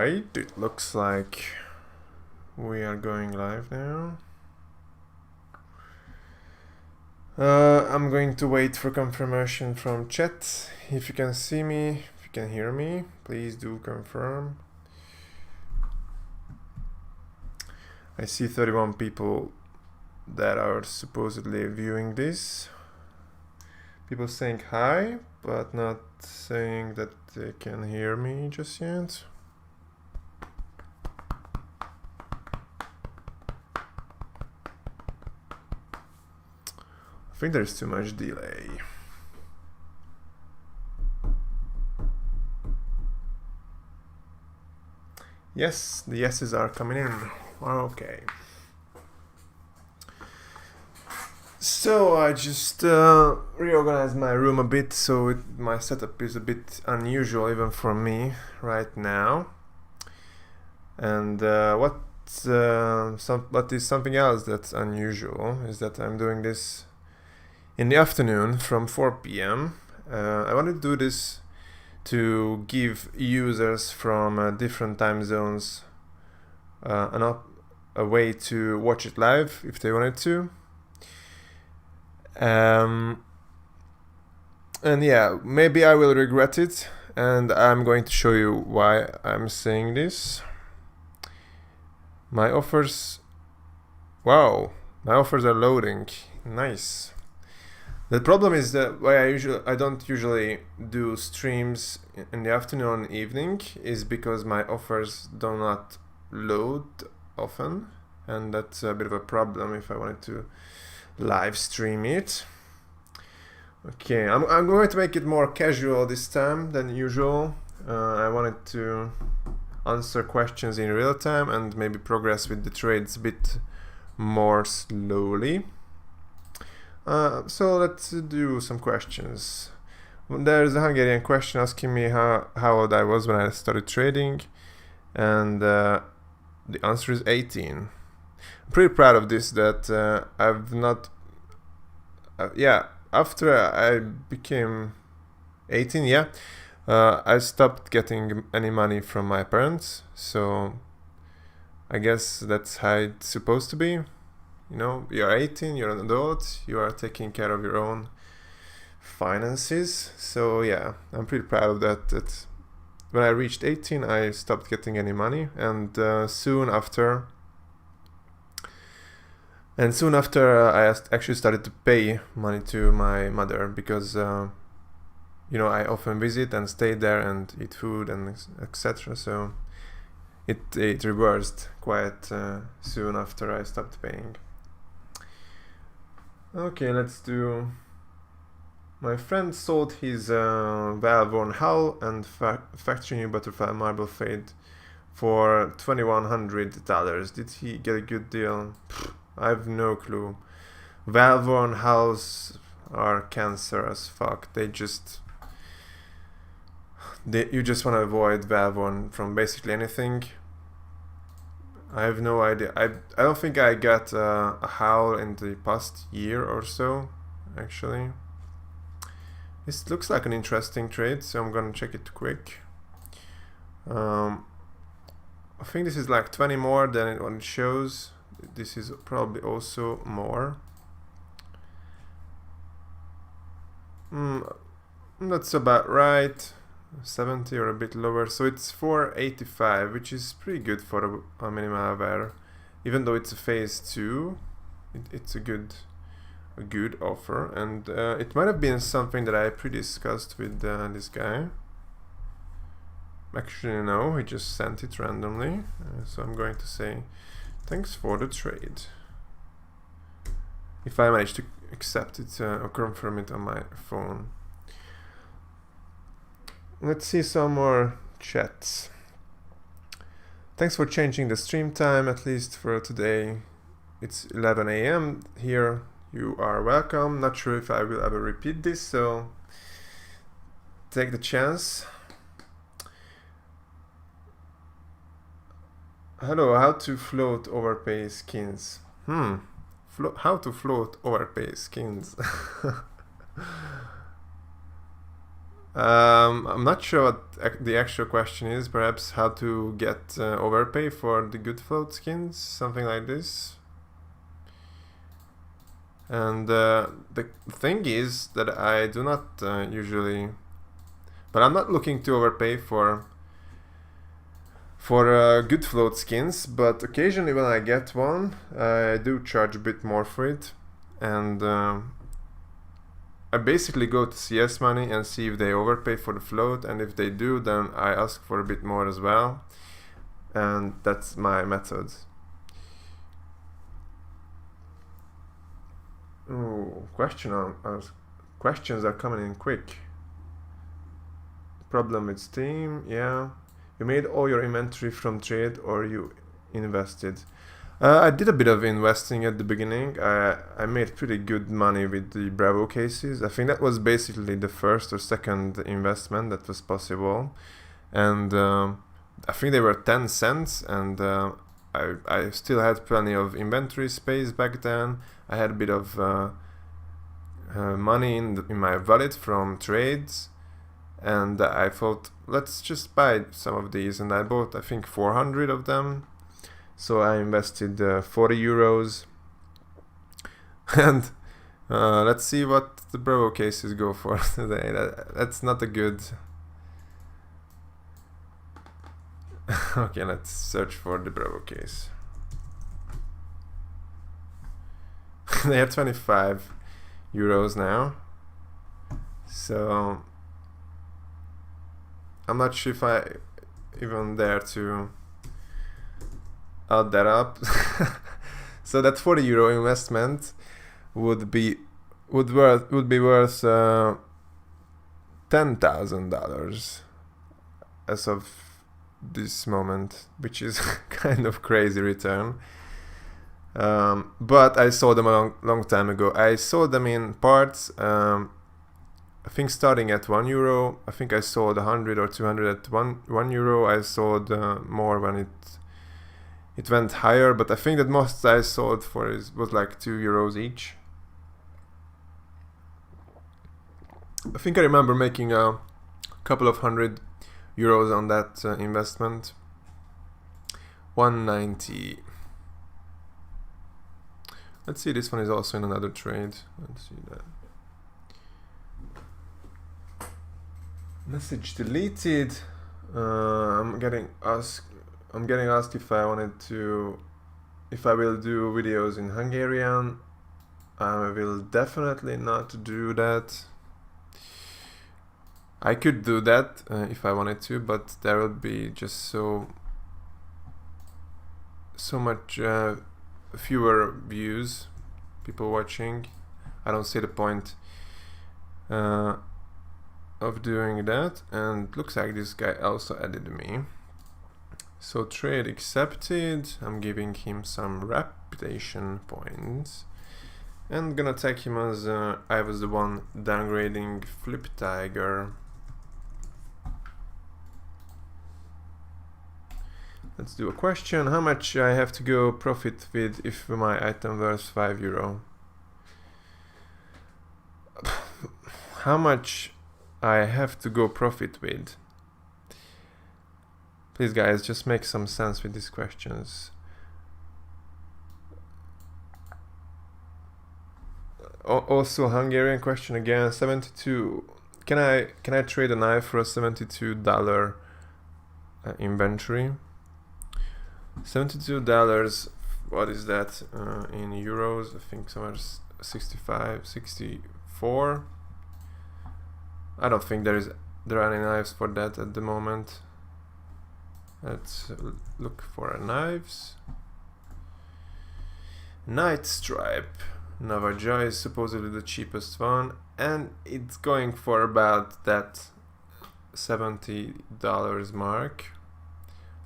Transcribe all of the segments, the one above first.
Right, it looks like we are going live now. I'm going to wait for confirmation from chat. If you can see me, if you can hear me, please do confirm. I see 31 people that are supposedly viewing this. People saying hi, but not saying that they can hear me just yet. I think there's too much delay. Yes, the yeses are coming in. Okay. So I just reorganized my room a bit, so my setup is a bit unusual even for me right now. And what is something else that's unusual is that I'm doing this in the afternoon from 4 p.m. I want to do this to give users from different time zones a way to watch it live if they wanted to. And yeah, maybe I will regret it, and I'm going to show you why I'm saying this. My offers, wow, my offers are loading. Nice. The problem is that why I don't usually do streams in the afternoon and evening is because my offers do not load often, and that's a bit of a problem if I wanted to live stream it. Okay, I'm going to make it more casual this time than usual. I wanted to answer questions in real time and maybe progress with the trades a bit more slowly. So let's do some questions. There's a Hungarian question asking me how old I was when I started trading, and the answer is 18. I'm pretty proud of this, that I've not... after I became 18, I stopped getting any money from my parents, so I guess that's how it's supposed to be. You know, you're 18, you're an adult, you are taking care of your own finances. So yeah, I'm pretty proud of that when I reached 18, I stopped getting any money, and soon after I actually started to pay money to my mother, because you know, I often visit and stay there and eat food and etc. So it reversed quite soon after I stopped paying. Okay, let's do... My friend sold his valve-worn hull and factory new butterfly marble fade for $2,100. Did he get a good deal? I have no clue. Valve-worn hulls are cancer as fuck. You just want to avoid valve-worn from basically anything. I have no idea. I don't think I got a hull in the past year or so, actually. This looks like an interesting trade, so I'm gonna check it quick. I think this is like 20 more than what it shows. This is probably also more. That's about right. 70 or a bit lower, so it's 485, which is pretty good for a minimal aware. Even though it's a phase 2, it's a good offer, and it might have been something that I pre-discussed with this guy. Actually no, he just sent it randomly, so I'm going to say thanks for the trade, if I manage to accept it or confirm it on my phone. Let's see some more chats. Thanks for changing the stream time, at least for today. It's 11 a.m. here. You are welcome. Not sure if I will ever repeat this, so take the chance. Hello, how to float overpay skins? How to float overpay skins? I'm not sure what the actual question is. Perhaps how to get overpay for the good float skins, something like this. And the thing is that I do not usually, but I'm not looking to overpay for good float skins, but occasionally when I get one, I do charge a bit more for it, and I basically go to CS Money and see if they overpay for the float, and if they do, then I ask for a bit more as well, and that's my method. Ooh, questions are coming in quick. Problem with Steam, yeah. You made all your inventory from trade, or you invested? I did a bit of investing at the beginning. I made pretty good money with the Bravo cases. I think that was basically the first or second investment that was possible. And I think they were 10 cents, and I still had plenty of inventory space back then. I had a bit of money in my wallet from trades, and I thought, let's just buy some of these, and I bought I think 400 of them. So I invested 40 euros, and let's see what the Bravo cases go for today. That's not a good... Okay, let's search for the Bravo case. They have 25 euros now, so I'm not sure if I even dare to add that up. So that 40 euro investment would be worth $10,000 as of this moment, which is kind of crazy return. But I sold them a long time ago. I sold them in parts. I think starting at 1 euro. I think I sold 100 or 200 at 1 euro. I sold more when it went higher, but I think that most I sold for was like 2 euros each. I think I remember making a couple of hundred euros on that investment. 190. Let's see, this one is also in another trade. Let's see that. Message deleted. I'm getting asked if I will do videos in Hungarian. I will definitely not do that. I could do that if I wanted to, but there would be just so much fewer views, people watching. I don't see the point of doing that, and looks like this guy also added me. So trade accepted. I'm giving him some reputation points, and gonna tag him as I was the one downgrading Flip Tiger. Let's do a question. How much I have to go profit with if my item worth 5 euro? How much I have to go profit with? Please guys, just make some sense with these questions. Also Hungarian question again. 72. Can I trade a knife for a $72 inventory? $72, what is that in euros? I think somewhere 65, 64. I don't think there are any knives for that at the moment. Let's look for knives. Night Stripe. Navaja is supposedly the cheapest one, and it's going for about that $70 mark.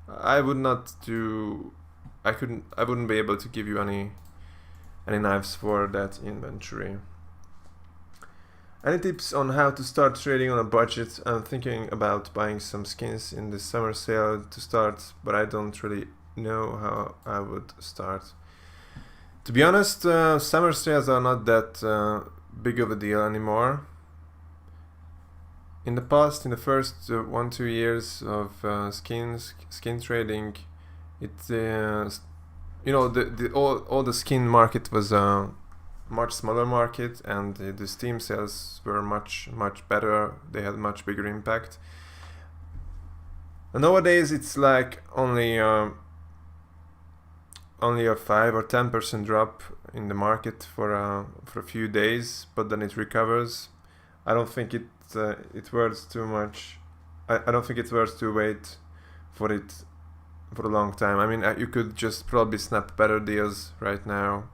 I wouldn't be able to give you any knives for that inventory. Any tips on how to start trading on a budget? I'm thinking about buying some skins in the summer sale to start, but I don't really know how I would start. To be honest, summer sales are not that big of a deal anymore. in the past, in the first 1-2 years of skin trading, it you know, all the skin market was a much smaller market, and the Steam sales were much better. They had much bigger impact. And nowadays it's like only a 5 or 10% drop in the market for a few days, but then it recovers. I don't think it's worth too much. I don't think it's worth to wait for it for a long time. I mean, you could just probably snap better deals right now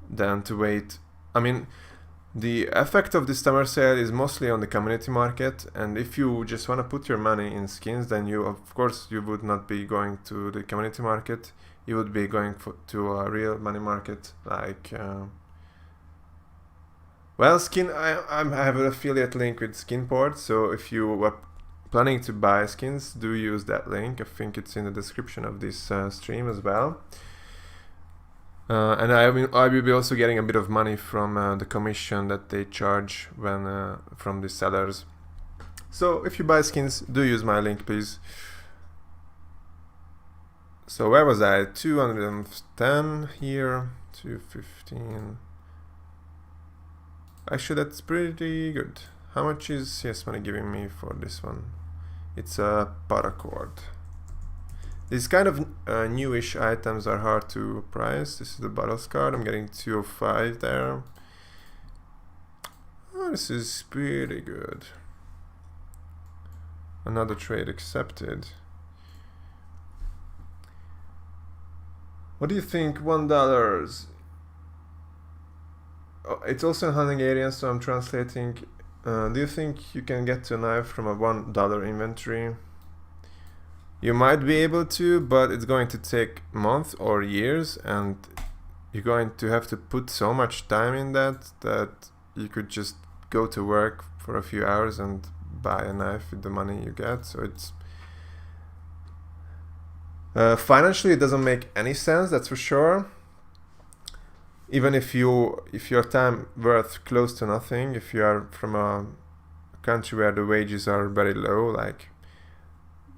than to wait. I mean, the effect of this summer sale is mostly on the community market, and if you just want to put your money in skins, then of course you would not be going to the community market. You would be going to a real money market, like well, skin. I have an affiliate link with Skinport, so if you are planning to buy skins, do use that link. I think it's in the description of this stream as well. And I will be also getting a bit of money from the commission that they charge when from the sellers. So if you buy skins, do use my link, please. So where was I? 210 here, 215. Actually, that's pretty good. How much is CS Money giving me for this one? It's a paracord. These kind of newish items are hard to price. This is the Battles card. I'm getting 205 there. Oh, this is pretty good. Another trade accepted. What do you think? $1. Oh, it's also in Hungarian, so I'm translating. Do you think you can get to a knife from a $1 inventory? You might be able to, but it's going to take months or years, and you're going to have to put so much time in that you could just go to work for a few hours and buy a knife with the money you get. So it's financially, it doesn't make any sense, that's for sure. Even if your time worth close to nothing, if you are from a country where the wages are very low, like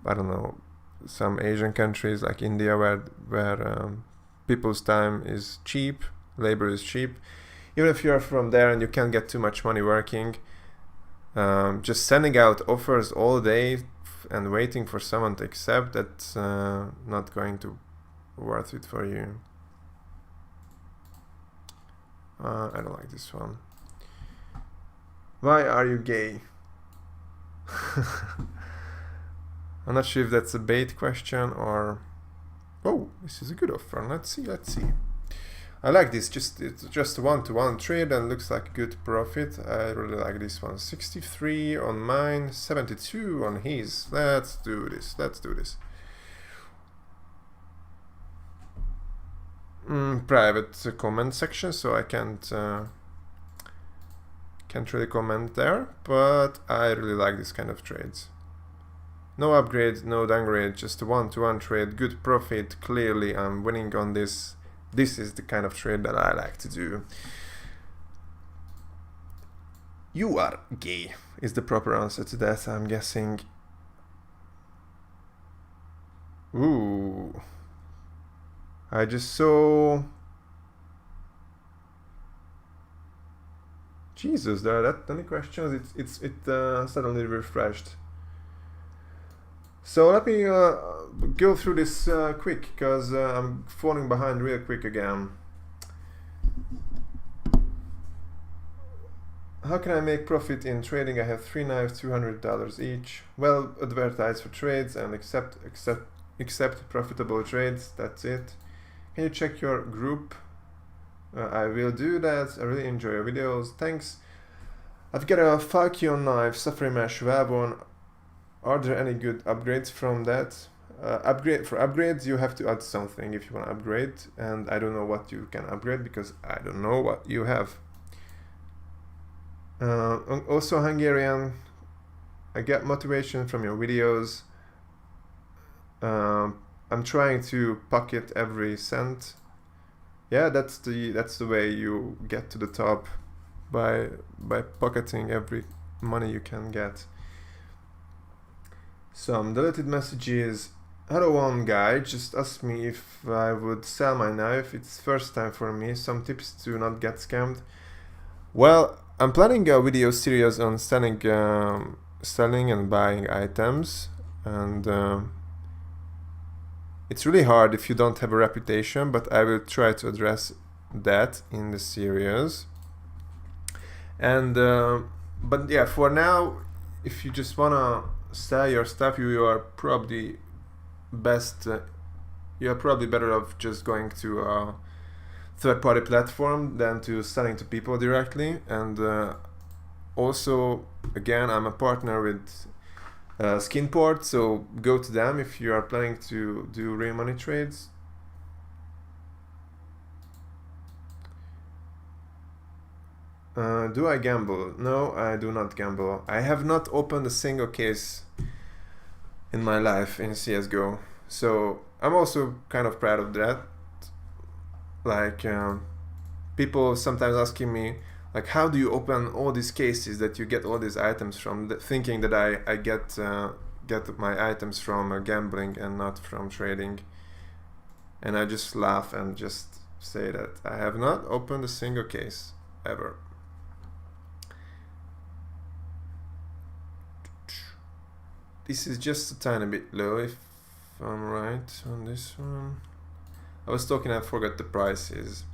I don't know, some Asian countries like India, where people's time is cheap, labor is cheap. Even if you are from there and you can't get too much money working, just sending out offers all day and waiting for someone to accept, that's not going to worth it for you. I don't like this one. Why are you gay? I'm not sure if that's a bait question or... Oh, this is a good offer. Let's see. I like this. It's just a one-to-one trade and looks like a good profit. I really like this one. 63 on mine, 72 on his. Let's do this. Private comment section, so I can't really comment there, but I really like this kind of trades. No upgrade, no downgrade, just a one-to-one trade, good profit. Clearly I'm winning on this. This is the kind of trade that I like to do. You are gay is the proper answer to that, I'm guessing. Ooh. I just saw... Jesus, there are that many questions. It suddenly refreshed. So let me go through this quick, because I'm falling behind real quick again. How can I make profit in trading? I have 3 knives, $200 each. Well, advertise for trades and accept profitable trades. That's it. Can you check your group? I will do that. I really enjoy your videos. Thanks. I've got a Falchion knife, Safari Mesh, Szabo. Are there any good upgrades from that? For upgrades, you have to add something if you want to upgrade, and I don't know what you can upgrade because I don't know what you have. Also Hungarian, I get motivation from your videos. I'm trying to pocket every cent. Yeah, that's the way you get to the top, by pocketing every money you can get. Some deleted messages. Hello, one guy just asked me if I would sell my knife. It's first time for me. Some tips to not get scammed. Well, I'm planning a video series on selling and buying items, and it's really hard if you don't have a reputation, but I will try to address that in the series. And but yeah, for now, if you just wanna sell your stuff, you are probably better off just going to a third-party platform than to selling to people directly. And also, again, I'm a partner with Skinport, so go to them if you are planning to do real money trades. Do I gamble? No, I do not gamble. I have not opened a single case in my life in CSGO, so I'm also kind of proud of that. Like, people sometimes asking me, like, how do you open all these cases that you get all these items from, thinking that I get my items from gambling and not from trading. And I just laugh and just say that I have not opened a single case ever. This is just a tiny bit low, if I'm right on this one. I was talking, I forgot the prices.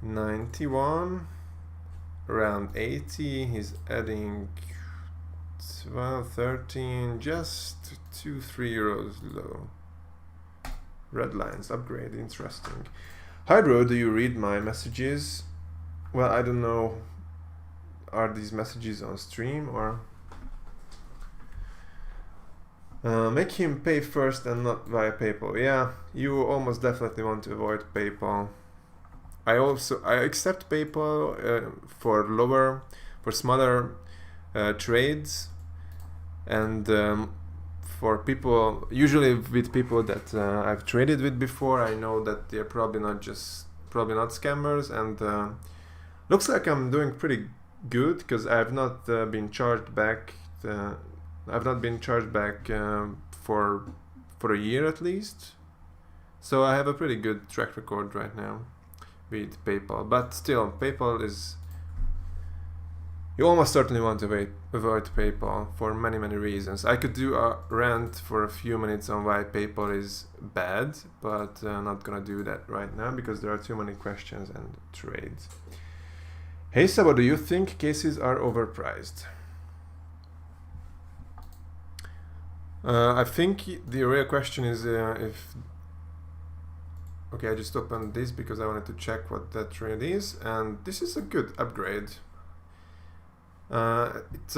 91, around 80. He's adding 12, 13, just 2-3 euros low. Red lines upgrade, interesting. Hi bro, do you read my messages? Well, I don't know. Are these messages on stream or? Make him pay first and not via PayPal. Yeah, you almost definitely want to avoid PayPal. I accept PayPal for smaller trades, and for people, usually with people that I've traded with before, I know that they're probably not scammers, and looks like I'm doing pretty good because I've not been charged back. I've not been charged back for a year at least, so I have a pretty good track record right now with PayPal. But still, PayPal is, you almost certainly want to avoid PayPal for many reasons. I could do a rant for a few minutes on why PayPal is bad, but I'm not gonna do that right now because there are too many questions and trades. Hey Szabo, do you think cases are overpriced? I think the real question is if... Okay, I just opened this because I wanted to check what that trade is, and this is a good upgrade. It's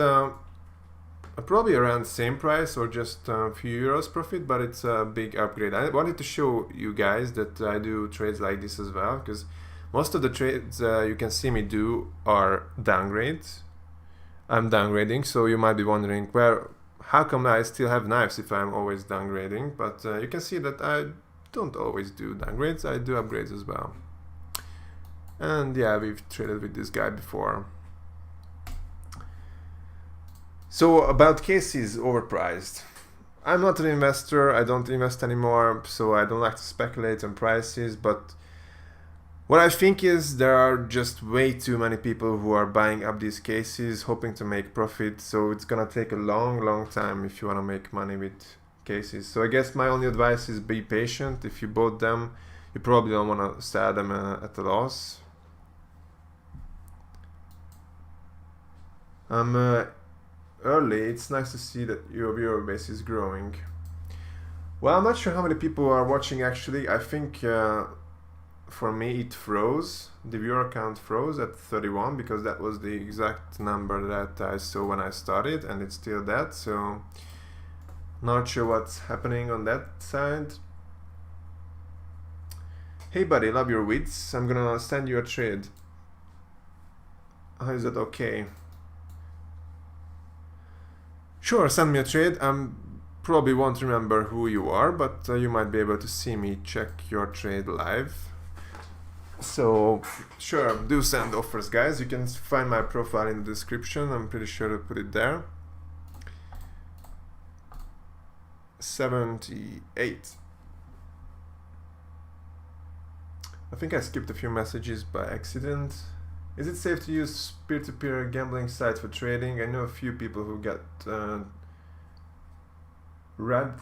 probably around the same price or just a few euros profit, but it's a big upgrade. I wanted to show you guys that I do trades like this as well, because most of the trades you can see me do are downgrades. I'm downgrading, so you might be wondering, well, how come I still have knives if I'm always downgrading? But you can see that I don't always do downgrades, I do upgrades as well. And yeah, we've traded with this guy before. So about cases overpriced. I'm not an investor, I don't invest anymore, so I don't like to speculate on prices, but what I think is there are just way too many people who are buying up these cases hoping to make profit, so it's gonna take a long time if you wanna make money with cases. So I guess my only advice is be patient. If you bought them, you probably don't wanna sell them at a loss. Early, it's nice to see that your viewer base is growing. Well, I'm not sure how many people are watching actually. I think for me it froze, the viewer count froze at 31 because that was the exact number that I saw when I started, and it's still that, so not sure what's happening on that side. Hey buddy, love your wits, I'm gonna send you a trade. Is that okay? Sure, send me a trade. Probably won't remember who you are, but you might be able to see me check your trade live. So sure, do send offers, guys. You can find my profile in the description. I'm pretty sure to put it there. 78. I think I skipped a few messages by accident. Is it safe to use peer-to-peer gambling sites for trading? I know a few people who got red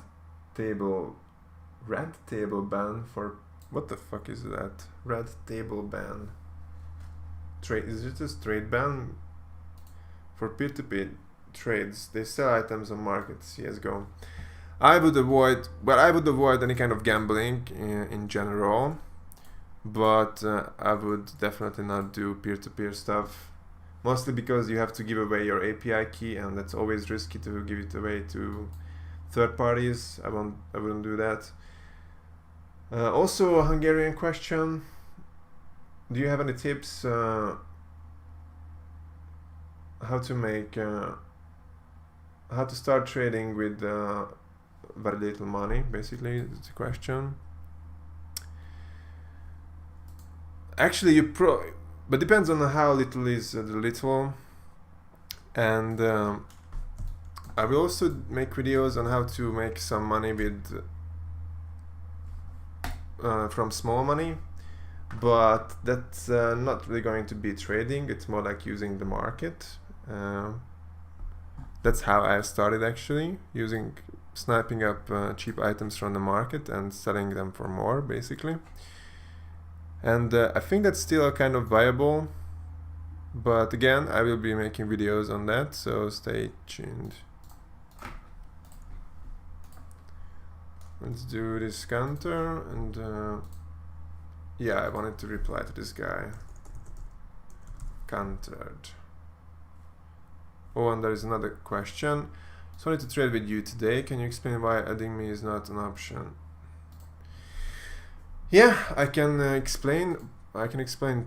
table ban for, what the fuck is that? Red table ban. Trade, is it just trade ban? For peer-to-peer trades, they sell items on market, CSGO. I would avoid any kind of gambling in general, but I would definitely not do peer-to-peer stuff, mostly because you have to give away your API key, and that's always risky to give it away to third parties. I wouldn't do that. Also, a Hungarian question: do you have any tips how to start trading with very little money? Basically, it's a question. Actually, but depends on how little is the little. And I will also make videos on how to make some money with from small money, but that's not really going to be trading. It's more like using the market. That's how I started, actually, sniping up cheap items from the market and selling them for more, basically. And I think that's still kind of viable, but again, I will be making videos on that, so stay tuned. Let's do this counter, and yeah, I wanted to reply to this guy. Countered. Oh, and there is another question. Sorry to trade with you today. Can you explain why adding me is not an option? Yeah, I can explain. I can explain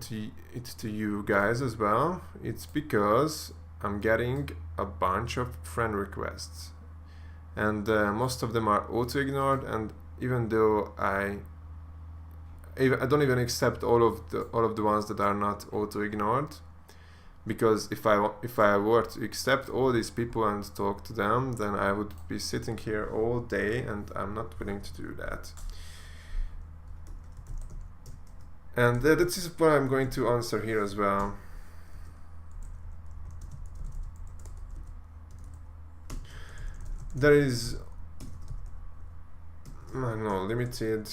it to you guys as well. It's because I'm getting a bunch of friend requests, and most of them are auto-ignored. And even though I don't even accept all of the ones that are not auto-ignored, because if I were to accept all these people and talk to them, then I would be sitting here all day, and I'm not willing to do that. And that is what I'm going to answer here as well. There is, I don't know, limited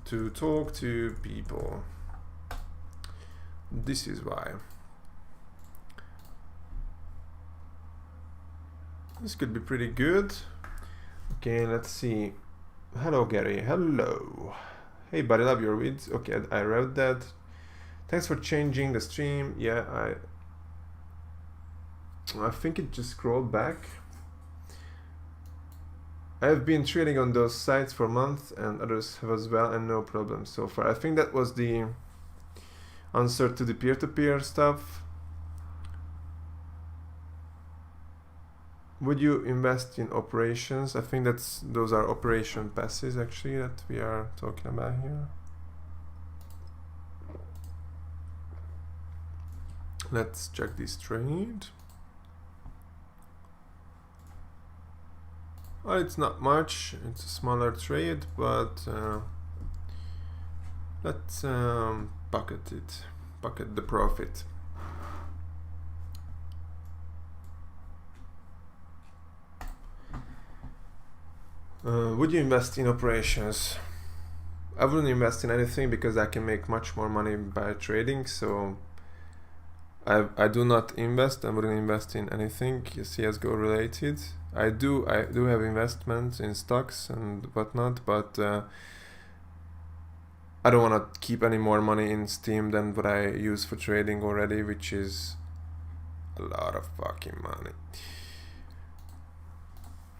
to talk to people. This is why. This could be pretty good. Okay, let's see. Hello, Gary. Hello. Hey, buddy, love your vids. Okay, I wrote that. Thanks for changing the stream. Yeah, I think it just scrolled back. I've been trading on those sites for months, and others have as well, and no problem so far. I think that was the answer to the peer-to-peer stuff. Would you invest in operations? I think those are operation passes, actually, that we are talking about here. Let's check this trade. Well, it's not much. It's a smaller trade, but let's pocket the profit. Would you invest in operations? I wouldn't invest in anything because I can make much more money by trading, so I do not invest. I wouldn't invest in anything CSGO related. I do have investments in stocks and whatnot, but I don't want to keep any more money in Steam than what I use for trading already, which is a lot of fucking money.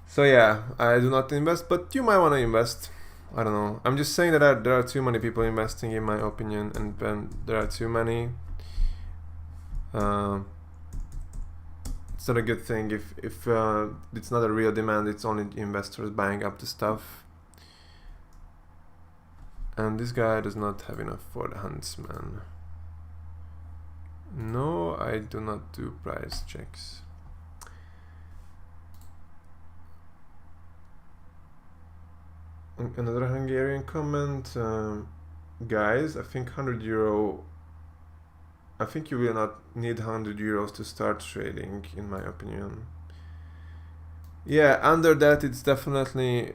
So yeah, I do not invest, but you might want to invest. I don't know. I'm just saying that there are too many people investing, in my opinion, and when there are too many, it's not a good thing. If it's not a real demand, it's only investors buying up the stuff. And this guy does not have enough for the huntsman. No, I do not do price checks. Another Hungarian comment. Guys, I think €100. I think you will not need €100 to start trading, in my opinion. Yeah, under that it's definitely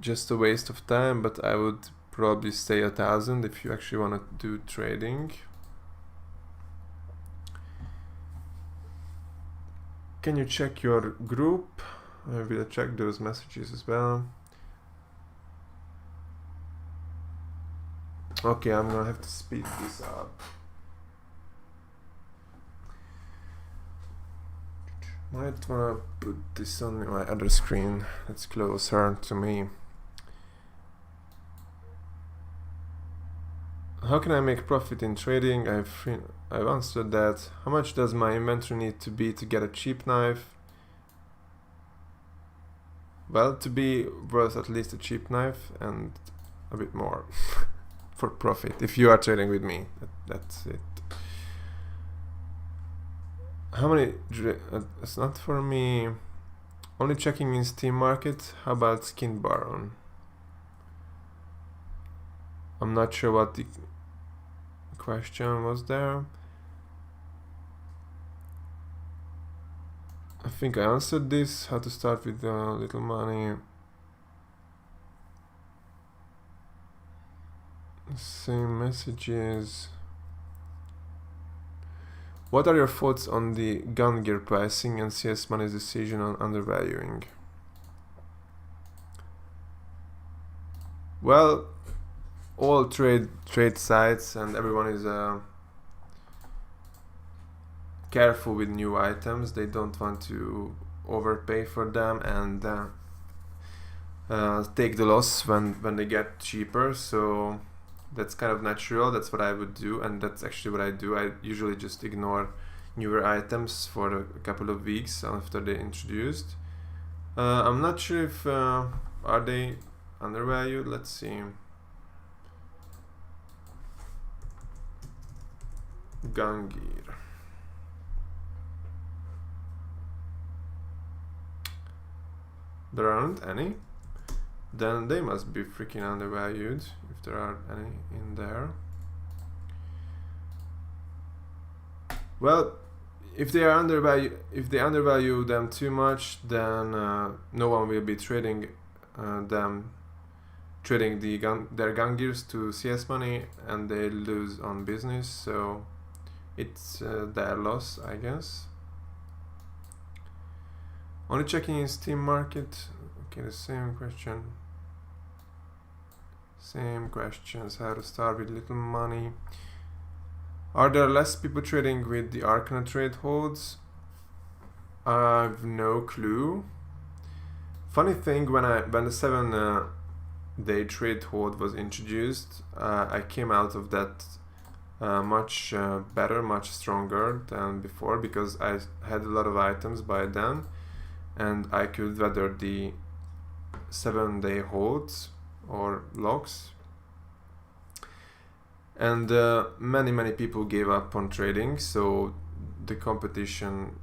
just a waste of time, but I would probably stay 1,000 if you actually want to do trading. Can you check your group? I will check those messages as well. Okay, I'm gonna have to speed this up. Might wanna put this on my other screen that's closer to me. How can I make profit in trading? I've answered that. How much does my inventory need to be to get a cheap knife? Well, to be worth at least a cheap knife and a bit more for profit. If you are trading with me, that's it. How many? It's not for me. Only checking in Steam Market. How about Skin Baron? I'm not sure what the question was there. I think I answered this. How to start with little money. Same messages. What are your thoughts on the gun gear pricing and CS Money's decision on undervaluing? Well, all trade sites and everyone is careful with new items. They don't want to overpay for them and take the loss when they get cheaper. So that's kind of natural. That's what I would do, and that's actually what I do. I usually just ignore newer items for a couple of weeks after they're introduced. I'm not sure if are they undervalued. Let's see. Gun gear. There aren't any. Then they must be freaking undervalued if there are any in there. Well, if they undervalue them too much, then no one will be trading their gun gears to CS Money, and they lose on business. So it's their loss, I guess. Only checking in Steam Market. Okay, the same question. Same questions. How to start with little money. Are there less people trading with the Arcana trade holds? I've no clue. Funny thing, when the 7-day trade hold was introduced, I came out of that much better, much stronger than before, because I had a lot of items by then, and I could weather the 7-day holds or locks. And many people gave up on trading, so the competition,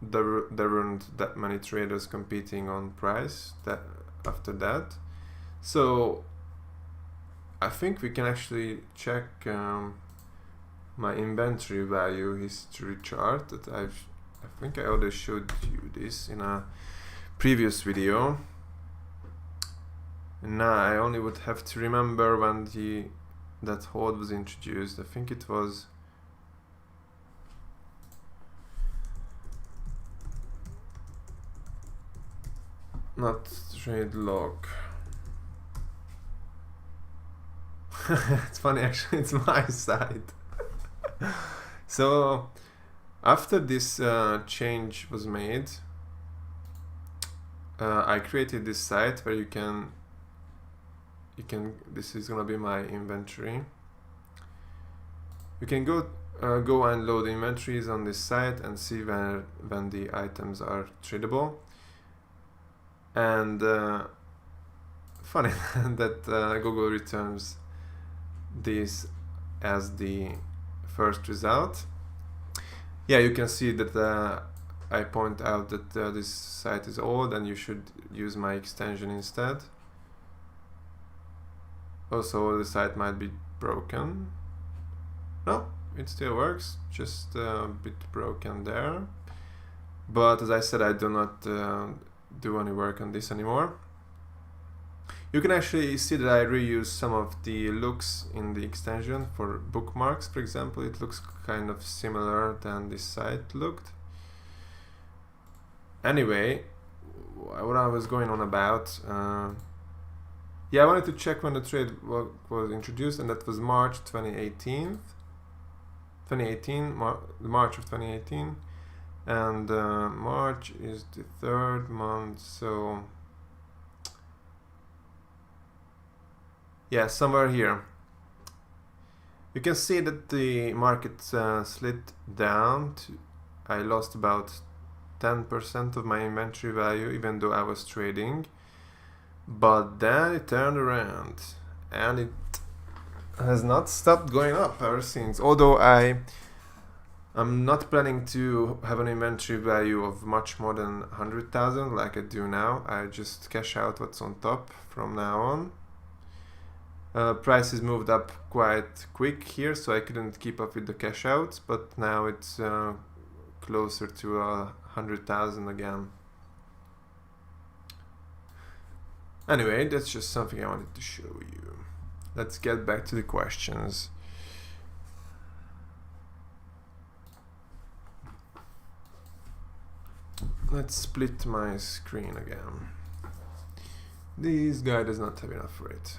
there weren't that many traders competing on price after that. So I think we can actually check my inventory value history chart that I think I already showed you this in a previous video. Now I only would have to remember when that hold was introduced. I think it was not trade log. It's funny, actually, it's my site. So after this change was made, I created this site where you can this is gonna be my inventory. You can go and load inventories on this site and see when the items are tradable. And funny that Google returns this as the first result. Yeah, you can see that I point out that this site is old and you should use my extension instead. Also, the site might be broken. No, it still works, just a bit broken there. But as I said, I do not do any work on this anymore. You can actually see that I reuse some of the looks in the extension for bookmarks, for example. It looks kind of similar than this site looked. Anyway, what I was going on about, yeah, I wanted to check when the trade was introduced, and that was March 2018. March of 2018, and March is the third month, so yeah, somewhere here. You can see that the market slid down. I lost about 10% of my inventory value, even though I was trading. But then it turned around, and it has not stopped going up ever since. Although I'm not planning to have an inventory value of much more than 100,000 like I do now. I just cash out what's on top from now on. Prices moved up quite quick here, so I couldn't keep up with the cash outs, but now it's closer to 100,000 again. Anyway, that's just something I wanted to show you. Let's get back to the questions. Let's split my screen again. This guy does not have enough for it.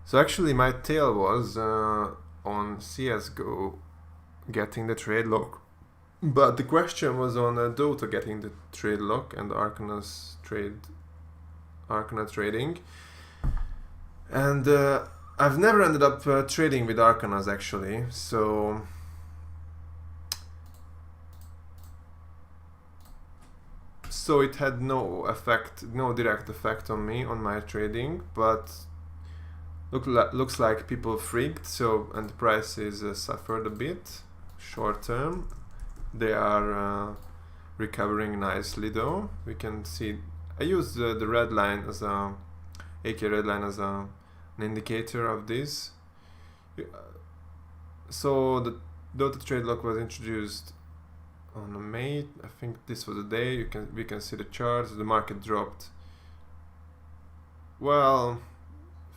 So actually my tail was on CSGO getting the trade lock, but the question was on Dota getting the trade lock and Arcana trading. And I've never ended up trading with Arcanas actually, so it had no direct effect on me, on my trading, but looks like people freaked, and the prices suffered a bit short term. They are recovering nicely though. We can see I used the red line as AK red line as an indicator of this. So the Dota trade lock was introduced on May. I think this was the day. We can see the charts. The market dropped, well,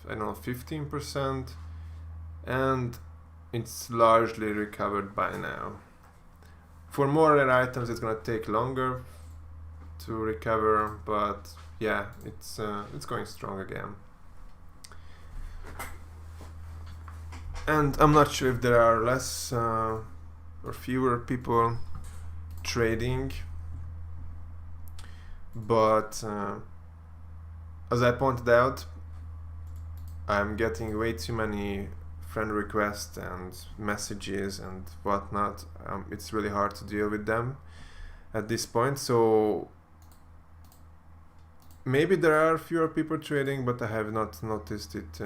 I don't know, 15%, and it's largely recovered by now. For more rare items it's gonna take longer to recover, but yeah, it's going strong again. And I'm not sure if there are less or fewer people trading, but as I pointed out, I'm getting way too many friend requests and messages and whatnot. It's really hard to deal with them at this point, so maybe there are fewer people trading, but I have not noticed it.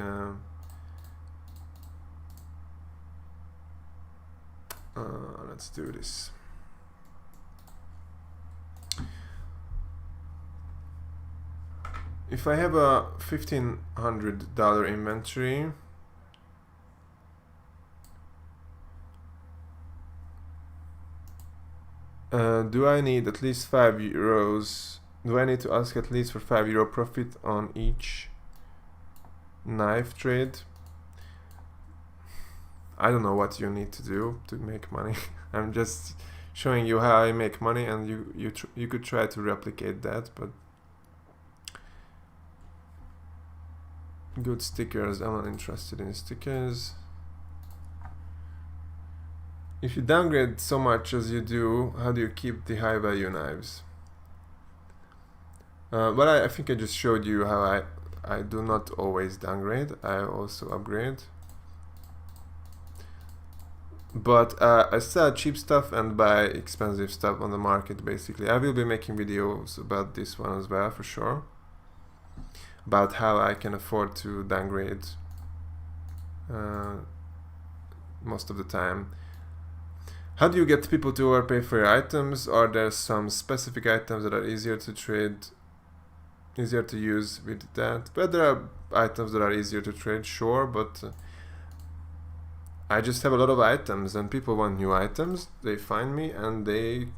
Let's do this. If I have a $1,500 inventory, do I need at least €5? Do I need to ask at least for €5 profit on each knife trade? I don't know what you need to do to make money. I'm just showing you how I make money, and you could try to replicate that, but good stickers. I'm not interested in stickers. If you downgrade so much as you do, how do you keep the high value knives? But I think I just showed you how I do not always downgrade. I also upgrade. But I sell cheap stuff and buy expensive stuff on the market, basically. I will be making videos about this one as well, for sure. About how I can afford to downgrade most of the time. How do you get people to overpay for your items? Are there some specific items that are easier to trade, easier to use with that? But there are items that are easier to trade, sure, but I just have a lot of items and people want new items. They find me and they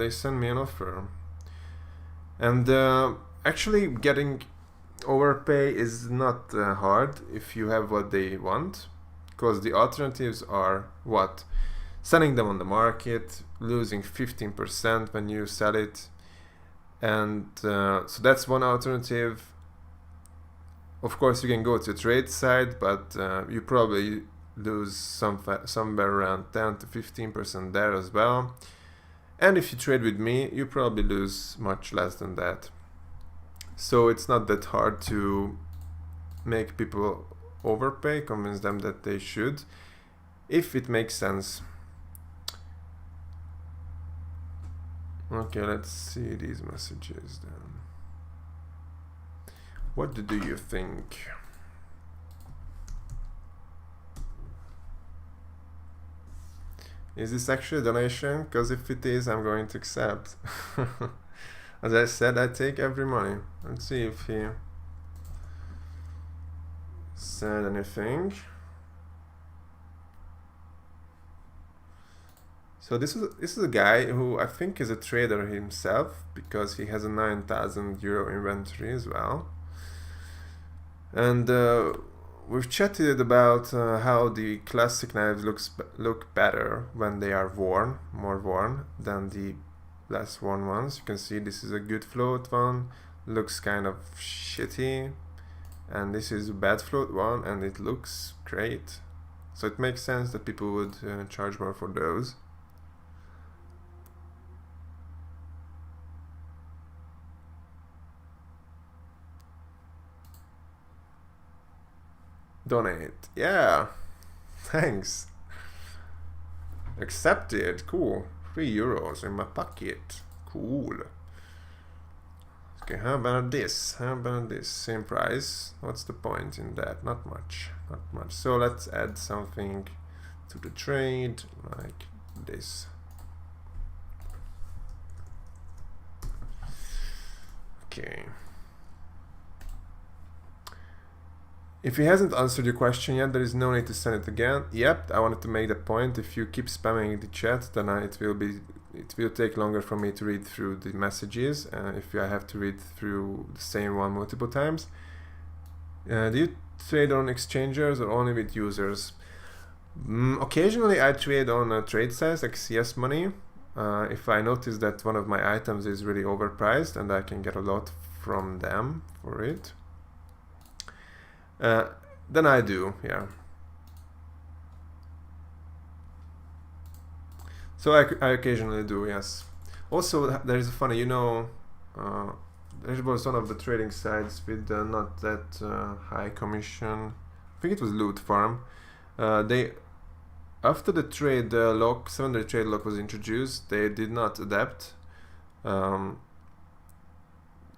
send me an offer. And actually getting overpay is not hard if you have what they want, because the alternatives are what? Selling them on the market, losing 15% when you sell it, and so that's one alternative. Of course, you can go to the trade side, but you probably lose somewhere around 10 to 15% there as well. And if you trade with me, you probably lose much less than that. So it's not that hard to make people overpay, convince them that they should, if it makes sense. Okay, let's see these messages then. What do you think? Is this actually a donation? Because if it is, I'm going to accept. As I said, I take every money. Let's see if he said anything. So this is a guy who I think is a trader himself, because he has a 9,000 euro inventory as well. And we've chatted about how the classic knives look better when they are worn, more worn than the less worn ones. You can see this is a good float one, looks kind of shitty, and this is a bad float one and it looks great. So it makes sense that people would charge more for those. Donate. Yeah. Thanks. Accepted. Cool. 3 euros in my pocket. Cool. Okay, how about this? How about this? Same price. What's the point in that? Not much. Not much. So let's add something to the trade like this. Okay. If he hasn't answered your question yet, there is no need to send it again. Yep, I wanted to make the point. If you keep spamming the chat, then it will take longer for me to read through the messages. If I have to read through the same one multiple times. Do you trade on exchangers or only with users? Occasionally I trade on trade sites like CS Money. If I notice that one of my items is really overpriced and I can get a lot from them for it. Then I do, yeah. So I occasionally do, yes. Also, there is a funny, you know, there was one of the trading sites with not that high commission. I think it was Loot Farm. They, after the trade lock, 7-day trade lock was introduced, they did not adapt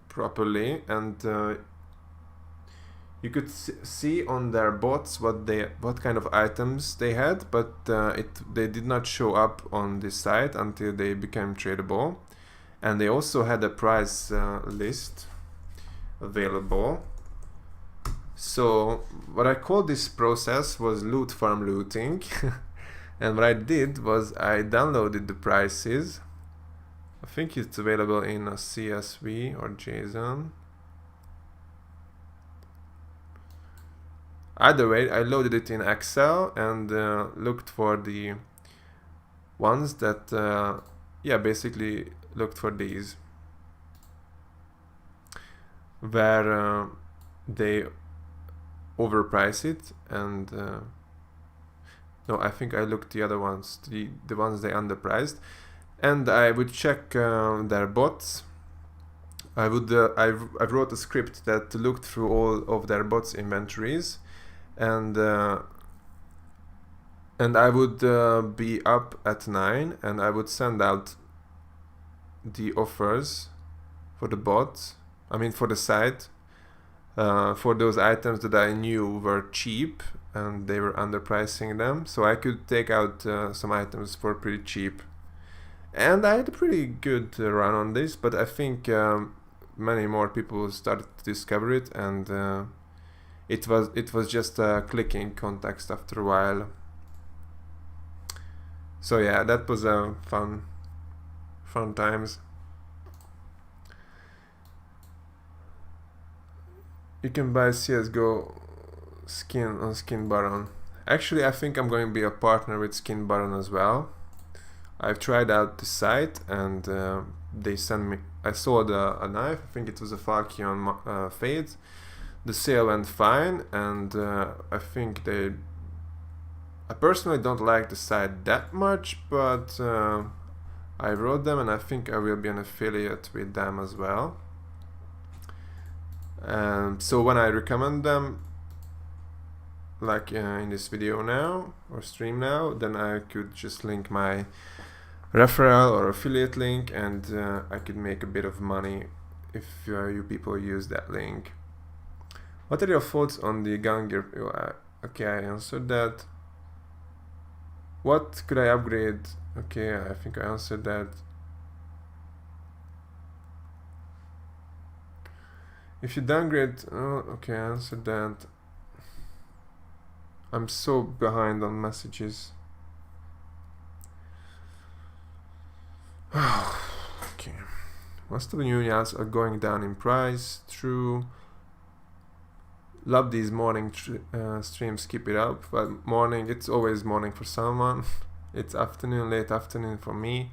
properly, and you could see on their bots what kind of items they had, but they did not show up on the site until they became tradable. And they also had a price list available. So what I called this process was loot farm looting. And what I did was I downloaded the prices. I think it's available in a CSV or JSON. Either way, I loaded it in Excel and looked for the ones that, yeah, basically looked for these, where they overprice it, and no, I think I looked the other ones, the ones they underpriced, and I would check their bots. I wrote a script that looked through all of their bots' inventories, and And I would be up at 9 and I would send out the offers for the bot, I mean for the site, for those items that I knew were cheap and they were underpricing them, so I could take out some items for pretty cheap. And I had a pretty good run on this, but I think many more people started to discover it, and it was just a clicking context after a while. So yeah, that was fun times. You can buy CSGO skin on Skin Baron. Actually, I think I'm going to be a partner with Skin Baron as well. I've tried out the site and they sent me. I sold a knife. I think it was a Falchion Fade. The sale went fine, and I think they. I personally don't like the site that much, but I wrote them, and I think I will be an affiliate with them as well. So when I recommend them, like in this video now or stream now, then I could just link my referral or affiliate link, and I could make a bit of money if you people use that link. What are your thoughts on the gun gear? Okay, I answered that. What could I upgrade? Okay, I think I answered that. If you downgrade, oh, okay, I answered that. I'm so behind on messages. Okay. Most of the unions are going down in price. True. Love these morning streams. Keep it up. But morning, it's always morning for someone. It's afternoon, late afternoon for me.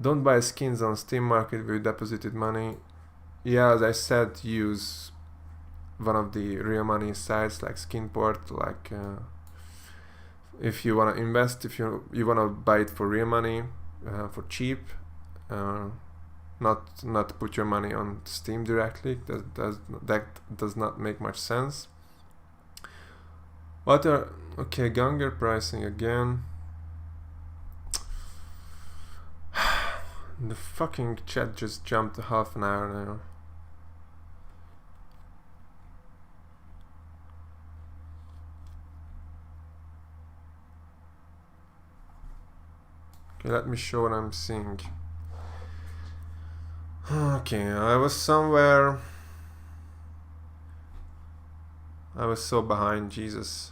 Don't buy skins on Steam Market with deposited money. Yeah, as I said, use one of the real money sites like Skinport. Like if you want to invest, if you want to buy it for real money, for cheap, not put your money on Steam directly. That does not make much sense. What are okay? Ganger pricing again. The fucking chat just jumped half an hour now. Okay, let me show what I'm seeing. Okay, I was somewhere. I was so behind, Jesus.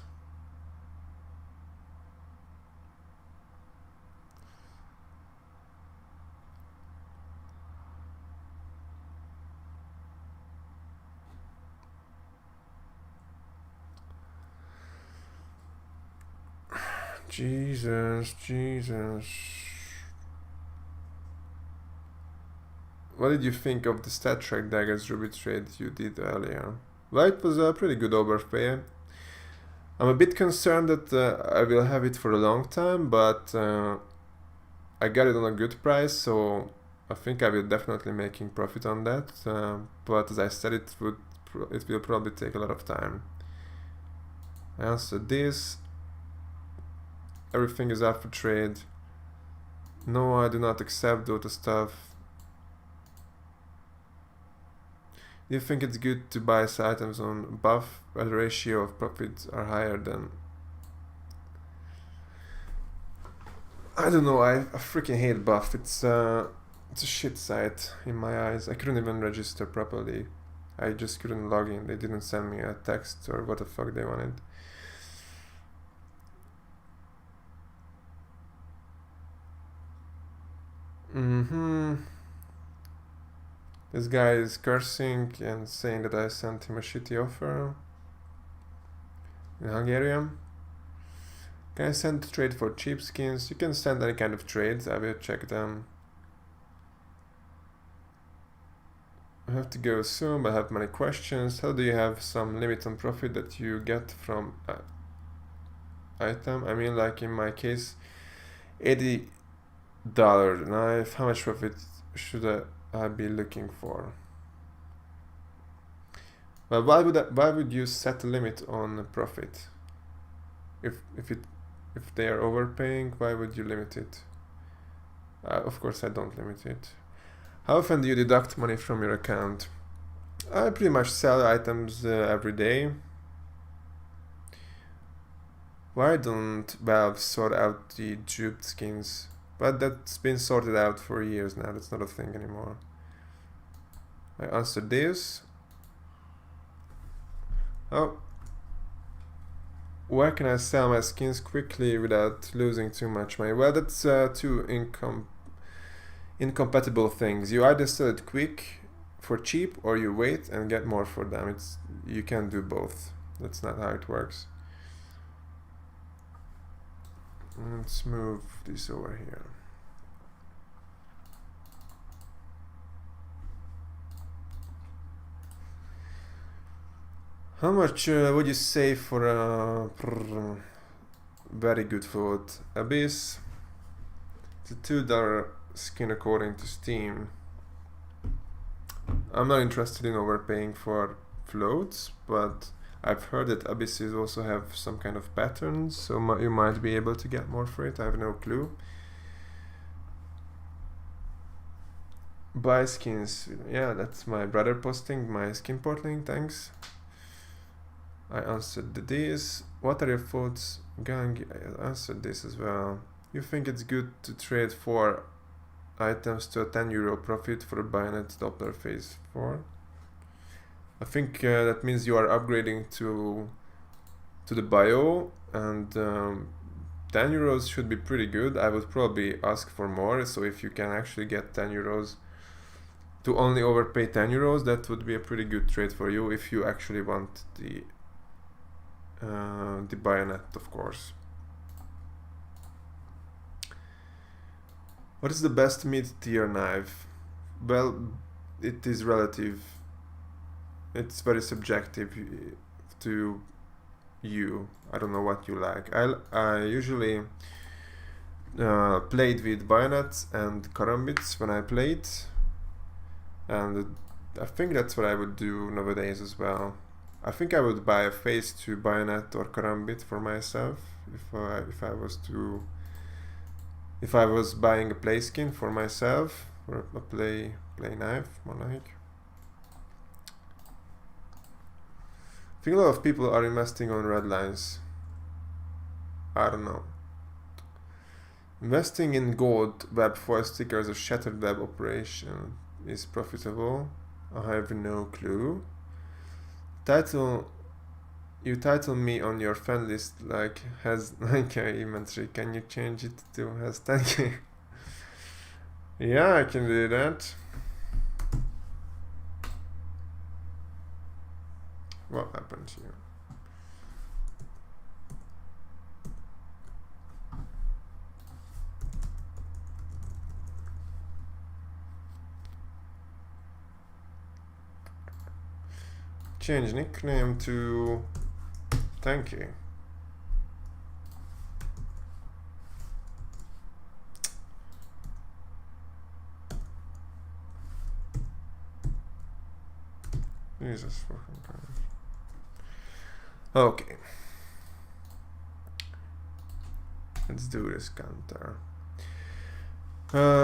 Jesus. What did you think of the stat track daggers Ruby trade you did earlier? Well, it was a pretty good overpay. I'm a bit concerned that I will have it for a long time, but I got it on a good price, so I think I will definitely making profit on that. But as I said, it will probably take a lot of time. I answered this. Everything is up for trade. No, I do not accept Dota stuff. Do you think it's good to buy items on buff where the ratio of profits are higher than... I don't know, I freaking hate buff. It's a shit site in my eyes. I couldn't even register properly. I just couldn't log in. They didn't send me a text or what the fuck they wanted. This guy is cursing and saying that I sent him a shitty offer in Hungarian. Can I send a trade for cheap skins? You can send any kind of trades, I will check them. I have to go soon, but I have many questions. How do you have some limit on profit that you get from item? I mean, like in my case, $80 knife. How much profit should I be looking for? Well, why would you set a limit on profit? If they are overpaying, why would you limit it? Of course I don't limit it. How often do you deduct money from your account? I pretty much sell items every day. Why don't Valve sort out the duped skins? But that's been sorted out for years now, that's not a thing anymore. I answered this. Oh. Where can I sell my skins quickly without losing too much money? Well, that's two incompatible things. You either sell it quick for cheap or you wait and get more for them. You can't do both. That's not how it works. Let's move this over here. How much would you say for a very good float? Abyss. It's a $2 skin according to Steam. I'm not interested in overpaying for floats, but I've heard that Abysses also have some kind of patterns, so you might be able to get more for it. I have no clue. Buy skins. Yeah, that's my brother posting my skin portling. Thanks. I answered this. What are your thoughts, Gang? I answered this as well. You think it's good to trade 4 items to a €10 profit for a Bayonet Doppler phase 4? I think that means you are upgrading to the bio, and €10 should be pretty good. I would probably ask for more, so if you can actually get €10 to only overpay €10, that would be a pretty good trade for you if you actually want the bayonet, of course. What is the best mid-tier knife? Well, it is relative. It's very subjective to you. I don't know what you like. I usually played with bayonets and karambits when I played, and I think that's what I would do nowadays as well. I think I would buy a phase 2 bayonet or karambit for myself if I was buying a play skin for myself, or a play knife, more like. I think a lot of people are investing on red lines. I don't know. Investing in gold web foil stickers or shattered web operation is profitable. I have no clue. You title me on your fan list like has 9k inventory. Can you change it to has 10k? Yeah, I can do that. What happened here? Change nickname to thank you. Jesus fucking Christ. Okay. Let's do this counter.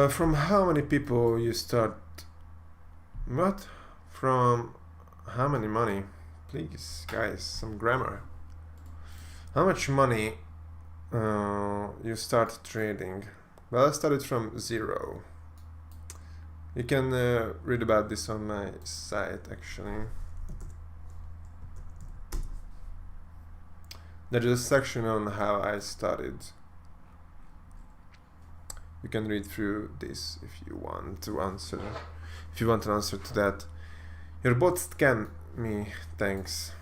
From how many people you start? What? From how many money? Please, guys, some grammar. How much money you start trading? Well, I started from 0. You can read about this on my site, actually. There's a section on how I started. You can read through this if you want to answer. If you want an answer to that. Your bot scam me, thanks.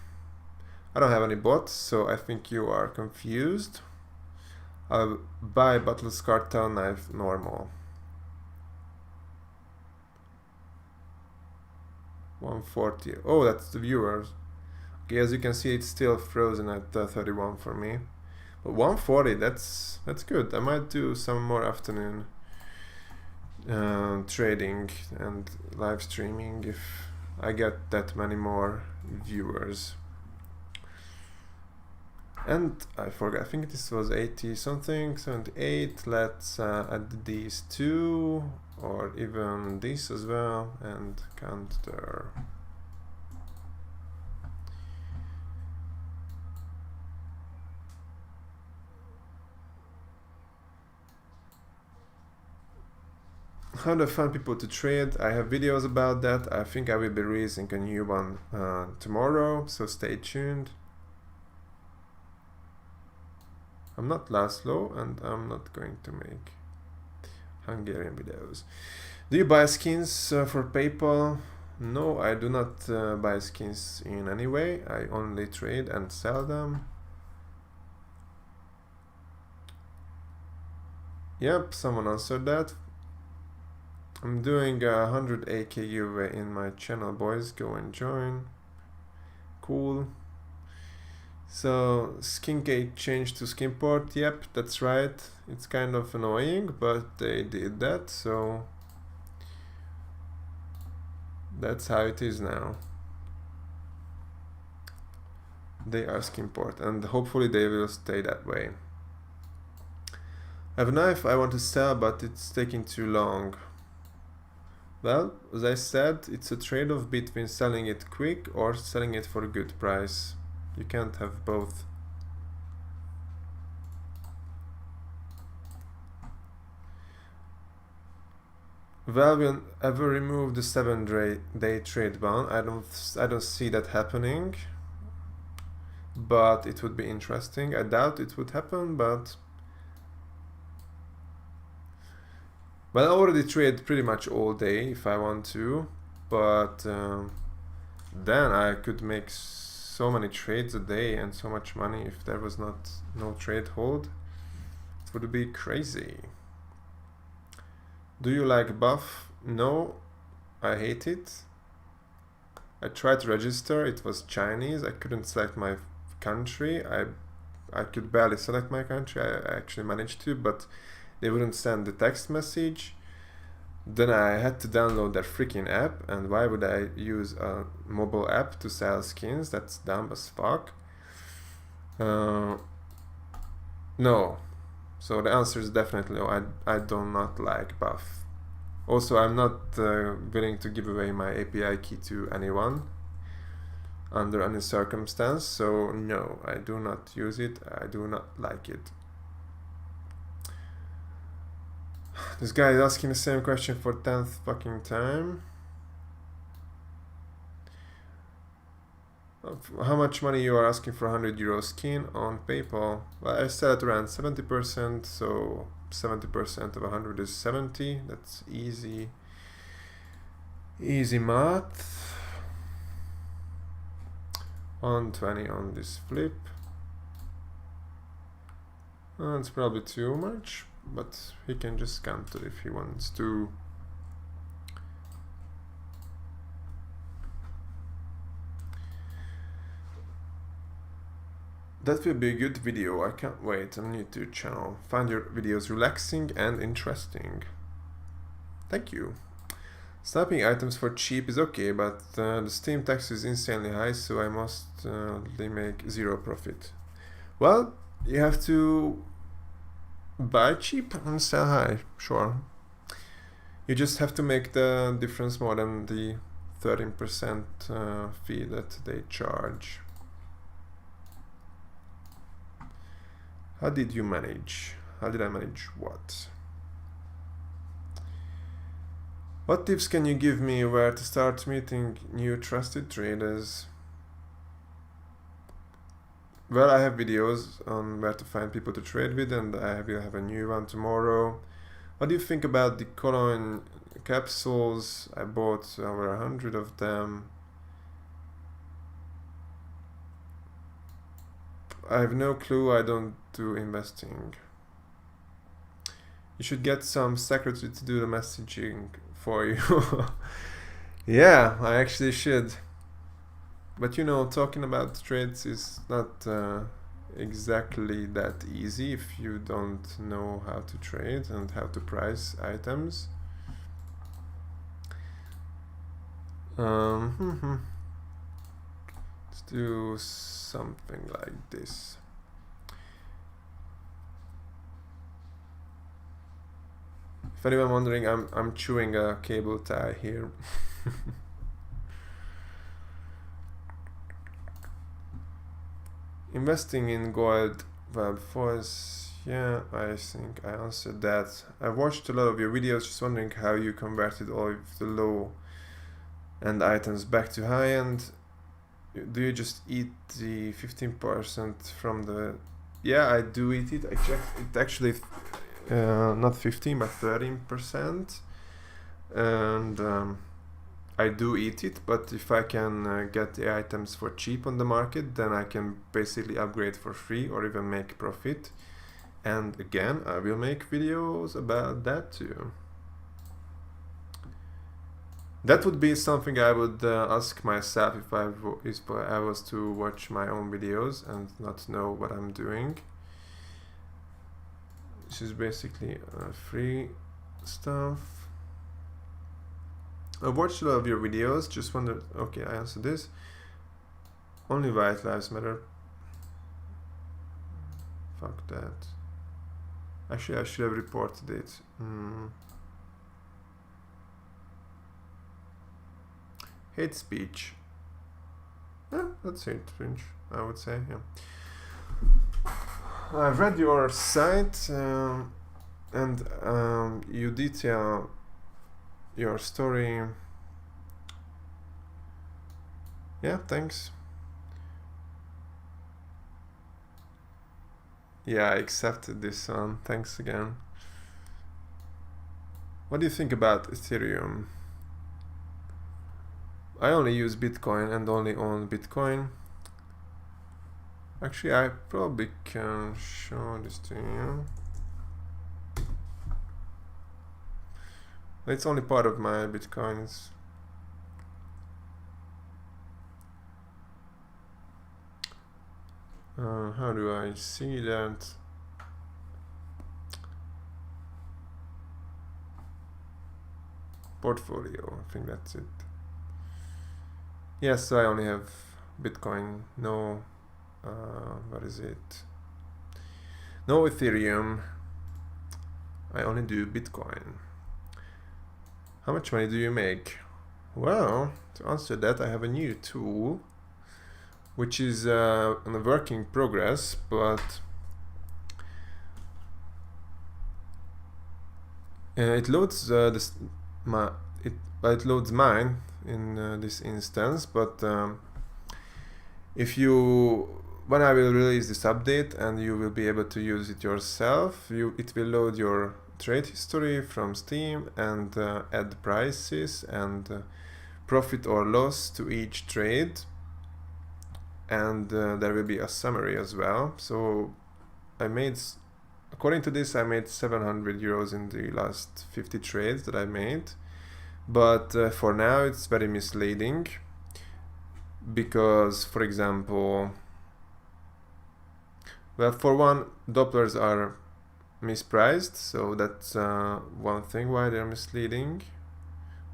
I don't have any bots, so I think you are confused. I'll buy Battle's Cartel Knife normal. 140. Oh, that's the viewers. Okay, as you can see, it's still frozen at 31 for me. But 140, that's good. I might do some more afternoon trading and live streaming if I get that many more viewers. And I forgot, I think this was 80 something, 78. Let's add these two, or even this as well, and counter. How to find people to trade. I have videos about that. I think I will be releasing a new one tomorrow, so stay tuned. I'm not Laszlo, and I'm not going to make Hungarian videos. Do you buy skins for PayPal? No, I do not buy skins in any way. I only trade and sell them. Yep, someone answered that. I'm doing 100 AK giveaway in my channel, boys. Go and join. Cool. So Skincake changed to Skinport. Yep, that's right. It's kind of annoying, but they did that, so that's how it is now. They are Skinport, and hopefully they will stay that way. I have a knife I want to sell, but it's taking too long. Well, as I said, it's a trade-off between selling it quick or selling it for a good price. You can't have both. Valve will ever remove the 7-day trade ban. I don't see that happening, but it would be interesting. I doubt it would happen, but well, I already trade pretty much all day if I want to, but then I could make so many trades a day and so much money if there was no trade hold. It would be crazy. Do you like buff? No, I hate it. I tried to register, it was Chinese, I couldn't select my country. I could barely select my country. I actually managed to, but they wouldn't send the text message. Then I had to download their freaking app, and why would I use a mobile app to sell skins? That's dumb as fuck. No. So the answer is definitely no. I do not like buff. Also, I'm not willing to give away my API key to anyone under any circumstance, so no, I do not use it. I do not like it. This guy is asking the same question for 10th fucking time. How much money you are asking for 100 euro skin on PayPal? Well, I said at around 70%, so 70% of 100 is 70. That's easy math. 120 on this flip. It's probably too much, but he can just counter if he wants to. That will be a good video. I can't wait. I'm new to your channel. Find your videos relaxing and interesting. Thank you. Sniping items for cheap is okay, but the Steam tax is insanely high, so I must make zero profit. Well, you have to buy cheap and sell high, sure. You just have to make the difference more than the 13% fee that they charge. How did you manage? How did I manage what? What tips can you give me where to start meeting new trusted traders? Well, I have videos on where to find people to trade with, and I will have a new one tomorrow. What do you think about the coin capsules? I bought over 100 of them. I have no clue. I don't do investing. You should get some secretary to do the messaging for you. Yeah, I actually should. But you know, talking about trades is not exactly that easy if you don't know how to trade and how to price items. Let's do something like this. If anyone wondering, I'm chewing a cable tie here. Investing in gold web foils, yeah, I think I answered that. I watched a lot of your videos, just wondering how you converted all of the low end items back to high end. Do you just eat the 15% from the... Yeah, I do eat it. I checked it actually, not 15 but 13%, and I do eat it, but if I can get the items for cheap on the market, then I can basically upgrade for free or even make profit. And again, I will make videos about that too. That would be something I would ask myself if I was to watch my own videos and not know what I'm doing. This is basically free stuff. I watched a lot of your videos, just wondered, okay, I answered this. Only white lives matter. Fuck that. Actually, I should have reported it. Hate speech. Yeah, that's hate speech, I would say, yeah. I've read your site, and you detail your story. Yeah, thanks. Yeah, I accepted this one. Thanks again. What do you think about Ethereum? I only use Bitcoin and only own Bitcoin. Actually, I probably can show this to you. It's only part of my Bitcoins. How do I see that? Portfolio, I think that's it. Yes, so I only have Bitcoin, no, what is it? No Ethereum. I only do Bitcoin. How much money do you make? Well, to answer that, I have a new tool, which is in a work in progress, but it loads it loads mine in this instance, but when I will release this update and you will be able to use it yourself, it will load your trade history from Steam and add prices and profit or loss to each trade, and there will be a summary as well. So according to this, I made 700 euros in the last 50 trades that I made, but for now it's very misleading because, for example, well, for one, Dopplers are mispriced, so that's one thing why they're misleading,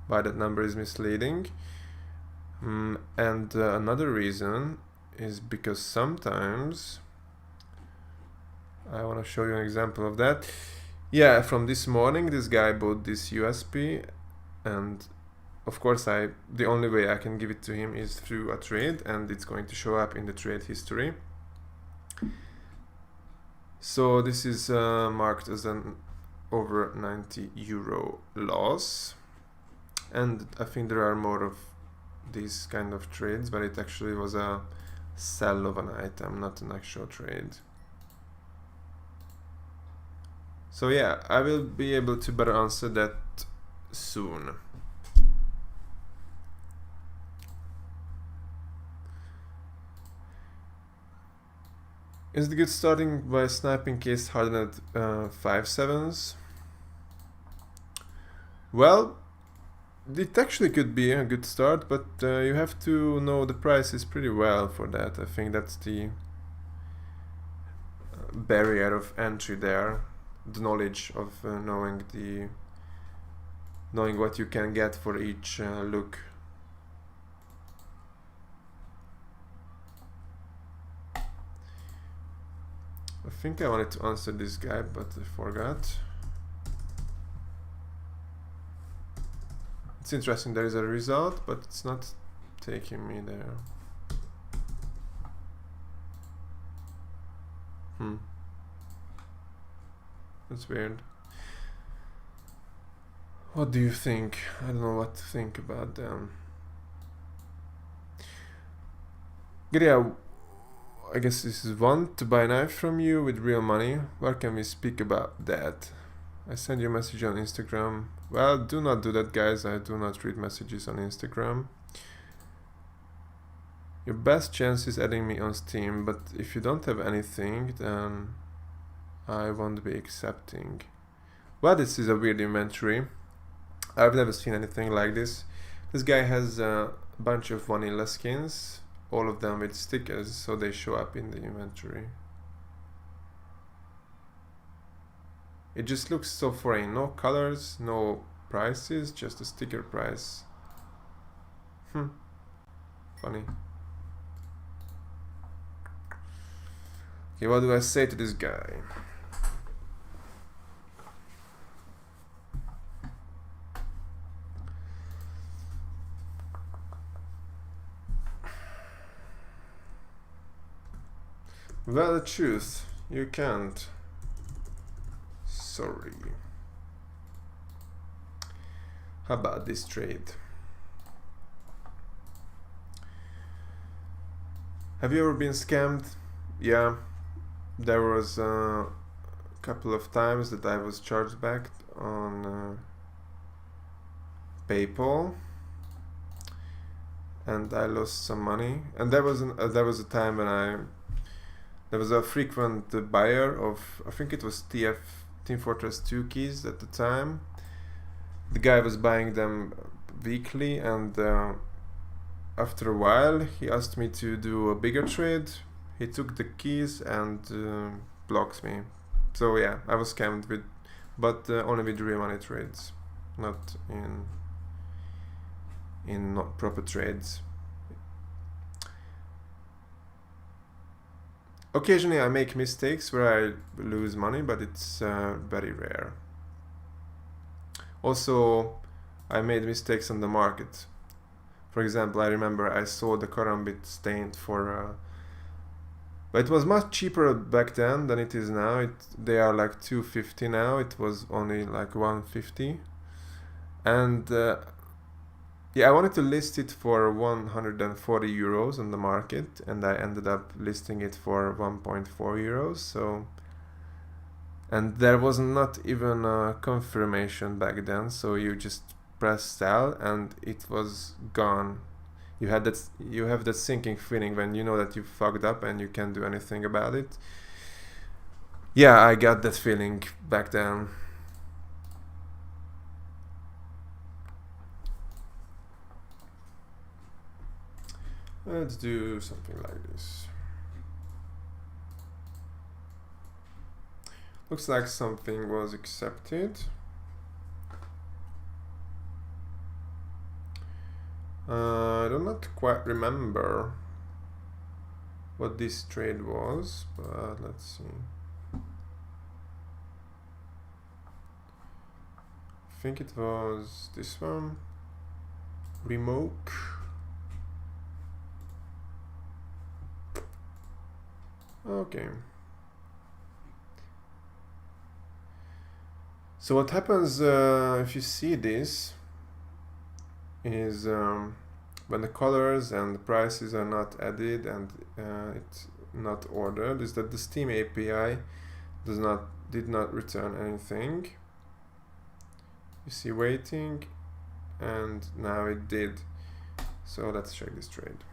why that number is misleading. And another reason is because sometimes, I want to show you an example of that. Yeah, from this morning, this guy bought this USP, and of course the only way I can give it to him is through a trade, and it's going to show up in the trade history. So this is marked as an over 90 euro loss, and I think there are more of these kind of trades, but it actually was a sell of an item, not an actual trade. So yeah, I will be able to better answer that soon. Is the good starting by sniping case hardened at 5.7s? Well, it actually could be a good start, but you have to know the prices pretty well for that. I think that's the barrier of entry there, the knowledge of knowing what you can get for each look. I think I wanted to answer this guy, but I forgot. It's interesting, there is a result, but it's not taking me there. That's weird. What do you think? I don't know what to think about them. Yeah, I guess this is one, to buy a knife from you with real money. Where can we speak about that? I send you a message on Instagram. Well, do not do that, guys. I do not read messages on Instagram. Your best chance is adding me on Steam, but if you don't have anything, then I won't be accepting. Well, this is a weird inventory. I've never seen anything like this. This guy has a bunch of vanilla skins, all of them with stickers, so they show up in the inventory. It just looks so foreign. No colors, no prices, just a sticker price. Funny. Okay, what do I say to this guy? Well, the truth, you can't. Sorry. How about this trade? Have you ever been scammed? Yeah, there was a couple of times that I was charged back on PayPal, and I lost some money. And there was a time when there was a frequent buyer of, I think it was Team Fortress 2 keys at the time. The guy was buying them weekly, and after a while he asked me to do a bigger trade. He took the keys and blocked me. So yeah, I was scammed with, but only with real money trades, not in not proper trades. Occasionally I make mistakes where I lose money, but it's very rare. Also, I made mistakes on the market. For example, I remember I saw the Karambit stained for but it was much cheaper back then than it is now. They are like 250 now. It was only like 150. And yeah, I wanted to list it for 140 euros on the market, and I ended up listing it for 1.4 euros. So, and there was not even a confirmation back then, so you just press sell and it was gone. You have that sinking feeling when you know that you fucked up and you can't do anything about it. Yeah, I got that feeling back then. Let's do something like this. Looks like something was accepted. I do not quite remember what this trade was, but let's see. I think it was this one. Remoke. Okay. So what happens if you see this is when the colors and the prices are not added and it's not ordered, is that the Steam API did not return anything. You see waiting, and now it did. So let's check this trade.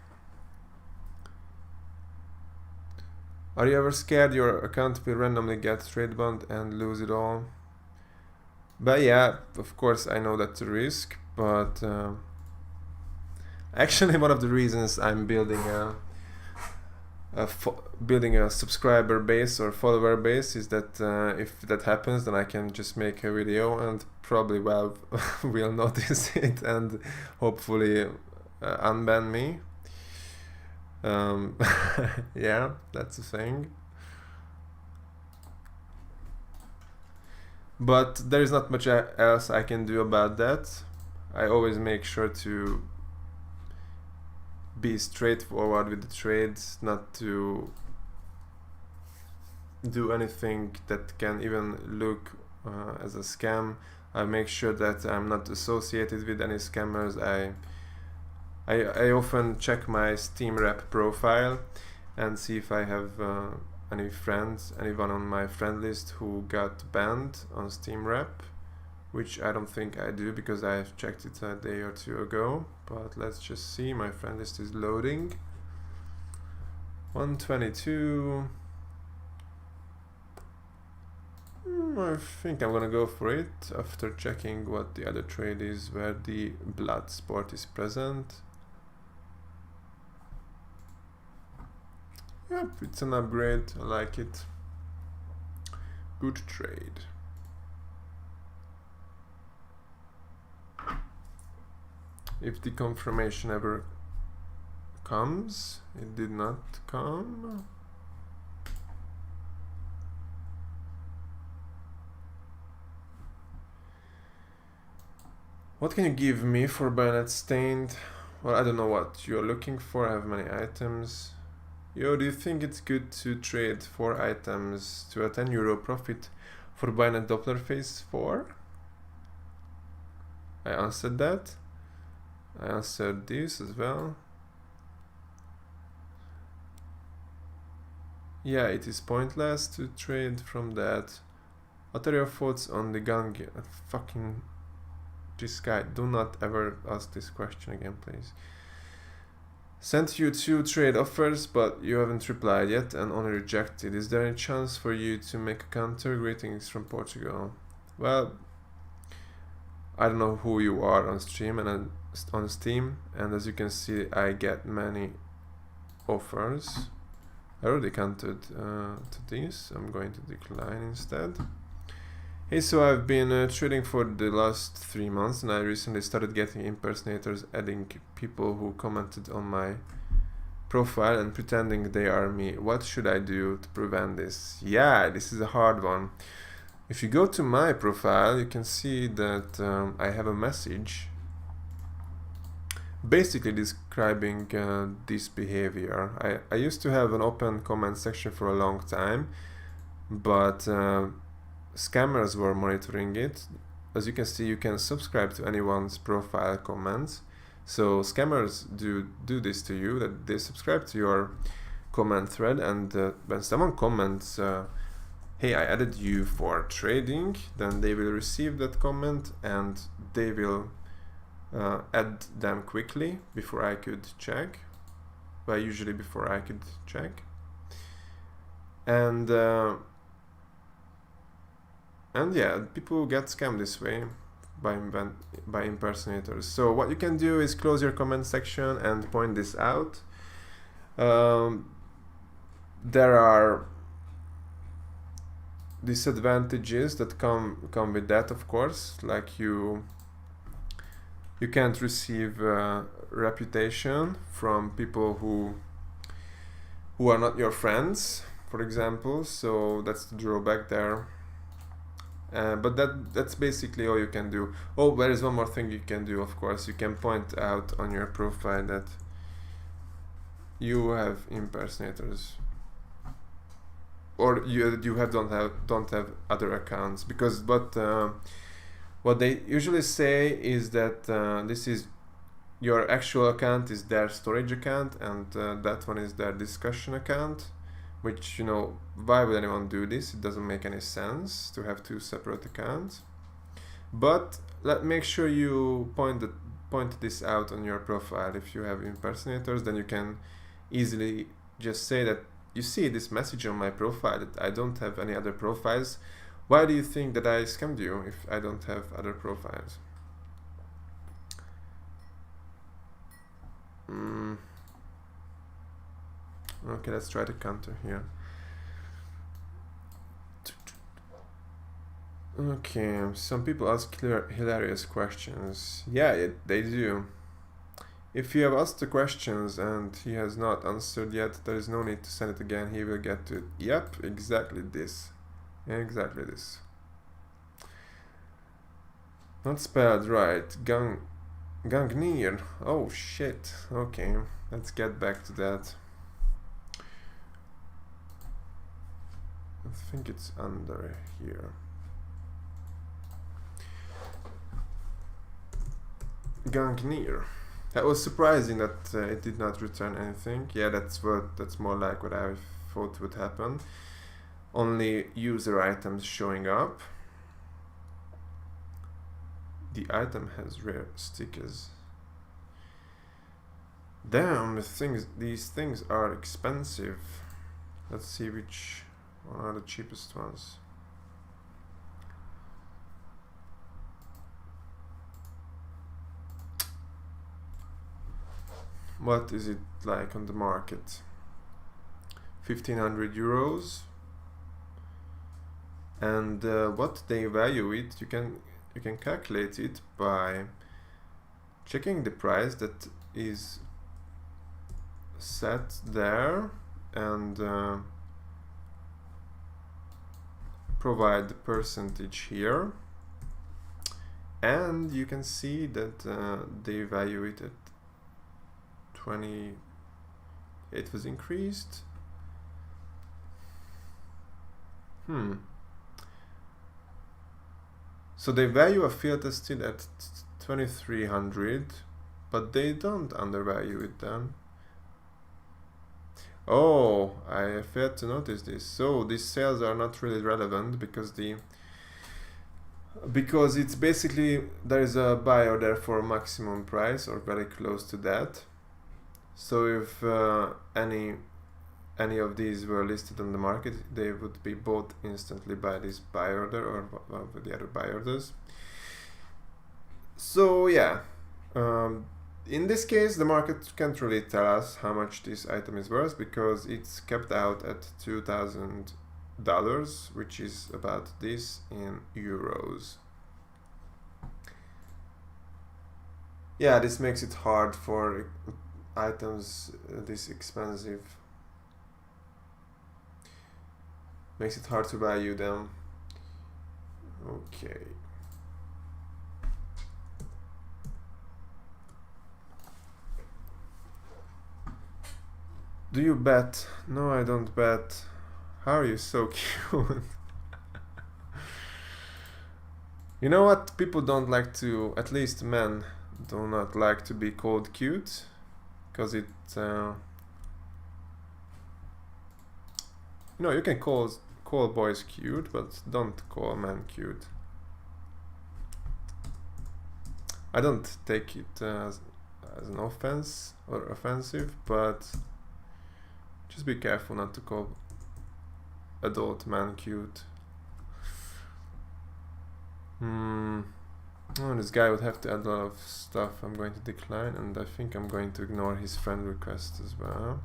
Are you ever scared your account will randomly get trade banned and lose it all? But yeah, of course I know that's a risk, but actually one of the reasons I'm building a subscriber base or follower base is that if that happens, then I can just make a video and probably Valve will notice it and hopefully unban me. Yeah, that's the thing. But there is not much else I can do about that. I always make sure to be straightforward with the trades, not to do anything that can even look as a scam. I make sure that I'm not associated with any scammers. I often check my Steam rep profile and see if I have any friends, anyone on my friend list who got banned on Steam rep, which I don't think I do because I've checked it a day or two ago. But let's just see, my friend list is loading. 122. I think I'm gonna go for it after checking what the other trade is where the blood sport is present. Yep, it's an upgrade, I like it. Good trade. If the confirmation ever comes, it did not come. What can you give me for Bayonet Stained? Well, I don't know what you're looking for. I have many items. Yo, do you think it's good to trade 4 items to a €10 profit for Bayonet Doppler Phase 4? I answered that. I answered this as well. Yeah, it is pointless to trade from that. What are your thoughts on the gun? Fucking... This guy, do not ever ask this question again, please. Sent you 2 trade offers, but you haven't replied yet and only rejected. Is there any chance for you to make a counter? Greetings from Portugal. Well, I don't know who you are on stream and on Steam, and as you can see, I get many offers. I already countered to this. I'm going to decline instead. Hey, so I've been trading for the last 3 months, and I recently started getting impersonators adding people who commented on my profile and pretending they are me. What should I do to prevent this? Yeah, this is a hard one. If you go to my profile, you can see that I have a message basically describing this behavior. I used to have an open comment section for a long time, but scammers were monitoring it. As you can see, you can subscribe to anyone's profile comments. So scammers do this to you, that they subscribe to your comment thread, and when someone comments, hey, I added you for trading, then they will receive that comment and they will add them quickly before I could check. Well, usually before I could check. And yeah, people get scammed this way by impersonators. So what you can do is close your comment section and point this out. There are disadvantages that come with that, of course, like you can't receive reputation from people who are not your friends, for example. So that's the drawback there. But that's basically all you can do. Oh, there is one more thing you can do, of course. You can point out on your profile that you have impersonators, or you don't have other accounts, because what they usually say is that this is your actual account is their storage account, and that one is their discussion account. Which, you know, why would anyone do this? It doesn't make any sense to have 2 separate accounts. But make sure you point this out on your profile. If you have impersonators, then you can easily just say that you see this message on my profile that I don't have any other profiles. Why do you think that I scammed you if I don't have other profiles? Okay, let's try to counter here. Okay, some people ask hilarious questions. Yeah, they do. If you have asked the questions and he has not answered yet, there is no need to send it again. He will get to it. Yep, exactly this. Exactly this. Not spelled right. Gangnir. Oh shit. Okay, let's get back to that. I think it's under here. Gangnir. That was surprising that it did not return anything. Yeah, that's more like what I thought would happen. Only user items showing up. The item has rare stickers. Damn, these things are expensive. Let's see which one are the cheapest ones. What is it like on the market? 1500 euros. And what they value it, you can calculate it by checking the price that is set there and provide the percentage here, and you can see that they value it at 20. It was increased. So they value a field tested at 2300, but they don't undervalue it then. Oh, I failed to notice this. So these sales are not really relevant because it's basically there is a buy order for maximum price or very close to that. So if any of these were listed on the market, they would be bought instantly by this buy order or one of the other buy orders. So yeah, in this case the market can't really tell us how much this item is worth because it's kept out at $2,000, which is about this in euros. Yeah, this makes it hard for items this expensive. Makes it hard to value them. Okay. Do you bet? No, I don't bet. How are you so cute? You know what? People don't like to, at least men, do not like to be called cute. Because it... you know, you can call boys cute, but don't call men cute. I don't take it as an offense or offensive, but just be careful not to call adult man cute. Oh, this guy would have to add a lot of stuff. I'm going to decline, and I think I'm going to ignore his friend request as well.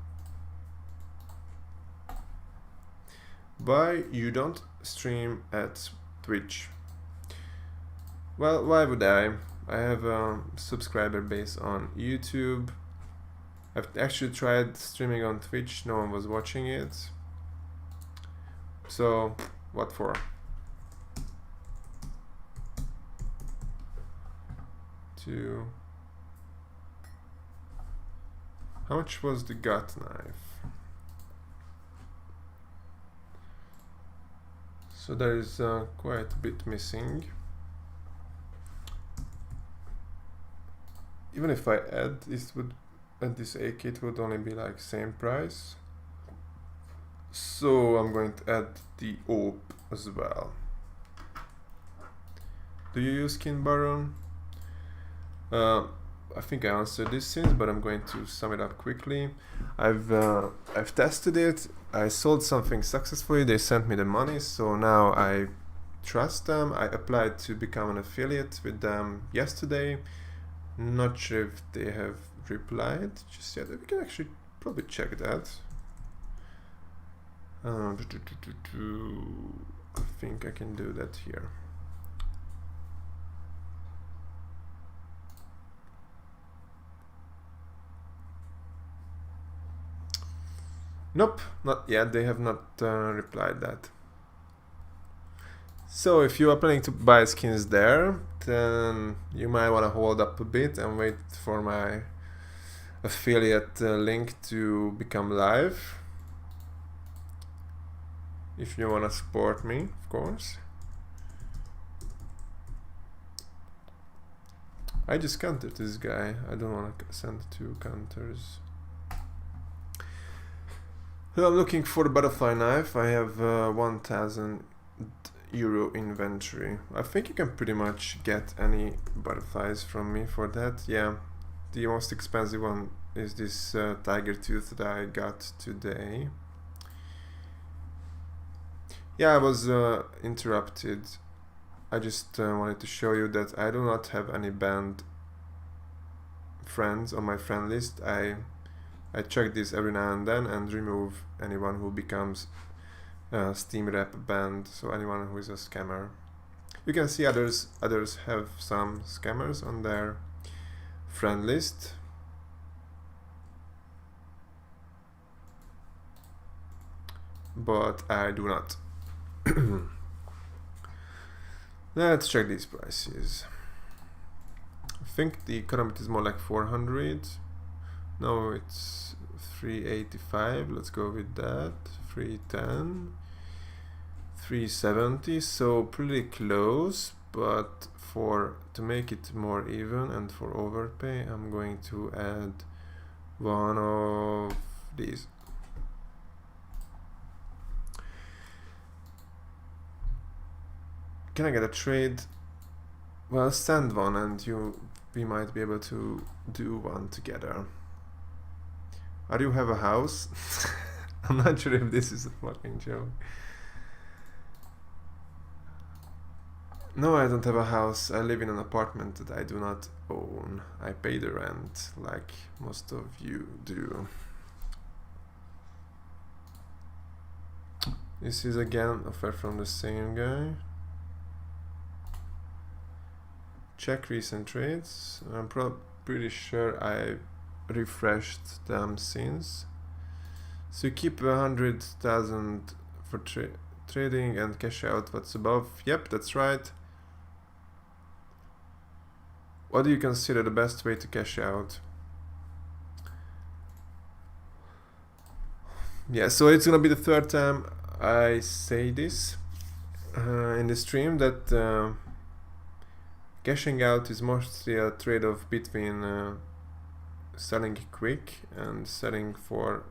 Why you don't stream at Twitch? Well, why would I? I have a subscriber base on YouTube. I've actually tried streaming on Twitch, no one was watching it. So, what for? How much was the gut knife? So there is quite a bit missing. Even if I add this AK, it would only be like same price. So I'm going to add the AWP as well. Do you use Skin Baron? I think I answered this since, but I'm going to sum it up quickly. I've tested it. I sold something successfully. They sent me the money, so now I trust them. I applied to become an affiliate with them yesterday. Not sure if they have replied just yet. We can actually probably check that. I think I can do that here. Nope, not yet. They have not replied that. So if you are planning to buy skins there, then you might want to hold up a bit and wait for my affiliate link to become live. If you want to support me, of course. I just countered this guy. I don't want to send 2 counters. So I'm looking for the butterfly knife. I have 1000 euro inventory. I think you can pretty much get any butterflies from me for that. Yeah, the most expensive one is this tiger tooth that I got today. Yeah, I was interrupted. I just wanted to show you that I do not have any banned friends on my friend list. I check this every now and then and remove anyone who becomes Steam rep banned, so anyone who is a scammer. You can see others have some scammers on their friend list. But I do not. Let's check these prices. I think the economic is more like 400. No, it's 385. Let's go with that. 310. 370. So pretty close, but to make it more even and for overpay, I'm going to add one of these. Can I get a trade? Well, send one and we might be able to do one together. Do you have a house? I'm not sure if this is a fucking joke. No, I don't have a house. I live in an apartment that I do not own. I pay the rent like most of you do. This is again offer from the same guy. Check recent trades. I'm pretty sure I refreshed them since. So you keep 100,000 for trading and cash out what's above. Yep, that's right. What do you consider the best way to cash out? Yeah, so it's gonna be the 3rd time I say this in the stream, that cashing out is mostly a trade-off between selling quick and selling for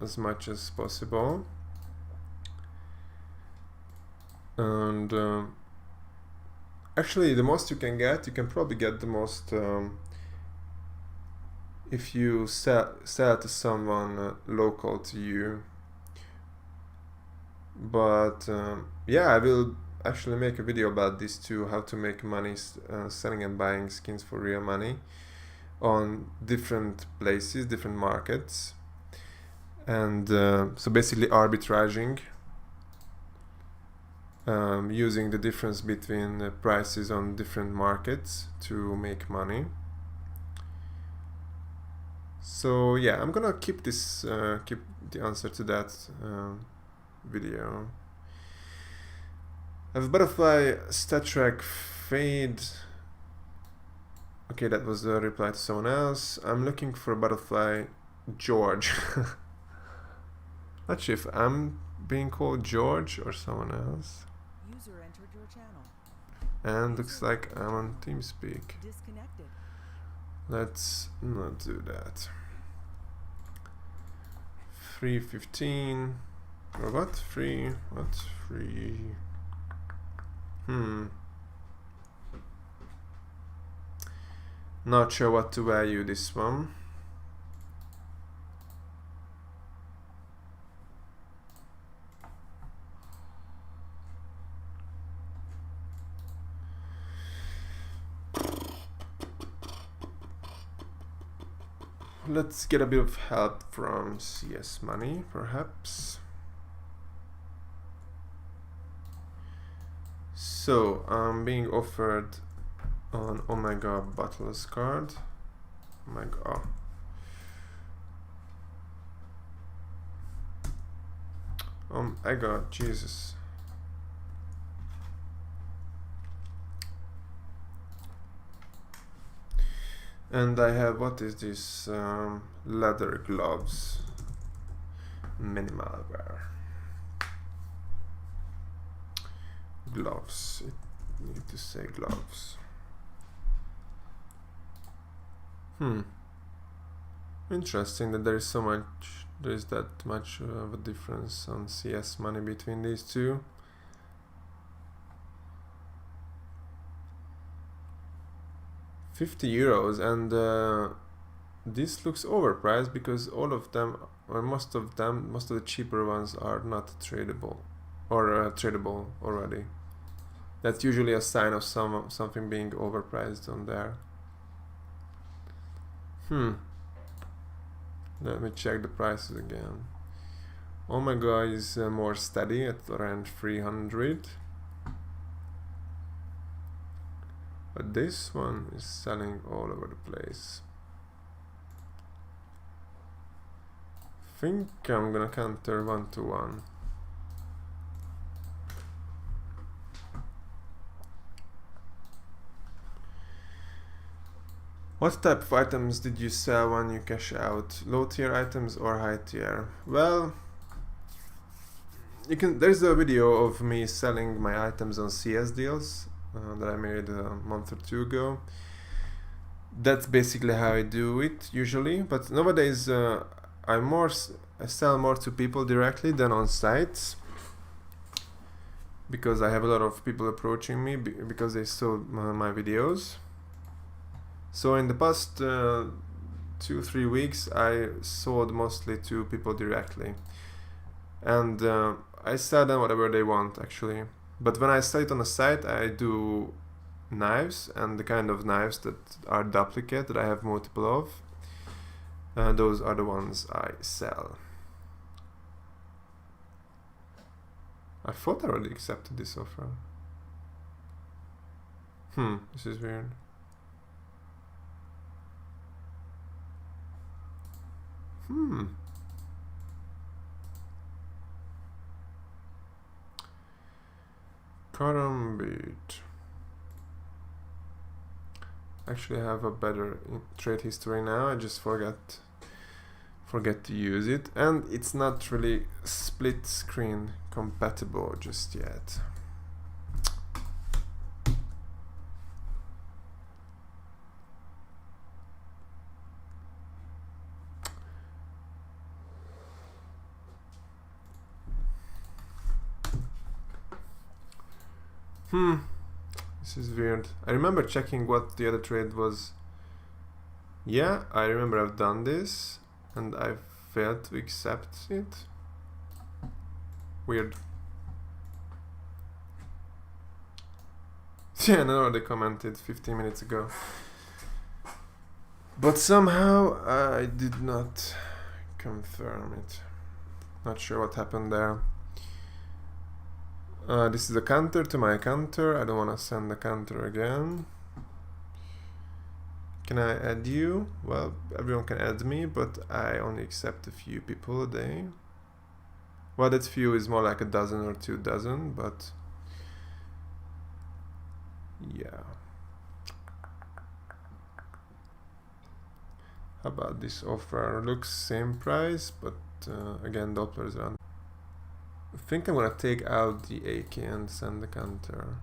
as much as possible. And actually, the most you can probably get the most if you sell to someone local to you. But yeah, I will actually make a video about this too, how to make money selling and buying skins for real money on different places, different markets, and so basically arbitraging, using the difference between prices on different markets to make money. So yeah, I'm gonna keep this keep the answer to that video. I have a butterfly stat track fade. Okay, that was a reply to someone else. I'm looking for a butterfly George. Not sure if I'm being called George or someone else. User entered your channel. And looks like I'm on TeamSpeak. Disconnected. Let's not do that. 315. Or what? Free? What? Free? Not sure what to value this one. Let's get a bit of help from CS Money, perhaps. So I'm being offered an Omega Battles card. Omega. Omega, Jesus. And I have, what is this? Leather gloves. Minimal wear. Gloves. It need to say gloves. Interesting that there is that much of a difference on CS money between these two. €50, and this looks overpriced because all of them, or most of the cheaper ones are not tradable, or tradable already. That's usually a sign of something being overpriced on there. Let me check the prices again. Omega is more steady at around 300. But this one is selling all over the place. Think I'm gonna counter 1-to-1. What type of items did you sell when you cash out? Low tier items or high tier? Well, there's a video of me selling my items on CS deals that I made a month or two ago. That's basically how I do it usually, but nowadays I sell more to people directly than on sites, because I have a lot of people approaching me because they saw my videos. So in the past 2-3 weeks I sold mostly to people directly, and I sell them whatever they want actually. But when I sell it on a site, I do knives, and the kind of knives that are duplicate, that I have multiple of, those are the ones I sell. I thought I already accepted this offer. This is weird. Karambit. Actually, I have a better trade history now. I just forget to use it, and it's not really split screen compatible just yet. This is weird. I remember checking what the other trade was. Yeah, I remember I've done this and I failed to accept it. Weird. Yeah, no, they commented 15 minutes ago. But somehow I did not confirm it. Not sure what happened there. This is a counter to my counter. I don't want to send the counter again. Can I add you? Well, everyone can add me, but I only accept a few people a day. Well, that few is more like a dozen or 2 dozen, but yeah. How about this offer? Looks same price, but again, Dopplers are. I think I'm gonna take out the AK and send the counter.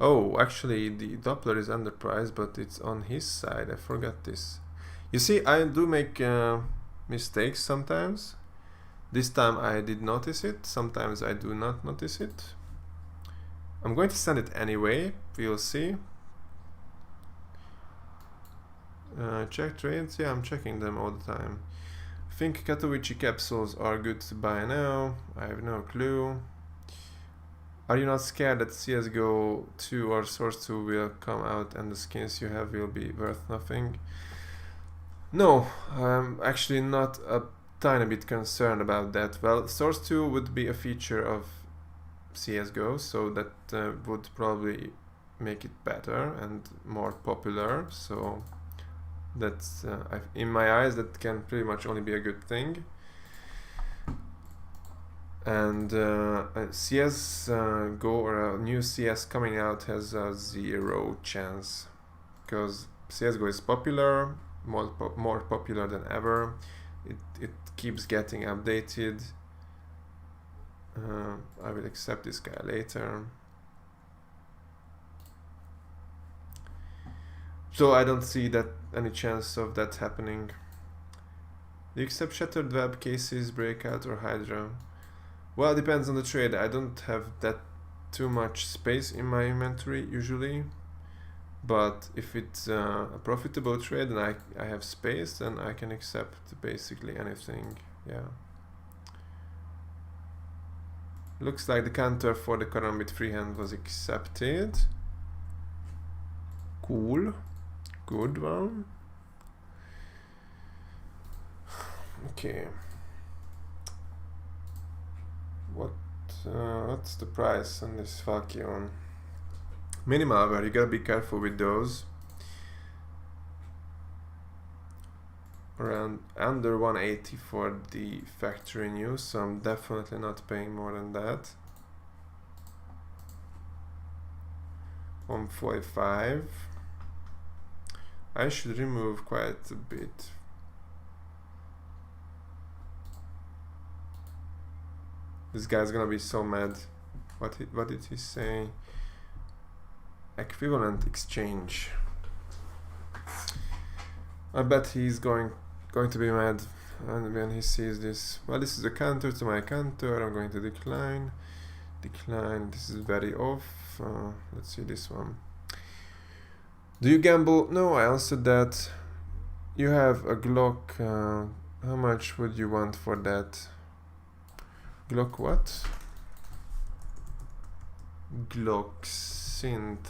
Oh, actually, the Doppler is underpriced, but it's on his side. I forgot this. You see, I do make mistakes sometimes. This time I did notice it. Sometimes I do not notice it. I'm going to send it anyway. We'll see. Check trades. Yeah, I'm checking them all the time. I think Katowice capsules are good to buy now. I have no clue. Are you not scared that CSGO 2 or Source 2 will come out and the skins you have will be worth nothing? No, I'm actually not a tiny bit concerned about that. Well, Source 2 would be a feature of CSGO, so that would probably make it better and more popular. So that's, in my eyes, that can pretty much only be a good thing. And CS Go or a new CS coming out has a 0 chance, because CSGO is popular, more popular than ever. It keeps getting updated. I will accept this guy later. So I don't see that any chance of that happening. Do you accept shattered web cases, breakout, or Hydra? Well, it depends on the trade. I don't have that too much space in my inventory usually, but if it's a profitable trade and I have space, then I can accept basically anything. Yeah. Looks like the counter for the Karambit freehand was accepted. Cool. Good one. Okay. What's the price on this Falcon? Minimalware, you gotta be careful with those. Around under 180 for the factory news, so I'm definitely not paying more than that. 145. I should remove quite a bit. This guy's gonna be so mad. What did he say? Equivalent exchange. I bet he's going to be mad when he sees this. Well, this is a counter to my counter. I'm going to decline. Decline. This is very off. Let's see this one. Do you gamble? No, I answered that. You have a Glock. How much would you want for that? Glock what? Glock synth.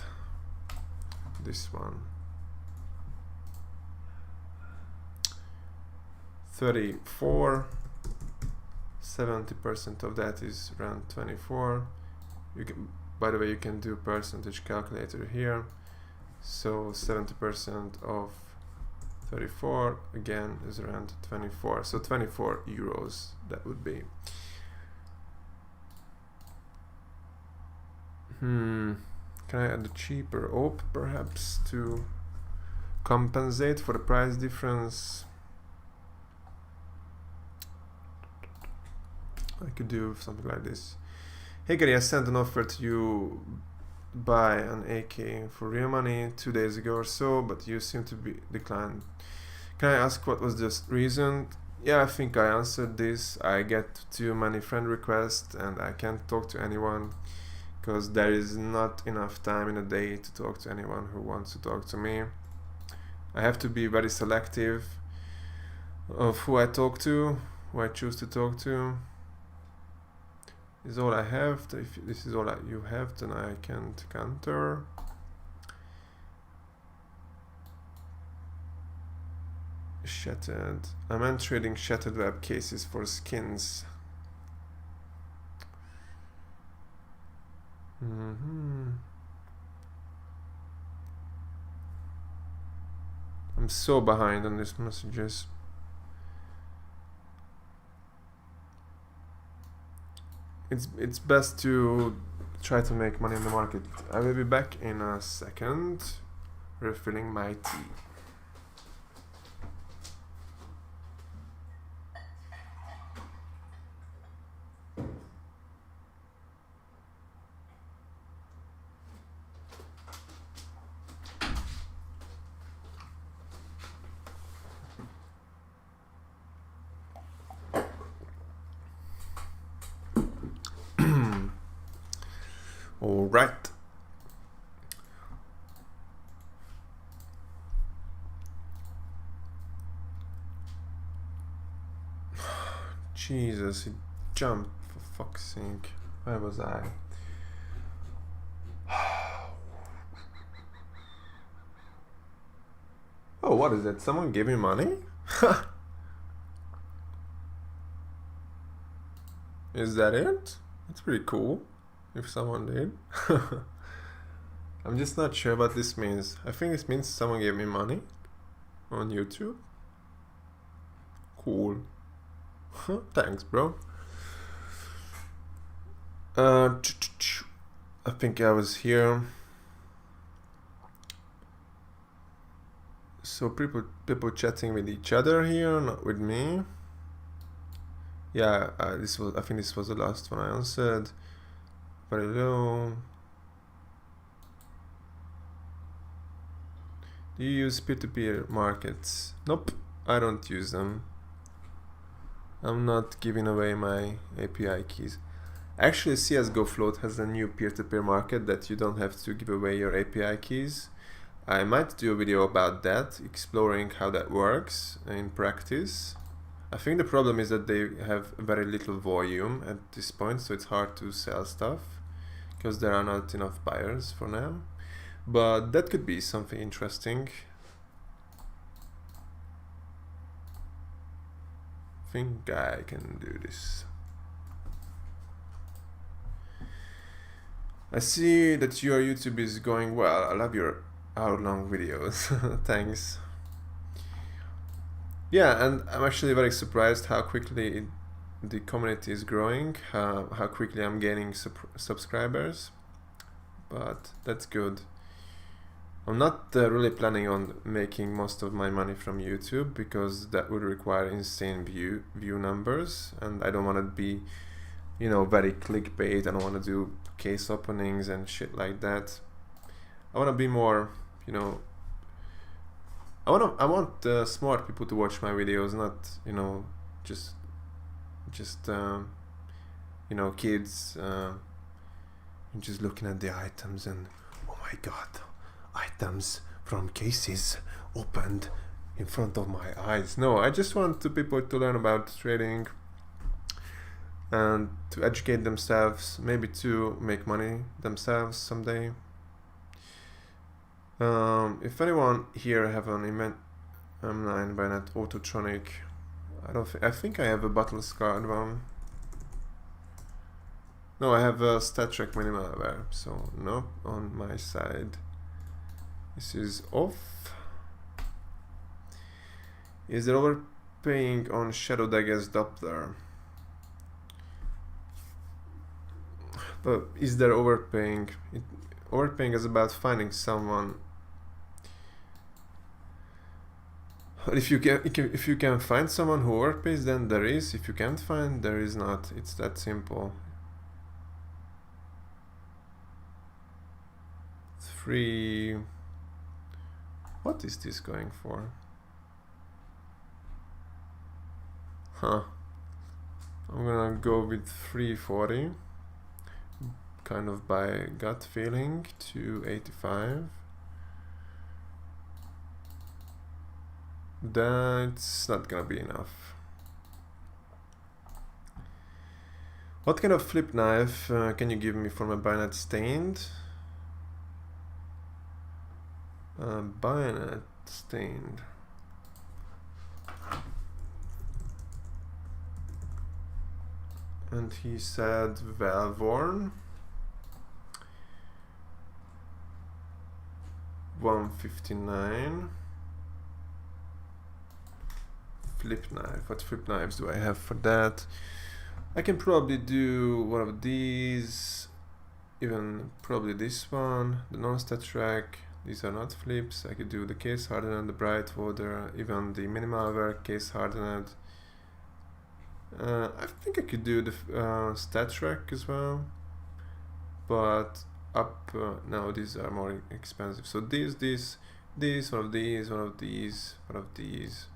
This one. 34. 70% of that is around 24. You can, by the way, you can do percentage calculator here. So 70% of 34 again is around 24. So 24 euros that would be. Can I add a cheaper op perhaps to compensate for the price difference? I could do something like this. Hey Gary, I sent an offer to you buy an AK for real money 2 days ago or so, but you seem to be declined. Can I ask what was the reason? Yeah, I think I answered this. I get too many friend requests and I can't talk to anyone because there is not enough time in a day to talk to anyone who wants to talk to me. I have to be very selective of who I talk to, who I choose to talk to. This is all I have. If this is all that you have, then I can't counter. Shattered. I'm trading shattered web cases for skins. I'm so behind on these messages. It's best to try to make money in the market. I will be back in a second, refilling my tea. All right. Jesus, he jumped, for fuck's sake. Where was I? Oh, what is that? Someone gave me money? Is that it? That's pretty cool. If someone did. I'm just not sure what this means. I think this means someone gave me money on YouTube. Cool. Thanks, bro. I think I was here. So people chatting with each other here, not with me. Yeah, I think this was the last one I answered. Very low. Do you use peer-to-peer markets? Nope, I don't use them. I'm not giving away my API keys. Actually, CSGO Float has a new peer-to-peer market that you don't have to give away your API keys. I might do a video about that, exploring how that works in practice. I think the problem is that they have very little volume at this point, so it's hard to sell stuff because there are not enough buyers for now. But that could be something interesting. I think I can do this. I see that your YouTube is going well. I love your hour-long videos. Thanks. Yeah, and I'm actually very surprised how quickly the community is growing, how quickly I'm gaining subscribers, but that's good. I'm not really planning on making most of my money from YouTube because that would require insane view numbers, and I don't want to be, you know, very clickbait. I don't want to do case openings and shit like that. I want to be more, you know, I want smart people to watch my videos, not, you know, just you know, kids just looking at the items and, oh my god, items from cases opened in front of my eyes. No, I just want people to learn about trading and to educate themselves, maybe to make money themselves someday. If anyone here have an M9 bayonet autotronic, I think I have a battle scarred one. No, I have a stat track minimal wear, so no, on my side. This is off. Is there overpaying on Shadow Dagger's Doppler? But is there overpaying? Overpaying is about finding someone. If you can find someone who overpays, then there is. If you can't find, there is not. It's that simple. 3. What is this going for? Huh. I'm gonna go with 340. Kind of by gut feeling. 285. That's not gonna be enough. What kind of flip knife can you give me for my bayonet stained? Bayonet stained. And he said Valvorn. 159. Flip knife. What flip knives do I have for that? I can probably do one of these, even probably this one, the non-stat track. These are not flips. I could do the case hardened, the bright water, even the minimal wear case hardened. I think I could do the stat track as well, but up now these are more expensive. So these, one of these, one of these, one of these.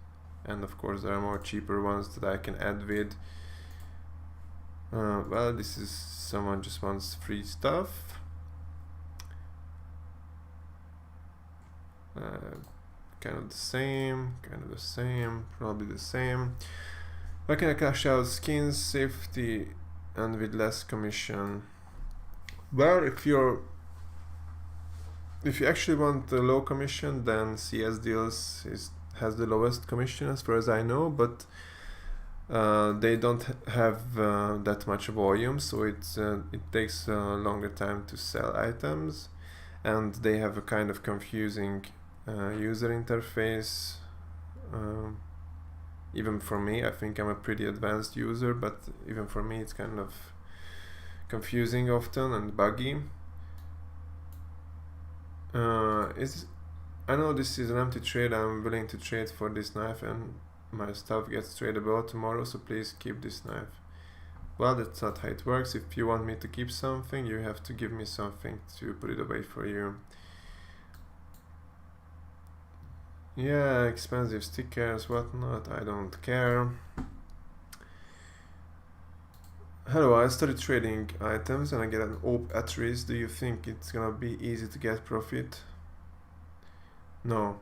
And of course there are more cheaper ones that I can add with. Well, this is someone just wants free stuff. Kind of the same, probably the same. Why can I cash out skins, safety, and with less commission? Well, if you actually want a low commission, then CS Deals has the lowest commission as far as I know, but they don't have that much volume, so it takes a longer time to sell items, and they have a kind of confusing user interface. Even for me, I think I'm a pretty advanced user, but even for me it's kind of confusing often and buggy. I know this is an empty trade. I'm willing to trade for this knife and my stuff gets tradable tomorrow, so please keep this knife. Well, that's not how it works. If you want me to keep something, you have to give me something to put it away for you. Yeah, expensive stickers, whatnot, I don't care. Hello, I started trading items and I get an op at risk. Do you think it's gonna be easy to get profit? No,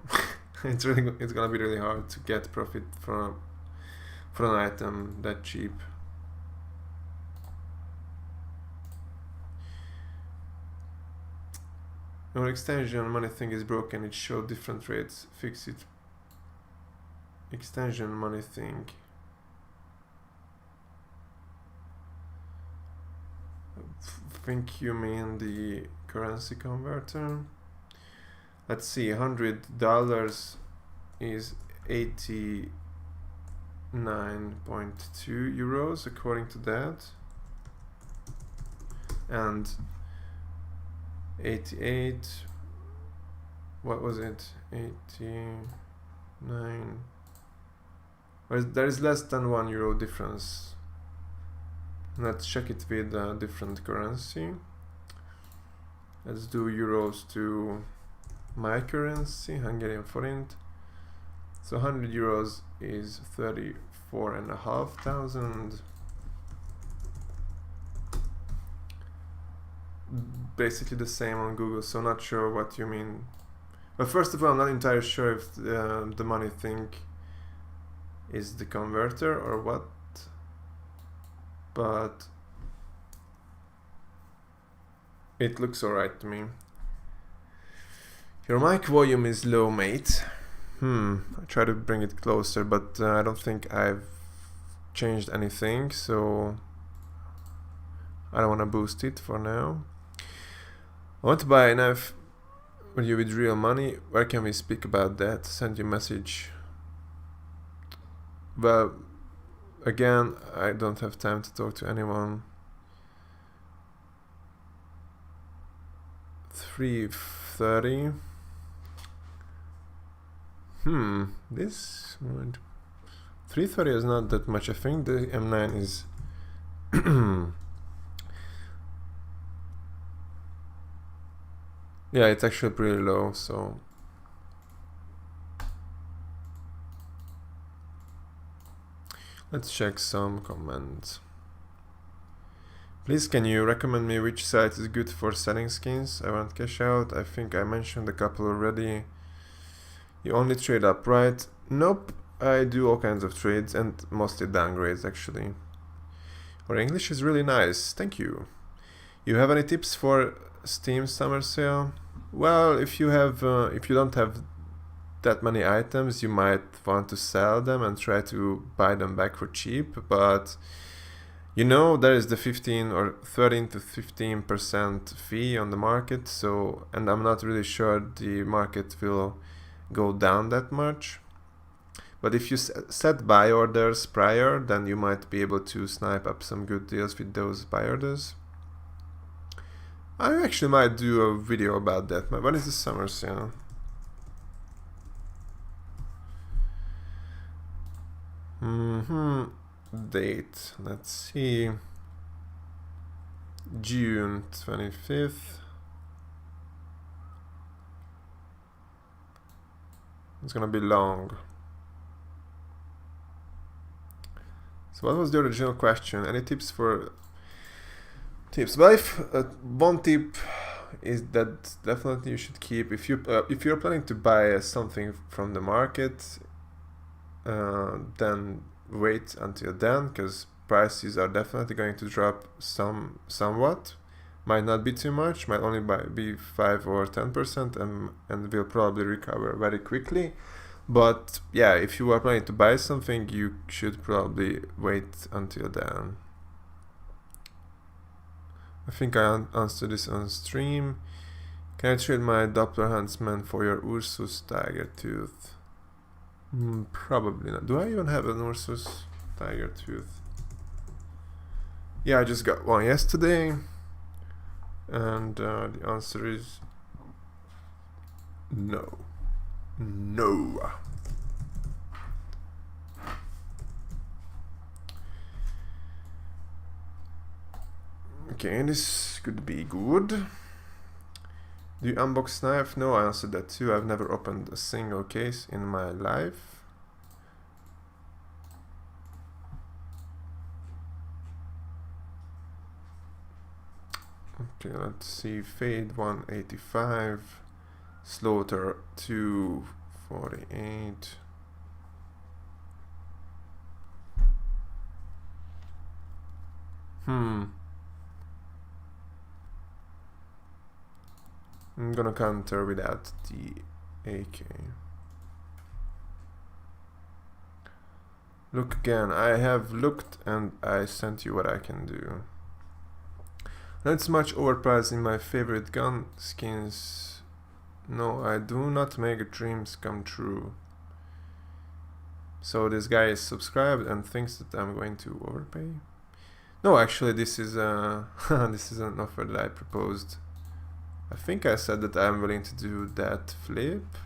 it's gonna be really hard to get profit from an item that cheap. Your extension money thing is broken. It showed different rates. Fix it. Extension money thing. Think you mean the currency converter? Let's see. $100 is 89.2 euros according to that, and 88, what was it, 89, well, there is less than €1 difference. Let's check it with a different currency. Let's do euros to my currency, Hungarian forint. So €100 is 34,500. Basically the same on Google, so not sure what you mean. But first of all, I'm not entirely sure if the money thing is the converter or what, but it looks alright to me. Your mic volume is low, mate. I try to bring it closer, but I don't think I've changed anything, so I don't want to boost it for now. I want to buy a knife. Will you with real money? Where can we speak about that? Send you a message. Well, again, I don't have time to talk to anyone. 3:30. This moment. 3:30 is not that much. I think the M9 is yeah, it's actually pretty low, so let's check some comments. Please, can you recommend me which site is good for selling skins? I want cash out. I think I mentioned a couple already. You only trade up, right? Nope, I do all kinds of trades and mostly downgrades actually. Your English is really nice, thank you. You have any tips for Steam summer sale? Well, if you don't have that many items, you might want to sell them and try to buy them back for cheap, but you know there is the 15 or 13 to 15% fee on the market, so, and I'm not really sure the market will go down that much. But if you set buy orders prior, then you might be able to snipe up some good deals with those buy orders. I actually might do a video about that. When is the summer sale? Date, let's see. June 25th. It's gonna be long. So what was the original question? Any tips for tips? Well, one tip is that definitely you should keep, if you're planning to buy something from the market, then wait until then, because prices are definitely going to drop somewhat. Might not be too much, might only be 5 or 10%, and will probably recover very quickly. But yeah, if you are planning to buy something, you should probably wait until then. I think I answered this on stream. Can I trade my Doppler Huntsman for your Ursus Tiger Tooth? Probably not. Do I even have an Ursus Tiger Tooth? Yeah, I just got one yesterday. And the answer is no. No. Okay, this could be good. Do you unbox knife? No, I answered that too. I've never opened a single case in my life. Okay, let's see. Fade 185. Slaughter 248. I'm gonna counter without the AK. Look again. I have looked and I sent you what I can do. That's much overpriced in my favorite gun skins. No, I do not make dreams come true. So this guy is subscribed and thinks that I'm going to overpay. No, actually this is this is an offer that I proposed. I think I said that I'm willing to do that flip.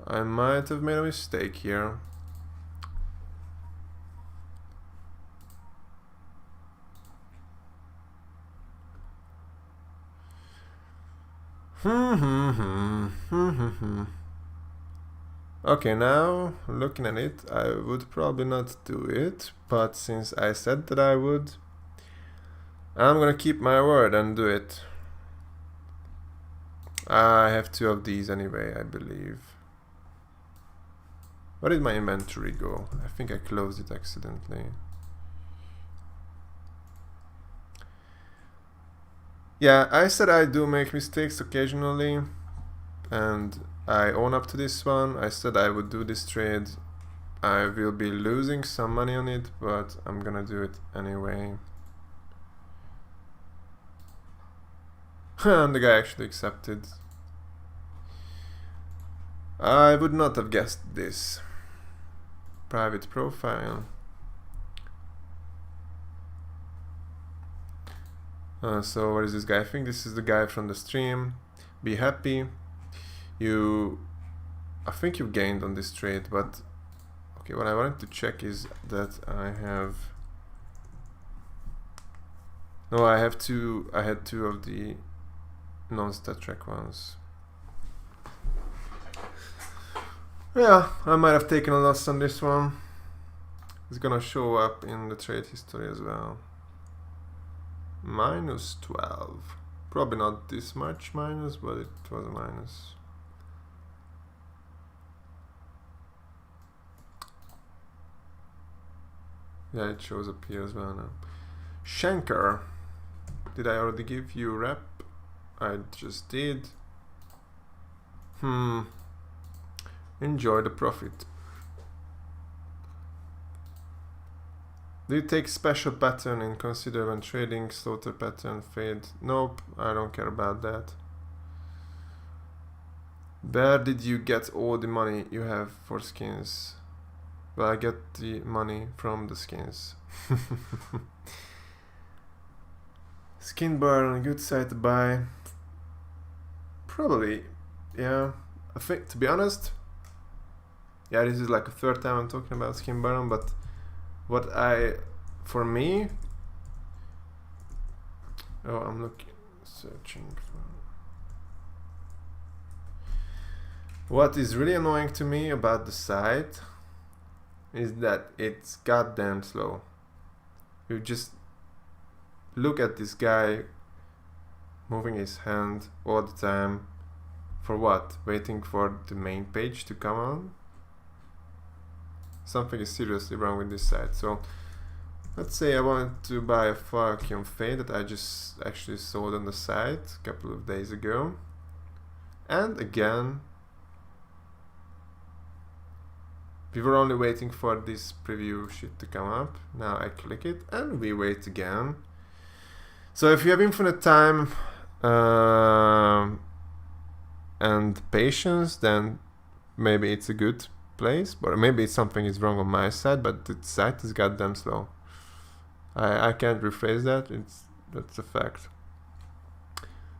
I might have made a mistake here. Okay, now looking at it, I would probably not do it, but since I said that I would, I'm gonna keep my word and do it. I have 2 of these anyway, I believe. Where did my inventory go? I think I closed it accidentally. Yeah, I said I do make mistakes occasionally, and I own up to this one. I said I would do this trade. I will be losing some money on it, but I'm gonna do it anyway. And the guy actually accepted. I would not have guessed this. Private profile. So what is this guy? I think this is the guy from the stream. Be happy. I think you've gained on this trade, but okay, what I wanted to check is that I had 2 of the non-stat track ones. Yeah, I might have taken a loss on this one. It's gonna show up in the trade history as well. -12. Probably not this much minus, but it was a minus. Yeah, it shows up here as well now. Shanker. Did I already give you rep? I just did. Enjoy the profit. Do you take special pattern in consider when trading? Slaughter pattern, fade? Nope, I don't care about that. Where did you get all the money you have for skins? Well, I get the money from the skins. Skin burn, good site to buy. Probably, yeah. I think, to be honest, yeah, this is like the 3rd time I'm talking about skin burn, but for me, I'm searching for. What is really annoying to me about the site is that it's goddamn slow. You just look at this guy moving his hand all the time. For what? Waiting for the main page to come on? Something is seriously wrong with this site. So let's say I wanted to buy a Falcon Fade that I just actually sold on the site a couple of days ago. And again, we were only waiting for this preview shit to come up. Now I click it and we wait again. So if you have infinite time and patience, then maybe it's a good place, but maybe something is wrong on my side, but the site is goddamn slow. I can't rephrase that, that's a fact.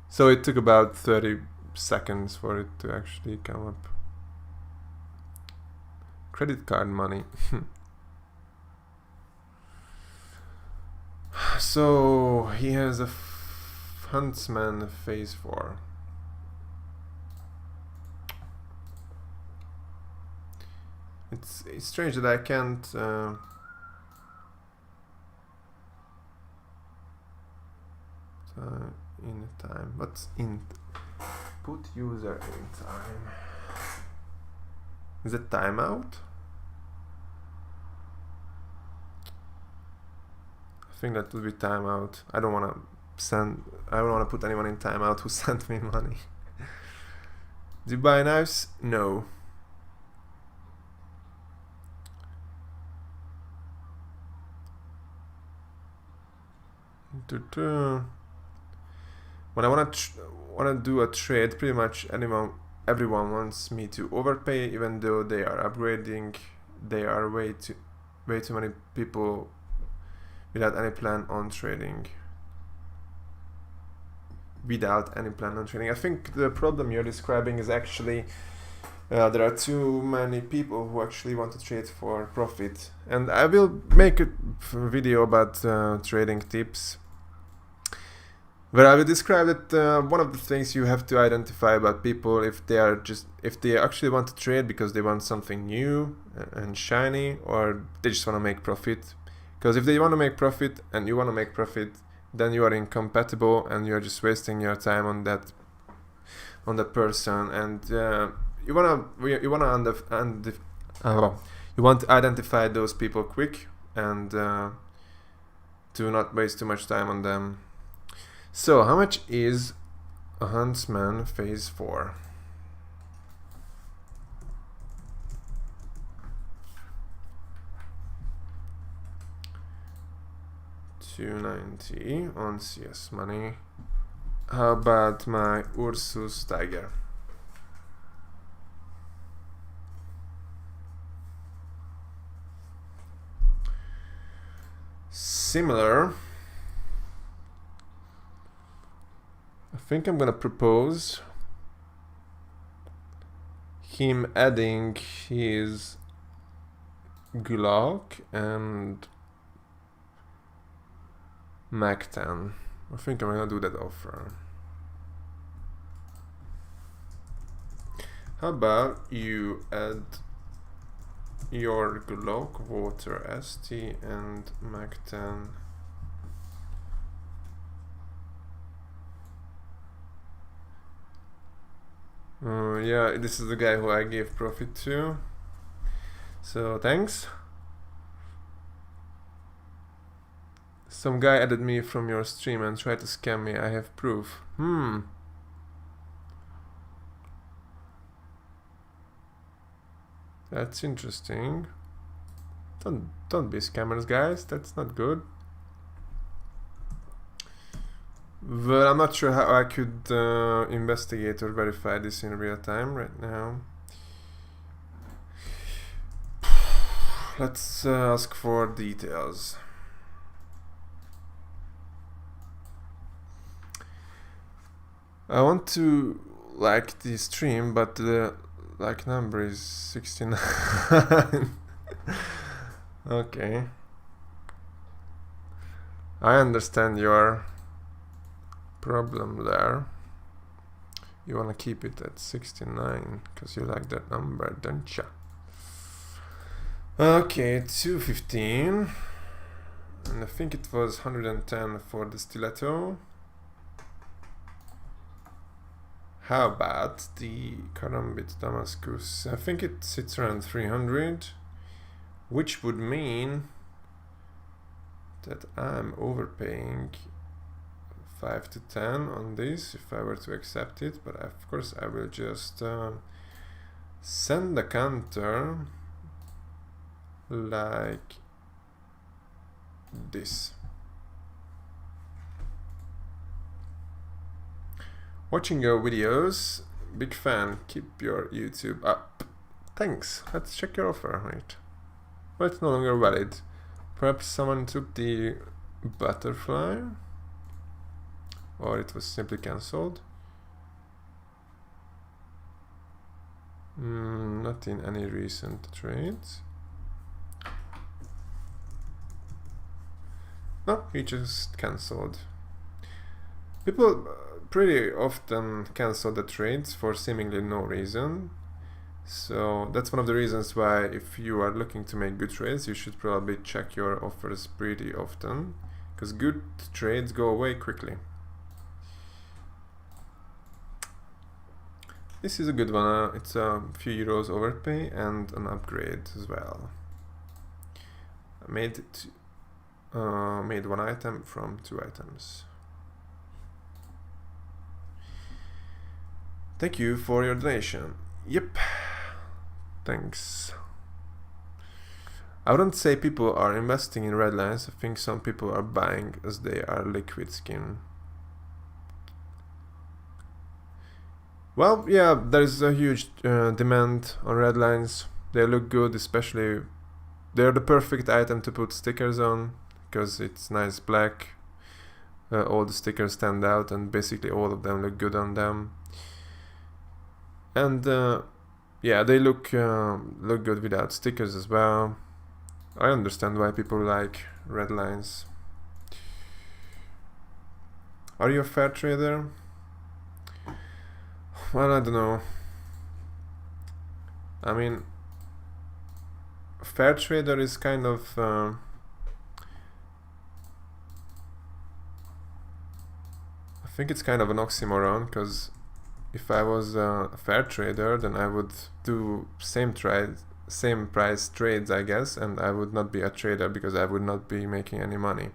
So it took about 30 seconds for it to actually come up. Credit card money. So he has a huntsman phase 4. It's strange that I can't in time. What's in? Put user in time. Is it timeout? I think that would be timeout. I don't want to put anyone in timeout who sent me money. Do you buy knives? No. When I want to do a trade, pretty much everyone wants me to overpay, even though they are upgrading. There are way too many people without any plan on trading. I think the problem you're describing is actually there are too many people who actually want to trade for profit. And I will make a video about trading tips, where I will describe that one of the things you have to identify about people, if they actually want to trade because they want something new and shiny, or they just want to make profit. Because if they want to make profit and you want to make profit, then you are incompatible and you are just wasting your time on that person. And you want to identify those people quick and to not waste too much time on them. So how much is a huntsman phase 4? $290 on CS money. How about my Ursus Tiger? Similar. I think I'm gonna propose him adding his Glock and Mac 10. I think I'm gonna do that offer. How about you add your Glock, Water ST and Mac 10. Yeah, this is the guy who I gave profit to. So thanks. Some guy added me from your stream and tried to scam me. I have proof. That's interesting. Don't be scammers, guys. That's not good. Well, I'm not sure how I could investigate or verify this in real time right now. Let's ask for details. I want to like the stream, but the like number is 69. Okay. I understand your problem there. You want to keep it at 69 because you like that number, don't ya? Okay, 215. And I think it was 110 for the stiletto. How about the Karambit Damascus? I think it sits around 300, which would mean that I'm overpaying 5 to 10 on this if I were to accept it, but of course I will just send the counter like this. Watching your videos, big fan, keep your YouTube up. Thanks, let's check your offer, right? Well, it's no longer valid. Perhaps someone took the butterfly. or it was simply cancelled. Not in any recent trades. No, he just cancelled. People pretty often cancel the trades for seemingly no reason. So that's one of the reasons why, if you are looking to make good trades, you should probably check your offers pretty often, because good trades go away quickly. This is a good one. It's a few euros overpay and an upgrade as well. I made one item from 2 items. Thank you for your donation. Yep. Thanks. I wouldn't say people are investing in red lines. I think some people are buying as they are liquid skin. Well, yeah, there is a huge demand on red lines. They look good, especially they're the perfect item to put stickers on, because it's nice black. All the stickers stand out, and basically all of them look good on them. And yeah, they look good without stickers as well. I understand why people like red lines. Are you a fair trader? Well, I don't know. I mean, fair trader is kind of I think it's kind of an oxymoron, because if I was a fair trader, then I would do same price trades, I guess, and I would not be a trader because I would not be making any money.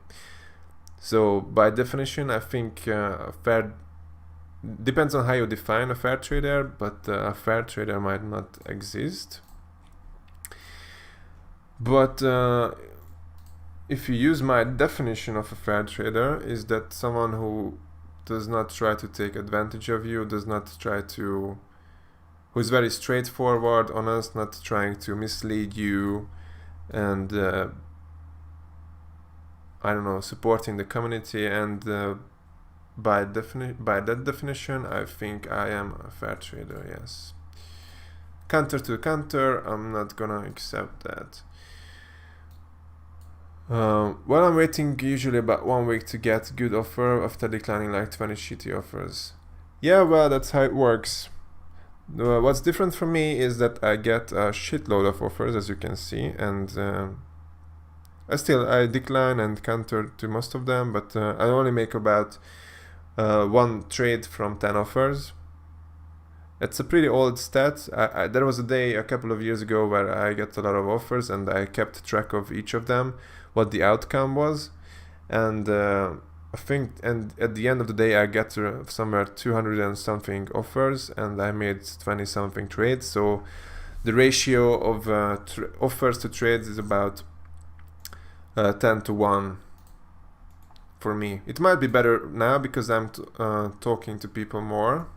So by definition, I think fair depends on how you define a fair trader, but a fair trader might not exist. But if you use my definition of a fair trader, is that someone who does not try to take advantage of you, who is very straightforward, honest, not trying to mislead you, and I don't know, supporting the community. And by that definition, I think I am a fair trader, yes. Counter to counter, I'm not gonna accept that. Well, I'm waiting usually about 1 week to get good offer after declining like 20 shitty offers. Yeah, well, that's how it works. What's different for me is that I get a shitload of offers, as you can see, and I decline and counter to most of them, but I only make about 1 trade from 10 offers. It's a pretty old stat. There was a day a couple of years ago where I got a lot of offers, and I kept track of each of them, what the outcome was, and I think, and at the end of the day, I get somewhere 200 and something offers, and I made 20 something trades. So the ratio of offers to trades is about 10 to 1 for me. It might be better now because I'm talking to people more,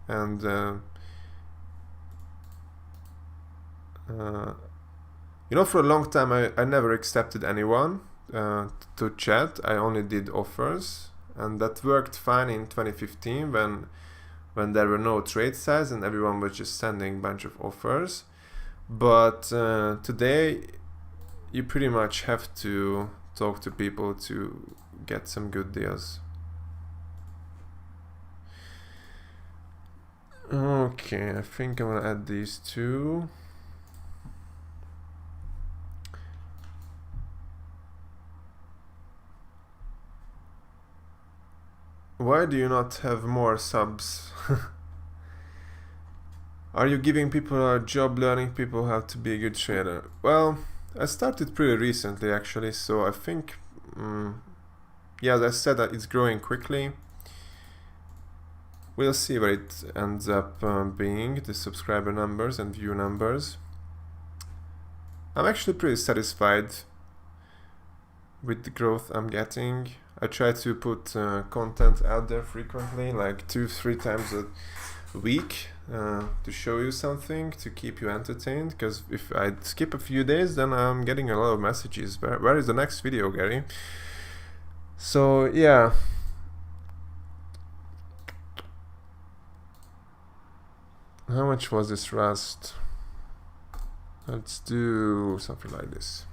and you know, for a long time I never accepted anyone to chat. I only did offers, and that worked fine in 2015 when there were no trade size and everyone was just sending a bunch of offers. But today you pretty much have to talk to people to get some good deals. Okay, I think I'm gonna add these two. Why do you not have more subs? Are you giving people a job, learning people how to be a good trader? Well, I started pretty recently actually, so I think, yeah, as I said, that it's growing quickly. We'll see where it ends up being, the subscriber numbers and view numbers. I'm actually pretty satisfied with the growth I'm getting. I try to put content out there frequently, like 2-3 times a week, to show you something, to keep you entertained, because if I skip a few days, then I'm getting a lot of messages. Where is the next video, Gary? So yeah, How much was this Rust? Let's do something like this.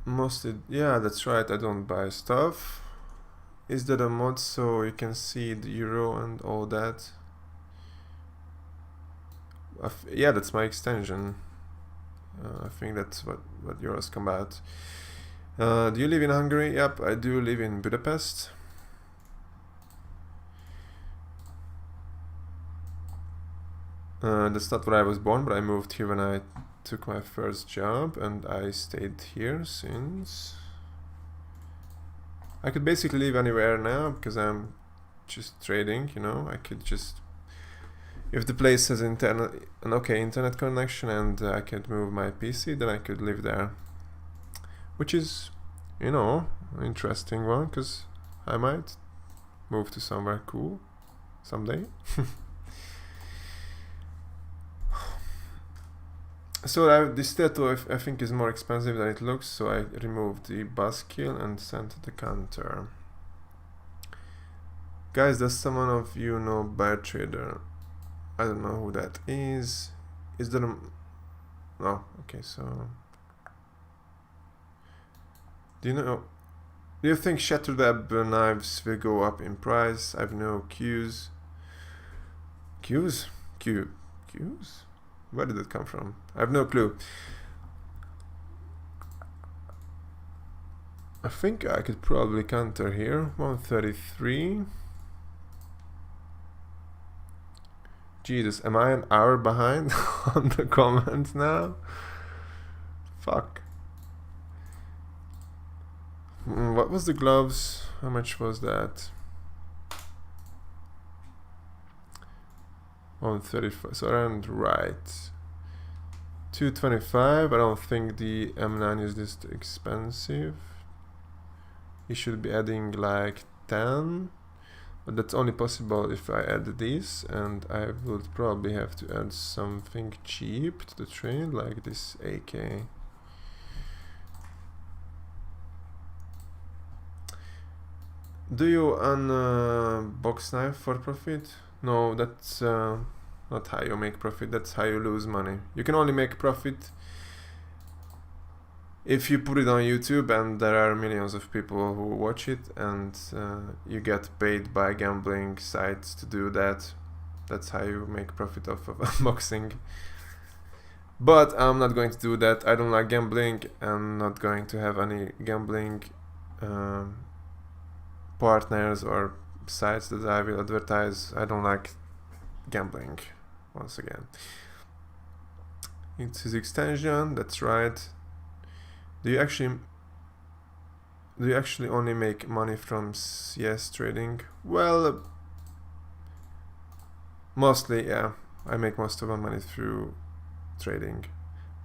Mostly, yeah, that's right, I don't buy stuff. Is that a mod so you can see the euro and all that? Yeah, that's my extension. I think that's what euros come out. Do you live in Hungary? Yep, I do live in Budapest. That's not where I was born, but I moved here when I took my first job, and I stayed here since. I could basically live anywhere now because I'm just trading, you know. I could just, if the place has an okay internet connection and I could move my PC, then I could live there. Which is, you know, an interesting one, because I might move to somewhere cool someday. So this tattoo I think is more expensive than it looks, so I removed the buzzkill and sent the counter. Guys, does someone of you know Bear Trader? I don't know who that is. Is there a... No, okay, so... Do you think shattered web knives will go up in price? I've no cues. Cues? Cues? Where did it come from? I have no clue. I think I could probably counter here. 133. Jesus, am I an hour behind on the comments now? Fuck. What was the gloves? How much was that? 135, so around right. 225. I don't think the M9 is this expensive. You should be adding like 10, but that's only possible if I add this, and I would probably have to add something cheap to the trade, like this AK. Do you unbox knife for profit? No, that's not how you make profit, that's how you lose money. You can only make profit if you put it on YouTube and there are millions of people who watch it, and you get paid by gambling sites to do that. That's how you make profit off of unboxing. But I'm not going to do that. I don't like gambling. I'm not going to have any gambling partners or sites that I will advertise. I don't like gambling, once again. It's his extension, that's right. Do you actually only make money from CS trading? Well, mostly, yeah. I make most of my money through trading.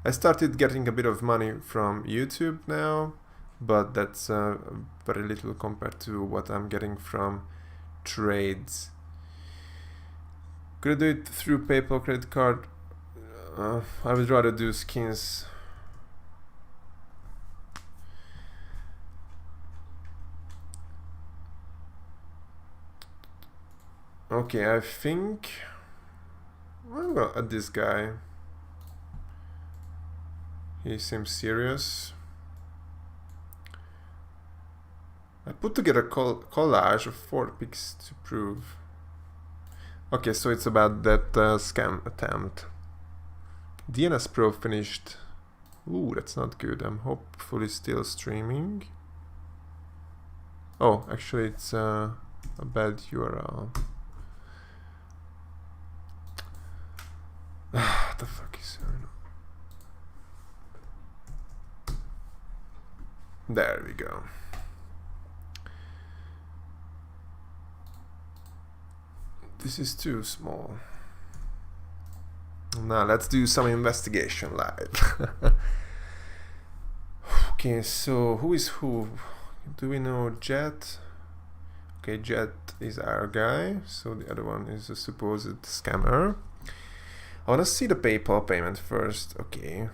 I started getting a bit of money from YouTube now, but that's very little compared to what I'm getting from trades. Could I do it through PayPal credit card? I would rather do skins. Okay, I think I'm gonna add this guy. He seems serious. I put together a collage of 4 pics to prove. Okay, so it's about that scam attempt. DNS Pro finished. Ooh, that's not good. I'm hopefully still streaming. Oh, actually it's a bad URL. What the fuck is going on? There we go. This is too small. Now let's do some investigation live. Okay, so who is who? Do we know Jet? Okay, Jet is our guy, so the other one is a supposed scammer. I want to see the PayPal payment first. Okay.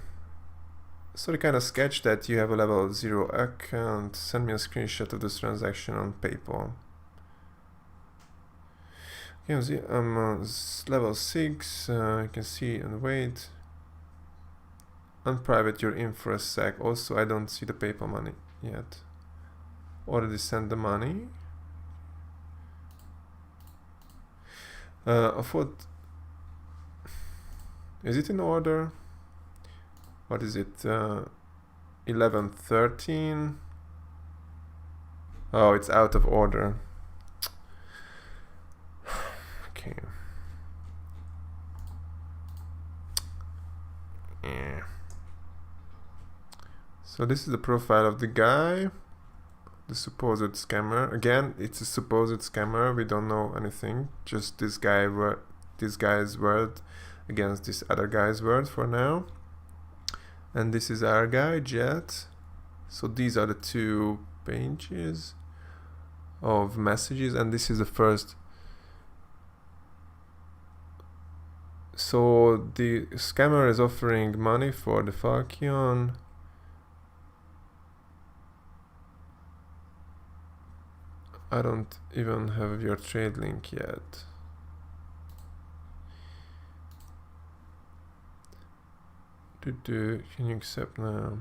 So the kind of sketch that you have a level 0 account. Send me a screenshot of this transaction on PayPal. You can see I'm level 6. You can see and wait. Unprivate your in for a sec. Also, I don't see the PayPal money yet. Already sent the money. Of what? Is it in order? What is it? 11:13. Oh, it's out of order. Okay. Yeah. So this is the profile of the guy, the supposed scammer. Again, it's a supposed scammer. We don't know anything. Just this guy's word against this other guy's word for now. And this is our guy, Jet. So these are the 2 pages of messages, and this is the first. So the scammer is offering money for the Falcon. I don't even have your trade link yet. Can you accept now?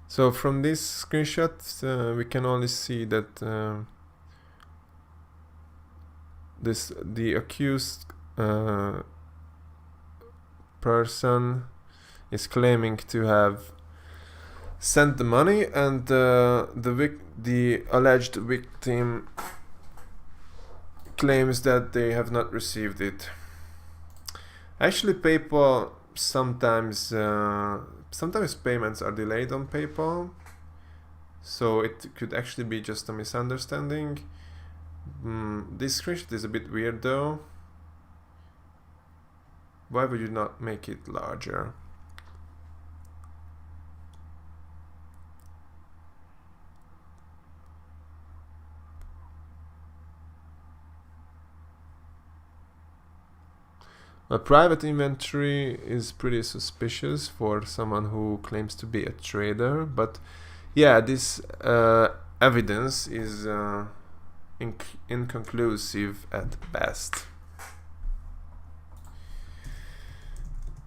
So from this screenshot, we can only see that the accused person is claiming to have sent the money, and the alleged victim claims that they have not received it. Actually, PayPal sometimes payments are delayed on PayPal, so it could actually be just a misunderstanding. This screenshot is a bit weird though. Why would you not make it larger? A private inventory is pretty suspicious for someone who claims to be a trader, but yeah, this evidence is inconclusive at best.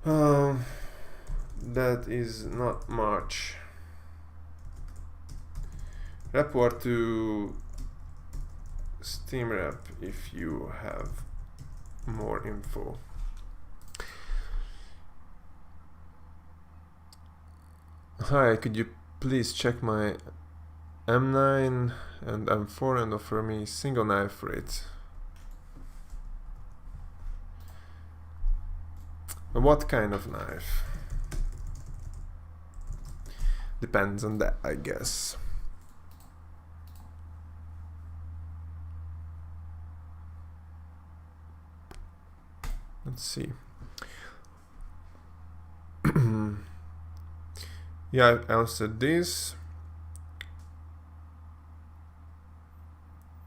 That is not much. Report to Steam Rep if you have more info. Hi, could you please check my M9 and M4 and offer me single knife for it? What kind of knife? Depends on that, I guess. Let's see. Yeah, I answered this.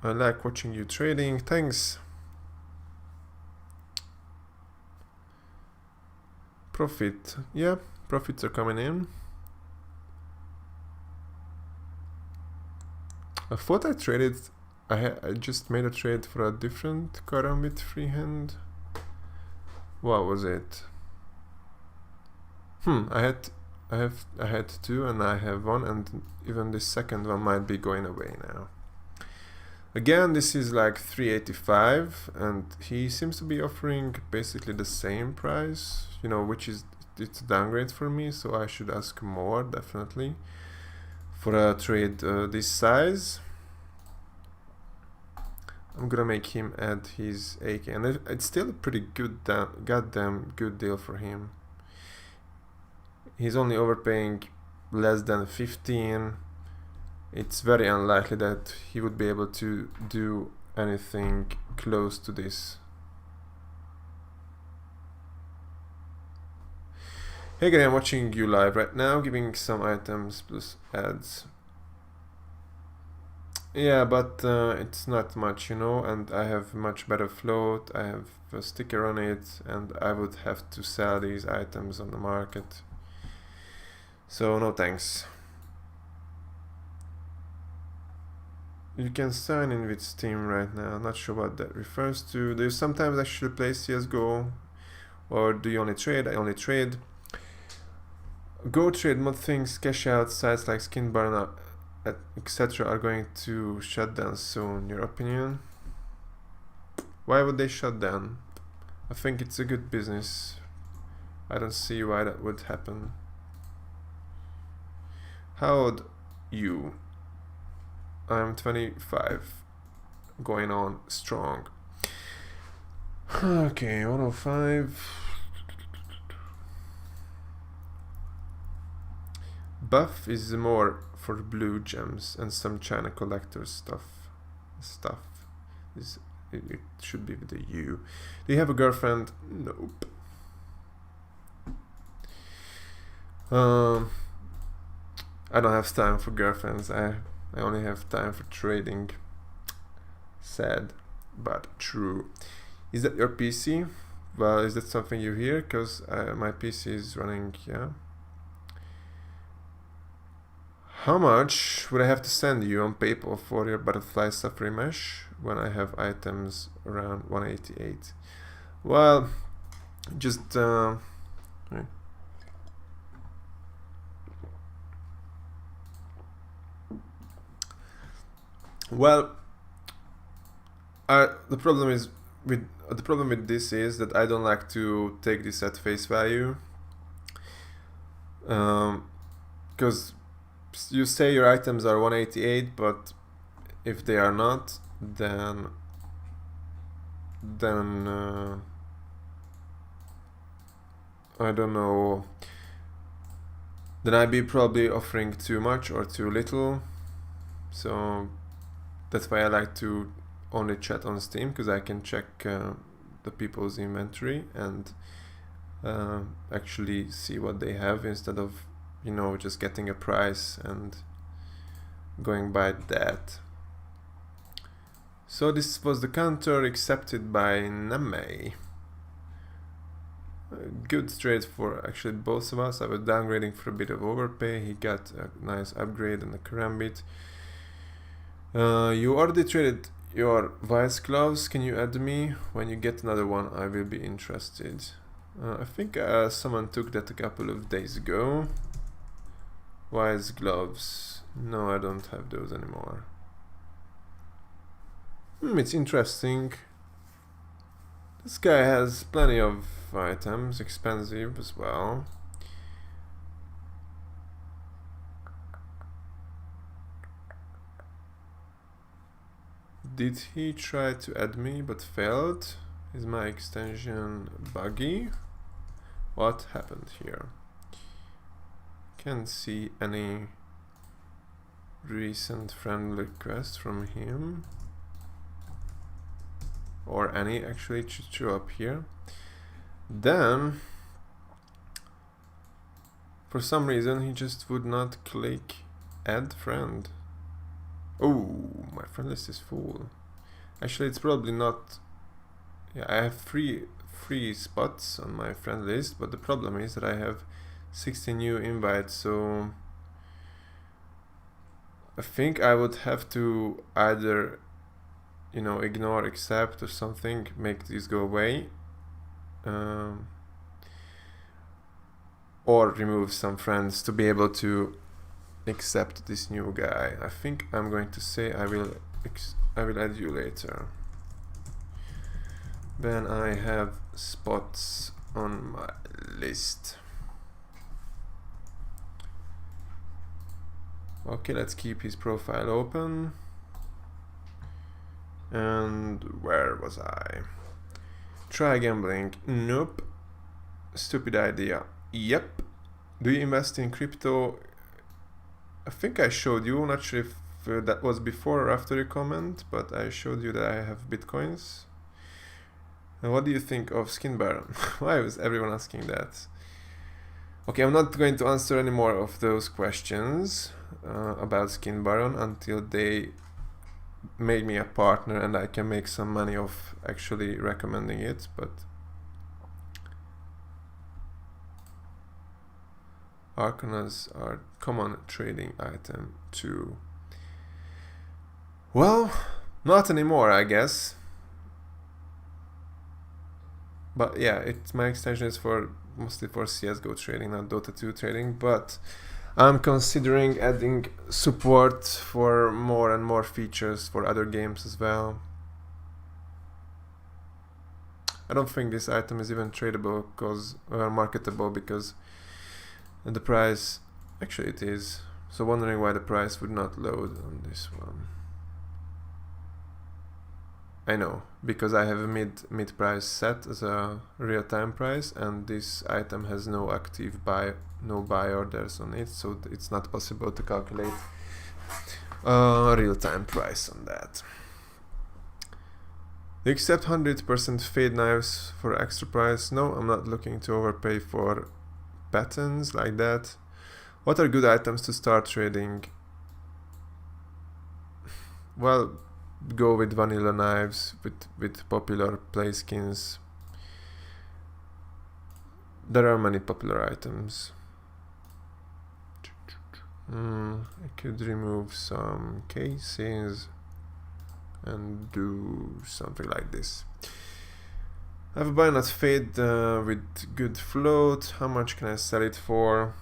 I like watching you trading. Thanks. Profit. Yeah, profits are coming in. I thought I traded. I just made a trade for a different column with freehand. What was it? I had 2 and I have 1, and even the second one might be going away now. Again, this is like 385, and he seems to be offering basically the same price, you know, which is, it's a downgrade for me, so I should ask more, definitely, for a trade this size. I'm gonna make him add his AK, and it's still a pretty good, goddamn good deal for him. He's only overpaying less than 15. It's very unlikely that he would be able to do anything close to this. Hey guys, I'm watching you live right now, giving some items plus ads. Yeah, but it's not much, you know, and I have much better float, I have a sticker on it, and I would have to sell these items on the market. So no thanks. you can sign in with Steam right now. Not sure what that refers to. Do you sometimes actually play CSGO? Or do you only trade? I only trade. Go trade mod things, cash out, sites like Skin Barn, etc. are going to shut down soon. Your opinion? Why would they shut down? I think it's a good business. I don't see why that would happen. How old you? I'm 25. Going on strong. Okay, 105. Buff is more for blue gems and some China collector stuff. It should be with the U. Do you have a girlfriend? Nope. I don't have time for girlfriends. I only have time for trading. Sad, but true. Is that your PC? Well, is that something you hear? Because my PC is running, yeah. How much would I have to send you on PayPal for your butterfly safari mesh when I have items around 188? Well, just well, the problem with this is that I don't like to take this at face value, because you say your items are 188, but if they are not, then I don't know, then I'd be probably offering too much or too little. So that's why I like to only chat on Steam, because I can check the people's inventory and actually see what they have, instead of, you know, just getting a price and going by that. So this was the counter accepted by Name. Good trade for actually both of us. I was downgrading for a bit of overpay. He got a nice upgrade and a karambit. You already traded your vice gloves. Can you add me? When you get another one, I will be interested. I think someone took that a couple of days ago. Wise gloves. No, I don't have those anymore. It's interesting. This guy has plenty of items, expensive as well. Did he try to add me but failed? Is my extension buggy? What happened here? Can't see any recent friend requests from him, or any actually to show up here. Then for some reason he just would not click add friend. Oh, my friend list is full. Actually, it's probably not. Yeah, I have free spots on my friend list, but the problem is that I have 60 new invites, so I think I would have to either, you know, ignore, accept, or something, make these go away, or remove some friends to be able to accept this new guy. I think I'm going to say I will add you later when I have spots on my list. Okay, let's keep his profile open. And where was I? Try gambling. Nope. Stupid idea. Yep. Do you invest in crypto? I think I showed you, not sure if that was before or after your comment, but I showed you that I have bitcoins. And what do you think of Skin Baron? Why was everyone asking that? Okay, I'm not going to answer any more of those questions about Skin Baron until they make me a partner and I can make some money off actually recommending it, but Arcanas are common trading item too. Well, not anymore, I guess. But yeah, my extension is for mostly for CS:GO trading, not Dota 2 trading. But I'm considering adding support for more and more features for other games as well. I don't think this item is even tradable or marketable because the price, actually it is. So wondering why the price would not load on this one. I know, because I have a mid price set as a real-time price, and this item has no active no buy orders on it, so it's not possible to calculate a real-time price on that. They accept 100% fade knives for extra price. No, I'm not looking to overpay for patterns like that. What are good items to start trading? Well, go with vanilla knives, with popular play skins. There are many popular items. I could remove some cases and do something like this. I have a buy not fade with good float. How much can I sell it for?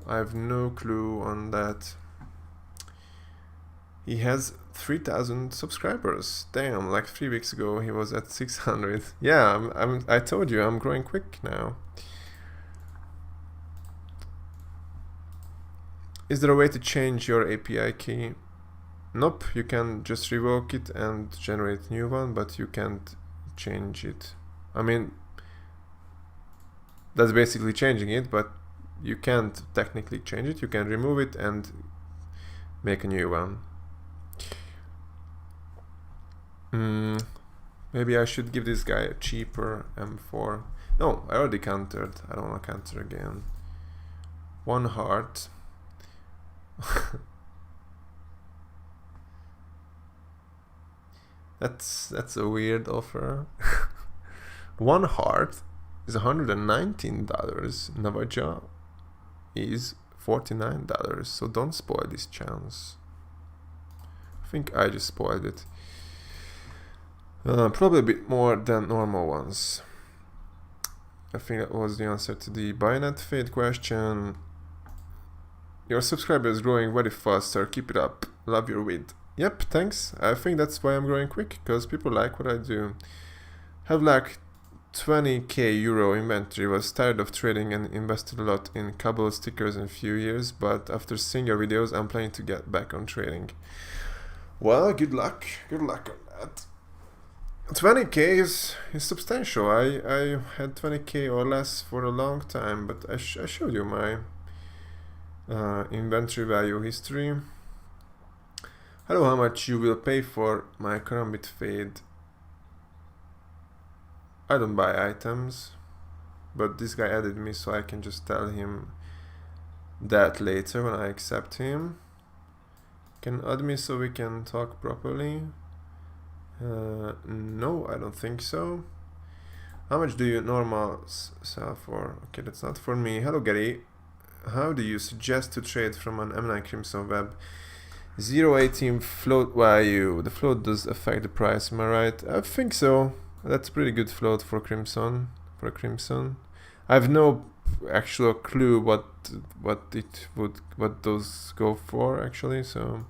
I have no clue on that. He has 3,000 subscribers. Damn, like 3 weeks ago he was at 600. Yeah, I told you I'm growing quick now. Is there a way to change your API key? Nope, you can just revoke it and generate new one, but you can't change it. I mean, that's basically changing it, but you can't technically change it. You can remove it and make a new one. Maybe I should give this guy a cheaper M4. No, I already countered. I don't want to counter again. 1 heart. That's a weird offer. 1 heart is $119. Navaja is $49. So don't spoil this chance. I think I just spoiled it. Probably a bit more than normal ones. I think that was the answer to the bayonet fade question. Your subscriber is growing very fast, sir. Keep it up. Love your vid. Yep, thanks. I think that's why I'm growing quick, because people like what I do. Have like 20k euro inventory. Was tired of trading and invested a lot in Szabo stickers in a few years, but after seeing your videos, I'm planning to get back on trading. Well, good luck. Good luck on that. 20k is substantial. I had 20k or less for a long time, but I showed you my inventory value history. Hello, how much you will pay for my karambit fade? I don't buy items, but this guy added me, so I can just tell him that later when I accept him. Can add me so we can talk properly. No, I don't think so. How much do you normal sell for? Okay, that's not for me. Hello, Gary. How do you suggest to trade from an M9 Crimson Web? 0.18 float value. The float does affect the price, am I right? I think so. That's pretty good float for Crimson. I have no actual clue what those go for actually, so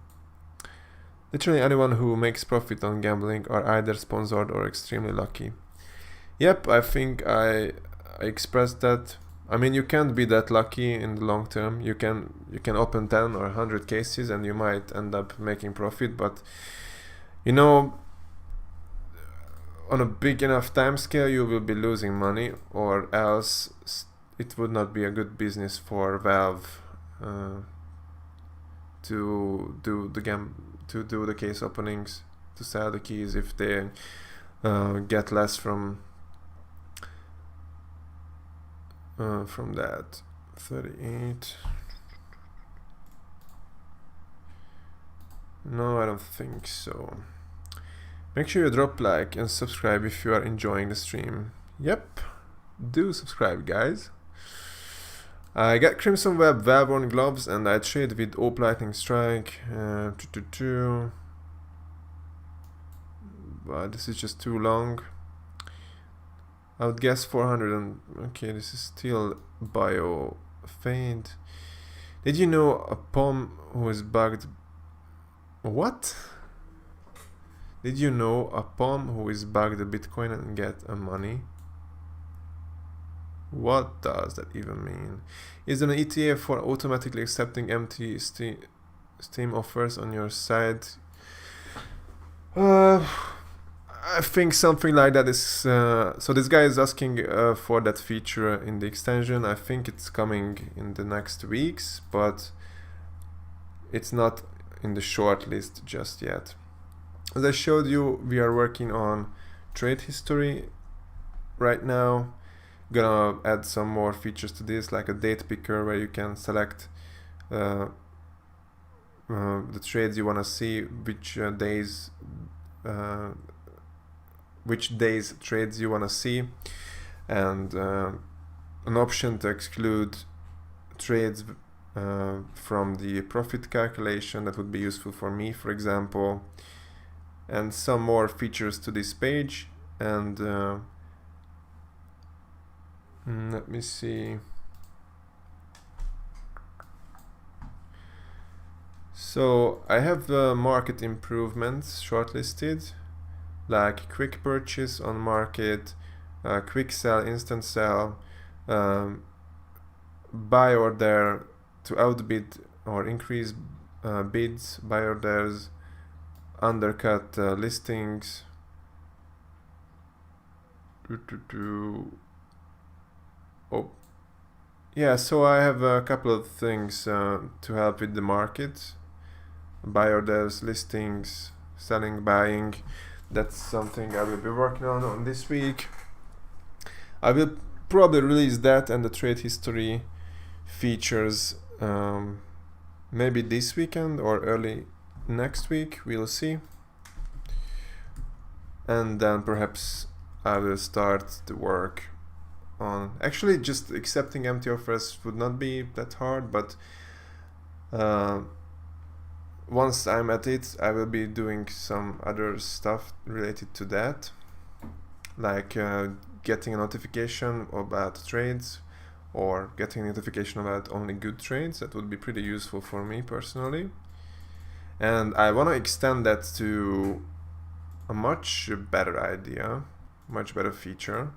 literally anyone who makes profit on gambling are either sponsored or extremely lucky. Yep, I think I expressed that. I mean, you can't be that lucky in the long term. You can open 10 or 100 cases and you might end up making profit, but you know, on a big enough time scale you will be losing money, or else it would not be a good business for Valve to do the case openings, to sell the keys if they get less from that. 38. No, I don't think so. Make sure you drop like and subscribe if you are enjoying the stream. Yep, do subscribe, guys. I got Crimson Web Valve-worn gloves and I trade with Op Lightning Strike. but this is just too long. I would guess 400 and okay, this is still bio faint. Did you know a POM who is bugged? What? Did you know a POM who is bugged a Bitcoin and get a money? What does that even mean? Is there an ETA for automatically accepting empty Steam offers on your site? I think something like that is so this guy is asking for that feature in the extension. I think it's coming in the next weeks, but it's not in the short list just yet. As I showed you, we are working on trade history right now. Gonna add some more features to this, like a date picker where you can select the trades you want to see, which days trades you want to see, and an option to exclude trades from the profit calculation. That would be useful for me, for example, and some more features to this page. And let me see. So I have market improvements shortlisted, like quick purchase on market, quick sell, instant sell, buy order to outbid or increase bids, buy orders, undercut listings. Oh, yeah, so I have a couple of things to help with the market. Buy orders, listings, selling, buying. That's something I will be working on this week. I will probably release that and the trade history features maybe this weekend or early next week. We'll see. And then perhaps I will start the work on actually just accepting empty offers. Would not be that hard, but once I'm at it, I will be doing some other stuff related to that, like getting a notification about trades or getting a notification about only good trades. That would be pretty useful for me personally. And I want to extend that to a much better idea, much better feature,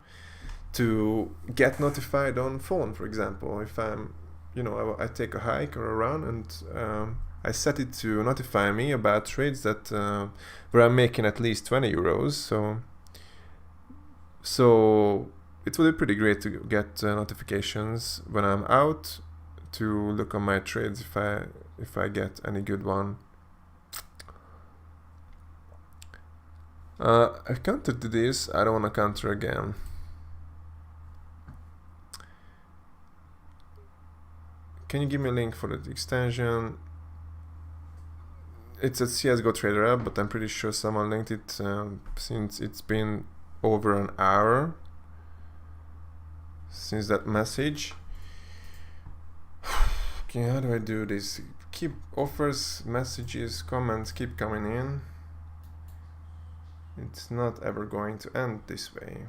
to get notified on phone, for example. If I'm, I take a hike or a run and I set it to notify me about trades that where I'm making at least 20 euros. So it would be pretty great to get notifications when I'm out to look on my trades if I get any good one. I countered this. I don't want to counter again. Can you give me a link for the extension? It's a CSGO Trader app, but I'm pretty sure someone linked it since it's been over an hour since that message. Okay, how do I do this? Keep offers, messages, comments keep coming in. It's not ever going to end this way.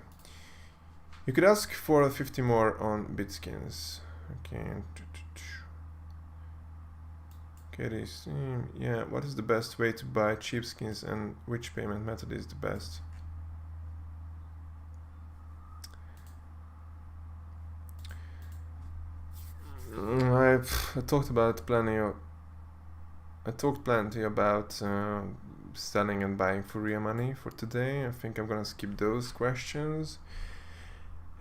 You could ask for 50 more on Bitskins. Okay. Yeah, what is the best way to buy cheap skins and which payment method is the best? I talked plenty about selling and buying for real money for today. I think I'm gonna skip those questions.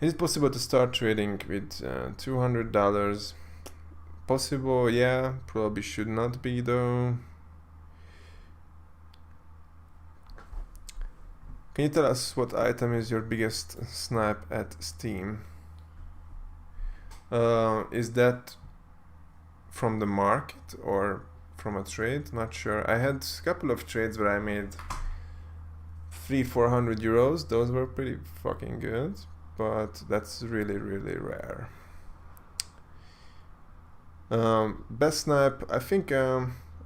Is it possible to start trading with $200? Possible, yeah. Probably should not be though. Can you tell us what item is your biggest snipe at Steam? Is that from the market or from a trade? Not sure. I had a couple of trades where I made 300-400 euros. Those were pretty fucking good, but that's really rare. Best snipe, I think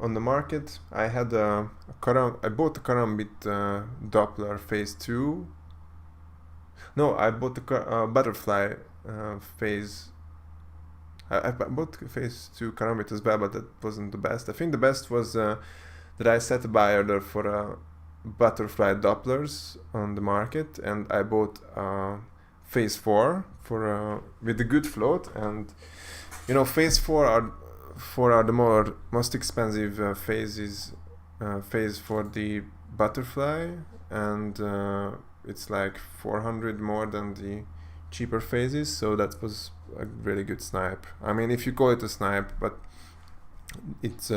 on the market. I had I bought the Karambit Doppler phase 2. No, I bought the butterfly phase. I bought phase 2 Karambit as well, but that wasn't the best. I think the best was that I set a buy order for butterfly Dopplers on the market, and I bought phase 4 for with a good float. And you know, phase 4 are the most expensive phase for the butterfly, and it's like 400 more than the cheaper phases, so that was a really good snipe. I mean, if you call it a snipe, but it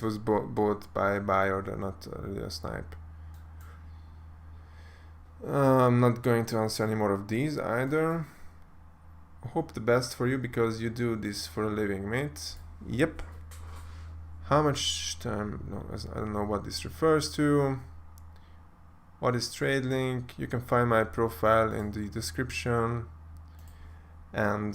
was bought by buy order, not really a snipe. I'm not going to answer any more of these either. Hope the best for you, because you do this for a living, mate. Yep. How much time? No, I don't know what this refers to. What is trade link? You can find my profile in the description and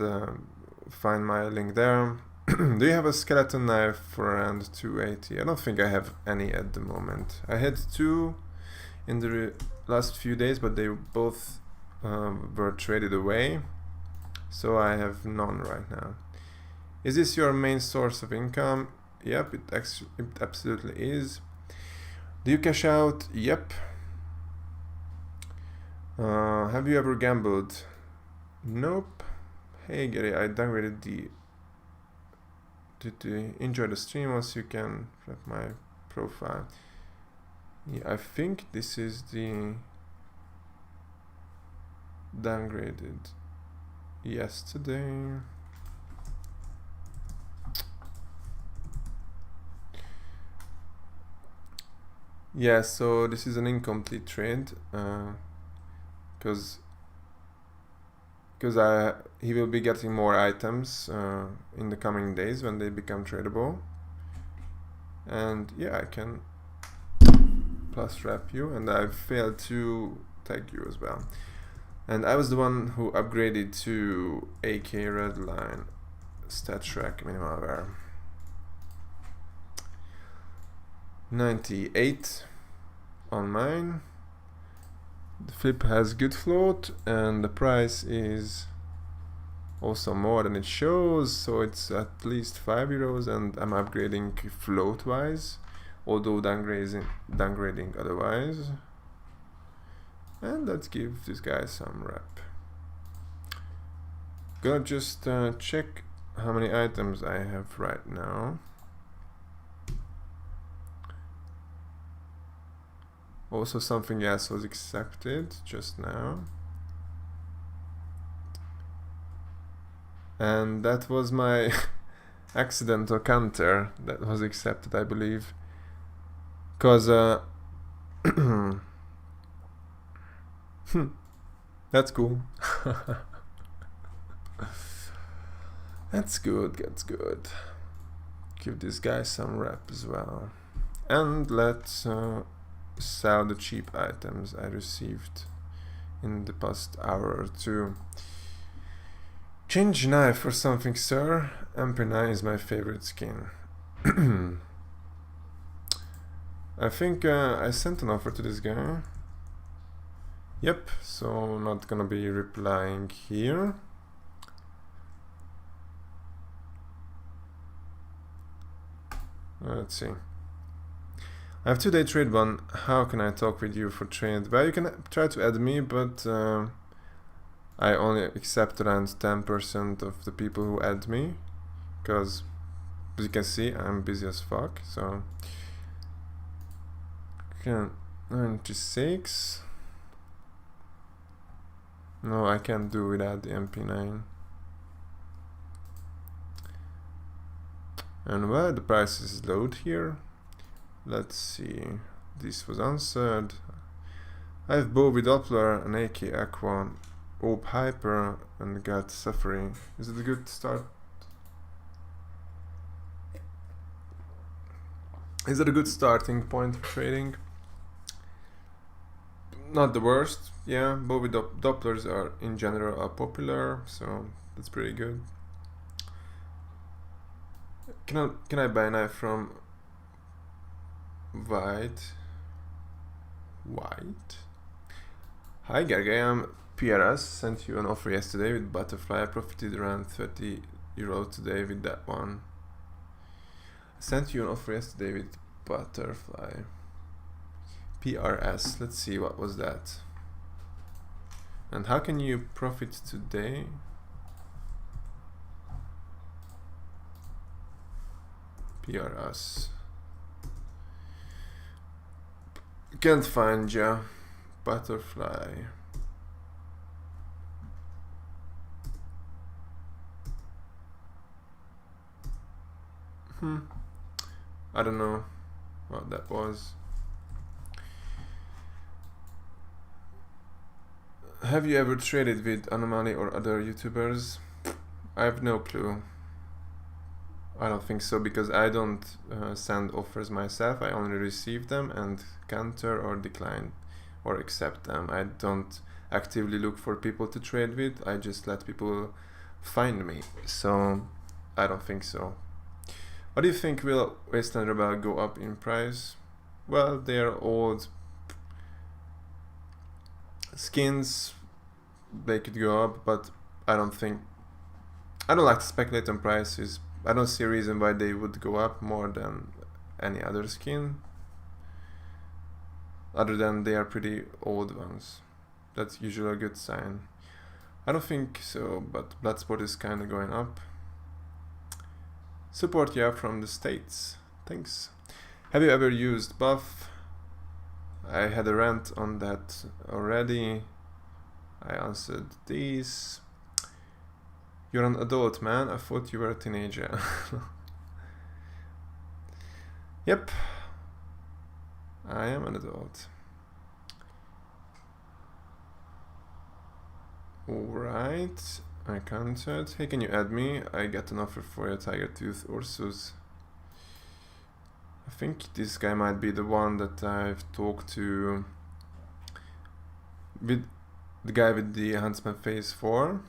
find my link there. Do you have a skeleton knife for around 280? I don't think I have any at the moment. I had 2 in the last few days, but they both were traded away, so I have none right now. Is this your main source of income? Yep, it absolutely is. Do you cash out? Yep. Have you ever gambled? Nope. Hey Gary, I downgraded the... Did you enjoy the stream? Also, you can flip my profile. Yeah, I think this is the downgraded yesterday. Yeah, so this is an incomplete trade, because he will be getting more items in the coming days when they become tradable. And yeah, I can plus wrap you, and I failed to tag you as well. And I was the one who upgraded to AK Redline stat track minimalware. 98 on mine. The flip has good float, and the price is also more than it shows, so it's at least €5, and I'm upgrading float wise, although downgrading otherwise. And let's give this guy some rep. Gonna just check how many items I have right now. Also, something else was accepted just now, and that was my accidental counter that was accepted, I believe, because that's cool. That's good, that's good. Give this guy some rep as well, and let's sell the cheap items I received in the past hour or two. Change knife for something, sir. MP9 is my favorite skin. I think I sent an offer to this guy. Yep, so not gonna be replying here. Let's see. I have 2-day trade one. How can I talk with you for trade? Well, you can try to add me, but I only accept around 10% of the people who add me, because as you can see, I'm busy as fuck. So 96. No, I can't do without the MP9. And well, the price is low here. Let's see. This was answered. I have Bowie Doppler, an AK Aqua, Op Hyper, and got Suffering. Is it a good start? Is it a good starting point for trading? Not the worst. Yeah, Bowie Dopplers are in general popular, so that's pretty good. Can I buy a knife from White. Hi Gergely, I'm PRS. Sent you an offer yesterday with Butterfly. I profited around 30 euro today with that one. I sent you an offer yesterday with Butterfly. PRS. Let's see, what was that? And how can you profit today? PRS. Can't find ya. Butterfly. I don't know what that was. Have you ever traded with Anomaly or other YouTubers? I have no clue. I don't think so, because I don't send offers myself. I only receive them and counter or decline or accept them. I don't actively look for people to trade with. I just let people find me. So I don't think so. What do you think? Will Wasteland Rebel go up in price? Well, they're old skins. They could go up, but I don't like to speculate on prices. I don't see a reason why they would go up more than any other skin, other than they are pretty old ones. That's usually a good sign. I don't think so, but Bloodsport is kind of going up. Support you from the States. Thanks. Have you ever used buff? I had a rant on that already. I answered these. You're an adult, man. I thought you were a teenager. Yep. I am an adult. Alright. I counted. Hey, can you add me? I got an offer for a Tiger Tooth Ursus. I think this guy might be the one that I've talked to, with the guy with the Huntsman face for.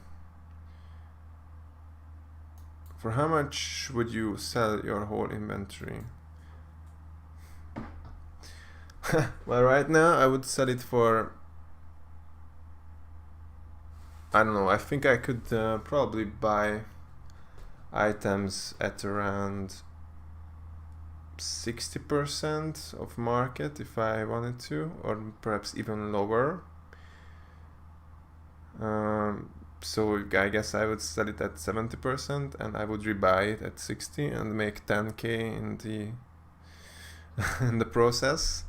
For how much would you sell your whole inventory? Well, right now I would sell it for, I don't know, I think I could probably buy items at around 60% of market if I wanted to, or perhaps even lower. So I guess I would sell it at 70% and I would rebuy it at 60 and make 10k in the in the process.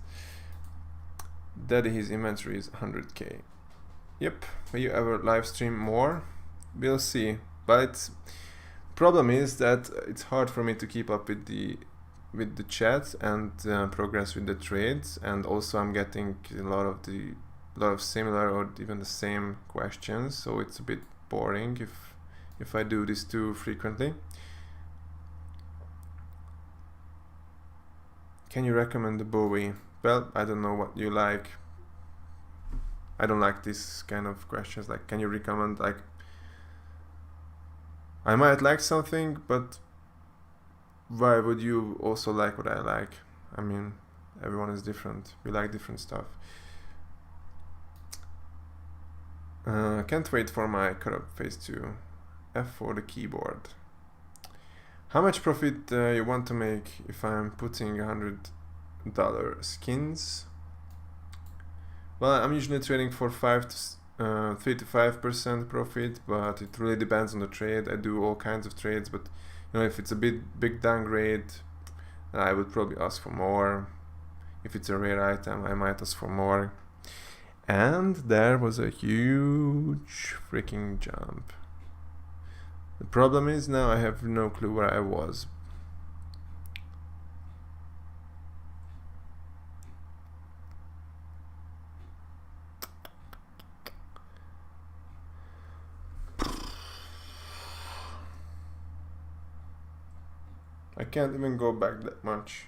Daddy, his inventory is 100k. Yep. Will you ever live stream more? We'll see. But problem is that it's hard for me to keep up with the chat and progress with the trades, and also I'm getting a lot of similar or even the same questions, so it's a bit boring if I do this too frequently. Can you recommend the Bowie? Well, I don't know what you like. I don't like this kind of questions, like can you recommend, like I might like something, but why would you also like what I like? I mean, everyone is different. We like different stuff. Can't wait for my corrupt phase 2. F for the keyboard. How much profit you want to make if I'm putting $100 skins? Well, I'm usually trading for 3 to 5% profit, but it really depends on the trade. I do all kinds of trades, but you know, if it's a big downgrade, I would probably ask for more. If it's a rare item, I might ask for more. And there was a huge freaking jump. The problem is now I have no clue where I was. I can't even go back that much.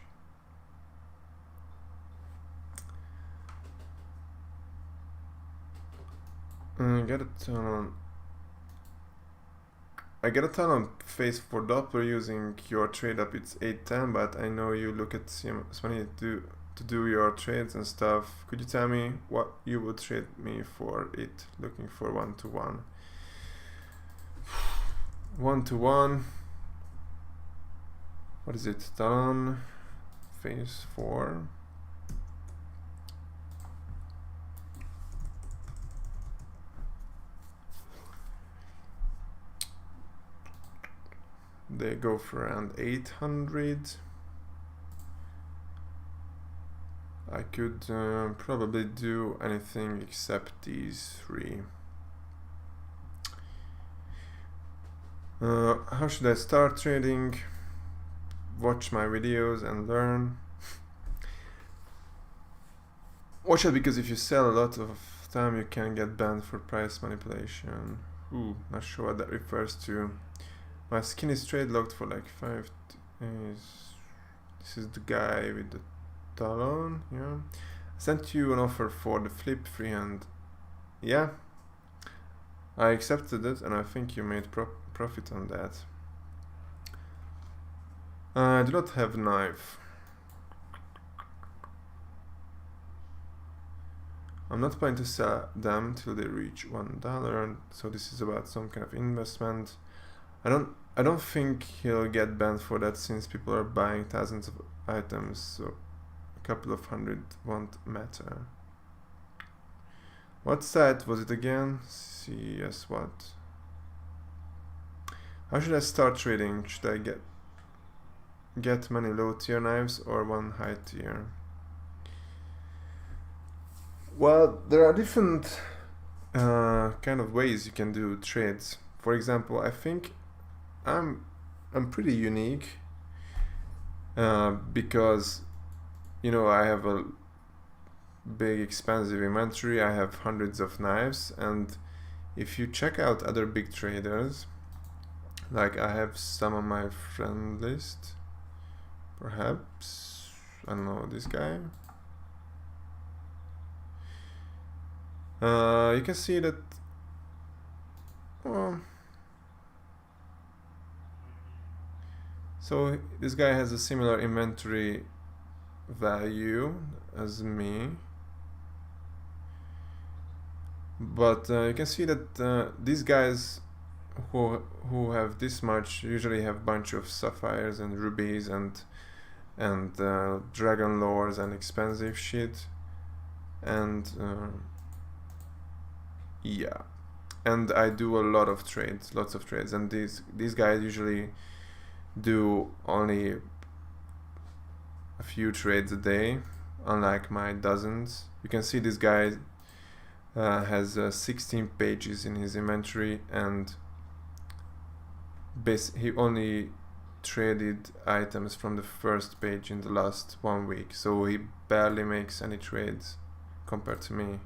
I get a ton on face for Doppler using your trade up. It's 810, but I know you look at some money to to do your trades and stuff, could you tell me what you would trade me for it? Looking for 1-to-1. 1-to-1. What is it? Done. Phase 4. They go for around 800. I could probably do anything except these 3. How should I start trading? Watch my videos and learn. Watch it, because if you sell a lot of time you can get banned for price manipulation. Ooh, not sure what that refers to. My skin is trade locked for like 5 days. This is the guy with the talon, yeah. I sent you an offer for the flip freehand. Yeah, I accepted it and I think you made profit on that. I do not have knife. I'm not planning to sell them till they reach $1, so this is about some kind of investment. I don't think he'll get banned for that, since people are buying thousands of items, so a couple of hundred won't matter. What site was it again? CS what? How should I start trading? Should I get many low tier knives or one high tier? Well, there are different kind of ways you can do trades. For example, I think I'm pretty unique because, you know, I have a big expensive inventory. I have hundreds of knives, and if you check out other big traders, like I have some on my friend list, perhaps, I don't know, this guy. You can see that, so this guy has a similar inventory value as me, but you can see that these guys who have this much usually have a bunch of sapphires and rubies and dragon lores and expensive shit, and yeah, and I do a lot of trades, lots of trades, and these guys usually do only a few trades a day, unlike my dozens. You can see this guy has 16 pages in his inventory, and he only traded items from the first page in the last 1 week, so he barely makes any trades compared to me.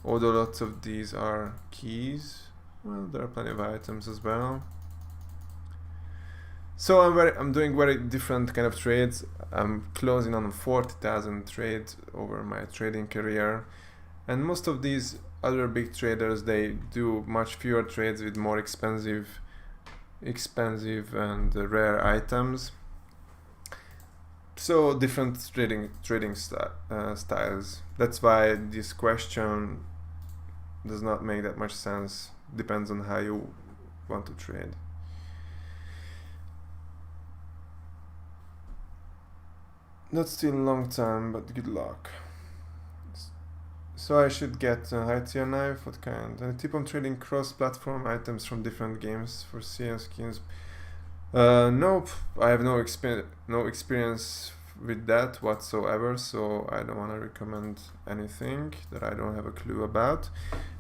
Although lots of these are keys, well, there are plenty of items as well. So I'm doing very different kind of trades. I'm closing on 40,000 trades over my trading career, and most of these other big traders, they do much fewer trades with more expensive and rare items. So different trading styles. That's why this question does not make that much sense. Depends on how you want to trade. Not still a long time, but good luck. So I should get a high tier knife. What kind? And tip on trading cross-platform items from different games for CM skins. Nope, I have no experience with that whatsoever, so I don't want to recommend anything that I don't have a clue about.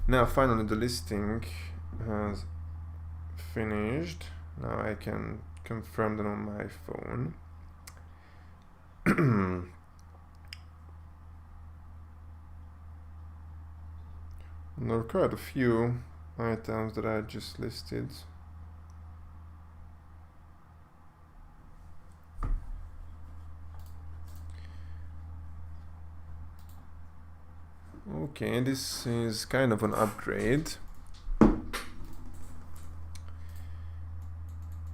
Now finally the listing has finished. Now I can confirm that on my phone. There are quite a few items that I just listed. Okay, this is kind of an upgrade.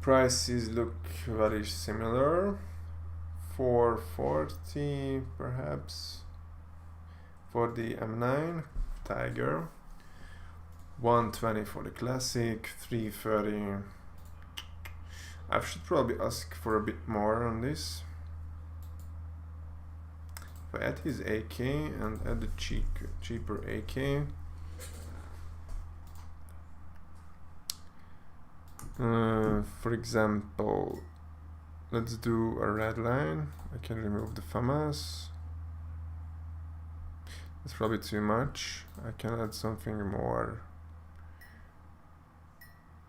Prices look very similar. 440 perhaps for the M9 Tiger, 120 for the classic, 330. I should probably ask for a bit more on this. If I add his AK and add the cheaper AK, for example, let's do a red line. I can remove the FAMAS. That's probably too much. I can add something more.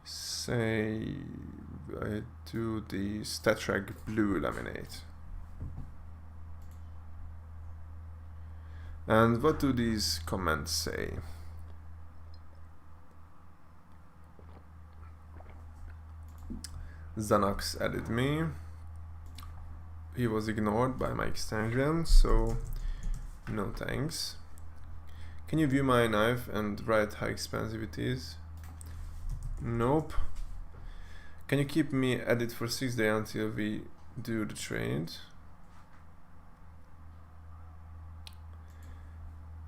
Say I do the StatReg blue laminate. And what do these comments say? Xanax added me. He was ignored by my extension, so no thanks. Can you view my knife and write how expensive it is? Nope. Can you keep me at it for 6 days until we do the trade?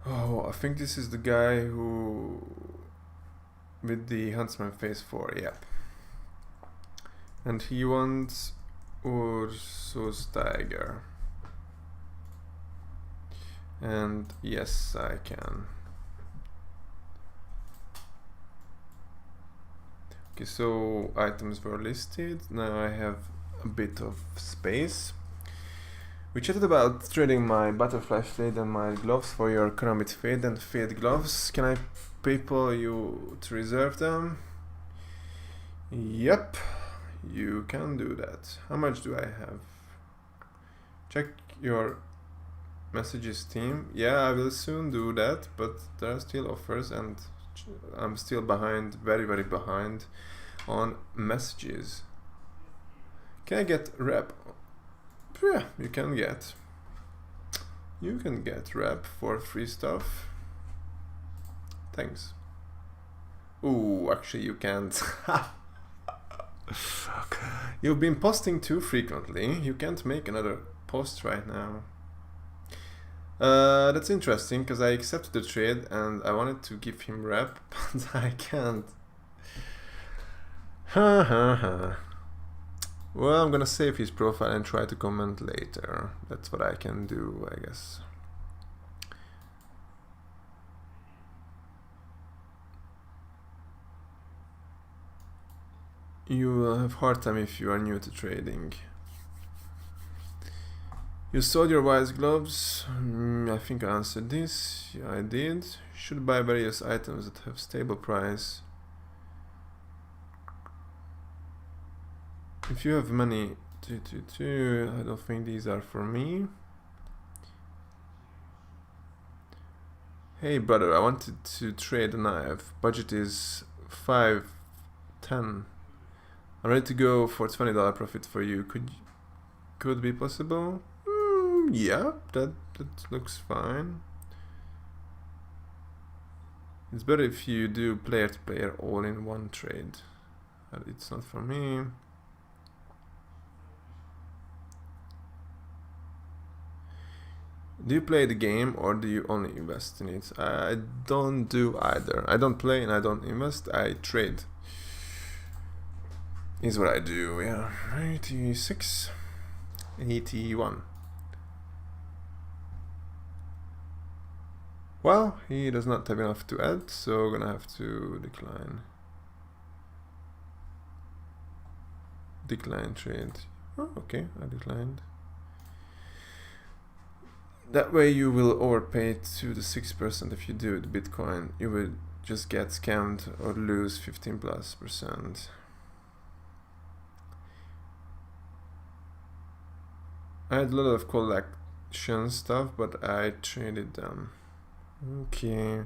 Oh, I think this is the guy who with the Huntsman Phase 4, yep. And he wants Ursus Tiger. And yes, I can. Okay, so items were listed. Now I have a bit of space. We chatted about trading my butterfly fade and my gloves for your Karambit fade and fade gloves. Can I PayPal you to reserve them? Yep, you can do that. How much do I have? Check your messages team. Yeah, I will soon do that, but there are still offers and I'm still behind, very behind on messages. Can I get rep? Yeah, you can get rep for free stuff. Thanks. Ooh, actually you can't. Fuck. You've been posting too frequently. You can't make another post right now. That's interesting because I accepted the trade and I wanted to give him rep, but I can't. Ha ha ha. Well, I'm gonna save his profile and try to comment later. That's what I can do, I guess. You will have hard time if you are new to trading. You sold your wise gloves. I think I answered this. Yeah, I did. Should buy various items that have stable price. If you have money, I don't think these are for me. Hey brother, I wanted to trade a knife. Budget is 5.10. I'm ready to go for $20 profit for you. Could be possible? Yeah, that looks fine. It's better if you do player to player all in one trade. It's not for me. Do you play the game or do you only invest in it? I don't do either. I don't play and I don't invest, I trade. Is what I do, yeah. 86, 81. Well, he does not have enough to add, so we're gonna have to decline. Decline trade. Oh, okay, I declined. That way you will overpay to the 6% if you do the Bitcoin. You will just get scammed or lose 15+%. I had a lot of collection stuff, but I traded them. Okay.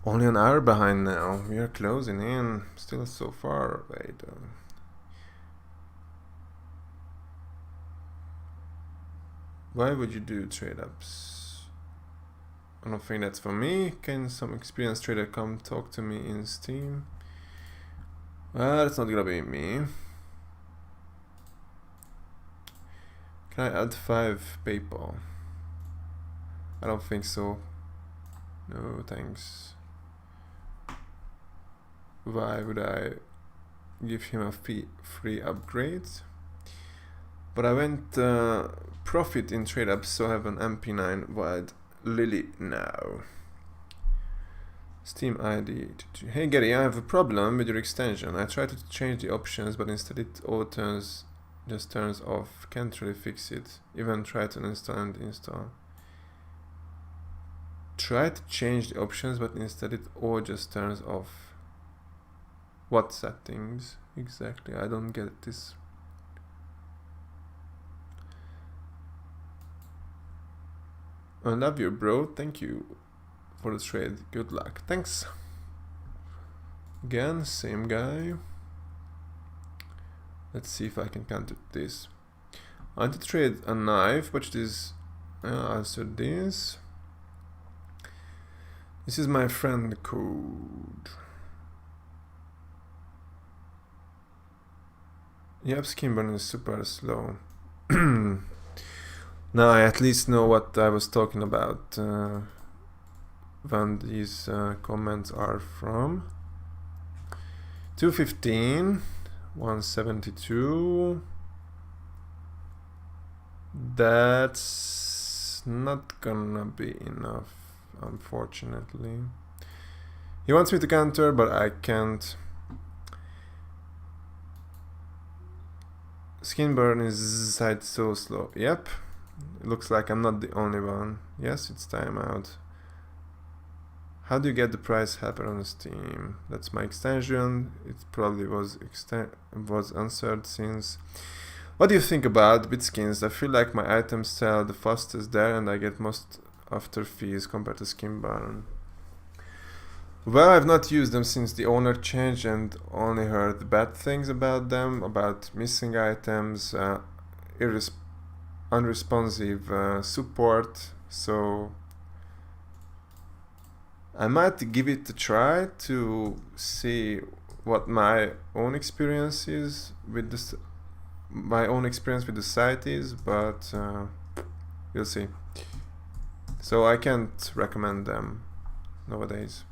Only an hour behind now. We are closing in. Still so far away though. Why would you do trade ups? I don't think that's for me. Can some experienced trader come talk to me in Steam? Well, it's not gonna be me. Can I add 5 PayPal? I don't think so. No, thanks. Why would I give him a free upgrade? But I went profit in trade ups, so I have an MP9 wide Lily now. Steam ID. Hey Gary, I have a problem with your extension. I tried to change the options, but instead it all just turns off. Can't really fix it. Even try to install and install. Try to change the options, but instead it all just turns off. What settings exactly? I don't get this. I love you, bro. Thank you for the trade. Good luck. Thanks. Again, same guy. Let's see if I can counter this. I want to trade a knife, but it is answer this. This is my friend code. Yep, Skimburn is super slow. Now I at least know what I was talking about when these comments are from. 215, 172. That's not gonna be enough, unfortunately. He wants me to counter, but I can't. Skinburn is side so slow. Yep. It looks like I'm not the only one. Yes, it's timeout. How do you get the price helper on Steam? That's my extension. It probably was answered since. What do you think about Bitskins? I feel like my items sell the fastest there and I get most after fees compared to Skimburn. Well, I've not used them since the owner changed and only heard bad things about them, about missing items, unresponsive support, so I might give it a try to see what my own experience is with this, my own experience with the site is, but we'll see. So I can't recommend them nowadays.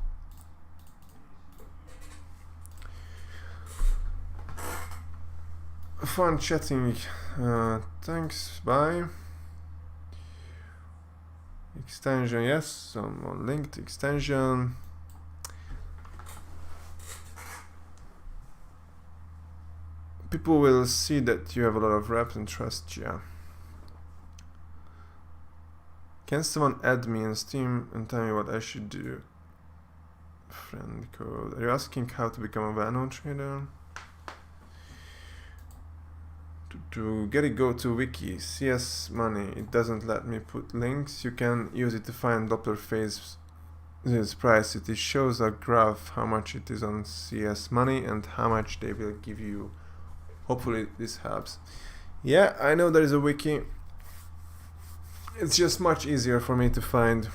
Fun chatting. Thanks. Bye. Extension. Yes, someone linked extension. People will see that you have a lot of reps and trust you. Can someone add me on Steam and tell me what I should do? Friend code. Are you asking how to become a well-known trader? To get it, go to wiki, CS money. It doesn't let me put links. You can use it to find Doppler phase price. It shows a graph how much it is on CS money and how much they will give you. Hopefully this helps. Yeah, I know there is a wiki. It's just much easier for me to find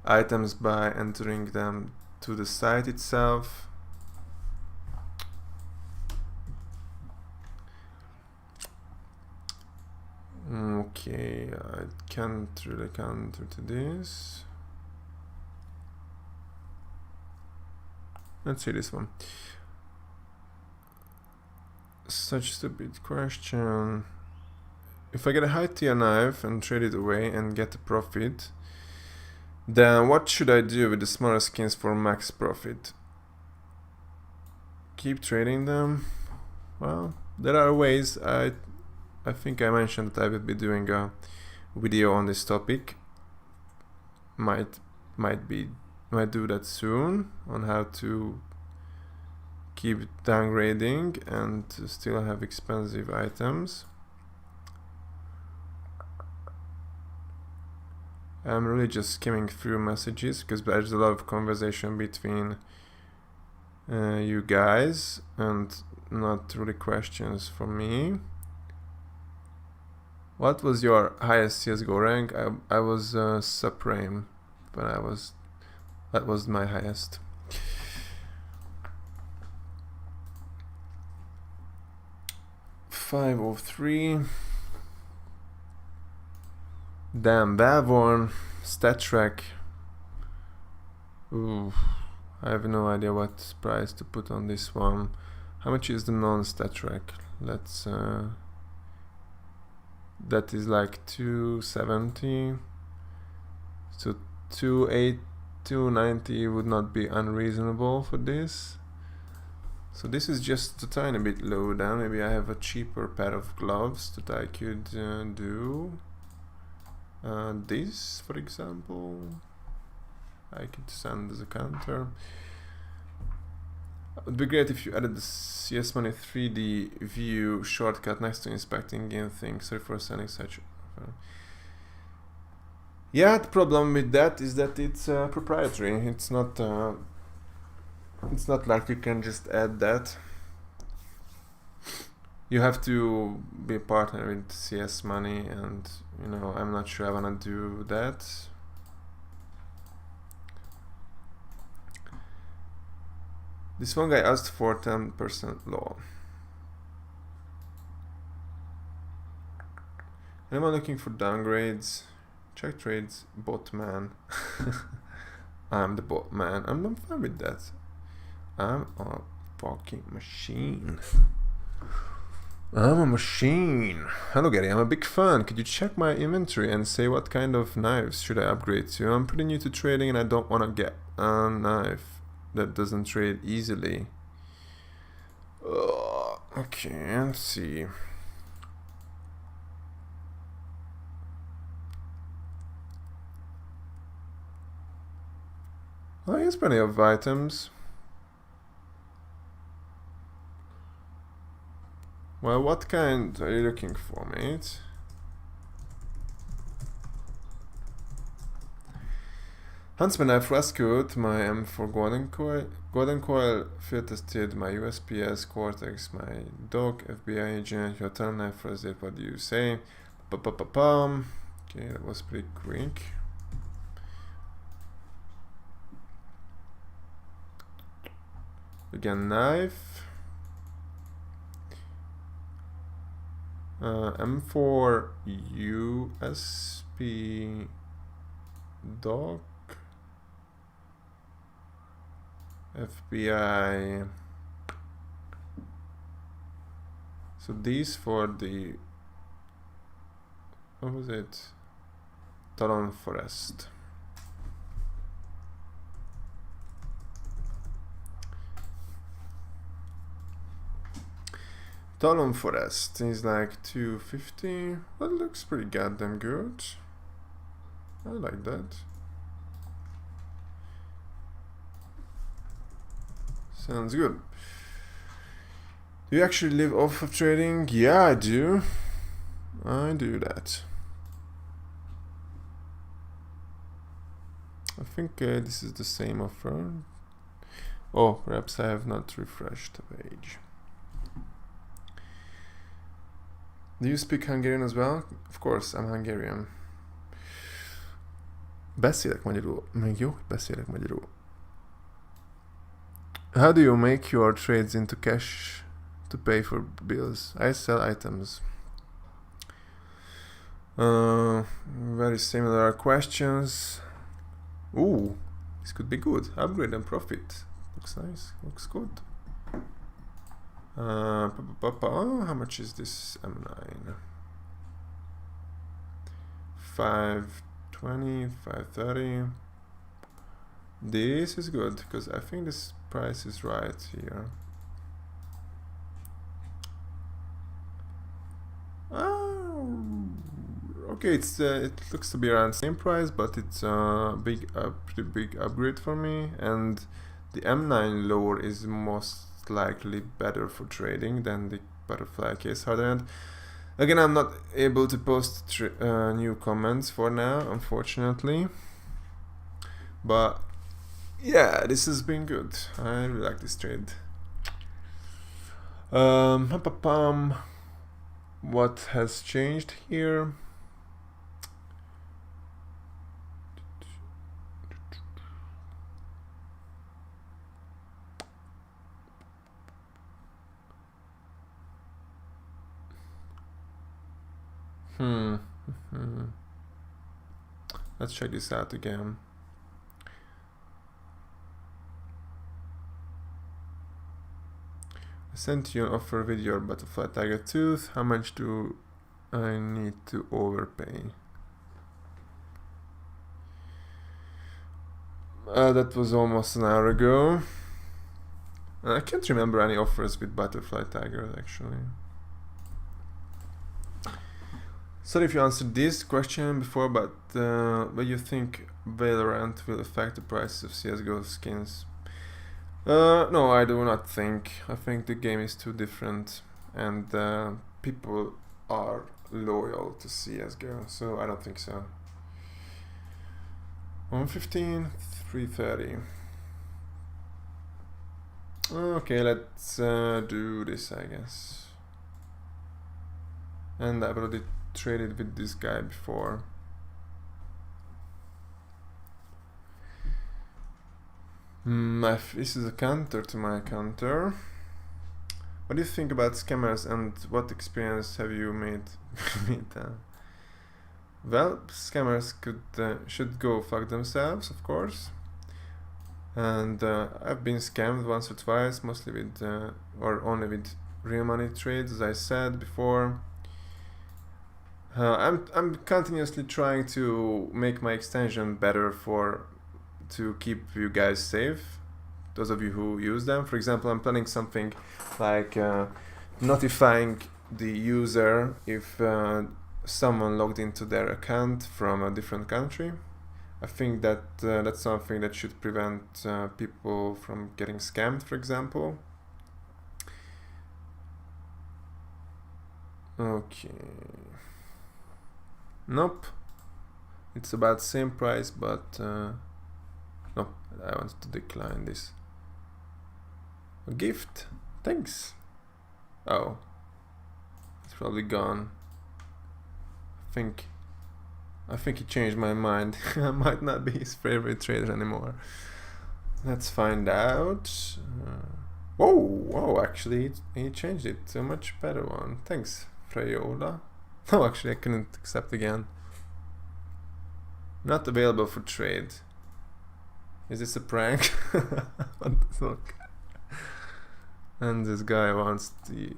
items by entering them to the site itself. Okay, I can't really counter to this. Let's see this one. Such stupid question. If I get a high tier knife and trade it away and get a profit, then what should I do with the smaller skins for max profit? Keep trading them? Well, there are ways. I think I mentioned that I will be doing a video on this topic. Might do that soon on how to keep downgrading and still have expensive items. I'm really just skimming through messages because there's a lot of conversation between you guys and not really questions for me. What was your highest CSGO rank? I was Supreme, but that was my highest. 503. Damn, well-worn stat track. Ooh, I have no idea what price to put on this one. How much is the non-stat track? Let's that is like 270. So 290 would not be unreasonable for this. So this is just a tiny bit low down. Maybe I have a cheaper pair of gloves that I could do. This, for example, I could send as a counter. It would be great if you added the CS Money 3D view shortcut next to inspecting in things. Sorry for sending such. Yeah, the problem with that is that it's proprietary. It's not like you can just add that. You have to be a partner with CS Money, and you know, I'm not sure I wanna do that. This one guy asked for 10% low. Anyone looking for downgrades? Check trades, bot man. I'm the bot man. I'm fine with that. I'm a fucking machine. I'm a machine. Hello Gary, I'm a big fan. Could you check my inventory and say what kind of knives should I upgrade to? I'm pretty new to trading and I don't want to get a knife that doesn't trade easily. Okay, let's see. Oh, he has plenty of items. Well, what kind are you looking for, mate? Huntsman knife rescued my M4 golden coil, field tested my USPS, Cortex, my dog, FBI agent, your turn knife first aid, what do you say? Pa-pa-pa-pam. Okay, that was pretty quick. Again, knife. M4 USP dog. FBI. So these for the, what was it? Talon Forest. Talon Forest is like 250. That looks pretty goddamn good. I like that. Sounds good. Do you actually live off of trading? Yeah, I do. I do that. I think this is the same offer. Oh, perhaps I have not refreshed the page. Do you speak Hungarian as well? Of course, I'm Hungarian. Beszélek magyarul. Még jó, hogy beszélek magyarul. How do you make your trades into cash to pay for bills? I sell items. Very similar questions. Ooh, this could be good. Upgrade and profit. Looks nice. Looks good. How much is this M9? 520, 530. This is good because I think this price is right here. Okay, it's it looks to be around the same price, but it's a pretty big upgrade for me, and the M9 lower is most likely better for trading than the butterfly case harder end. Again, I'm not able to post new comments for now, unfortunately, but yeah, this has been good. I really like this trade. What has changed here? Let's check this out again. I sent you an offer with your butterfly tiger tooth. How much do I need to overpay? That was almost an hour ago. I can't remember any offers with butterfly tigers actually. Sorry if you answered this question before, but what do you think Valorant will affect the prices of CSGO skins? No, I do not think. I think the game is too different, and people are loyal to CSGO, so I don't think so. 115, 330. Okay, let's do this, I guess. And I've already traded with this guy before. This is a counter to my counter. What do you think about scammers, and what experience have you made with them? Well, scammers should go fuck themselves, of course. And I've been scammed once or twice, mostly with or only with real money trades, as I said before. I'm continuously trying to make my extension better to keep you guys safe, those of you who use them. For example, I'm planning something like notifying the user if someone logged into their account from a different country. I think that that's something that should prevent people from getting scammed, for example. Okay. Nope. It's about the same price, but no, I want to decline this. A gift? Thanks. Oh. It's probably gone. I think he changed my mind. I might not be his favorite trader anymore. Let's find out. Whoa, actually he changed it to a much better one. Thanks, Freyola. No, actually I couldn't accept again. Not available for trade. Is this a prank? Look. And this guy wants the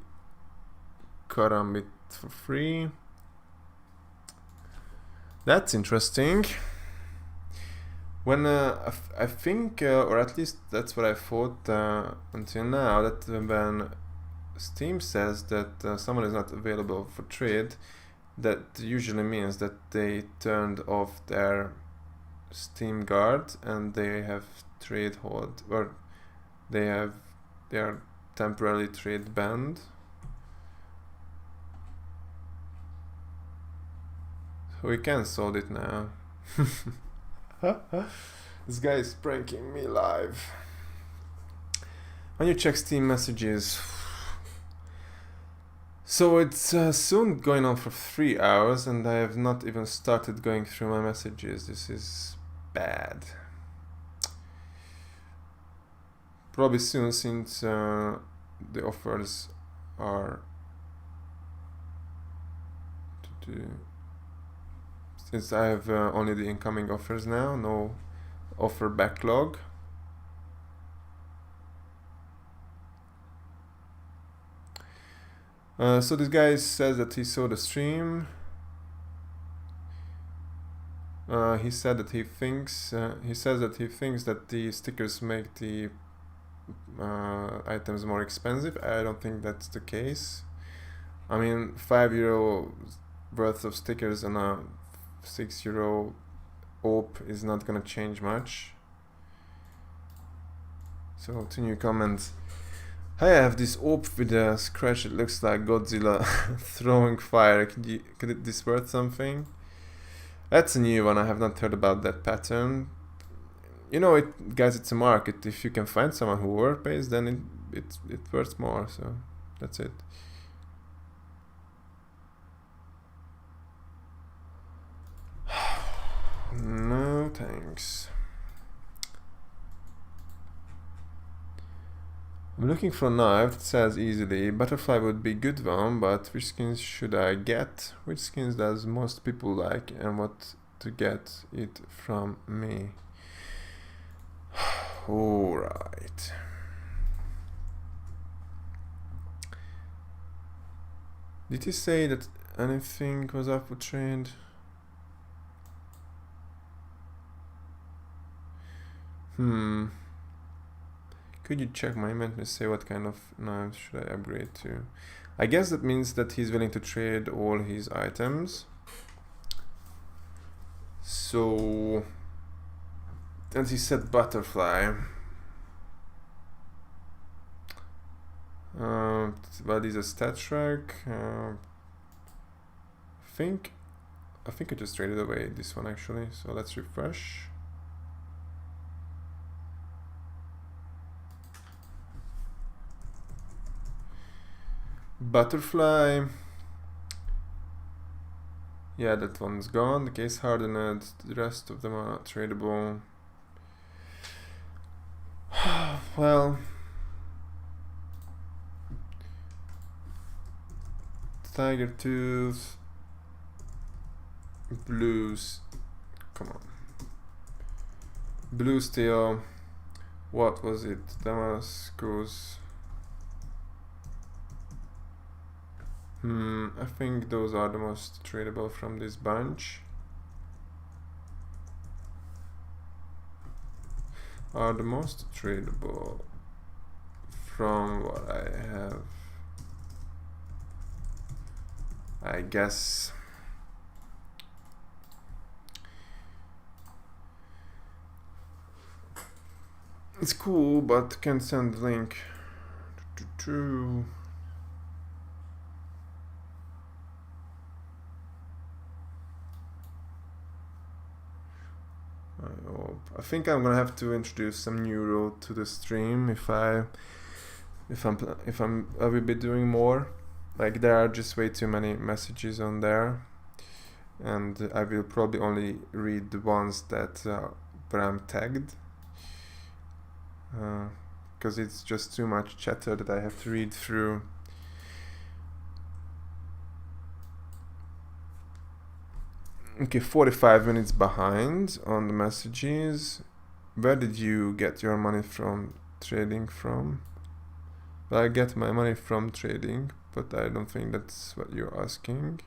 Karambit for free. That's interesting. When I think, or at least that's what I thought until now, that when Steam says that someone is not available for trade, that usually means that they turned off their Steam guard and they have trade hold, or they are temporarily trade banned. So we cancelled it now. This guy is pranking me live. When you check Steam messages, so it's soon going on for 3 hours and I have not even started going through my messages. This is bad. Probably soon, since the offers are since I have only the incoming offers now, no offer backlog. So this guy says that he saw the stream. He said that he says that he thinks that the stickers make the items more expensive. I don't think that's the case. I mean, €5 worth of stickers and a €6 OP is not gonna change much. So to new comments. Hi, I have this OP with a scratch. It looks like Godzilla throwing fire. Could this worth something? That's a new one. I have not heard about that pattern. You know, guys, it's a market. If you can find someone who overpays, then it worth more. So that's it. No thanks. I'm looking for a knife that sells easily. Butterfly would be good one, but which skins should I get? Which skins does most people like, and what to get it from me? Alright. Did he say that anything was up for trade? Could you check my email and say what kind of knives should I upgrade to? I guess that means that he's willing to trade all his items. So, and he said butterfly. But is a stat track. I think I just traded away this one actually. So let's refresh. Butterfly. Yeah, that one's gone. The case hardened. The rest of them are not tradable. Well, Tiger Tooth, Blues. Come on. Blue Steel. What was it? Damascus. I think those are the most tradable from this bunch. Are the most tradable from what I have. I guess. It's cool, but can't send the link. I think I'm gonna have to introduce some neuro to the stream if I will be doing more. Like there are just way too many messages on there, and I will probably only read the ones that where I'm tagged, because it's just too much chatter that I have to read through. Okay, 45 minutes behind on the messages. Where did you get your money from trading from? Well, I get my money from trading, but I don't think that's what you're asking.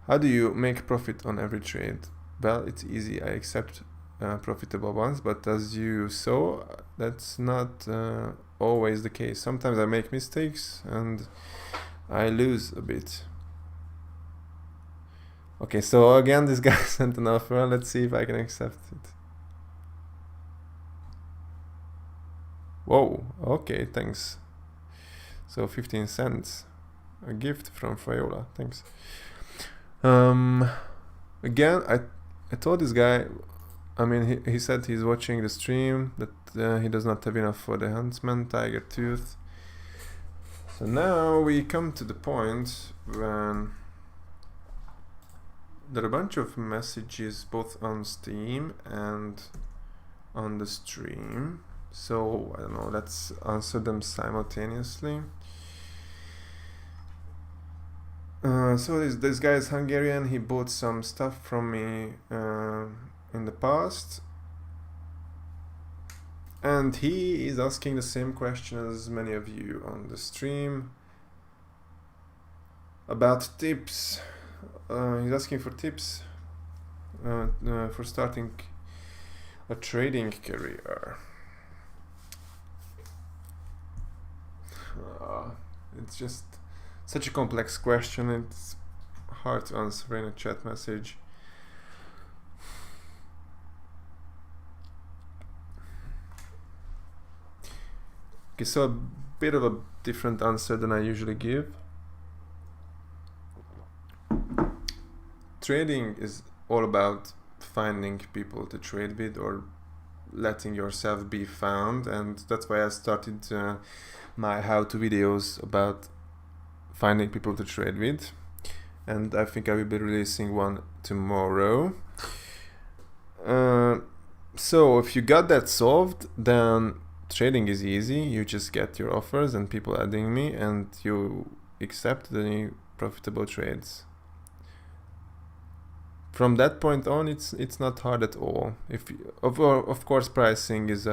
How do you make profit on every trade? Well, it's easy. I accept profitable ones, but as you saw, that's not always the case. Sometimes I make mistakes and I lose a bit. Okay, so again, this guy sent an offer. Let's see if I can accept it. Whoa, okay, thanks. So 15 cents. A gift from Viola, thanks. Again, I told this guy, I mean, he said he's watching the stream, that he does not have enough for the huntsman, Tiger Tooth. So now we come to the point when there are a bunch of messages both on Steam and on the stream. So I don't know, let's answer them simultaneously. So this guy is Hungarian. He bought some stuff from me in the past, and he is asking the same question as many of you on the stream about tips. He's asking for tips for starting a trading career. It's just such a complex question. It's hard to answer in a chat message. Okay, so a bit of a different answer than I usually give. Trading is all about finding people to trade with or letting yourself be found, and that's why I started my how-to videos about finding people to trade with, and I think I will be releasing one tomorrow. So if you got that solved, then trading is easy. You just get your offers and people adding me, and you accept the profitable trades. From that point on, it's not hard at all. If you, of course, pricing is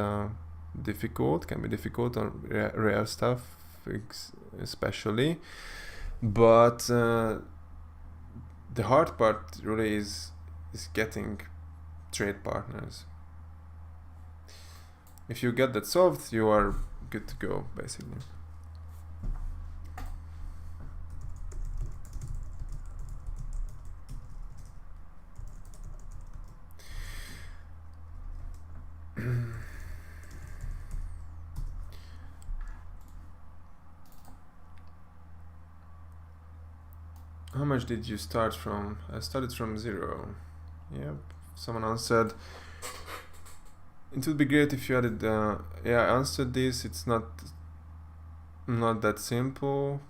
difficult, can be difficult on rare stuff, especially. But the hard part really is getting trade partners. If you get that solved, you are good to go, basically. How much did you start from? I started from 0. Yep. Someone answered. It would be great if you added. Yeah, I answered this. It's not that simple.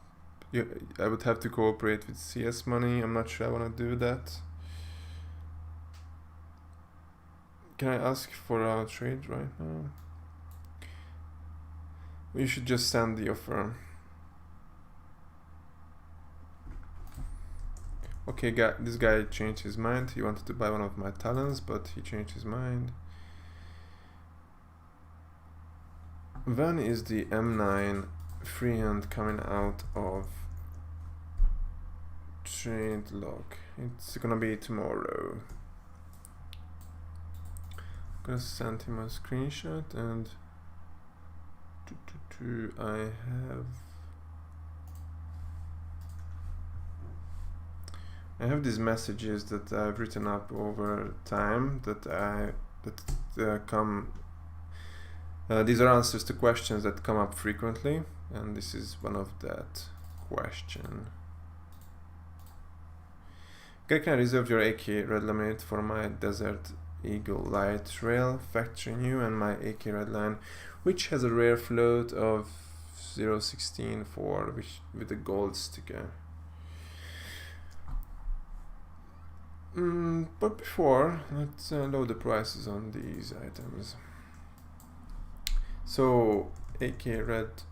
I would have to cooperate with CS Money. I'm not sure I want to do that. Can I ask for a trade right now? You should just send the offer. Okay, this guy changed his mind. He wanted to buy one of my talents, but he changed his mind. When is the M9 freehand coming out of trade lock? It's gonna be tomorrow. I'm gonna send him a screenshot, and I have these messages that I've written up over time that come. These are answers to questions that come up frequently, and this is one of that question. Okay, can I reserve your AK red laminate for my Desert Eagle light rail factory new and my AK red line, which has a rare float of 0.16 with a gold sticker. But before, let's load the prices on these items. So AK red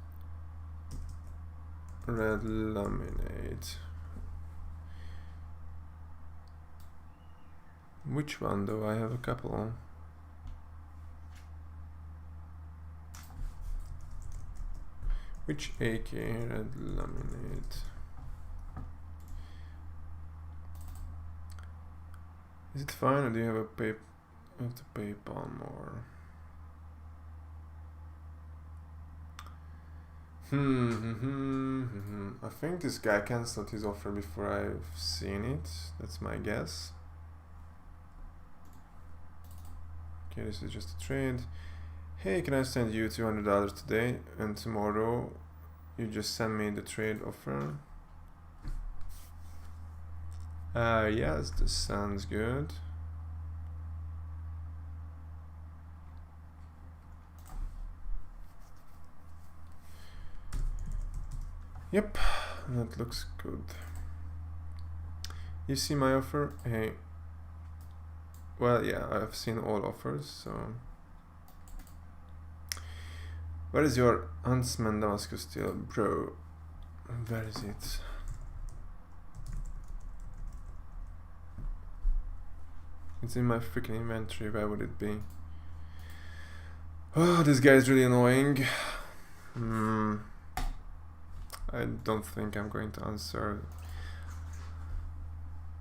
laminate. Which one though? I have a couple. Which AK red laminate? Is it fine, or do you have to pay more? I think this guy cancelled his offer before I've seen it. That's my guess. Okay, this is just a trade. Hey, can I send you $200 today, and tomorrow you just send me the trade offer? Yes, this sounds good. Yep, that looks good. You see my offer? Hey. Well, yeah, I've seen all offers, so. Where is your Huntsman Damascus steel, bro? Where is it? It's in my freaking inventory. Where would it be? Oh, this guy is really annoying. I don't think I'm going to answer.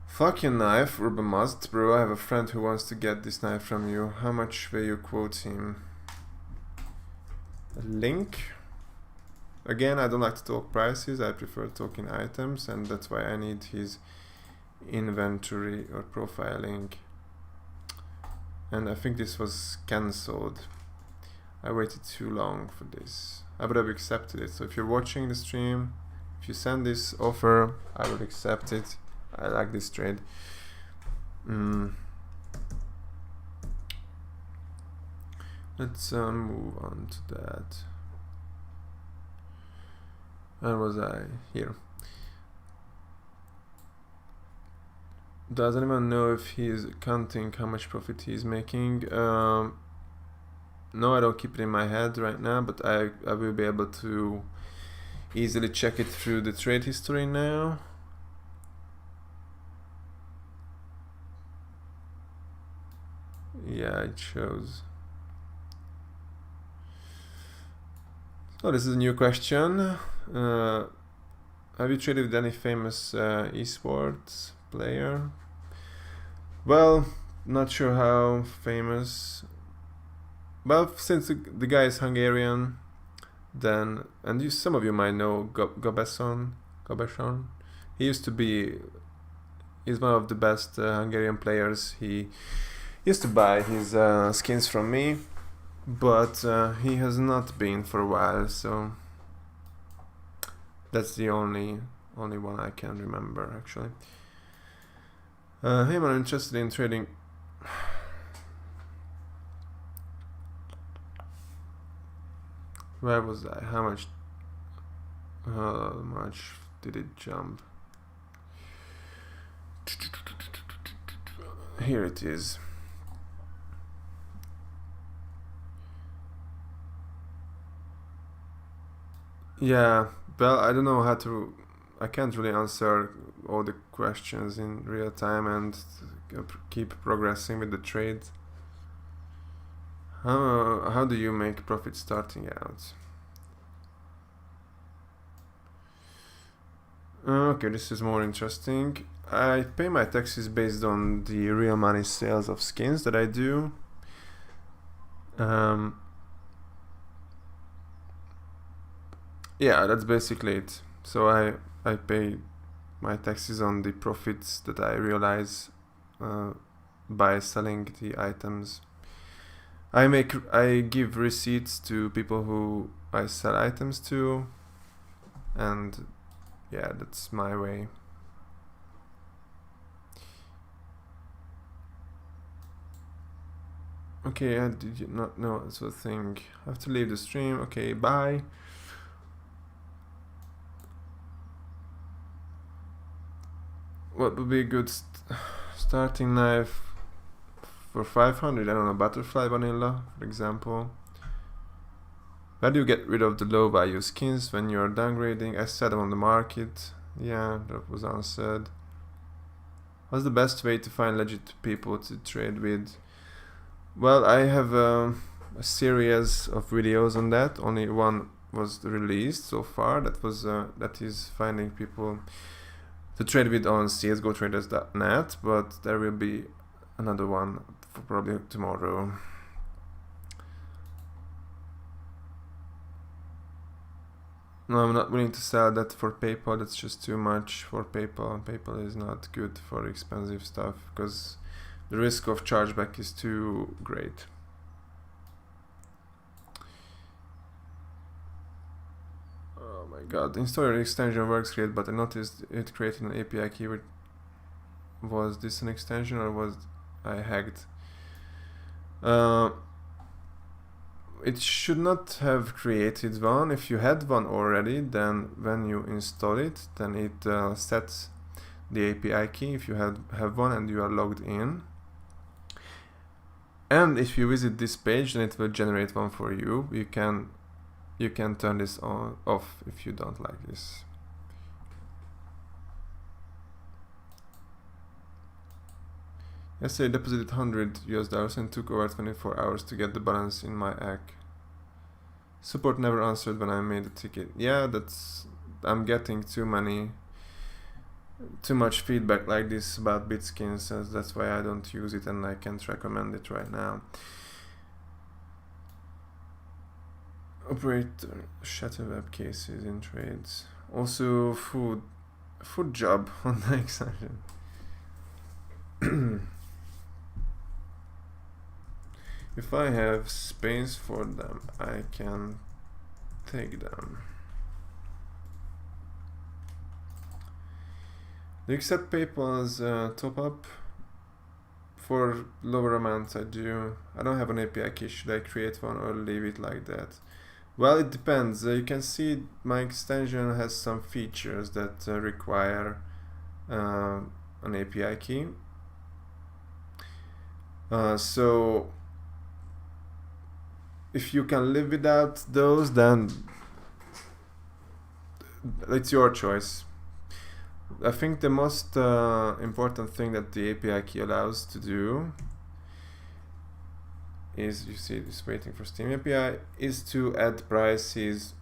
Fuck your knife, Urban Must, bro. I have a friend who wants to get this knife from you. How much will you quote him? A link? Again, I don't like to talk prices. I prefer talking items, and that's why I need his inventory or profiling. And I think this was cancelled. I waited too long for this. I would have accepted it. So if you're watching the stream, if you send this offer, I would accept it. I like this trade. Let's move on to that. Where was I? Here. Does anyone know if he's counting how much profit he's making? No, I don't keep it in my head right now, but I will be able to easily check it through the trade history now. Yeah, it shows. So this is a new question. Have you traded with any famous esports player? Well, not sure how famous. Well, since the guy is Hungarian, then some of you might know Gobeson. He used to be. He's one of the best Hungarian players. He used to buy his skins from me, but he has not been for a while. So that's the only one I can remember actually. Hey, I'm interested in trading. Where was I? How much did it jump? Here it is. Yeah, well, I don't know how to. I can't really answer all the questions in real time and keep progressing with the trade. How do you make profit starting out? Okay, this is more interesting. I pay my taxes based on the real money sales of skins that I do. Yeah, that's basically it. So I pay my taxes on the profits that I realize by selling the items. I give receipts to people who I sell items to, and yeah, that's my way. Okay, I did not know that's a thing. I have to leave the stream. Okay, bye. What would be a good starting knife for 500? I don't know, butterfly vanilla, for example. How do you get rid of the low value skins when you're downgrading? I said them on the market. Yeah, that was answered. What's the best way to find legit people to trade with? Well, I have a series of videos on that. Only one was released so far. That is finding people to trade with on csgotraders.net, but there will be another one for probably tomorrow. No, I'm not willing to sell that for PayPal. That's just too much for PayPal. PayPal is not good for expensive stuff because the risk of chargeback is too great. Oh my god, the installer extension works great, but I noticed it created an API keyword. Was this an extension or was I hacked? It should not have created one. If you had one already, then when you install it, then it sets the API key if you have one and you are logged in. And if you visit this page, then it will generate one for you. You can turn this off if you don't like this. Yesterday I deposited $100 and took over 24 hours to get the balance in my app. Support never answered when I made a ticket. Yeah, I'm getting too much feedback like this about Bitskins, and that's why I don't use it and I can't recommend it right now. Operator shatter web cases in trades. Also food job on the extension. If I have space for them, I can take them. Do you accept PayPal's top up? For lower amounts I do. I don't have an API key. Should I create one or leave it like that? Well, it depends. You can see my extension has some features that require an API key. So if you can live without those, then it's your choice. I think the most important thing that the API key allows to do is, you see this waiting for Steam API, is to add prices,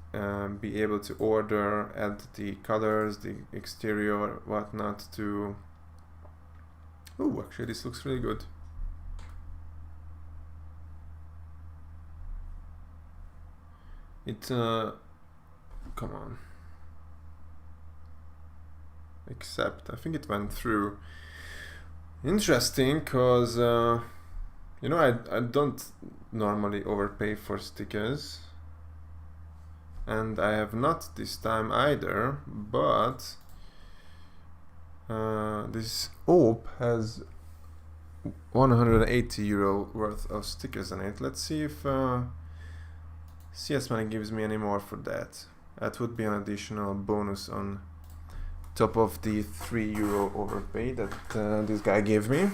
be able to order, add the colors, the exterior, whatnot to... Oh, actually this looks really good. It, come on. Accept, I think it went through. Interesting, because you know, I don't normally overpay for stickers, and I have not this time either, but this OP has 180 euro worth of stickers on it. Let's see if CS Money gives me any more for that. That would be an additional bonus on top of the 3 euro overpay that this guy gave me.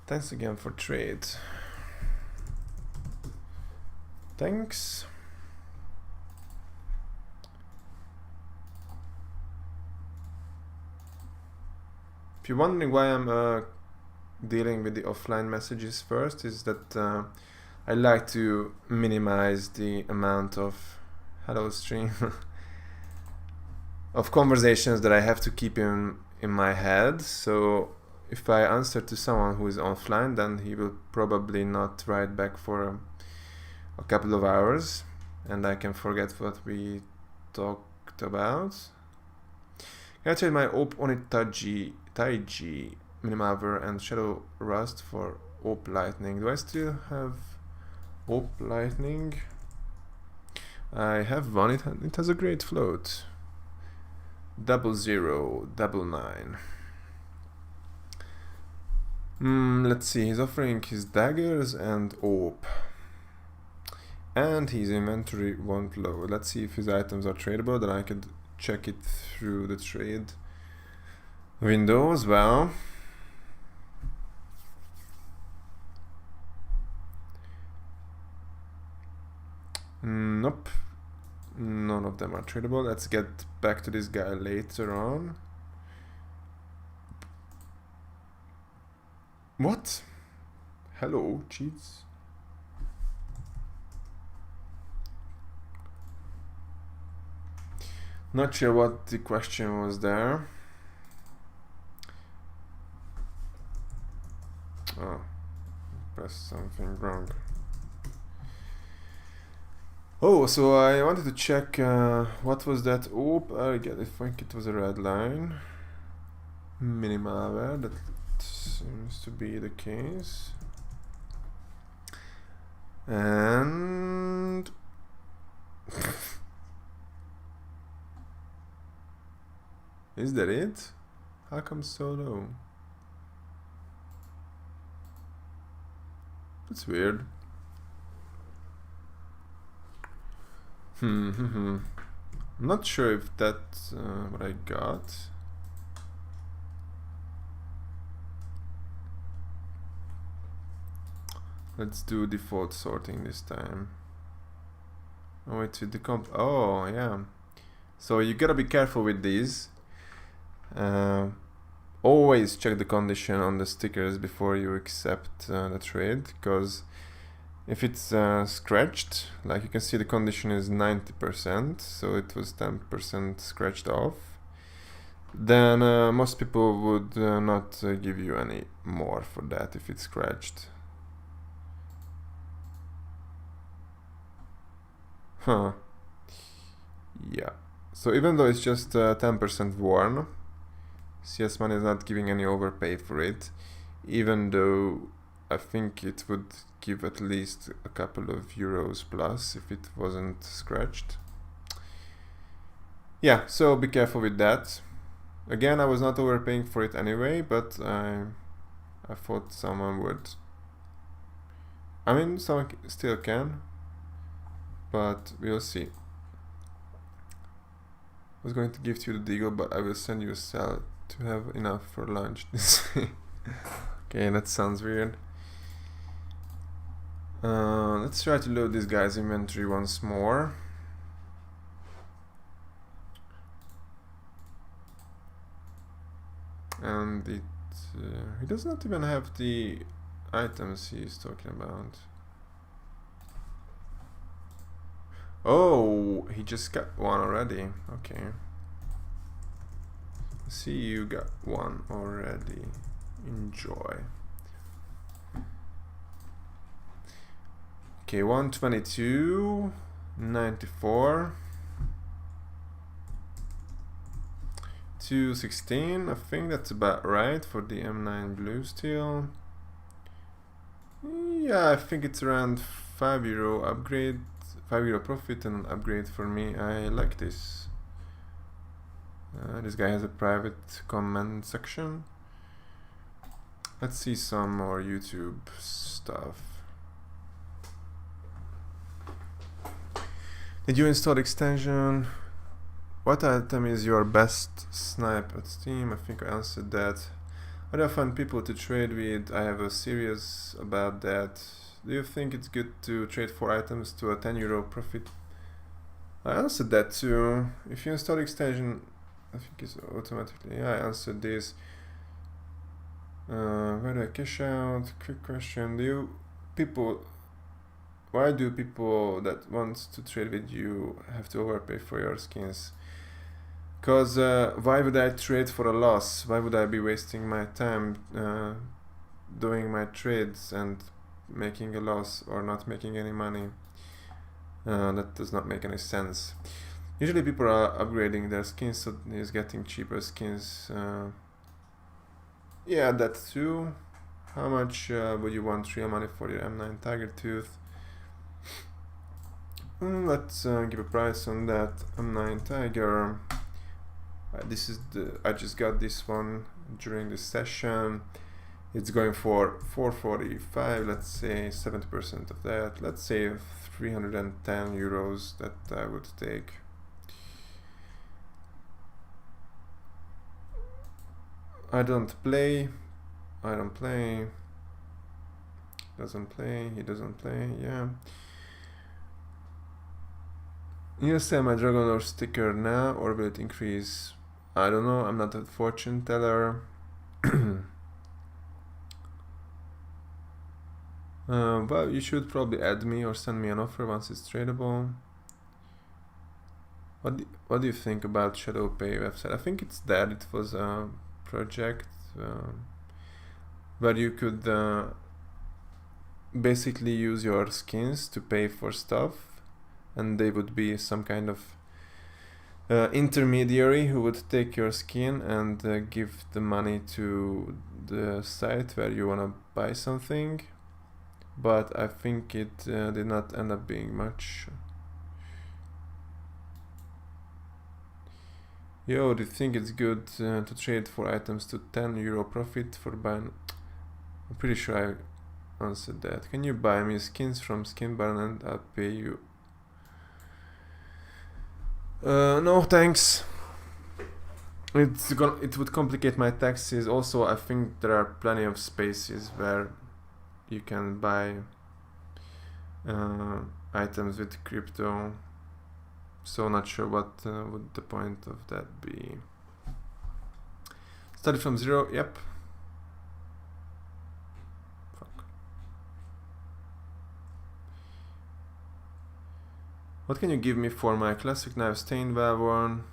Thanks again for trade. Thanks. If you're wondering why I'm dealing with the offline messages first, is that I like to minimize the amount of hello stream of conversations that I have to keep in my head. So if I answer to someone who is offline, then he will probably not write back for a couple of hours, and I can forget what we talked about. Can I trade my OP Onit Taiji Minimalware and Shadow Rust for OP Lightning? Do I still have OP Lightning? I have one. It has a great float. 0099. Let's see, he's offering his daggers and OP. And his inventory won't load. Let's see if his items are tradable, then I could check it through the trade window as well. Nope. None of them are tradable. Let's get back to this guy later on. What? Hello, cheats. Not sure what the question was there. Oh, pressed something wrong. Oh, so I wanted to check what was that OP. I think it was a red line. Minimalware, that seems to be the case. And is that it? How come so low? That's weird. I'm not sure if that's what I got. Let's do default sorting this time. Oh, wait, with the comp. Oh, yeah. So you gotta be careful with these. Always check the condition on the stickers before you accept the trade, because if it's scratched, like you can see, the condition is 90%, so it was 10% scratched off, then most people would not give you any more for that if it's scratched. Huh. Yeah. So even though it's just 10% worn, CS Money is not giving any overpay for it, even though I think it would give at least a couple of euros plus if it wasn't scratched. Yeah, so be careful with that. Again, I was not overpaying for it anyway, but I thought someone would. I mean, someone still can, but we'll see. I was going to give you the deagle, but I will send you a salad to have enough for lunch. Okay, that sounds weird. Let's try to load this guy's inventory once more. And he does not even have the items he's talking about. Oh, he just got one already. Okay. See, you got one already. Enjoy. Okay, 122, 94, 216. I think that's about right for the M9 blue steel. Yeah, I think it's around €5 upgrade, €5 profit and an upgrade for me. I like this. This guy has a private comment section. Let's see some more YouTube stuff. Did you install the extension? What item is your best snipe at Steam? I think I answered that. How do I find people to trade with? I have a series about that. Do you think it's good to trade 4 items to a €10 profit? I answered that too. If you install the extension, I think it's automatically. Yeah, I answered this. Where do I cash out? Quick question. Why do people that want to trade with you have to overpay for your skins? Cause why would I trade for a loss? Why would I be wasting my time doing my trades and making a loss or not making any money? That does not make any sense. Usually people are upgrading their skins, so he's getting cheaper skins. Yeah, that too. How much would you want real money for your M9 Tiger Tooth? Let's give a price on that M9 Tiger. I just got this one during the session. It's going for 445. Let's say 70% of that. Let's say €310 that I would take. I don't play. Doesn't play. He doesn't play. Yeah. You sell my Dragon Lord sticker now, or will it increase? I don't know. I'm not a fortune teller. Well, you should probably add me or send me an offer once it's tradable. What do you think about Shadow Pay website? I think it's dead. It was a project where you could basically use your skins to pay for stuff, and they would be some kind of intermediary who would take your skin and give the money to the site where you want to buy something. But I think it did not end up being much. Yo, do you think it's good to trade 4 items to €10 profit for buying? I'm pretty sure I answered that. Can you buy me skins from Skin Baron and I'll pay you? No, thanks. It would complicate my taxes. Also, I think there are plenty of spaces where you can buy items with crypto. So not sure what would the point of that be. Started from 0. Yep. Fuck. What can you give me for my classic knife stained valve one?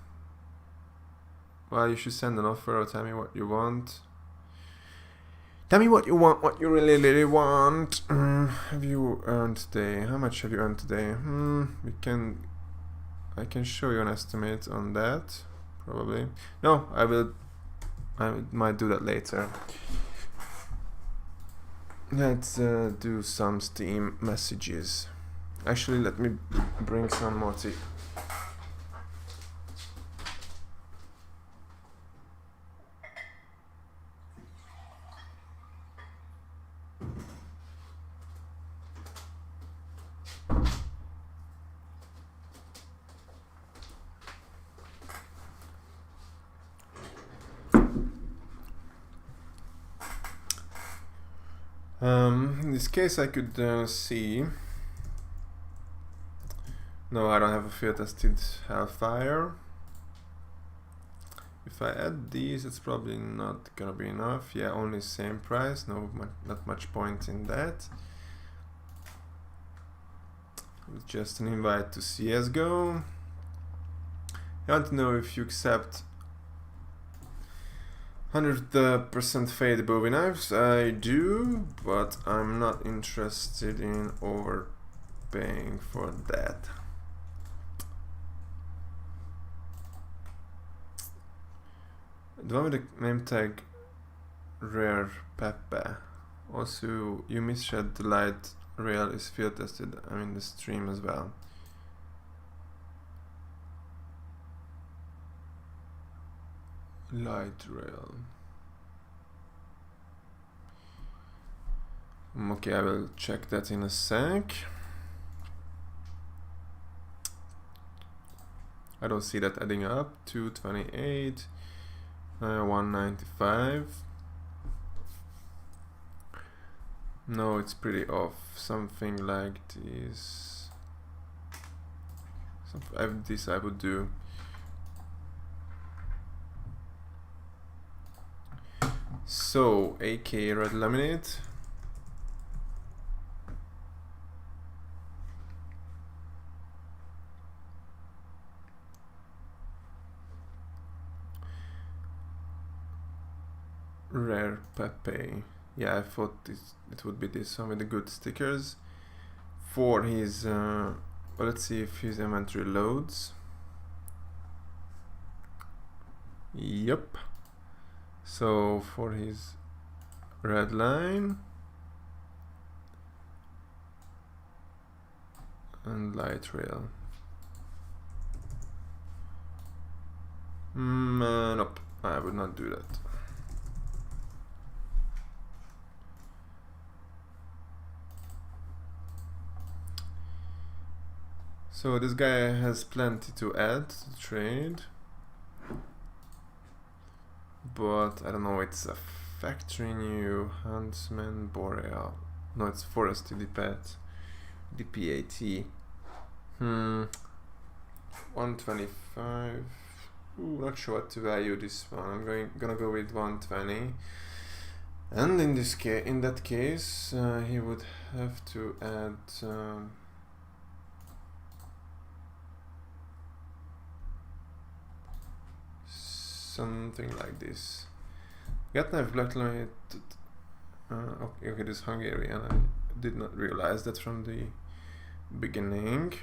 Well, you should send an offer or tell me what you want. Tell me what you want, what you really want. Have you earned today? How much have you earned today? I can show you an estimate on that, probably. No, I might do that later. Let's do some Steam messages. Actually, let me bring some more tea. In this case I could see. No, I don't have a field tested Hellfire. If I add these, it's probably not gonna be enough. Yeah, only same price. No, not much point in that. It's just an invite to CSGO. I want to know if you accept 100% fade Bowie knives. I do, but I'm not interested in overpaying for that. The one with the name tag Rare Pepe. Also, you misshed the light rail is field tested. I'm in the stream as well. Light rail. Okay, I will check that in a sec. I don't see that adding up. 228, 195. No, it's pretty off. Something like this. This I would do. So, AK red laminate. Rare Pepe. Yeah, I thought it would be this one with the good stickers. For his, well, let's see if his inventory loads. Yep. So for his red line and light rail. Nope, I would not do that. So this guy has plenty to add to the trade, but I don't know, it's a factory new Huntsman Boreal. No, it's Forest DPAT. DPAT. 125. Ooh, not sure what to value this one. I'm gonna go with 120. And in this in that case, he would have to add. Something like this. Got knife black laminated. Okay, this is Hungarian. I did not realize that from the beginning.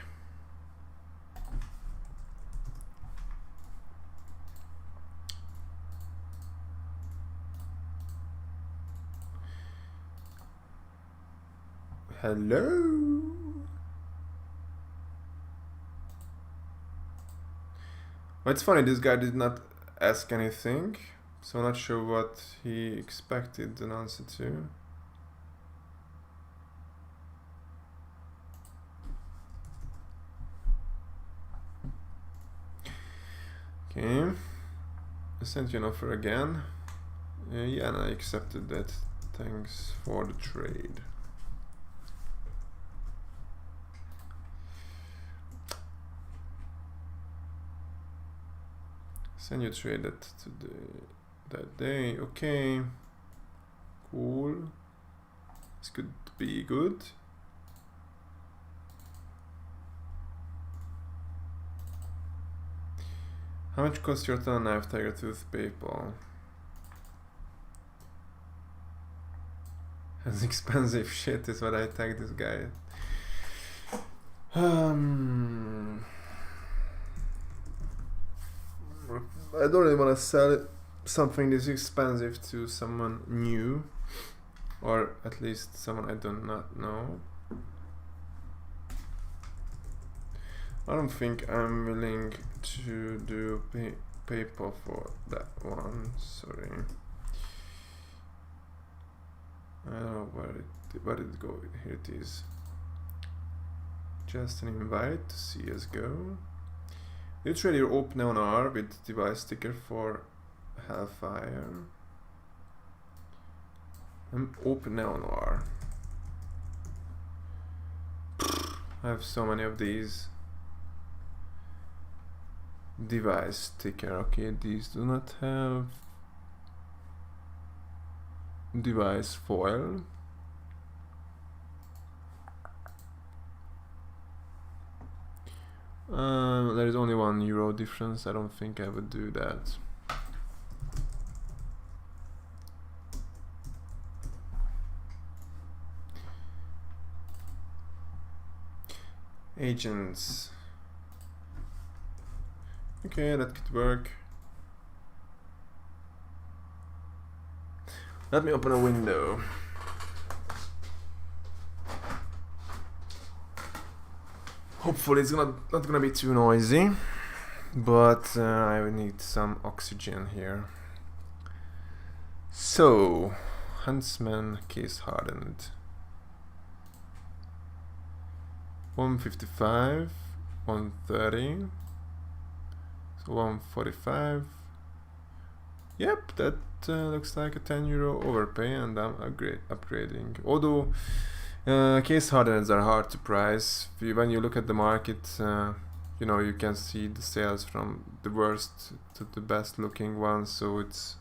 Hello. Well, it's funny, this guy did not ask anything, so I'm not sure what he expected an answer to. Okay, I sent you an offer again. Yeah, and I accepted that. Thanks for the trade. Send you trade that that day. Okay, cool. This could be good. How much cost your ton knife tiger tooth PayPal? As expensive shit is what I tagged this guy. I don't really want to sell something this expensive to someone new, or at least someone I do not know. I don't think I'm willing to do PayPal for that one. Sorry. I don't know where did it go. Here it is. Just an invite to CSGO. You trade your open on R with device sticker for Hellfire. Open Neo Noir. I have so many of these. Device sticker. Okay, these do not have device foil. There is only €1 difference. I don't think I would do that. Agents. Okay, that could work. Let me open a window. Hopefully it's not gonna be too noisy, but I will need some oxygen here. So, Huntsman case hardened. 155, 130, so 145. Yep, that looks like a €10 overpay, and I'm upgrading. Although case hardeneds are hard to price. When you look at the market, you know, you can see the sales from the worst to the best looking ones, so it's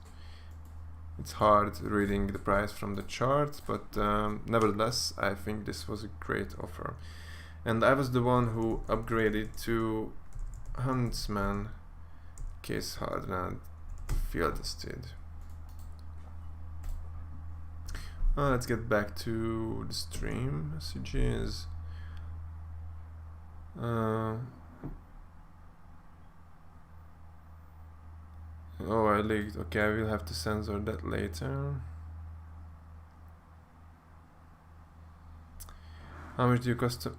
hard reading the price from the chart, but nevertheless I think this was a great offer. And I was the one who upgraded to Huntsman case hardened field tested. Let's get back to the stream messages. Oh, I leaked. Okay, I will have to censor that later. How much do you custom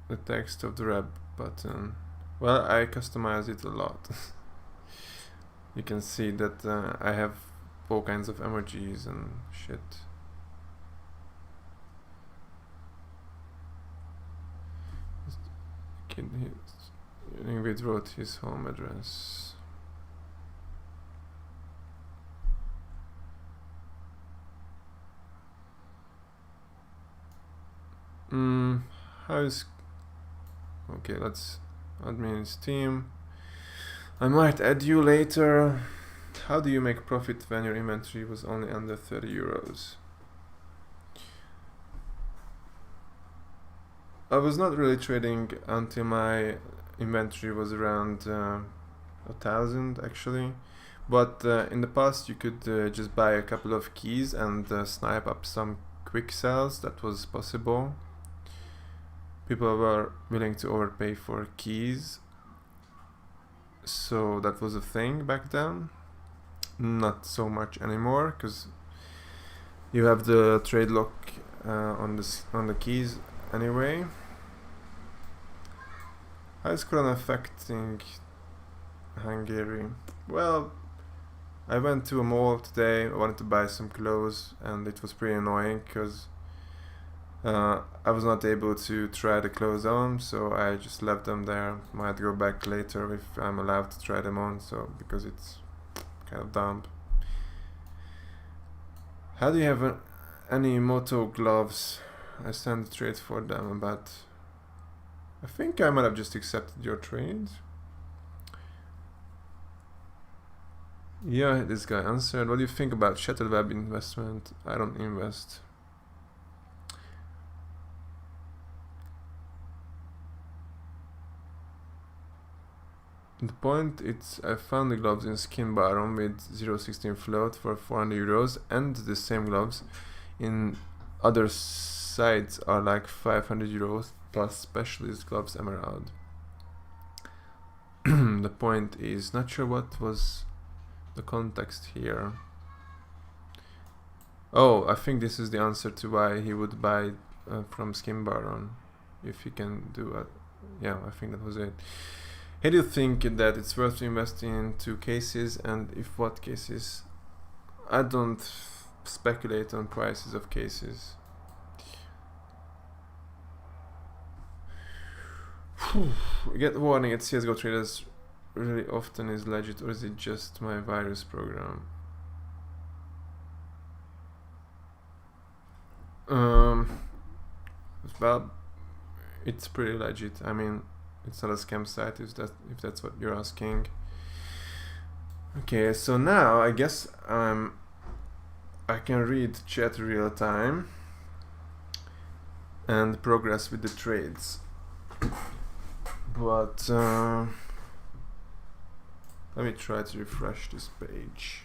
the text of the wrap button? Well, I customize it a lot. You can see that I have all kinds of emojis and shit. Ingrid wrote his home address. How is... Okay, let's admin Steam. I might add you later. How do you make profit when your inventory was only under €30? I was not really trading until my inventory was around 1,000 actually, but in the past you could just buy a couple of keys and snipe up some quick sells. That was possible. People were willing to overpay for keys, so that was a thing back then. Not so much anymore, because you have the trade lock on the keys anyway. How is Corona affecting Hungary? Well, I went to a mall today. I wanted to buy some clothes, and it was pretty annoying because I was not able to try the clothes on, so I just left them there. Might go back later if I'm allowed to try them on, so because it's kind of dumb. How do you have any moto gloves? I sent a trade for them, but I think I might have just accepted your trade. Yeah, this guy answered. What do you think about shuttle web investment? I don't invest. The point is, I found the gloves in Skin Baron with 0.16 float for €400, and the same gloves in other sites are like €500 plus specialist gloves emerald. The point is, not sure what was the context here. Oh, I think this is the answer to why he would buy from Skin Baron, if he can do it. Yeah, I think that was it. How do you think that it's worth to invest into cases, and if what cases? I don't speculate on prices of cases. Get warning at CSGO traders really often is legit, or is it just my virus program? Well, it's pretty legit. I mean, it's not a scam site if that's what you're asking. Okay, so now I guess I can read chat real time and progress with the trades. But let me try to refresh this page.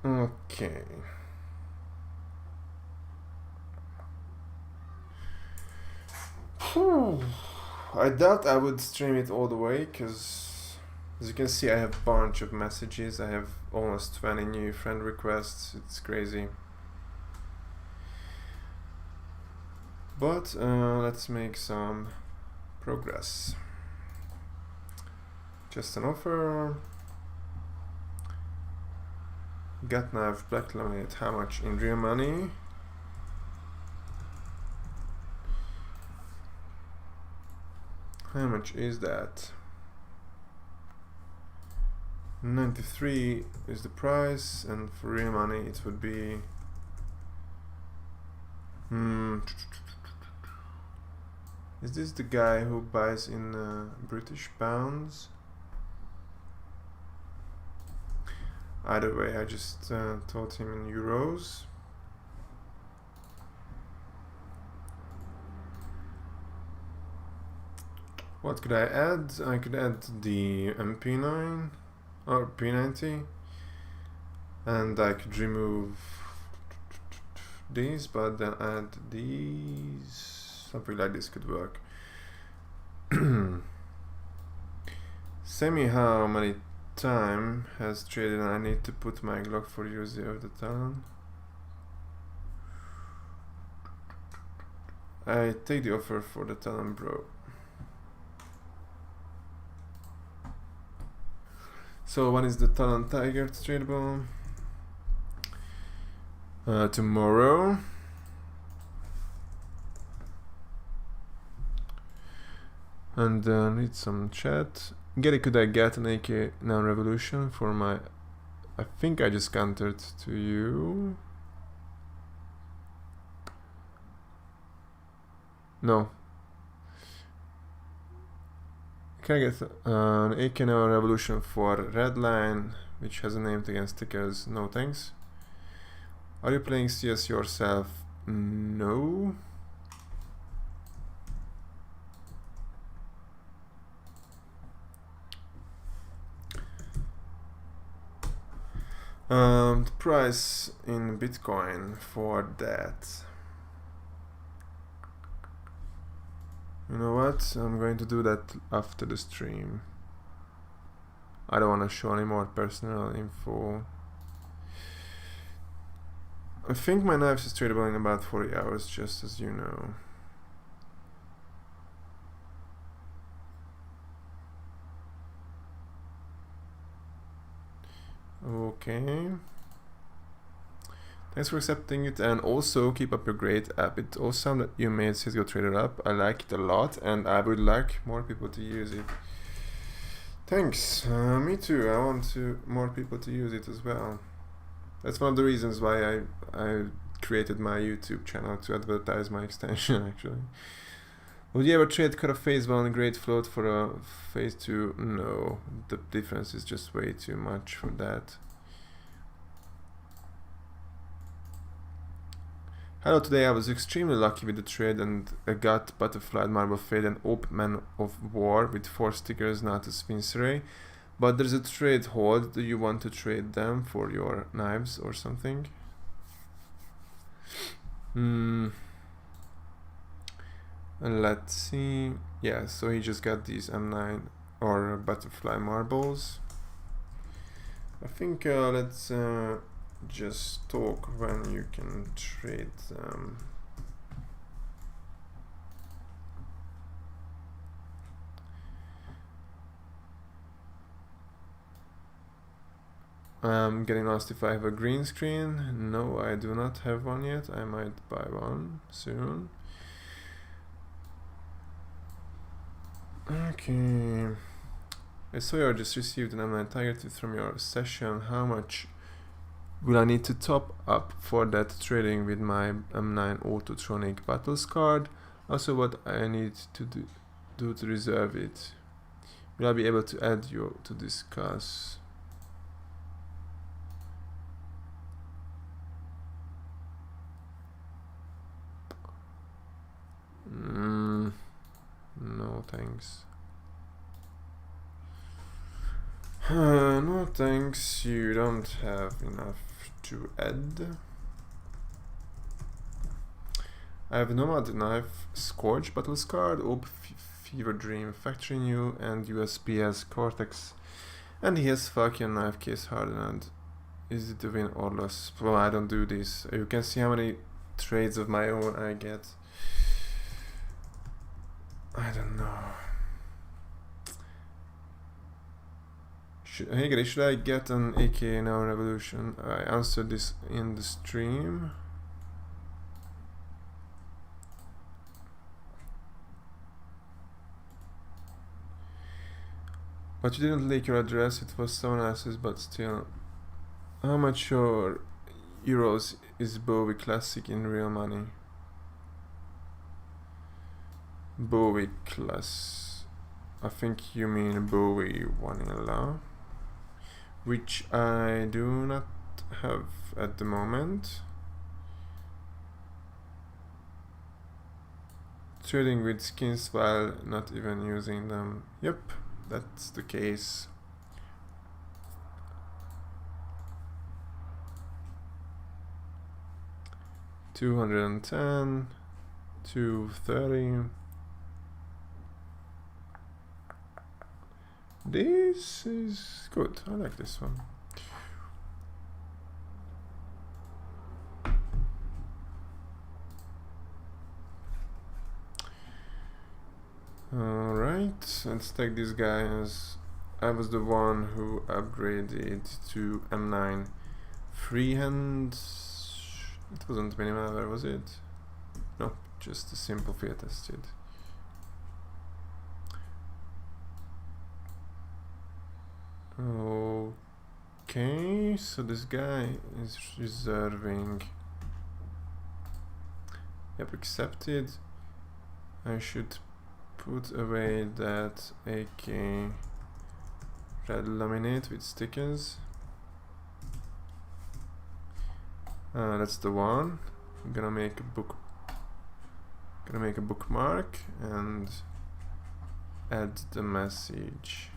Okay. I doubt I would stream it all the way, because as you can see I have a bunch of messages. I have almost 20 new friend requests. It's crazy. But let's make some progress. Just an offer. Gut knife, black laminate. How much in real money? How much is that? 93 is the price, and for real money it would be is this the guy who buys in British pounds? Either way, I just told him in euros. What could I add? I could add the MP9 or P90, and I could remove these, but then add these. Something like this could work. Semi, how many time has traded, and I need to put my Glock for UZ of the talent. I take the offer for the talent, bro. So when is the talent tiger tradable? Tomorrow. And need some chat. Gergely, could I get an AK non-revolution for my... I think I just countered to you. No. Can I get an AK non-revolution for Redline, which has a name against stickers? No thanks. Are you playing CS yourself? No. The price in Bitcoin for that. You know what? I'm going to do that after the stream. I don't want to show any more personal info. I think my knife is tradable in about 40 hours, just as you know. Okay. Thanks for accepting it, and also keep up your great app. It's awesome that you made CSGO Trader up. I like it a lot, and I would like more people to use it. Thanks. Me too. I want more people to use it as well. That's one of the reasons why I created my YouTube channel, to advertise my extension actually. Would you ever trade cut a phase 1 great float for a phase 2? No, the difference is just way too much for that. Hello, today I was extremely lucky with the trade and I got Butterfly, Marble Fade and Open Man of War with 4 stickers, not a Spinceray. But there's a trade hold. Do you want to trade them for your knives or something? And let's see. Yeah, so he just got these M9 or Butterfly marbles. I think let's just talk when you can trade them. I'm getting asked if I have a green screen. No, I do not have one yet. I might buy one soon. Okay. I saw you just received an M9 Tiger tooth from your session. How much will I need to top up for that trading with my M9 Autotronic Battles card? Also, what I need to do to reserve it? Will I be able to add you to discuss? No thanks. No thanks, you don't have enough to add. I have Nomad Knife, Scourge Battles card, Fever Dream Factory New, and USPS Cortex. And he has fucking knife case hardened. Is it to win or loss? Well, I don't do this. You can see how many trades of my own I get. I don't know. Hey guys, should I get an AK now Revolution? I answered this in the stream. But you didn't leak your address, it was someone else's, but still. How much your euros is Bowie Classic in real money? Bowie Class. I think you mean Bowie Vanilla, which I do not have at the moment. Trading with skins while not even using them. Yep, that's the case. $210, $230. This is good. I like this one. Alright, let's take this guy as I was the one who upgraded to M9 freehand. It wasn't minimal, was it? No, just a simple field tested. Okay, so this guy is reserving. Yep, accepted. I should put away that AK red laminate with stickers. That's the one. I'm gonna make a bookmark and add the message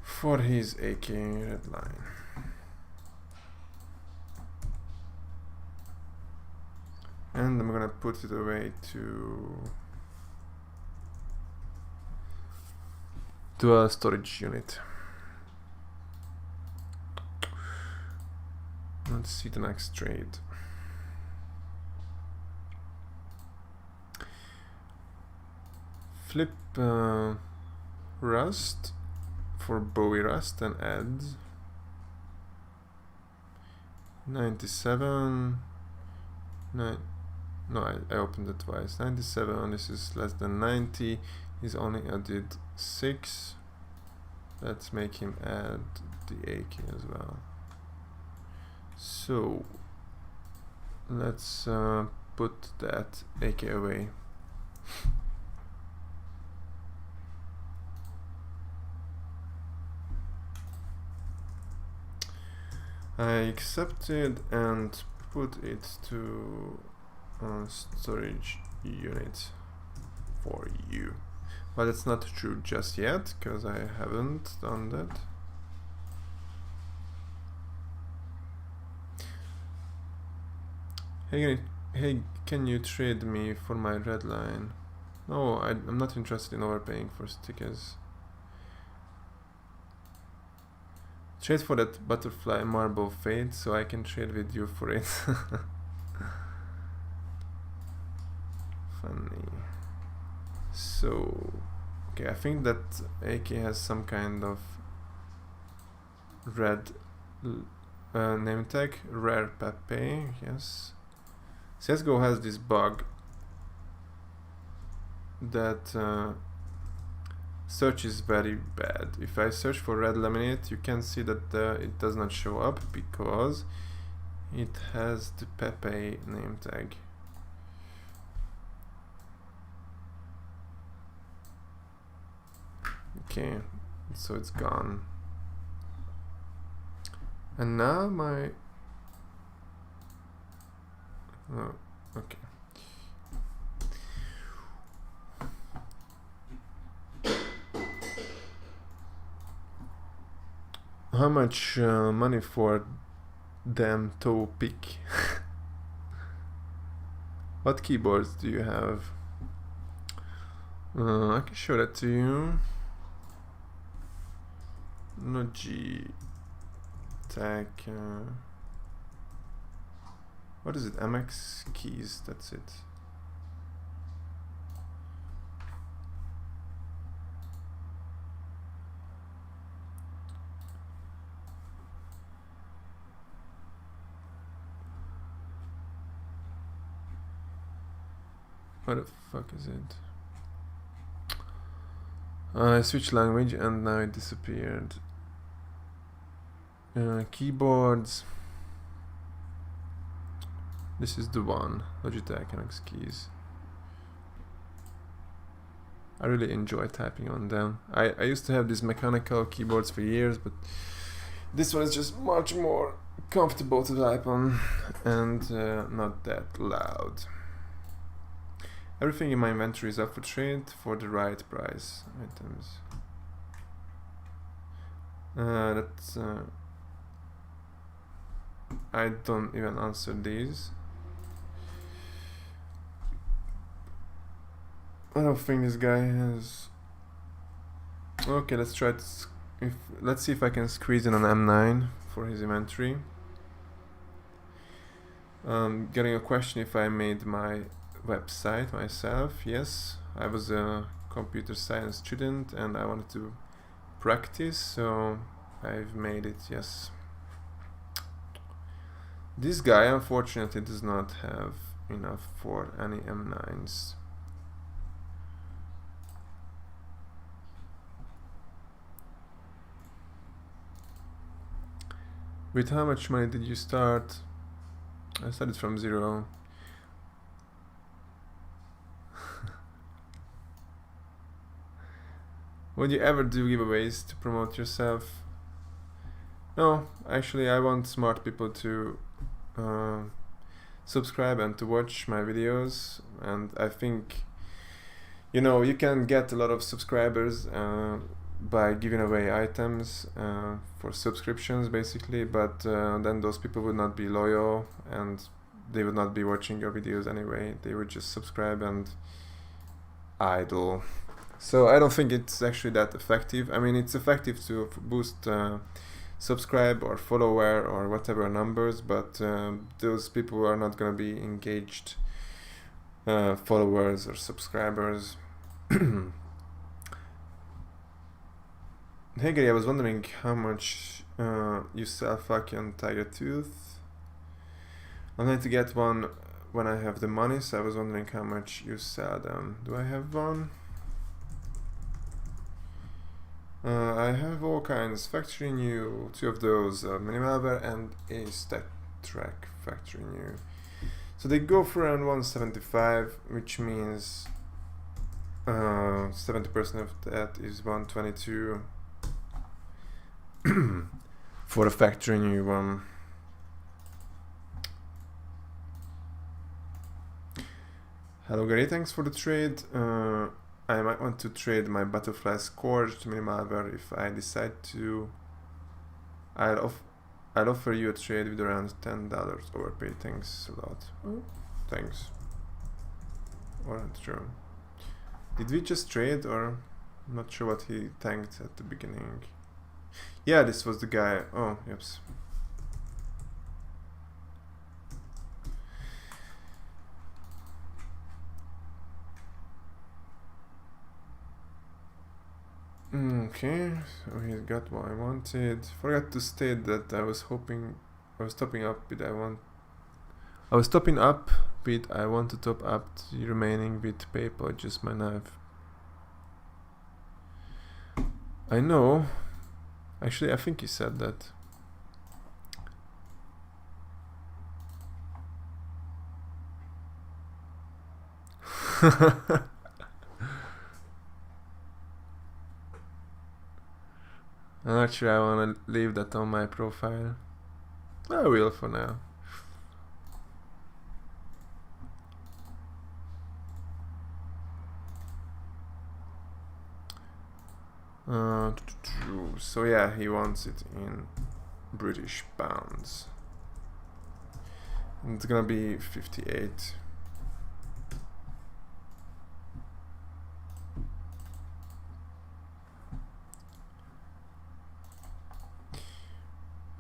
for his AK red line. And I'm gonna put it away to a storage unit. Let's see the next trade. Flip Rust for Bowie Rust and add 97. No, I opened it twice. 97, this is less than 90. He's only added 6. Let's make him add the AK as well. So let's put that AK away. I accepted and put it to storage unit for you. But it's not true just yet, because I haven't done that. Hey, can you trade me for my red line? No, I'm not interested in overpaying for stickers. Trade for that butterfly marble fade so I can trade with you for it. Funny. So, okay, I think that AK has some kind of red name tag, rare Pepe, yes. CSGO has this bug that search is very bad. If I search for red laminate, you can see that it does not show up because it has the Pepe name tag. Okay, so it's gone. And now my... oh, okay. How much money for damn toe pick? What keyboards do you have? I can show that to you. No G. Tag. What is it? MX keys. That's it. What the fuck is it? I switched language and now it disappeared. Keyboards. This is the one. Logitech MX keys. I really enjoy typing on them. I used to have these mechanical keyboards for years, but this one is just much more comfortable to type on and not that loud. Everything in my inventory is up for trade for the right price. Items. That's I don't even answer these. I don't think this guy has. Okay, let's try to. Let's see if I can squeeze in an M9 for his inventory. Getting a question if I made my website myself. Yes, I was a computer science student and I wanted to practice, so I've made it. Yes. This guy unfortunately does not have enough for any M9s. With how much money did you start? I started from zero. Would you ever do giveaways to promote yourself? No, actually I want smart people to subscribe and to watch my videos, and I think, you know, you can get a lot of subscribers by giving away items for subscriptions basically, but then those people would not be loyal and they would not be watching your videos anyway. They would just subscribe and idle. So I don't think it's actually that effective. I mean, it's effective to boost subscribe or follower or whatever numbers, but those people are not going to be engaged followers or subscribers. Hey Gary, I was wondering how much you sell fucking tiger tooth. I'm going to get one when I have the money, so I was wondering how much you sell them. Do I have one? I have all kinds. Factory new, 2 of those, minimalware and a stack track factory new. So they go for around 175, which means 70% of that is 122 for a factory new one. Hello Gary, thanks for the trade. I might want to trade my butterfly scourged minimalware if I decide to. I'll offer you a trade with around $10 overpay. Thanks a lot. Oh, thanks. Wasn't true. Did we just trade, or I'm not sure what he thanked at the beginning. Yeah, this was the guy. Oh, yeps. Okay, so he got what I wanted. Forgot to state that I was topping up bit. I want to top up the remaining with paper, just my knife. I know. Actually, I think he said that. I'm not sure I want to leave that on my profile. I will for now. So yeah, he wants it in British pounds. And it's gonna be 58.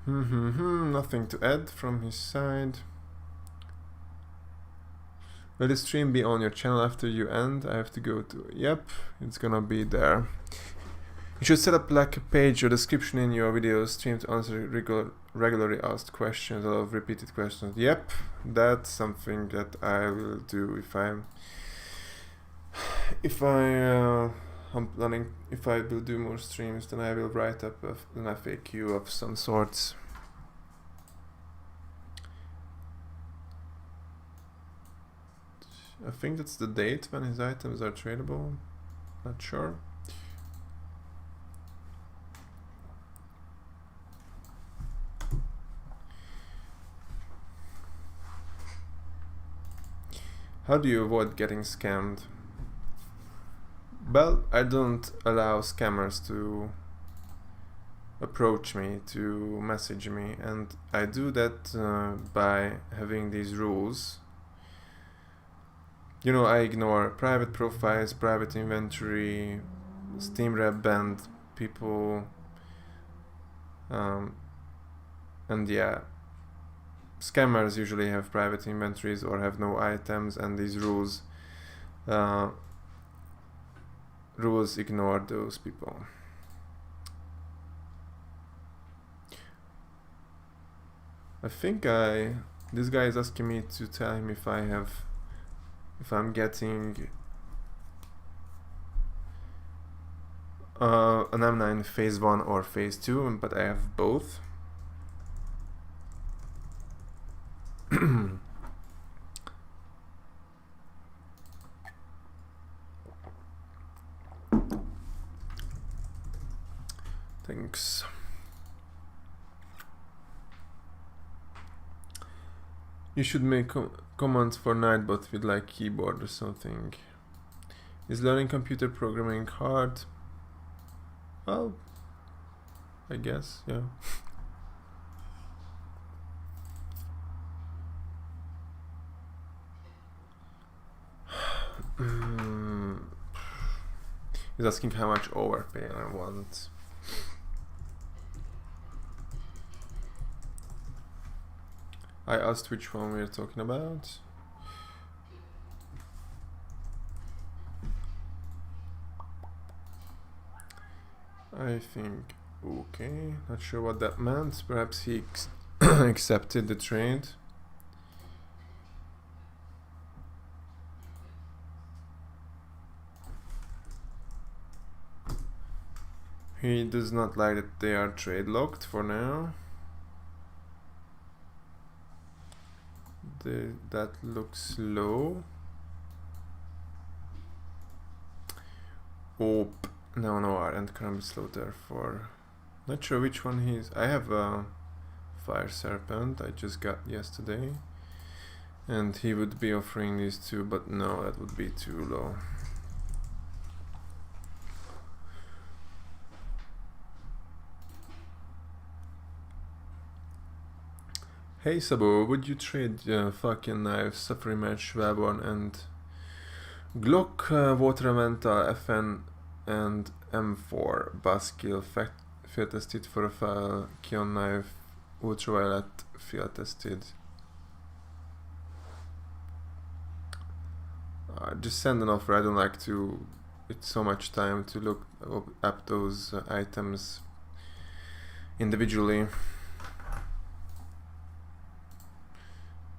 Nothing to add from his side. Will the stream be on your channel after you end? I have to go to... Yep, it's gonna be there. You should set up like a page or description in your video stream to answer regularly asked questions, a lot of repeated questions. Yep, that's something that I will do I'm planning, if I will do more streams, then I will write up an FAQ of some sorts. I think that's the date when his items are tradable. Not sure. How do you avoid getting scammed? Well, I don't allow scammers to approach me, to message me, and I do that by having these rules. You know, I ignore private profiles, private inventory, Steam rep banned people, and yeah, scammers usually have private inventories or have no items, and these rules ignore those people. I think this guy is asking me to tell him if I'm getting an M9 phase 1 or phase 2, but I have both. Thanks. You should make commands for Nightbot with like keyboard or something. Is learning computer programming hard? Well, I guess, yeah. He's asking how much overpay I want. I asked which one we are talking about. I think okay, not sure what that meant. Perhaps he accepted the trade. He does not like that they are trade locked for now. That looks low. Oh, no, and can be slow therefore. Not sure which one he's. I have a Fire Serpent I just got yesterday, and he would be offering these two, but no, that would be too low. Hey Szabo, would you trade fucking knife, Suffering Match, Webon and Glock, Water Elemental, FN and M4 Buskill field tested for a file, Kion knife, Ultraviolet field tested. Just send an offer. I don't like to. It's so much time to look up those items individually.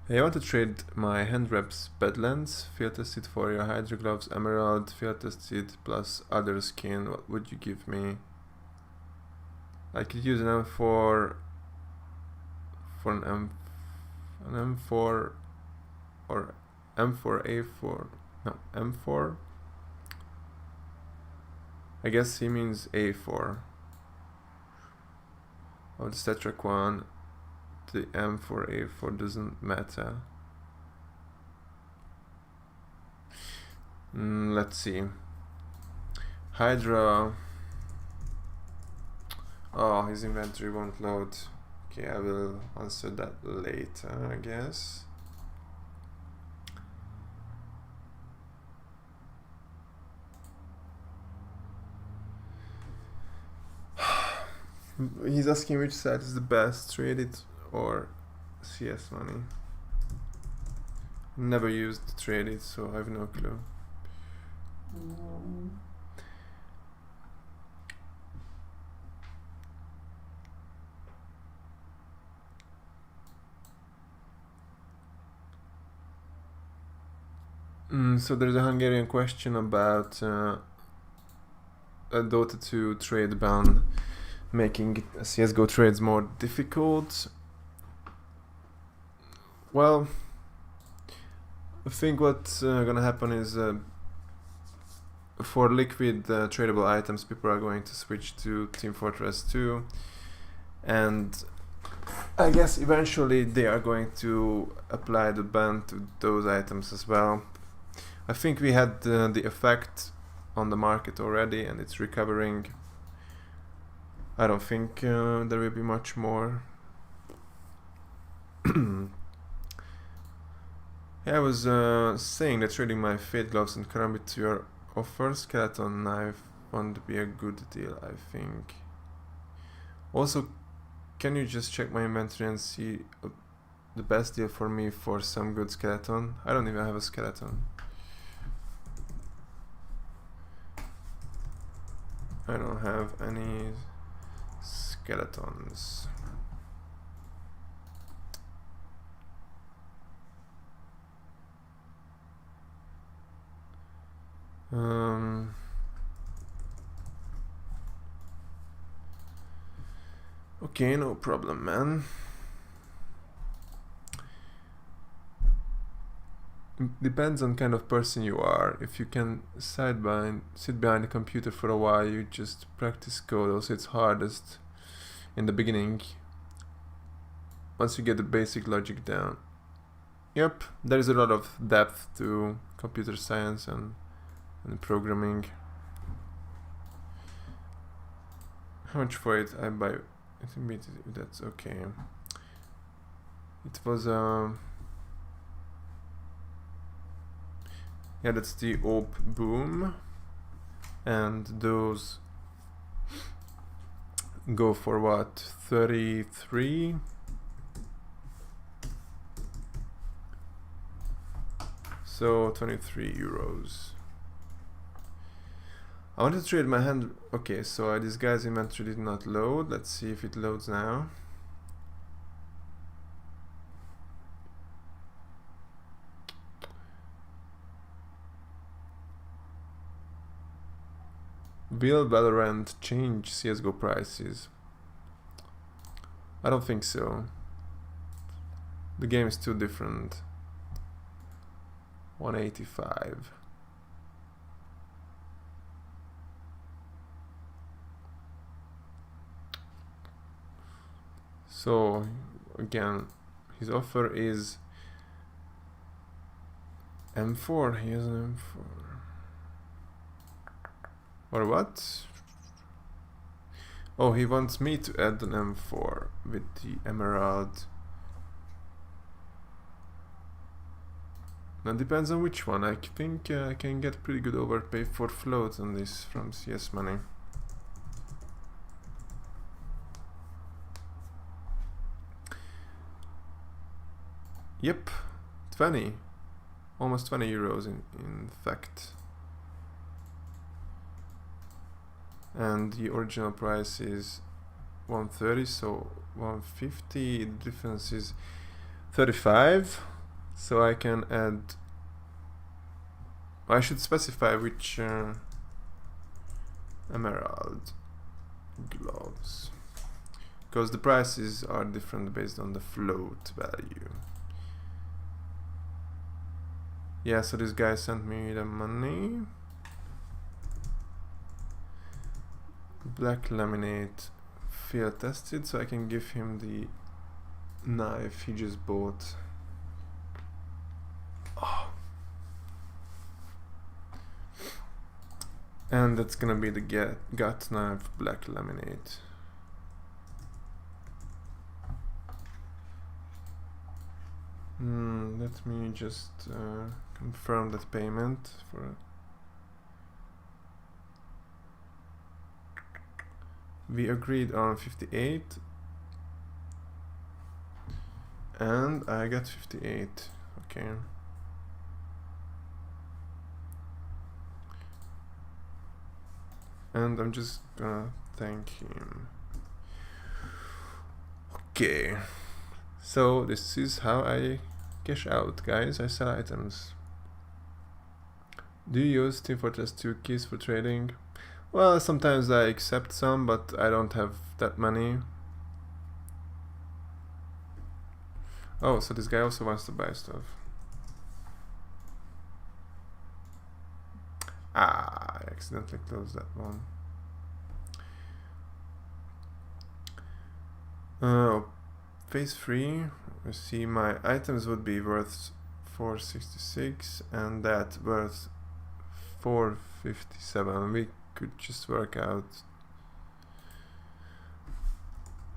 Hey, I want to trade my hand wraps Badlands, field tested for your Hydro Gloves Emerald, field tested plus other skin. What would you give me? I could use an M4 for an M4 or M4A4. No, M4. I guess he means A4. Oh, the stat track one. The M4A4 doesn't matter. Let's see. Hydra. Oh, his inventory won't load. Okay, I will answer that later, I guess. He's asking which site is the best, trade it or CS money. Never used trade it, so I have no clue. So there's a Hungarian question about a Dota 2 trade ban making CSGO trades more difficult. Well, I think what's gonna happen is for liquid tradable items, people are going to switch to Team Fortress 2, and I guess eventually they are going to apply the ban to those items as well. I think we had the effect on the market already, and it's recovering. I don't think there will be much more. Yeah, I was saying that trading my Fate Gloves and Karambit to your offer skeleton knife won't be a good deal, I think. Also, can you just check my inventory and see the best deal for me for some good skeleton? I don't even have a skeleton. I don't have any skeletons. Okay, no problem, man. It depends on kind of person you are. If you can sit behind a computer for a while, you just practice code. Also, it's hardest in the beginning. Once you get the basic logic down. Yep, there is a lot of depth to computer science and programming. How much for it? I buy it. That's okay. It was yeah, that's the Op Boom, and those go for what, 33? So 23 euros. I want to trade my hand. Okay, so this guy's inventory did not load. Let's see if it loads now. Will Valorant change CSGO prices? I don't think so. The game is too different. 185. So again, his offer is M4. He has an M4. Or what? Oh, he wants me to add an M4 with the emerald. Now depends on which one. I think I can get pretty good overpay for float on this from CS Money. Yep, 20. Almost 20 euros in fact. And the original price is 130, so 150. The difference is 35. So I can add. I should specify which emerald gloves, because the prices are different based on the float value. Yeah, so this guy sent me the money. Black laminate field tested, so I can give him the knife he just bought. Oh. And that's gonna be the gut knife black laminate. Let me just confirm that payment for. We agreed on 58 and I got 58. Okay. And I'm just gonna thank him. Okay. So this is how I cash out, guys. I sell items. Do you use Team Fortress 2 keys for trading? Well, sometimes I accept some, but I don't have that many. Oh, so this guy also wants to buy stuff. Ah, I accidentally closed that one. Phase 3, you see my items would be worth 466 and that worth 457. We could just work out.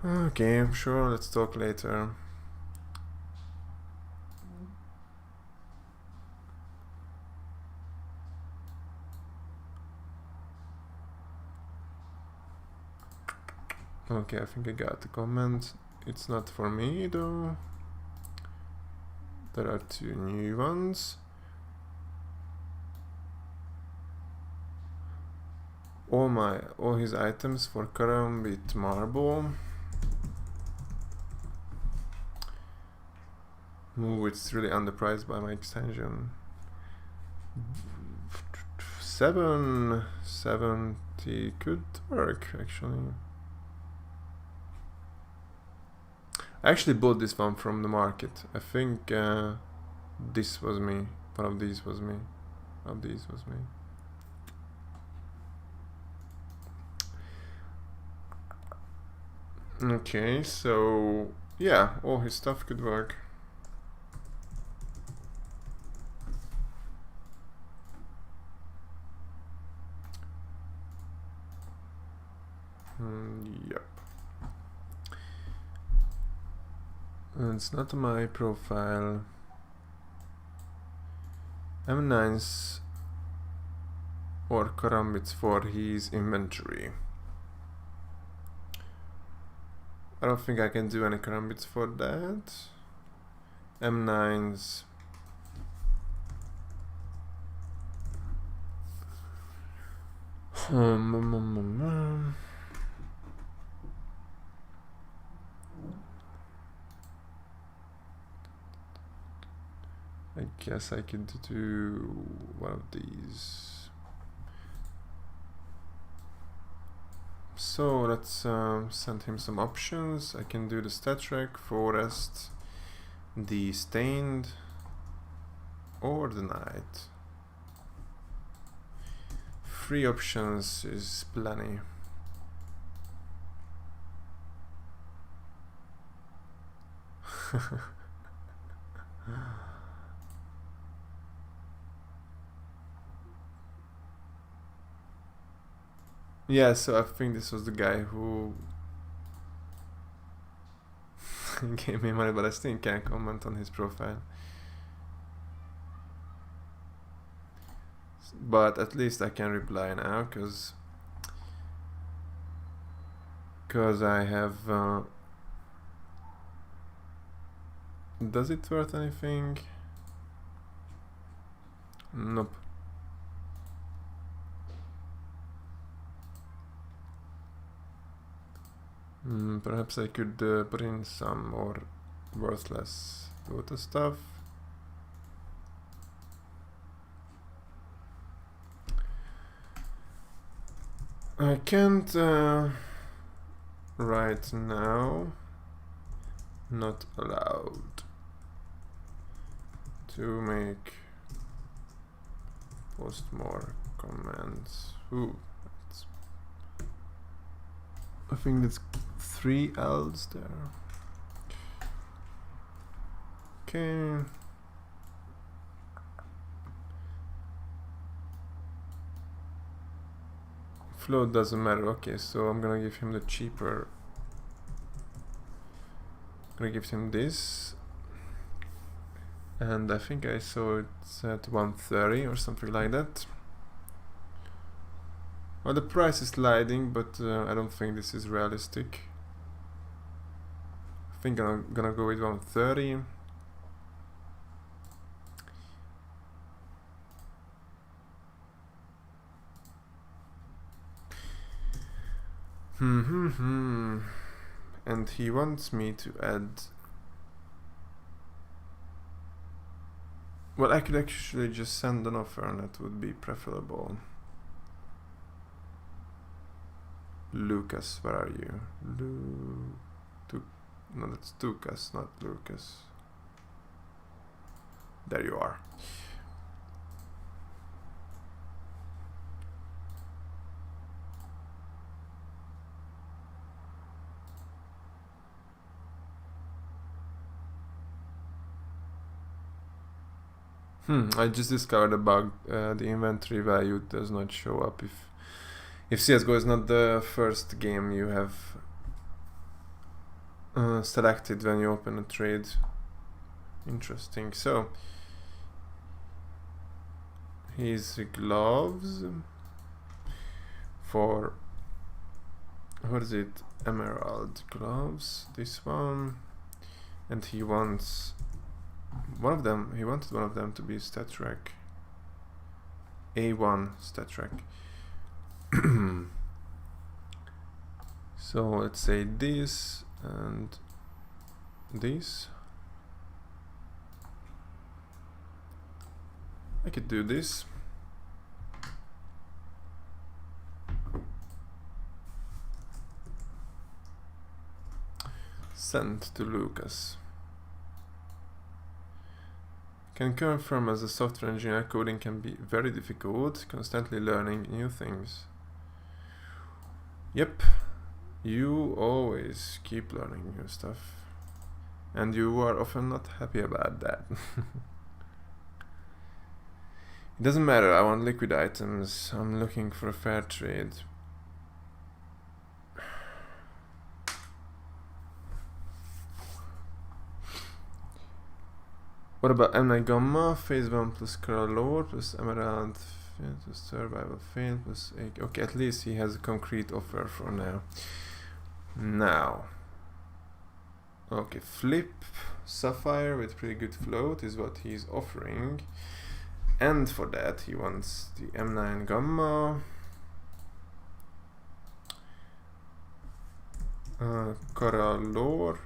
Okay, sure, let's talk later. Okay, I think I got the comment. It's not for me though. There are 2 new ones. All his items for Karambit Marble. Ooh, it's really underpriced by my extension. 770 could work actually. I actually bought this one from the market. I think this was me. One of these was me. One of these was me. Okay, so yeah, all his stuff could work. Yep. It's not my profile. M9's or Karambits for his inventory. I don't think I can do any Karambits for that. M9's. I guess I could do one of these. So let's send him some options. I can do the stat track, forest, the stained, or the night. 3 options is plenty. Yeah, so I think this was the guy who gave me money, but I still can't comment on his profile. But at least I can reply now, cause I have. Does it worth anything? Nope. Perhaps I could put in some more worthless Dota stuff. I can't right now. Not allowed to make post more comments. Ooh, I think that's 3 L's there. Okay. Float doesn't matter. Okay, so I'm gonna give him the cheaper. I'm gonna give him this. And I think I saw it's at 130 or something like that. Well, the price is sliding, but I don't think this is realistic. I think I'm gonna go with 130. And he wants me to add. Well, I could actually just send an offer, and that would be preferable. Lucas, where are you? No, that's Lucas, not Lucas. There you are. I just discovered a bug. The inventory value does not show up if CSGO is not the first game you have selected when you open a trade. Interesting. So his gloves for, what is it, emerald gloves, this one, and he wants one of them. He wanted one of them to be stat rack, A1 stat rack. So let's say this and this. I could do this. Send to Lucas. Can confirm as a software engineer, coding can be very difficult, constantly learning new things. Yep, you always keep learning new stuff, and you are often not happy about that. It doesn't matter, I want liquid items, I'm looking for a fair trade. What about M9 Gamma, phase 1 plus Coral Lore plus Emerald, plus Survival Fail plus 8. Okay, at least he has a concrete offer for now. Okay, Flip Sapphire with pretty good float is what he's offering. And for that he wants the M9 Gamma, Coral Lore,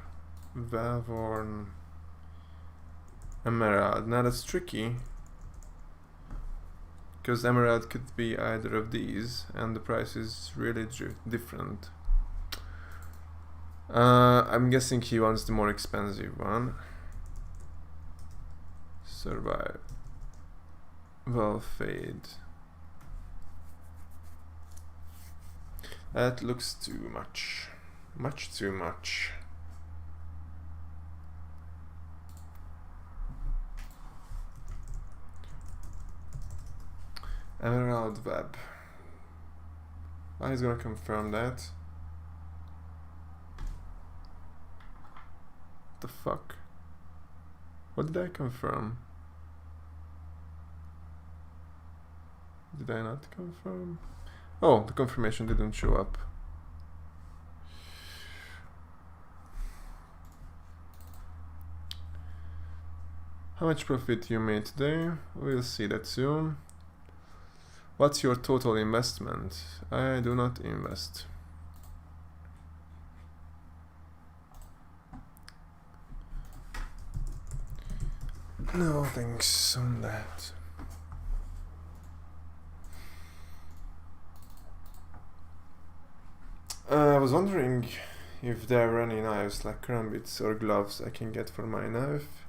Valvorn, Emerald. Now that's tricky, because Emerald could be either of these, and the price is really different. I'm guessing he wants the more expensive one. Survive. Well, fade. That looks too much. Much too much. Emerald Web. He's gonna confirm that. The fuck? What did I confirm? Did I not confirm? Oh, the confirmation didn't show up. How much profit you made today? We'll see that soon. What's your total investment? I do not invest. No thanks on that. was wondering if there are any knives like crumbits or gloves I can get for my knife.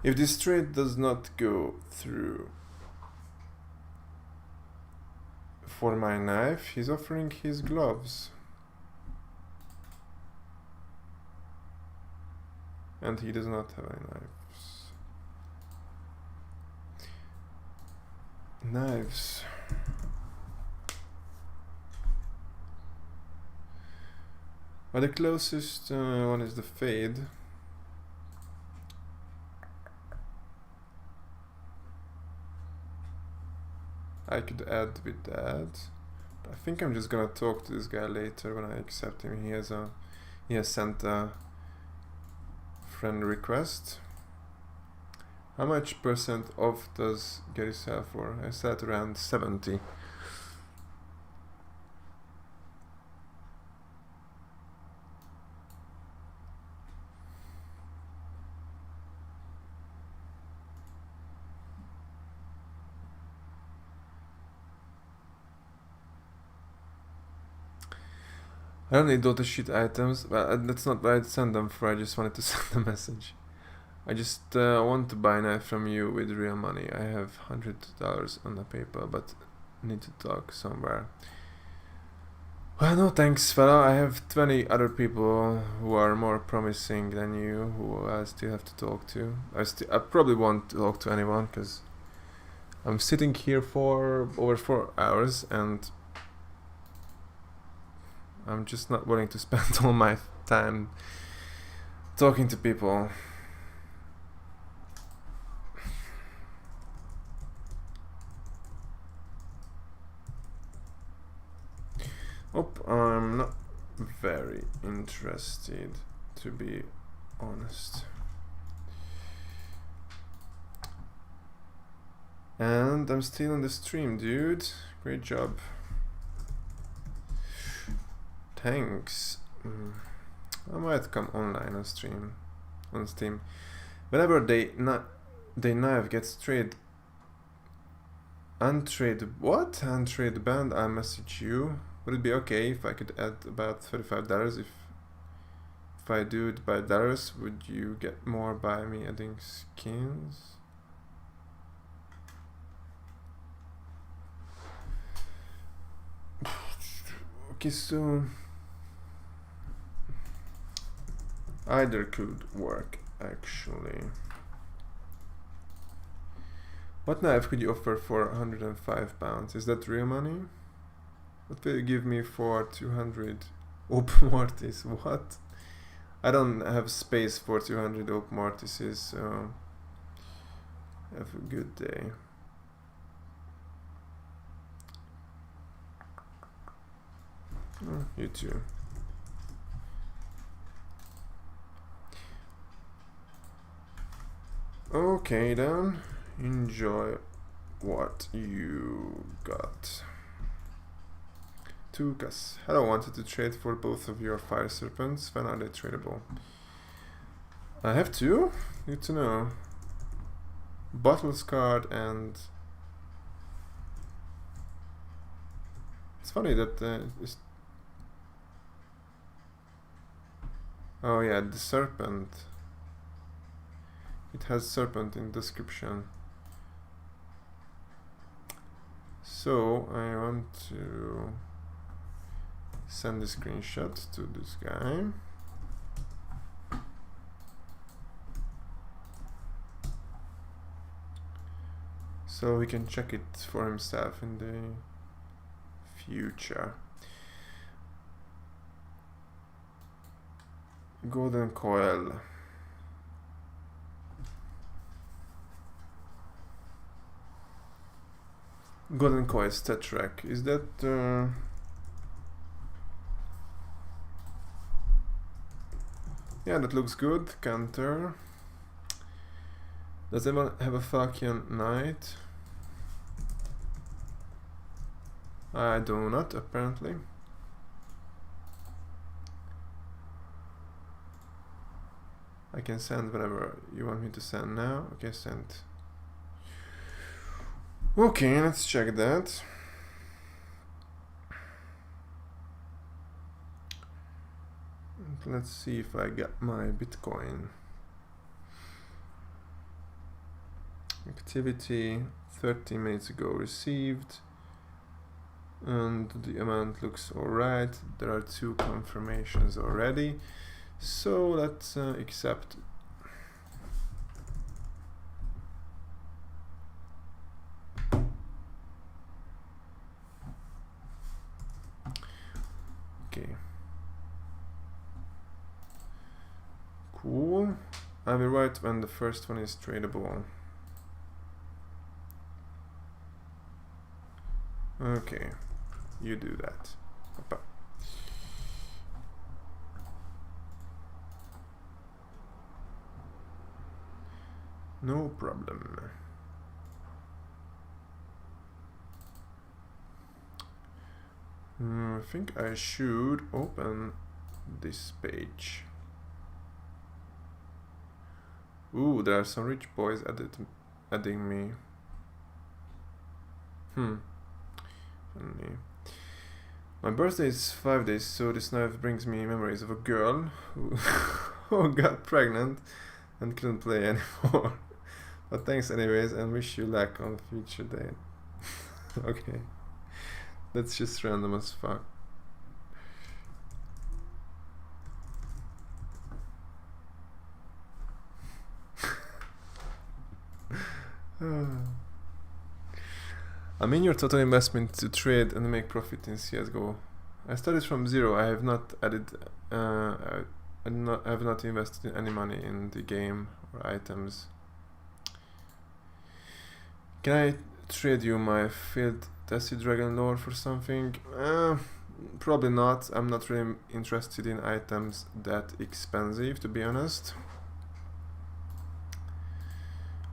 If this trade does not go through for my knife, he's offering his gloves. And he does not have any knives. Knives. But the closest one is the fade. I could add with that. I think I'm just gonna talk to this guy later when I accept him. He has sent a friend request. How much percent off does Gary sell for? I said around 70. I don't need data sheet items, but that's not what I sent them for. I just wanted to send a message. I just want to buy a knife from you with real money. I have $100 on the paper, but need to talk somewhere. Well, no thanks, fella. I have 20 other people who are more promising than you, who I still have to talk to. I probably won't talk to anyone, because I'm sitting here for over 4 hours, and I'm just not willing to spend all my time talking to people. I'm not very interested, to be honest. And I'm still on the stream, dude. Great job. Thanks. I might come online on Steam. Whenever they knife gets untrade banned, I message you. Would it be okay if I could add about $35? If I do it by dollars, would you get more by me adding skins? Okay, so either could work actually. What knife could you offer for £105? Is that real money? What will you give me for 200 Op Mortis? What? I don't have space for 200 Op Mortises, so have a good day. Oh, you too. Okay then, enjoy what you got. Tukas. Hello, wanted to trade for both of your fire serpents. When are they tradable? I have two? Good to know. Bottles card and... It's funny that oh yeah, the serpent. It has serpent in description. So I want to send a screenshot to this guy. So he can check it for himself in the future. Golden coil. Golden coil stat track. Is that yeah, that looks good. Counter. Does anyone have a Falcon Knight? I do not, apparently. I can send whenever you want me to send now. Okay, send. Okay, let's check that. Let's see if I got my Bitcoin. Activity 30 minutes ago received, and the amount looks alright. There are 2 confirmations already, so let's accept. Okay. Cool. I will write when the first one is tradable. Okay, you do that. Opa. No problem. I think I should open this page. Ooh, there are some rich boys adding me. Funny. My birthday is 5 days, so this knife brings me memories of a girl who got pregnant and couldn't play anymore. But thanks anyways, and wish you luck on the future date. Okay. That's just random as fuck. I'm in your total investment to trade and make profit in CSGO. I started from 0. I have not added, I have not invested any money in the game or items. Can I trade you my field tested dragon lore for something? Probably not. I'm not really interested in items that expensive, to be honest.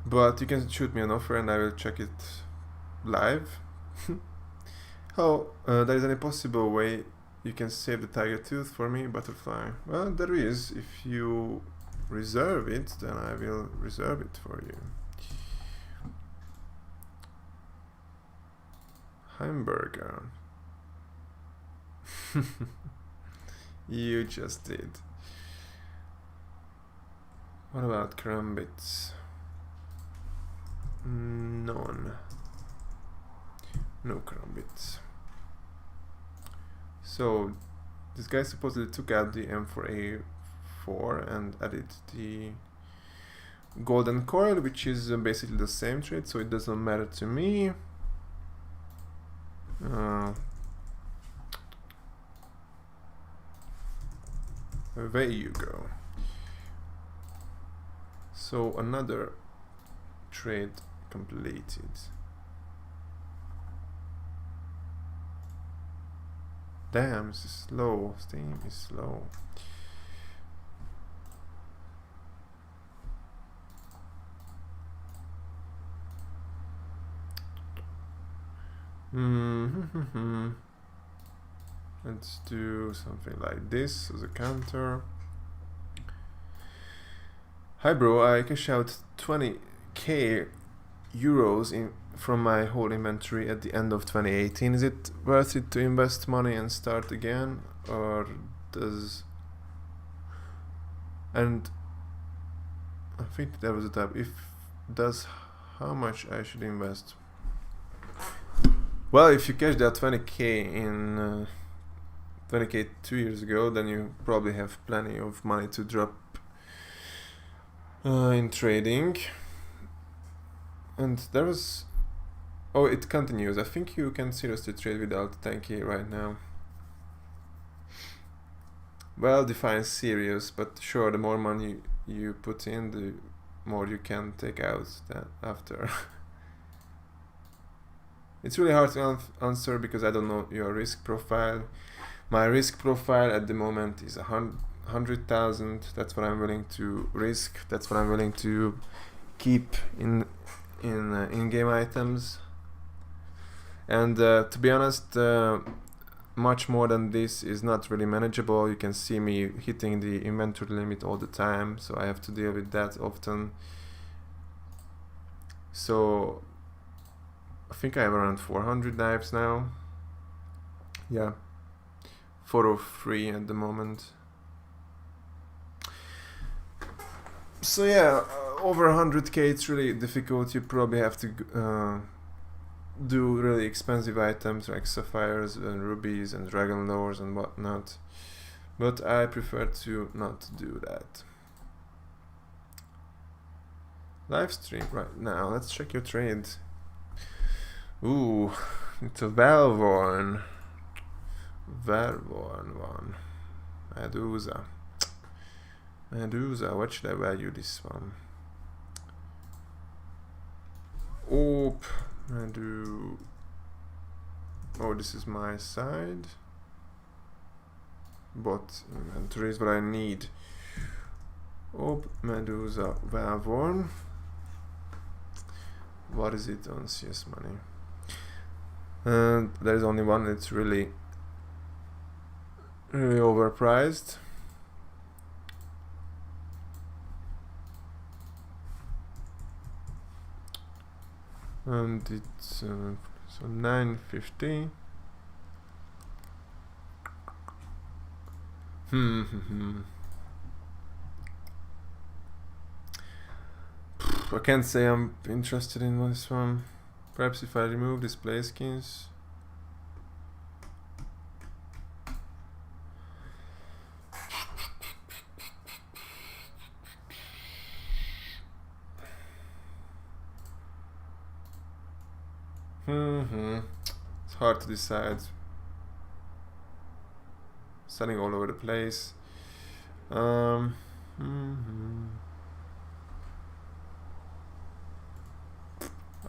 But you can shoot me an offer and I will check it live. Oh, there is any possible way you can save the tiger tooth for me, butterfly? Well, there is. If you reserve it, then I will reserve it for you. Hamburger. You just did. What about crumbits? None. No crumbits. So this guy supposedly took out the M4A4 and added the golden coil, which is basically the same trade, so it doesn't matter to me. There you go. So another trade completed. Damn, this is slow. Steam is slow. Let's do something like this as a counter. Hi bro, I cash out 20k euros from my whole inventory at the end of 2018. Is it worth it to invest money and start again, or does... And I think that was the tab. If does, how much I should invest? Well, if you cash that 20k in 20k 2 years ago, then you probably have plenty of money to drop in trading. And there was... Oh, it continues. I think you can seriously trade without 10k right now. Well, define serious, but sure, the more money you put in, the more you can take out after. It's really hard to answer because I don't know your risk profile. My risk profile at the moment is 100,000. That's what I'm willing to risk. That's what I'm willing to keep in in-game items. And to be honest, much more than this is not really manageable. You can see me hitting the inventory limit all the time, so I have to deal with that often. So I think I have around 400 knives now. Yeah, 403 at the moment. So yeah, over 100k it's really difficult. You probably have to do really expensive items like sapphires and rubies and dragon lores and whatnot. But I prefer to not do that. Live stream right now. Let's check your trade. Ooh, it's a well-worn one. Medusa. What should I value this one? Oop. Oh, this is my side. Bot inventory is what I need. Oop, Medusa well-worn. What is it on CS money? And there's only one that's really overpriced. And it's so 950. I can't say I'm interested in this one. Perhaps if I remove display skins. It's hard to decide. Selling all over the place.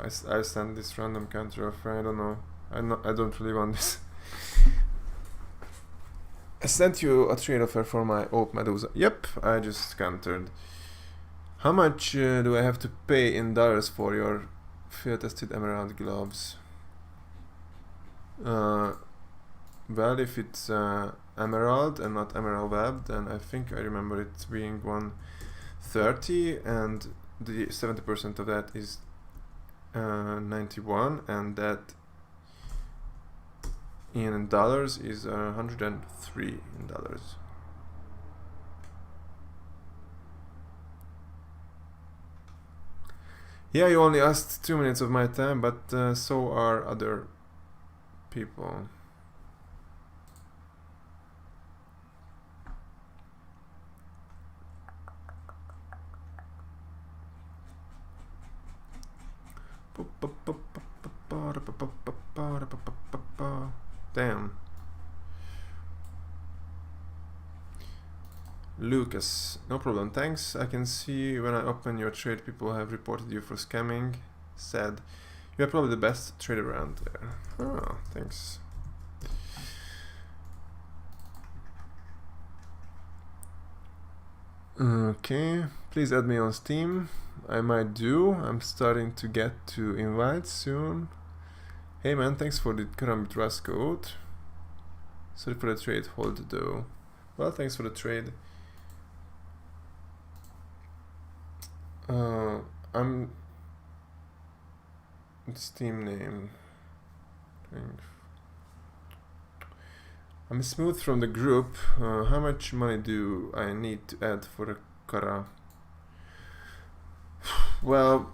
I send this random counter offer. I don't know. I don't really want this. I sent you a trade offer for my Oak Medusa. Yep, I just countered. How much do I have to pay in dollars for your field tested emerald gloves? Well, if it's emerald and not emerald web, then I think I remember it being 130, and the 70% of that is 91, and that in dollars is 103 in dollars. Yeah, you only asked 2 minutes of my time, but so are other people. Damn. Lucas, no problem, thanks. I can see when I open your trade, people have reported you for scamming. Said you're probably the best trader around there. Oh, thanks. Okay, please add me on Steam. I might do. I'm starting to get to invites soon. Hey man, thanks for the Karambit dress code. Sorry for the trade hold though. Well, thanks for the trade. I'm Steam name. I'm smooth from the group. How much money do I need to add for a Kara? Well,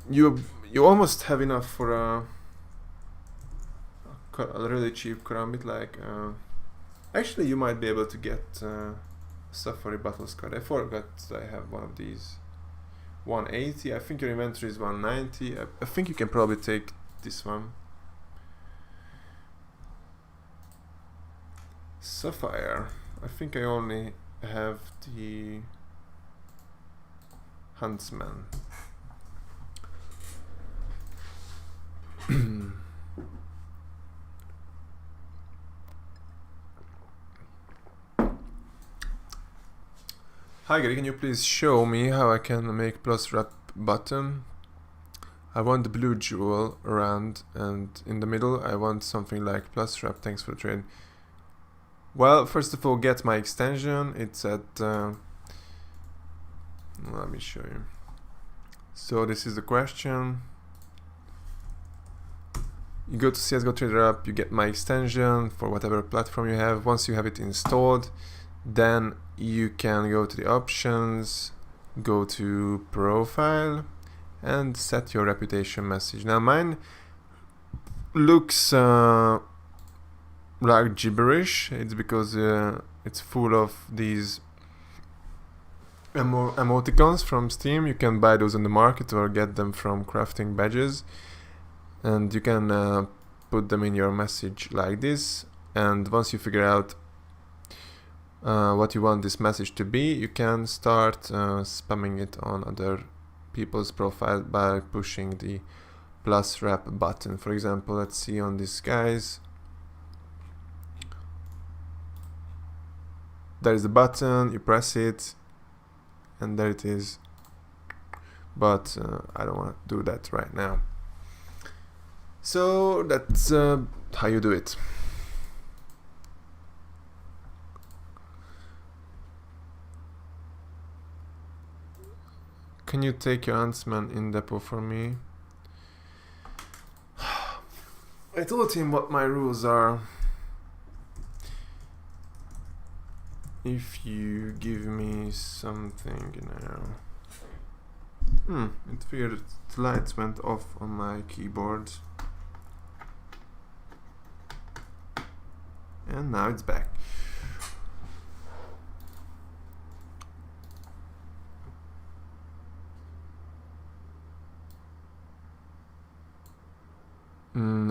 you almost have enough for a really cheap Karambit. Like, actually, you might be able to get Safari Battles card. I forgot I have one of these. 180. I think your inventory is 190. I think you can probably take this one. Sapphire. I think I only have the Huntsman. Hi Gary, can you please show me how I can make plus wrap button? I want the blue jewel around, and in the middle I want something like plus wrap. Thanks for the trade. Well, first of all, get my extension. It's at let me show you. So this is the question. You go to CSGO Trader App, you get my extension for whatever platform you have. Once you have it installed, then you can go to the options, go to profile and set your reputation message. Now mine looks like gibberish. It's because it's full of these emoticons from Steam. You can buy those in the market or get them from crafting badges, and you can put them in your message like this. And once you figure out what you want this message to be, you can start spamming it on other people's profile by pushing the plus wrap button. For example, let's see on this guy's. There is the button, you press it, and there it is. But I don't want to do that right now. So that's how you do it. Can you take your huntsman in depot for me? I told him what my rules are. If you give me something now. It's weird. The lights went off on my keyboard. And now it's back.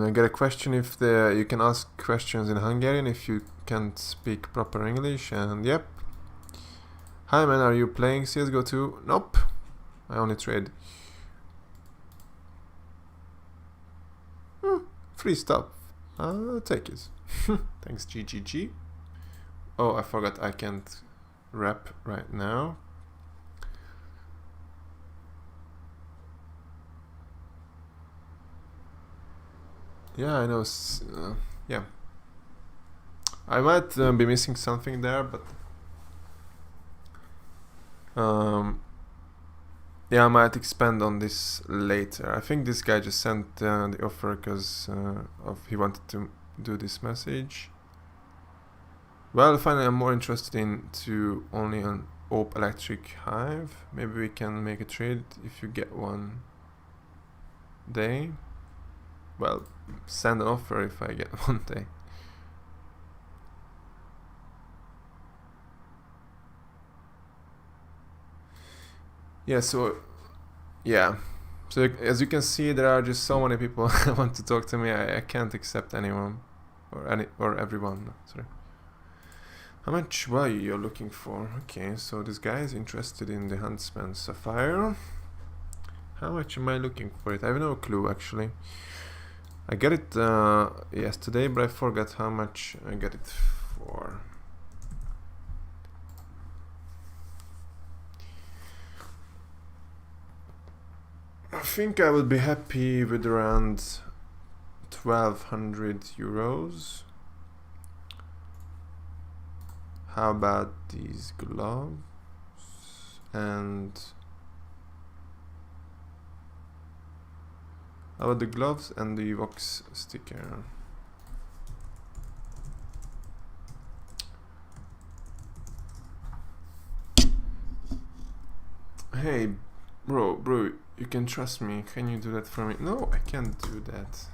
I get a question if you can ask questions in Hungarian if you can't speak proper English, and yep. Hi man, are you playing CSGO 2? Nope. I only trade. Free stuff. I'll take it. Thanks GGG. Oh, I forgot I can't rap right now. Yeah, I know. Yeah, I might be missing something there, but yeah, I might expand on this later. I think this guy just sent the offer because he wanted to do this message. Well, finally, I'm more interested in only an OP electric hive. Maybe we can make a trade if you get one day. Well, send an offer if I get one day. Yeah, so as you can see, there are just so many people who want to talk to me. I can't accept anyone or everyone. Sorry. How much value you're looking for? Okay, so this guy is interested in the Huntsman Sapphire. How much am I looking for it? I have no clue actually. I got it yesterday, but I forgot how much I got it for. I think I would be happy with around 1200 euros. How about these gloves and how about the gloves and the Vox sticker? Hey, bro, you can trust me. Can you do that for me? No, I can't do that.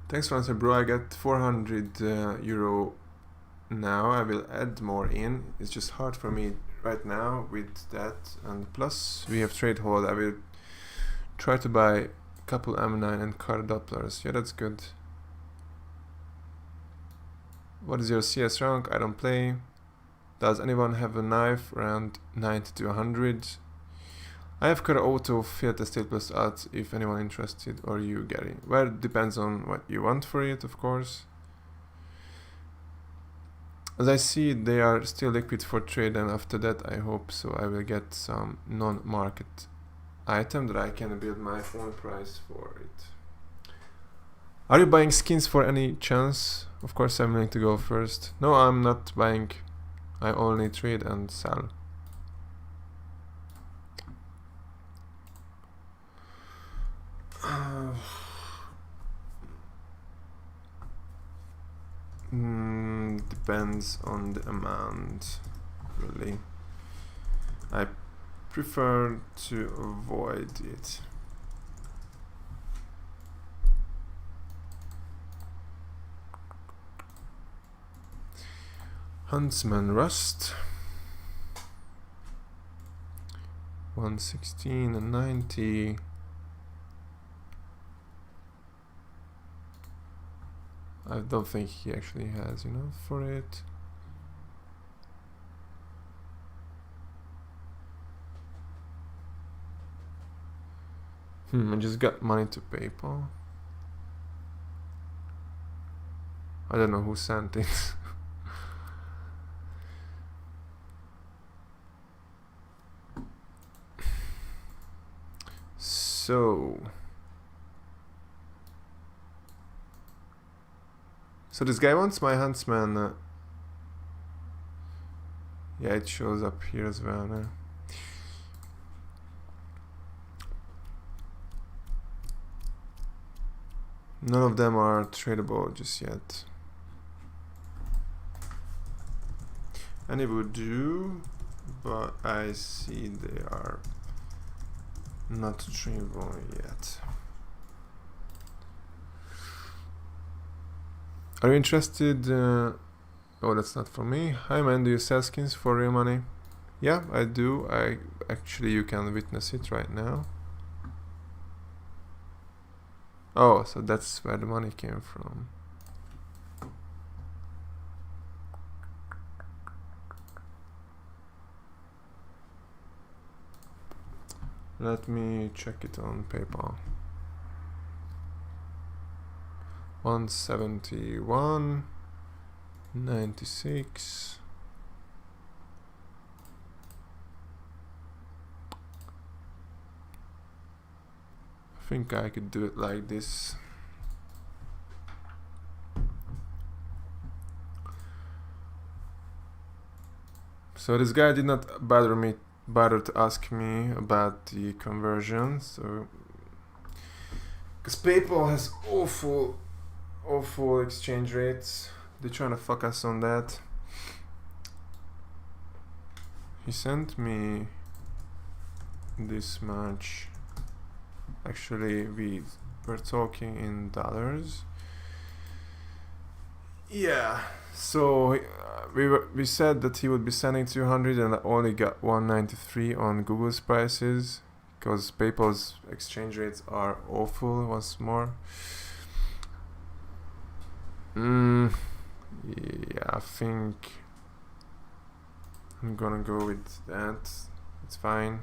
Thanks for answering, bro. I got 400 euro now. I will add more in. It's just hard for me right now with that, and plus we have trade hold. I will try to buy a couple M9 and car Dopplers. Yeah, that's good. What is your CS rank? I don't play. Does anyone have a knife around 90 to 100? I have car auto field estate plus alt if anyone interested, or you Gary. Well, it depends on what you want for it, of course. As I see, they are still liquid for trade, and after that I hope so I will get some non-market item that I can build my own price for it. Are you buying skins for any chance? Of course I'm willing to go first. No, I'm not buying. I only trade and sell. Depends on the amount, really. actually. I prefer to avoid it. Huntsman Rust 116 and 90. I don't think he actually has enough for it. I just got money to PayPal. I don't know who sent it. So this guy wants my huntsman. Yeah, it shows up here as well now. None of them are tradable just yet. Any would do, but I see they are not tradable yet. Are you interested? Oh, that's not for me. Hi man, do you sell skins for real money? Yeah, I do. Actually, you can witness it right now. Oh, so that's where the money came from. Let me check it on PayPal. 171.96. I think I could do it like this. So this guy did not bother to ask me about the conversion, so because PayPal has awful exchange rates. They're trying to fuck us on that. He sent me this much. Actually, we were talking in dollars. Yeah, so we said that he would be sending 200 and I only got 193 on Google's prices because PayPal's exchange rates are awful once more. Yeah, I think I'm gonna go with that. It's fine.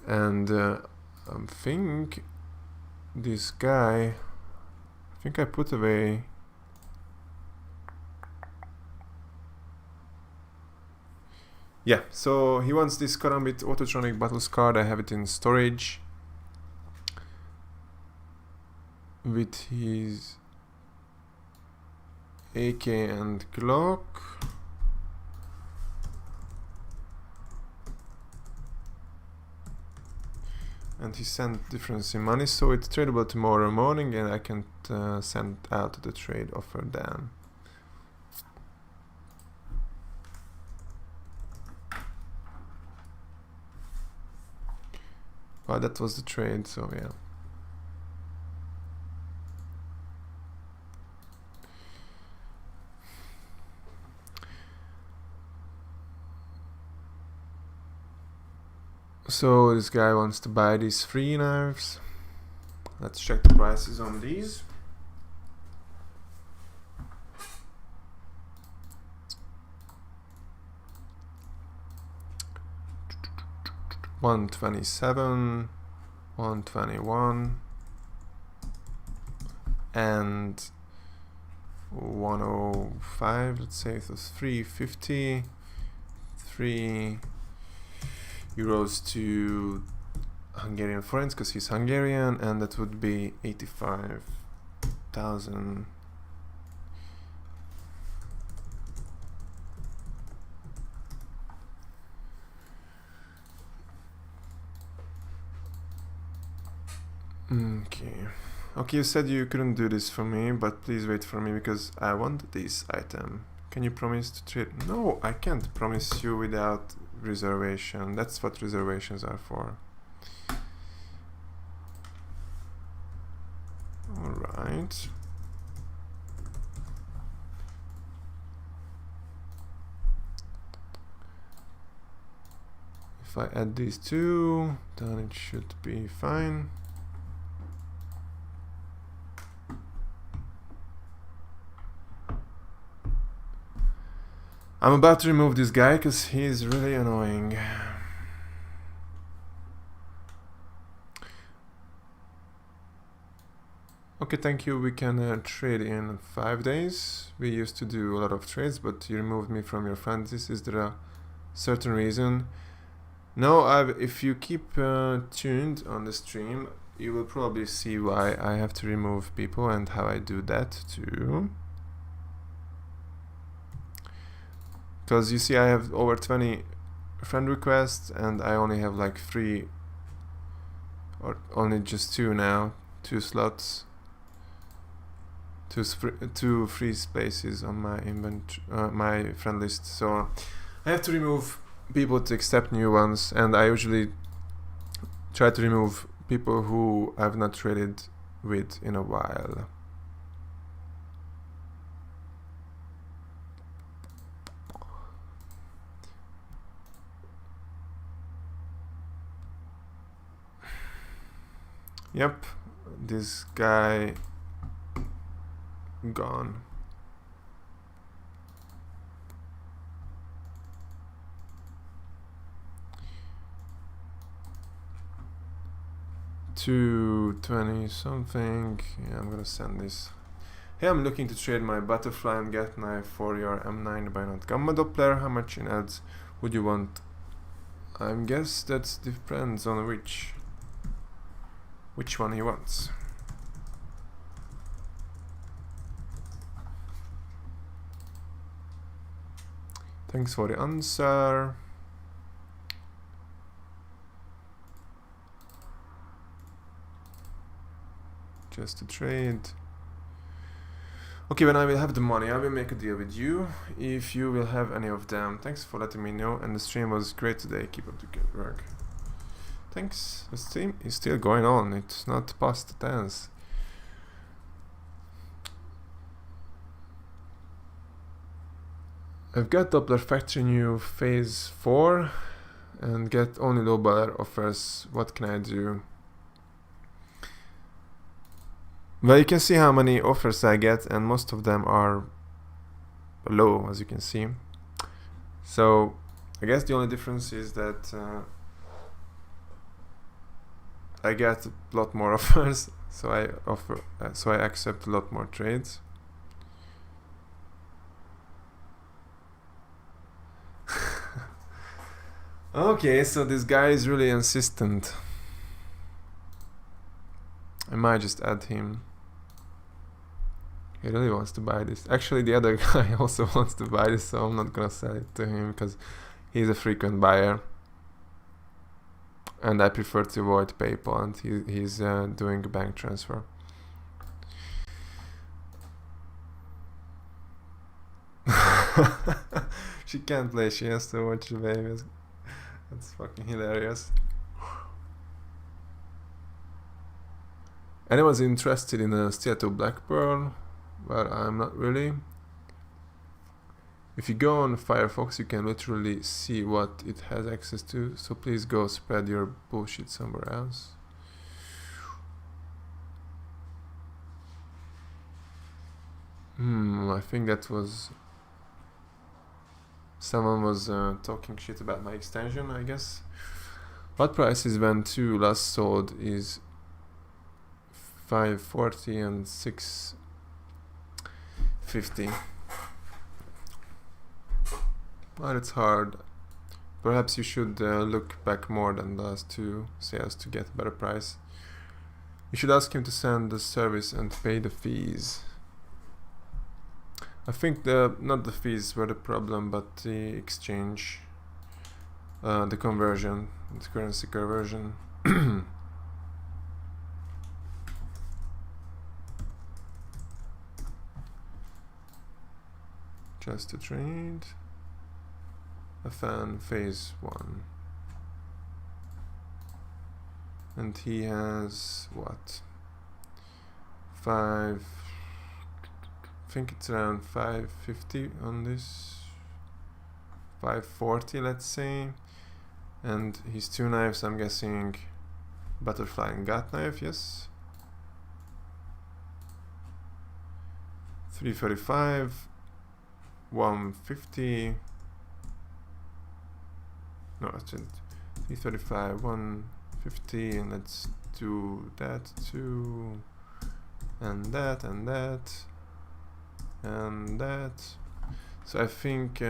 And I think this guy, I think I put away yeah, so he wants this Karambit Autotronic Battles card. I have it in storage with his AK and Glock. And he sent difference in money, so it's tradable tomorrow morning and I can send out the trade offer then. Well, that was the trade, so yeah. So this guy wants to buy these 3 knives. Let's check the prices on these. $127, $121, and $105. Let's say it was $350, €3 to Hungarian forints because he's Hungarian, and that would be 85,000. Okay, you said you couldn't do this for me, but please wait for me because I want this item Can you promise to trade? No, I can't promise you without reservation. That's what reservations are for. Alright. If I add these two, then it should be fine. I'm about to remove this guy because he's really annoying. Okay, thank you. We can trade in 5 days. We used to do a lot of trades, but you removed me from your friends. Is there a certain reason? No, if you keep tuned on the stream, you will probably see why I have to remove people and how I do that too. Because you see I have over 20 friend requests and I only have like 3 or only just 2 now, 2 slots, 2 free spaces on my my friend list. So I have to remove people to accept new ones, and I usually try to remove people who I've not traded with in a while. Yep, this guy gone. $220 something. Yeah, I'm gonna send this. Hey, I'm looking to trade my butterfly and get knife for your M9 by not gamma Doppler. How much in ads would you want? I guess that depends on which one he wants. Thanks for the answer. Just to trade. Okay, when I will have the money, I will make a deal with you if you will have any of them. Thanks for letting me know, and the stream was great today. Keep up the good work. Thanks. The stream is still going on. It's not past tense. I've got Doppler Factory new phase 4 and get only low dollar offers. What can I do? Well, you can see how many offers I get, and most of them are low, as you can see. So I guess the only difference is that I get a lot more offers, so I accept a lot more trades. Okay, so this guy is really insistent. I might just add him. He really wants to buy this. Actually, the other guy also wants to buy this, so I'm not gonna sell it to him because he's a frequent buyer. And I prefer to avoid PayPal, and he's doing a bank transfer. She can't play, she has to watch the babies. That's fucking hilarious. Anyone's interested in a Szabo Black Pearl? Well, I'm not really. If you go on Firefox, you can literally see what it has access to, so please go spread your bullshit somewhere else. I think that was... someone was talking shit about my extension, I guess. What price is when 2 last sold is 540 and 650. Well, it's hard. Perhaps you should look back more than the last 2 sales to get a better price. You should ask him to send the service and pay the fees. I think not the fees were the problem, but the exchange, the conversion, the currency conversion. just to trade. A fan phase 1. And he has what? 5. I think it's around 550 on this. 540, let's say. And his 2 knives, I'm guessing butterfly and gut knife, yes. 335, 150. No, it's 335, 150, and let's do that too, and that, and that, and that. So I think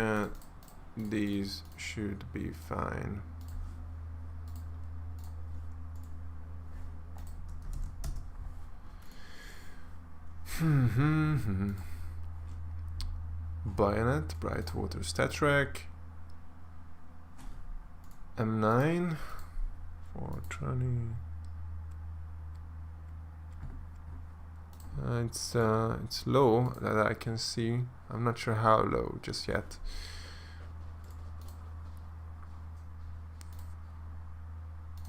these should be fine. Bayonet, Brightwater Statrack, M9, 420. It's low that I can see. I'm not sure how low just yet.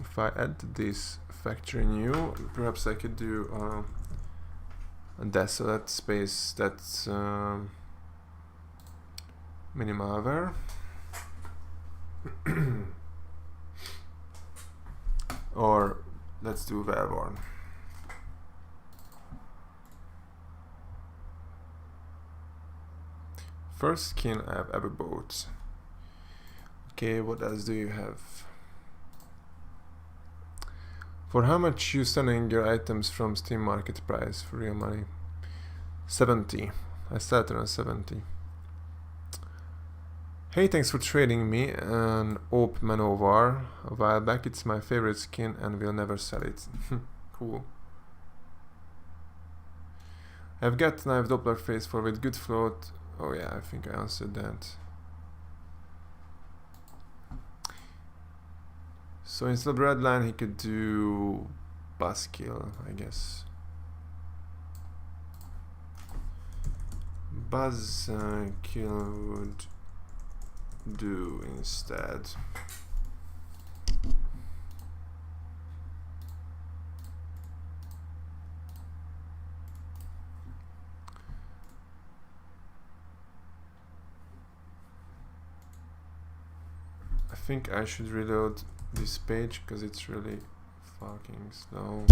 If I add this factory new, perhaps I could do a desolate space that's minimaver. Or let's do Valborn. First skin, I have Abbey Boats. Okay, what else do you have? For how much you selling your items from Steam Market price for real money? 70. I started on 70. Hey, thanks for trading me an Op Manovar a while back. It's my favorite skin and will never sell it. Cool. I've got knife Doppler phase 4 with good float. Oh yeah, I think I answered that. So instead of red line, he could do Buzzkill, I guess. Buzzkill would do instead. I think I should reload this page because it's really fucking slow.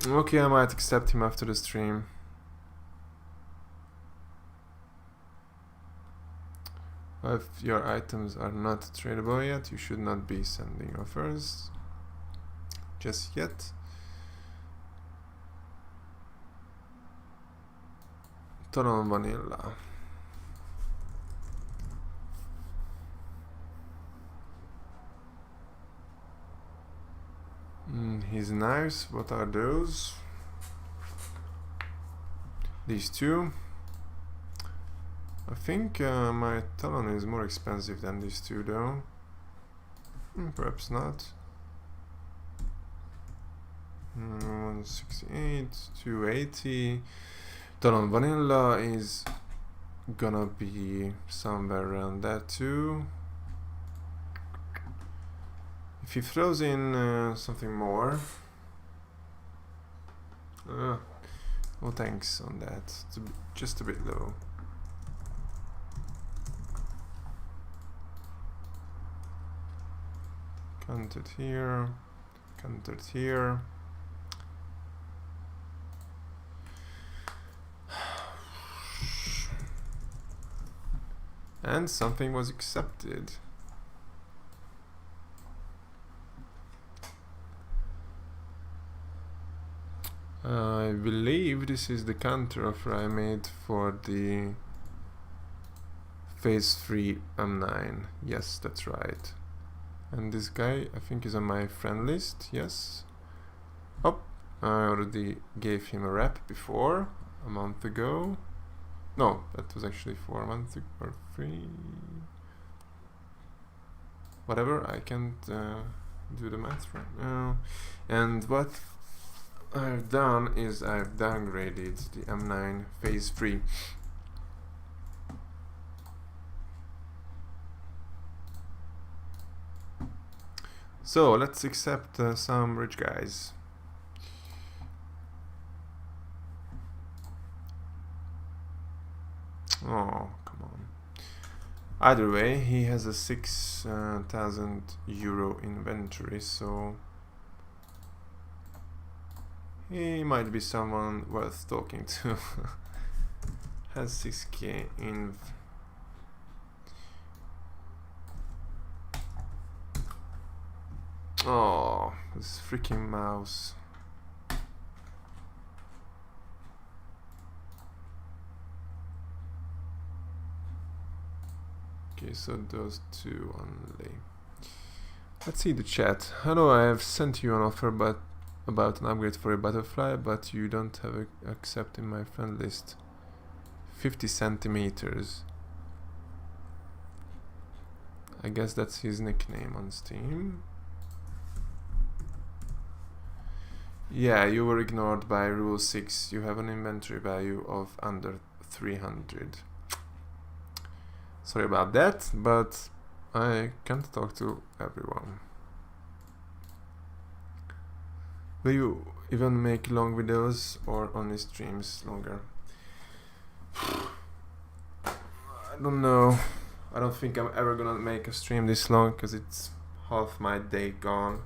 Okay, I might accept him after the stream. If your items are not tradable yet, you should not be sending offers just yet. Tunnel Vanilla. His knives, what are those? These two. I think my Talon is more expensive than these two though. Perhaps not. 168, 280. Talon Vanilla is gonna be somewhere around that too. If he throws in something more, no thanks on that. It's just a bit low. Counted here, counted here. And something was accepted. I believe this is the counter offer I made for the phase 3 M9. Yes, that's right. And this guy, I think, is on my friend list. Yes. Oh, I already gave him a rep before, a month ago. No, that was actually 4 months ago, or 3. Whatever, I can't do the math right now. And what I've done is I've downgraded the M9 phase 3. So let's accept some rich guys. Oh, come on. Either way, he has a 6,000 euro inventory, so he might be someone worth talking to. Has 6k in. Oh, this freaking mouse. Okay, so those two only. Let's see the chat. Hello, I have sent you an offer about an upgrade for a butterfly, but you don't have a accept in my friend list. 50 centimeters. I guess that's his nickname on Steam. Yeah, you were ignored by rule 6. You have an inventory value of under 300. Sorry about that, but I can't talk to everyone. Will you even make long videos or only streams longer? I don't know. I don't think I'm ever gonna make a stream this long because it's half my day gone.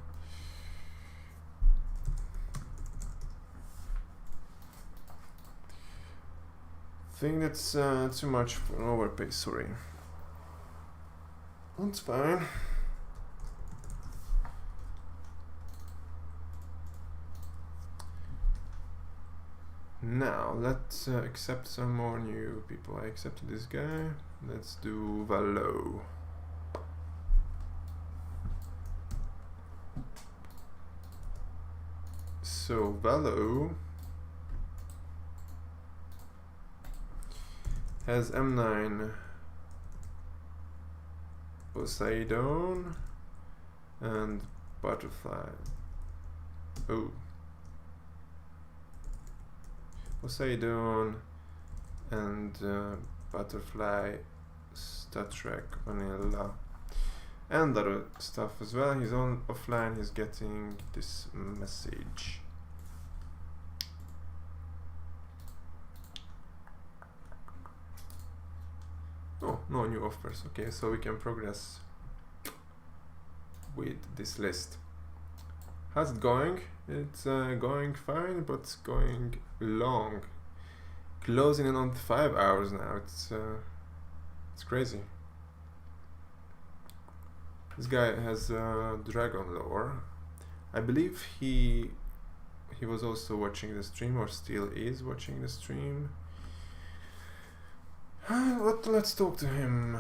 I think that's too much for an overpay, sorry. That's fine. Now, let's accept some more new people. I accepted this guy. Let's do Valo. So, Valo has M9 Poseidon and Butterfly. Oh. Poseidon and Butterfly, Star Trek Vanilla, and other stuff as well. He's on offline, he's getting this message. Oh, no new offers. Okay, so we can progress with this list. How's it going? It's going fine, but it's going long. Closing in on 5 hours now. It's crazy. This guy has dragon lore. I believe he was also watching the stream, or still is watching the stream. Let's talk to him.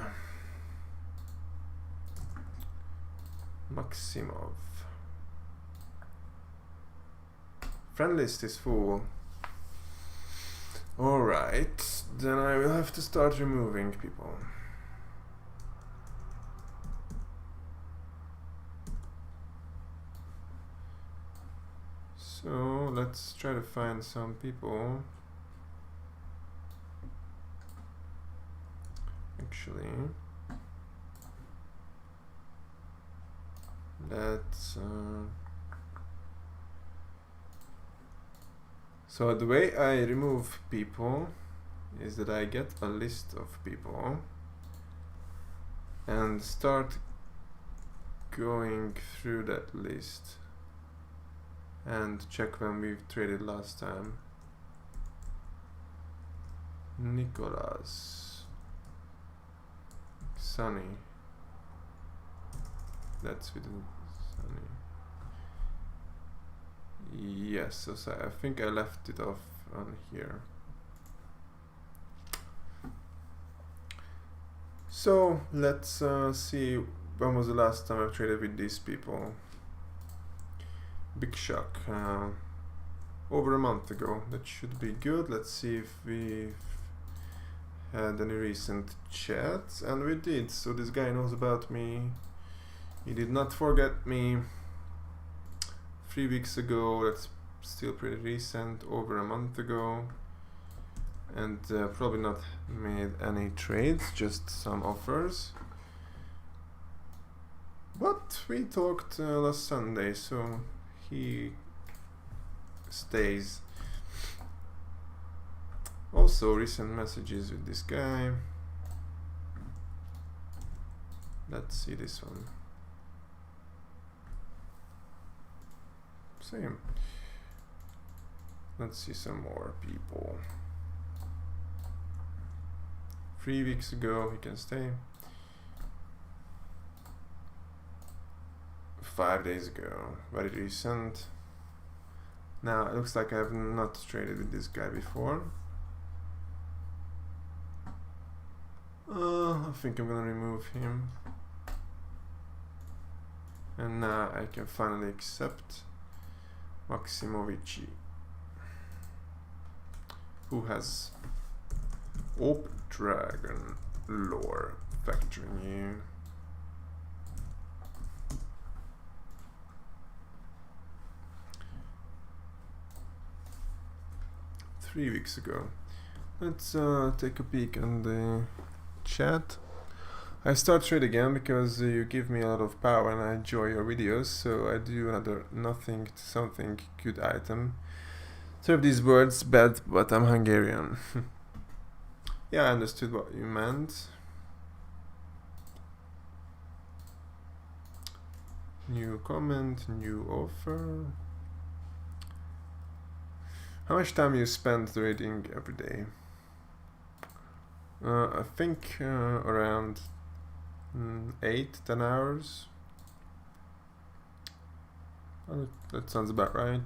Maximov. Friend list is full. Alright, then I will have to start removing people. So let's try to find some people. Actually, let's so the way I remove people is that I get a list of people and start going through that list and check when we've traded last time. Nicholas, Sunny, that's with Sunny. Yes, so I think I left it off on here. So let's see when was the last time I've traded with these people? Big shock. Over a month ago. That should be good. Let's see if we've had any recent chats, and we did. So this guy knows about me. He did not forget me. 3 weeks ago. That's still pretty recent. Over a month ago. And probably not made any trades, just some offers. But we talked last Sunday, so he stays. Also, recent messages with this guy. Let's see this one. Same. Let's see some more people. 3 weeks ago, he can stay. 5 days ago, very recent. Now it looks like I have not traded with this guy before. I think I'm gonna remove him. And now I can finally accept Maximovici, who has Open Dragon lore factoring you. Three weeks ago. Let's take a peek on the chat. I start trade again because you give me a lot of power and I enjoy your videos, so I do another nothing to something good item. Serve these words bad, but I'm Hungarian. Yeah, I understood what you meant. New comment, new offer. How much time you spend trading every day? I think around 8-10 hours. That sounds about right.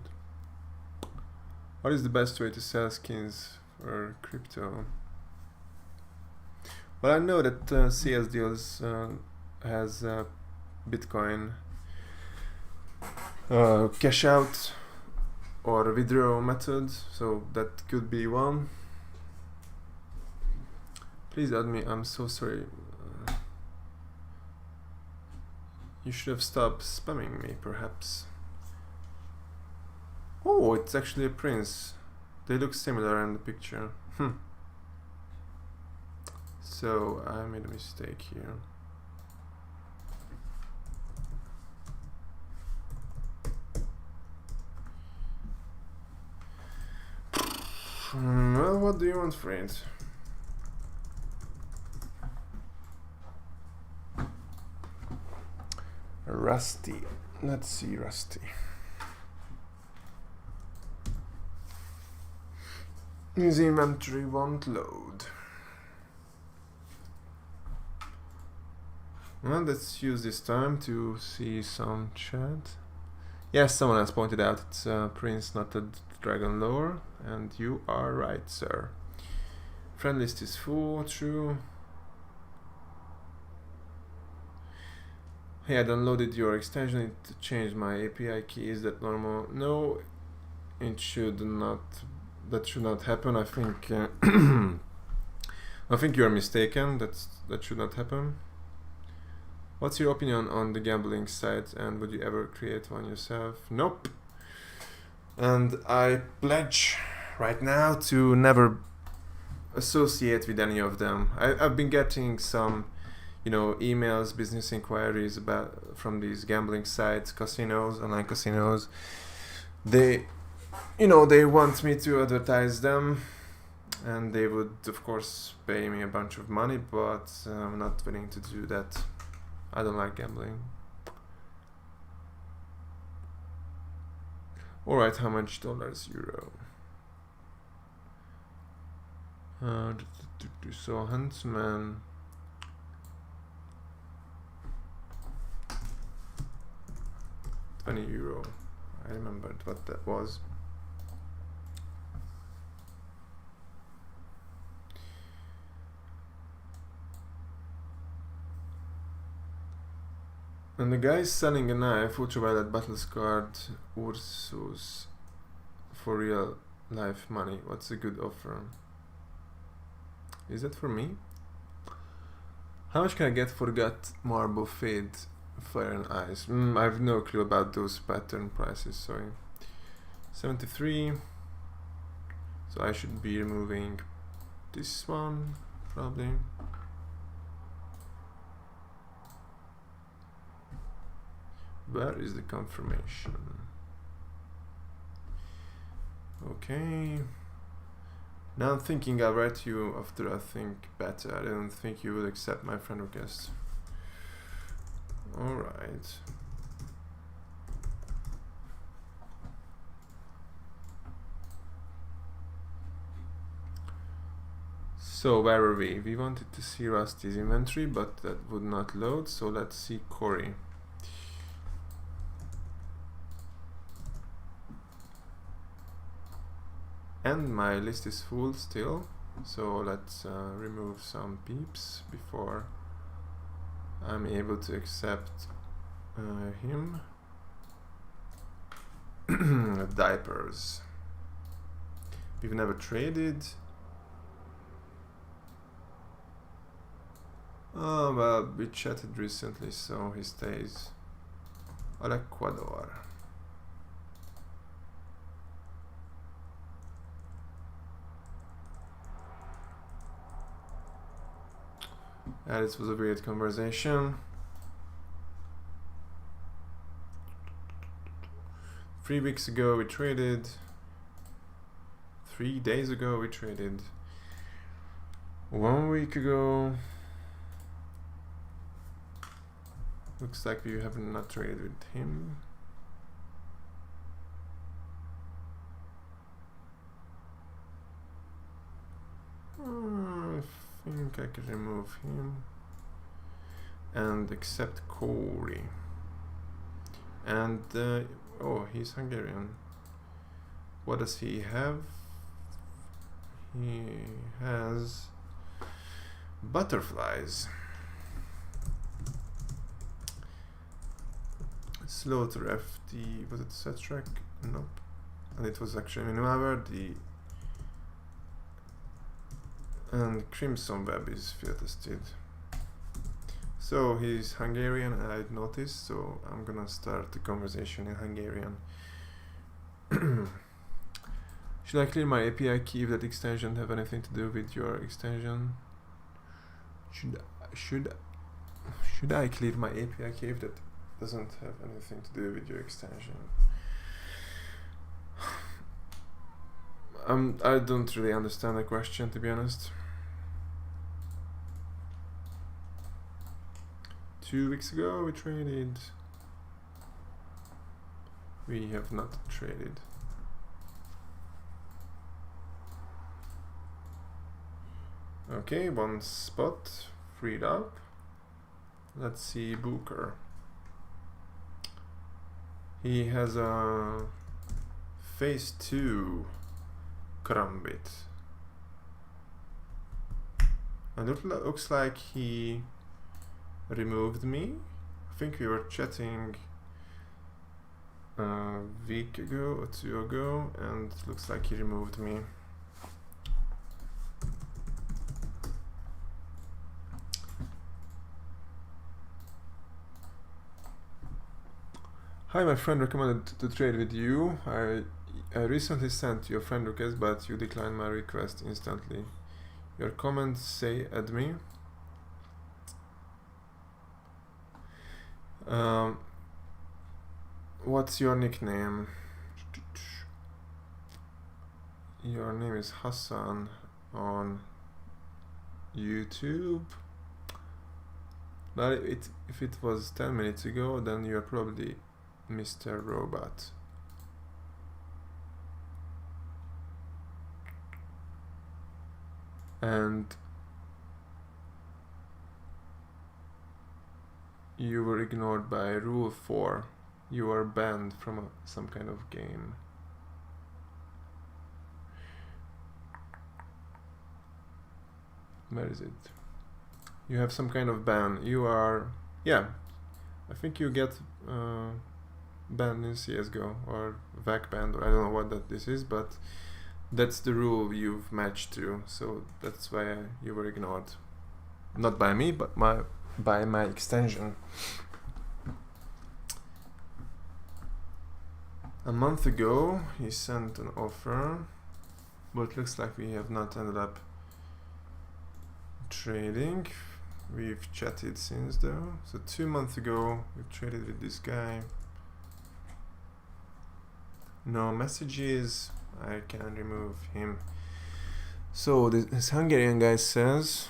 What is the best way to sell skins for crypto? Well, I know that CS Deals has Bitcoin cash out or withdraw method, so that could be one. Please add me, I'm so sorry. You should have stopped spamming me, perhaps. Oh, it's actually a prince. They look similar in the picture. So I made a mistake here. Well, what do you want, friend? Rusty. Let's see, Rusty. His inventory won't load. Well, let's use this time to see some chat. Yes, someone has pointed out it's Prince, not a dragon lore, and you are right, sir. Friend list is full, true. Hey, I downloaded your extension, it changed my API key, is that normal? No, it should not, that should not happen. I think I think you are mistaken, that should not happen. What's your opinion on the gambling site, and would you ever create one yourself? Nope. And I pledge right now to never associate with any of them. I've been getting some, you know, emails, business inquiries from these gambling sites, casinos, online casinos. They, you know, they want me to advertise them, and they would of course pay me a bunch of money, but I'm not willing to do that. I don't like gambling. Alright, how much dollars, euro? So Huntsman. €20. I remembered what that was. And the guy is selling a knife, ultraviolet battle scarred Ursus, for real life money. What's a good offer? Is that for me? How much can I get for gut marble fade fire and ice? I have no clue about those pattern prices, sorry. 73. So I should be removing this one, probably. Where is the confirmation? Okay. Now I'm thinking I'll write you after I think better. I don't think you will accept my friend request. Alright. So where were we? We wanted to see Rusty's inventory, but that would not load, so let's see Corey. And my list is full still, so let's remove some peeps before I'm able to accept him. Diapers. We've never traded. Oh, well, we chatted recently, so he stays. Al Ecuador. Yeah, this was a weird conversation. 3 weeks ago we traded. 3 days ago we traded. 1 week ago. Looks like we have not traded with him. I think I can remove him and accept Corey. And oh, he's Hungarian. What does he have? He has butterflies. Slaughter FD, was it set track? Nope. And it was actually Minuaver, and Crimson Web is field tested. So he's Hungarian, I noticed, so I'm gonna start the conversation in Hungarian. Should I clear my API key if that extension have anything to do with your extension? Should I clear my API key if that doesn't have anything to do with your extension? I don't really understand the question, to be honest. 2 weeks ago we traded. We have not traded. Okay, one spot freed up. Let's see Booker. He has a phase 2 Karambit. And it looks like he removed me. I think we were chatting a week ago or 2 ago, and it looks like he removed me. Hi, my friend recommended to trade with you. I recently sent you a friend request, but you declined my request instantly. Your comments say add me. What's your nickname? Your name is Hassan on YouTube. But if it was 10 minutes ago, then you're probably Mr. Robot. And you were ignored by rule 4. You are banned from some kind of game. Where is it? You have some kind of ban. You are, yeah. I think you get banned in CSGO or VAC banned, or I don't know what this is, but that's the rule you've matched to, so that's why you were ignored. Not by me, but by my extension. A month ago he sent an offer, but looks like we have not ended up trading. We've chatted since though. So 2 months ago we traded with this guy. No messages. I can remove him. So this Hungarian guy says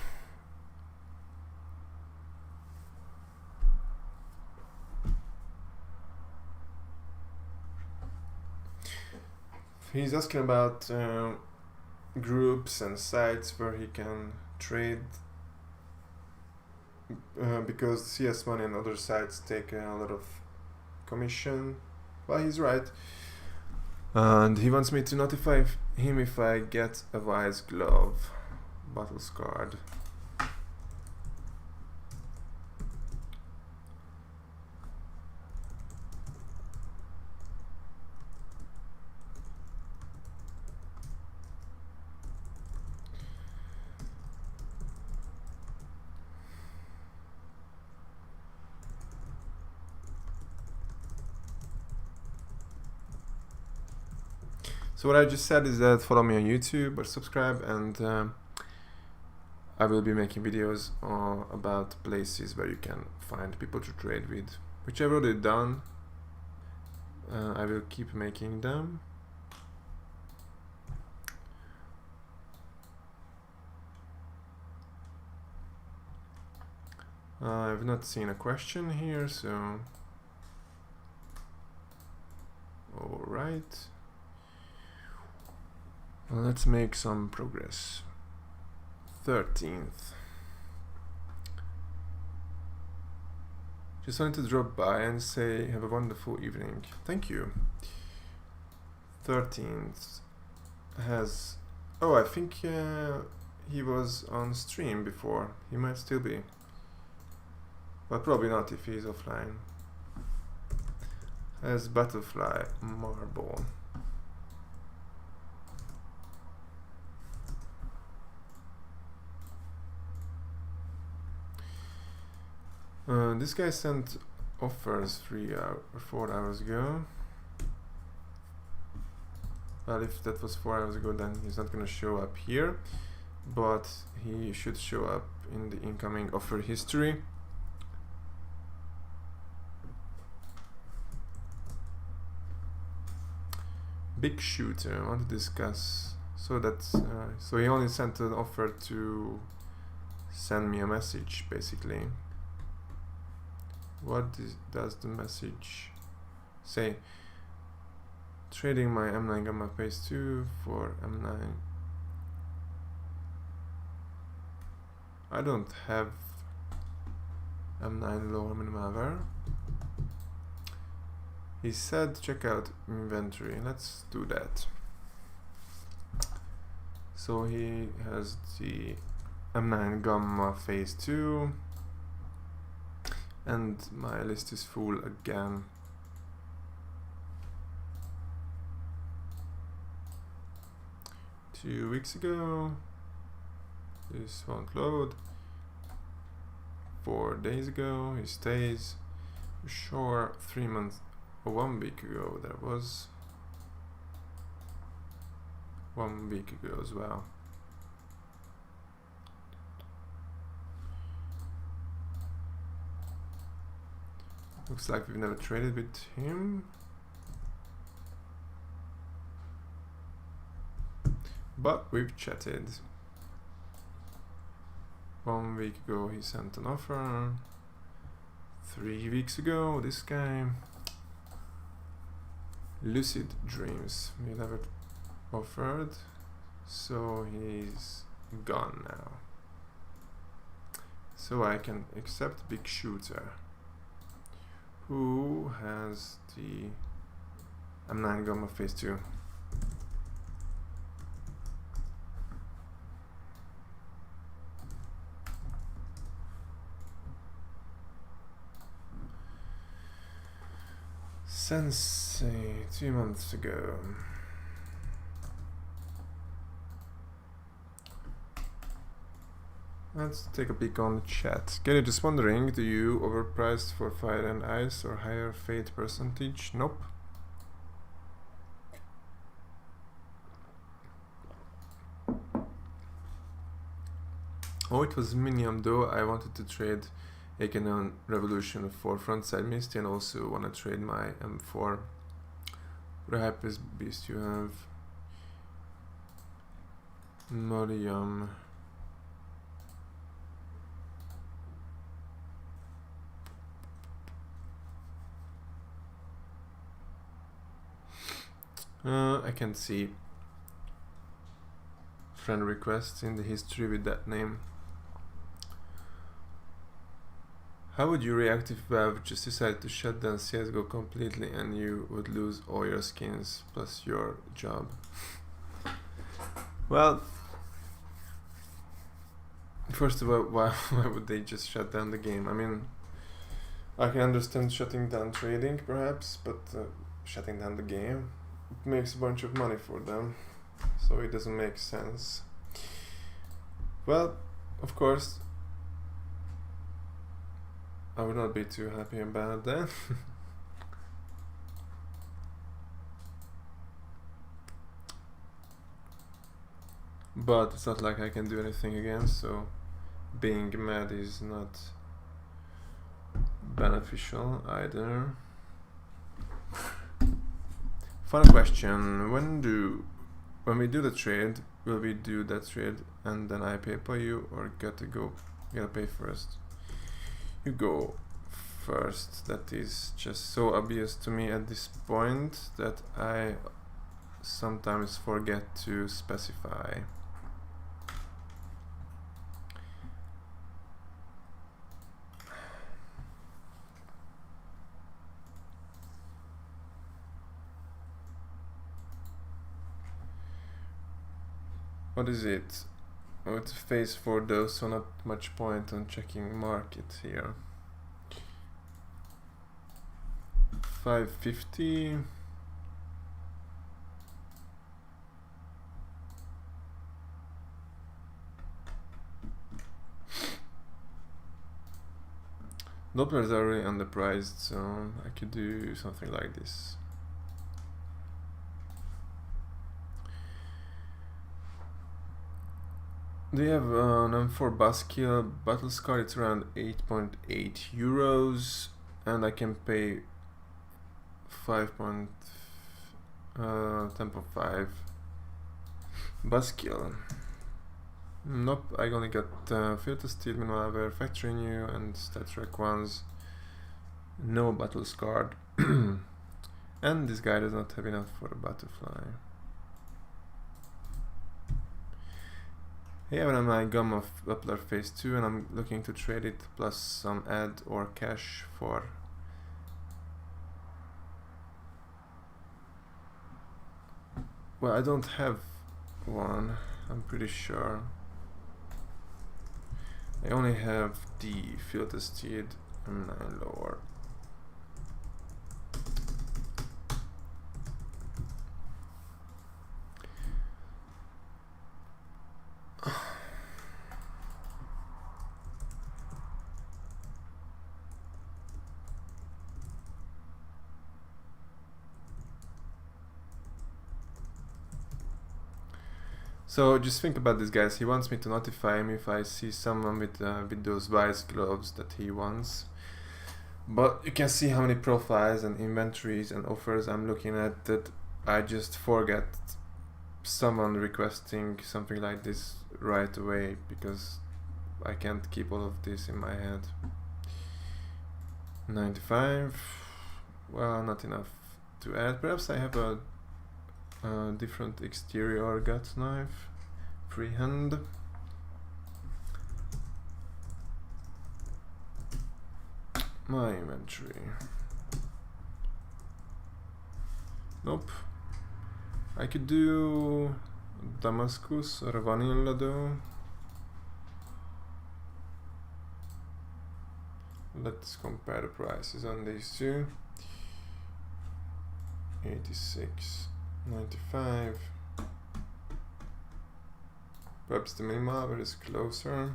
he's asking about groups and sites where he can trade because CS1 and other sites take a lot of commission. Well, he's right. And he wants me to notify him if I get a Wise Glove Battles card. So what I just said is that follow me on YouTube or subscribe, and I will be making videos about places where you can find people to trade with. Which I've already done. I will keep making them. I've not seen a question here, so all right. Well, let's make some progress. 13th. Just wanted to drop by and say have a wonderful evening. Thank you. 13th has... Oh, I think he was on stream before. He might still be. But probably not if he's offline. Has Butterfly Marble. This guy sent offers 3 or 4 hours ago. Well, if that was 4 hours ago, then he's not gonna show up here, but he should show up in the incoming offer history. Big Shooter, I want to discuss. So that's so he only sent an offer to send me a message, basically. What does the message say? Trading my M9 Gamma Phase 2 for M9. I don't have M9 lower malware. He said check out inventory. Let's do that. So he has the M9 Gamma Phase 2. And my list is full again. Two weeks ago, this won't load. 4 days ago, he stays. Sure, 3 months or 1 week ago, there was 1 week ago as well. Looks like we've never traded with him. But we've chatted. 1 week ago he sent an offer. 3 weeks ago this guy. Lucid Dreams. We never offered. So he's gone now. So I can accept Big Shooter. Who has the M9 Gamma Phase 2? Sensei, 2 months ago. Let's take a peek on the chat. Gary, just wondering, do you overprice for fire and ice or higher fate percentage? Nope. Oh, it was Minium though. I wanted to trade Akenon Revolution for frontside Misty and also want to trade my M4. What type is beast you have? Modium. I can see friend requests in the history with that name. How would you react if Valve just decided to shut down CSGO completely and you would lose all your skins plus your job? Well, first of all, why would they just shut down the game? I mean, I can understand shutting down trading perhaps, but shutting down the game, it makes a bunch of money for them, so it doesn't make sense. Well, of course, I would not be too happy about that. But it's not like I can do anything again, so being mad is not beneficial either. Final question: when we do the trade, will we do that trade and then I pay for you, or gotta pay first? You go first. That is just so obvious to me at this point that I sometimes forget to specify. What is it? Oh, it's a phase 4 though, so not much point on checking market here. 550. Dopplers are really underpriced, so I could do something like this. They have an M4 Buskill Battle Scar. It's around 8.8 euros, and I can pay 10.5 Buskill. Nope, I only got Filter Steel, Malware, Factory New, and StatTrack ones. No Battle Scarred. And this guy does not have enough for a Butterfly. I have my gum of Doppler phase 2 and I'm looking to trade it plus some ad or cash for well, I don't have one, I'm pretty sure. I only have the Filter Steed M9 lower. So just think about this, guys. He wants me to notify him if I see someone with those vice gloves that he wants. But you can see how many profiles and inventories and offers I'm looking at that I just forget someone requesting something like this right away because I can't keep all of this in my head. 95. Well, not enough to add. Perhaps I have a different exterior gut knife, freehand. My inventory. Nope. I could do Damascus or Vanilla though. Let's compare the prices on these two. 86, 95. Perhaps the minimal is closer.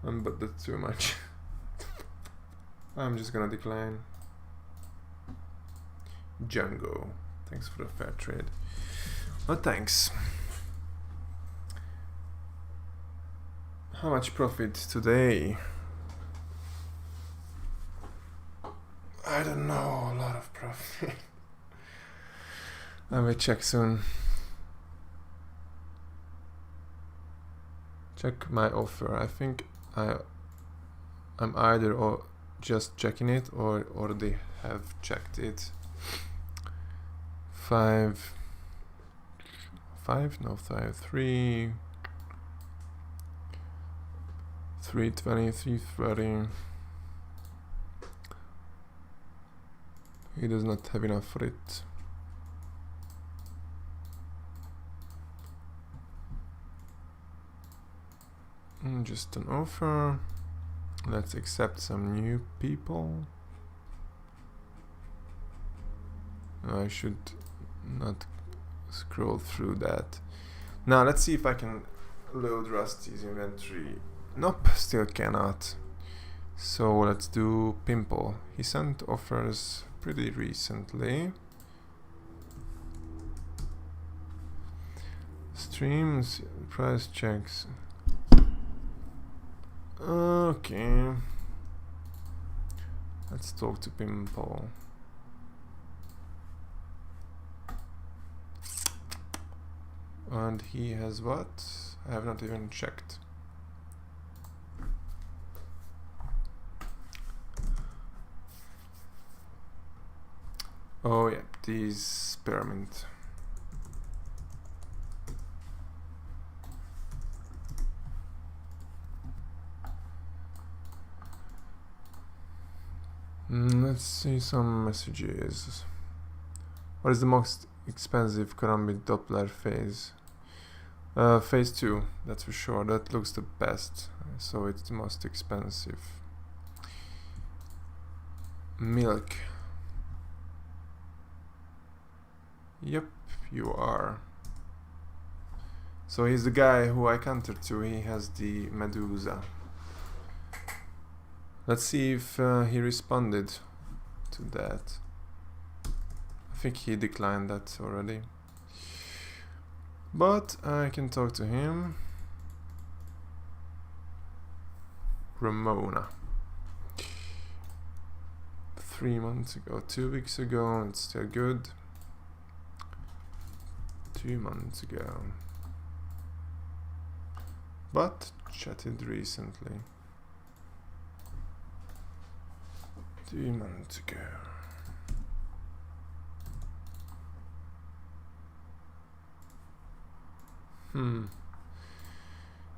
But that's too much. I'm just gonna decline. Django, thanks for the fair trade. Oh, thanks. How much profit today? I don't know, a lot of profit. I will check soon. Check my offer. I think I'm either or just checking it or already have checked it. 5, no 5, 3, 320, 330. He does not have enough for it. Just an offer. Let's accept some new people. I should not scroll through that. Now let's see if I can load Rusty's inventory. Nope, still cannot. So let's do Pimple. He sent offers pretty recently. Streams, price checks. Okay. Let's talk to Pimple. And he has what? I have not even checked. Oh yeah, these spearmint. Let's see some messages. What is the most expensive Karambit Doppler phase? Phase 2, that's for sure. That looks the best, so it's the most expensive. Milk. Yep, you are. So he's the guy who I countered to. He has the Medusa. Let's see if he responded to that. I think he declined that already. But I can talk to him. Ramona. 3 months ago, 2 weeks ago, it's still good. 2 months ago. But chatted recently. 3 months ago.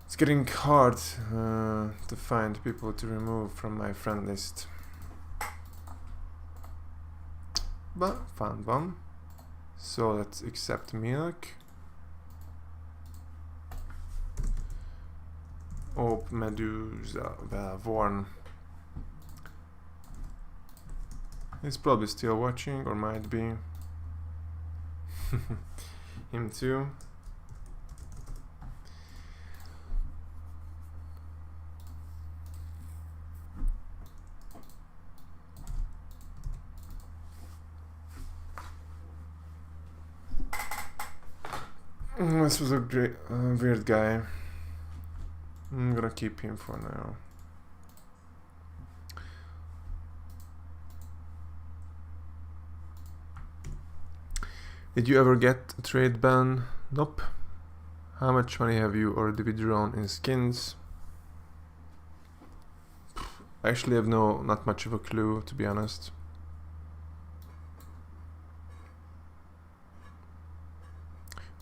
It's getting hard to find people to remove from my friend list. But found one. So let's accept milk. Op Medusa Vorn. He's probably still watching, or might be. Him too. This was a great, weird guy. I'm gonna keep him for now. Did you ever get a trade ban? Nope. How much money have you already withdrawn in skins? I actually have not much of a clue, to be honest.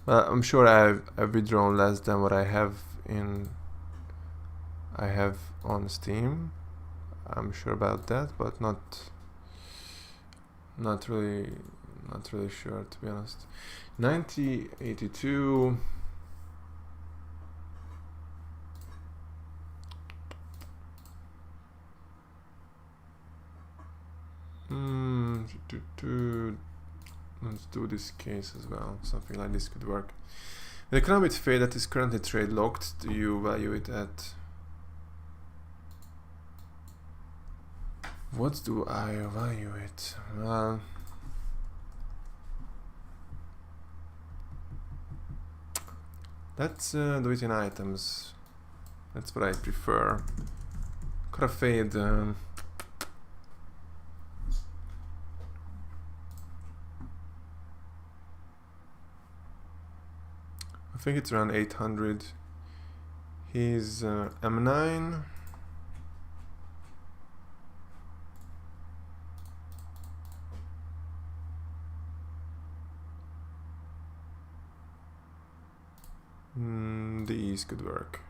I'm sure I've withdrawn less than what I have on Steam. I'm sure about that, but not really sure, to be honest. 9082. Let's do this case as well. Something like this could work. The economic fade that is currently trade locked, do you value it at? What do I value it? Well, let's do it in items. That's what I prefer. Could have fade. I think it's around 800. He's M9. These could work.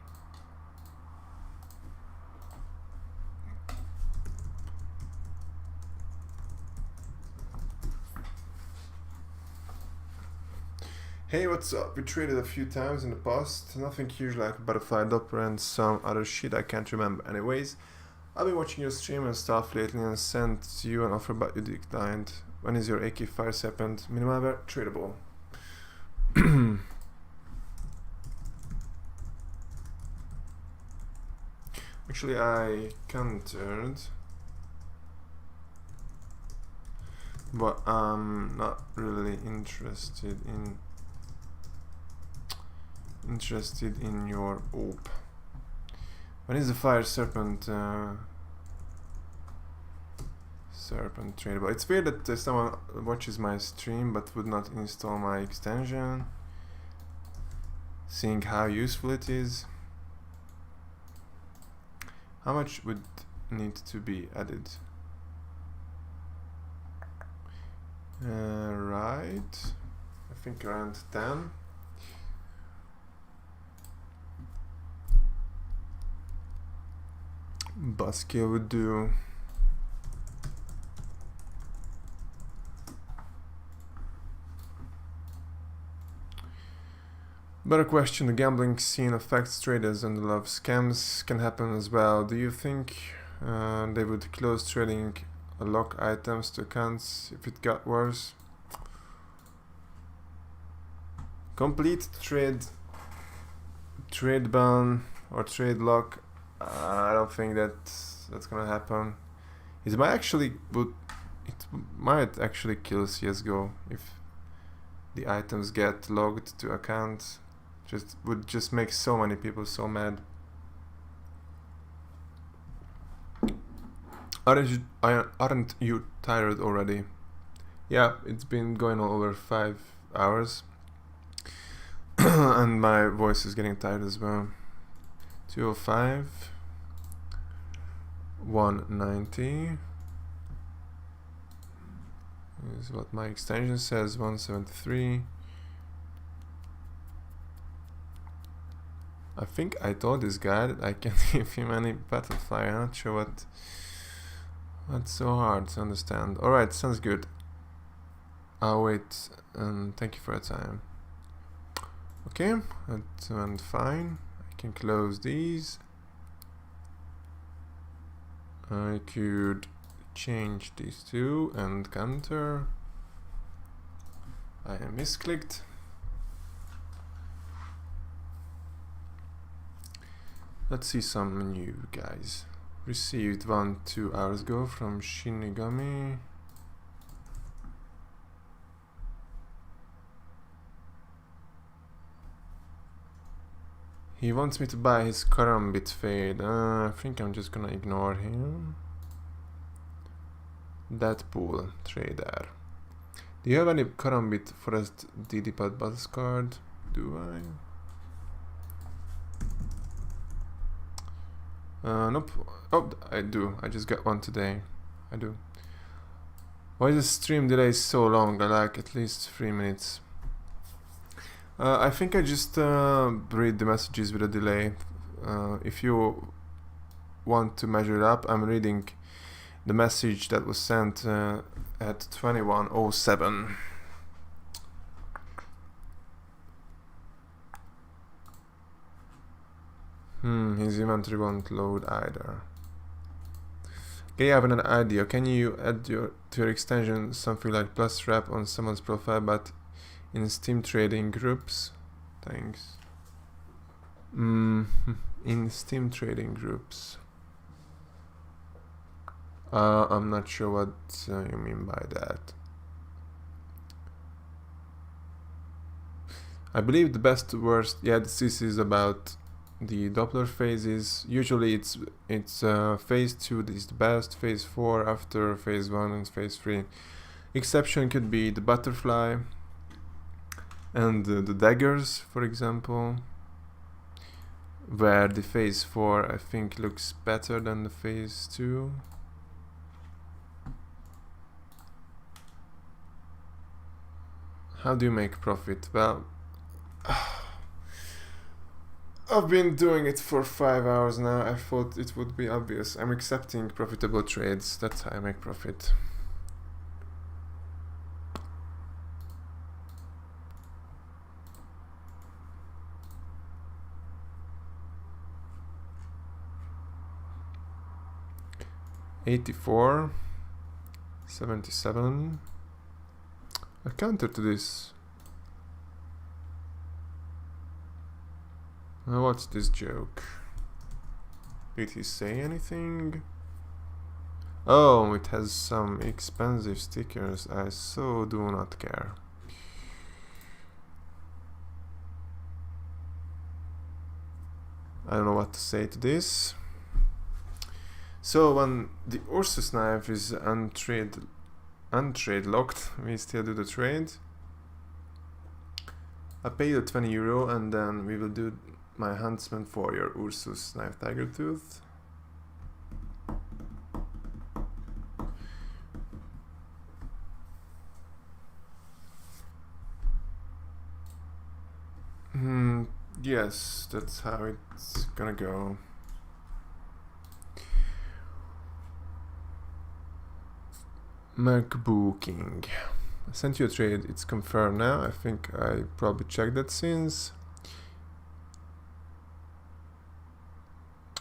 Hey, what's up? We traded a few times in the past. Nothing huge like Butterfly Doppler and some other shit I can't remember. Anyways, I've been watching your stream and stuff lately and sent you an offer but you declined. When is your AK fire serpent minimalware tradable? Actually, I countered, but I'm not really interested in your op. When is the fire serpent tradable? It's weird that someone watches my stream but would not install my extension, seeing how useful it is. How much would need to be added? Right, I think around 10. Buskill would do. Better question, the gambling scene affects traders and the love scams can happen as well. Do you think they would close trading lock items to accounts if it got worse? Complete trade ban or trade lock, I don't think that's gonna happen. It might actually kill CSGO if the items get logged to accounts. Would just make so many people so mad. Aren't you tired already? Yeah, it's been going on over 5 hours. And my voice is getting tired as well. 205 190 is what my extension says. 173. I think I told this guy that I can't give him any butterfly. I'm not sure what's so hard to understand. Alright, sounds good. I'll wait and thank you for your time. Okay, that went fine. I can close these. I could change these two and counter. I misclicked. Let's see some new guys. Received 2 hours ago from Shinigami. He wants me to buy his Karambit Fade. I think I'm just gonna ignore him. Deadpool Trader. Do you have any Karambit Forest DD-Pad Buzz card? Do I? Nope. Oh, I do. I just got one today. I do. Why is the stream delay so long? I like at least 3 minutes. I think I just read the messages with a delay. If you want to measure it up, I'm reading the message that was sent at 21:07. His inventory won't load either. Okay, I have an idea. Can you add to your extension something like plus wrap on someone's profile, but in Steam trading groups? Thanks. In Steam trading groups. I'm not sure what you mean by that. I believe the best worst. Yeah, this is about the Doppler phases. Usually it's phase 2 is the best, phase 4 after phase 1, and phase 3. Exception could be the butterfly and the daggers, for example, where the phase 4 I think looks better than the phase 2. How do you make profit? Well, I've been doing it for 5 hours now. I thought it would be obvious. I'm accepting profitable trades. That's how I make profit. $84, $77. A counter to this. What's this joke? Did he say anything? Oh, it has some expensive stickers. I so do not care. I don't know what to say to this. So when the Ursus knife is untrade locked, we still do the trade. I pay you €20 and then we will do my huntsman for your Ursus knife tiger tooth. Yes, that's how it's gonna go. MacBooking. I sent you a trade, it's confirmed now. I think I probably checked that since.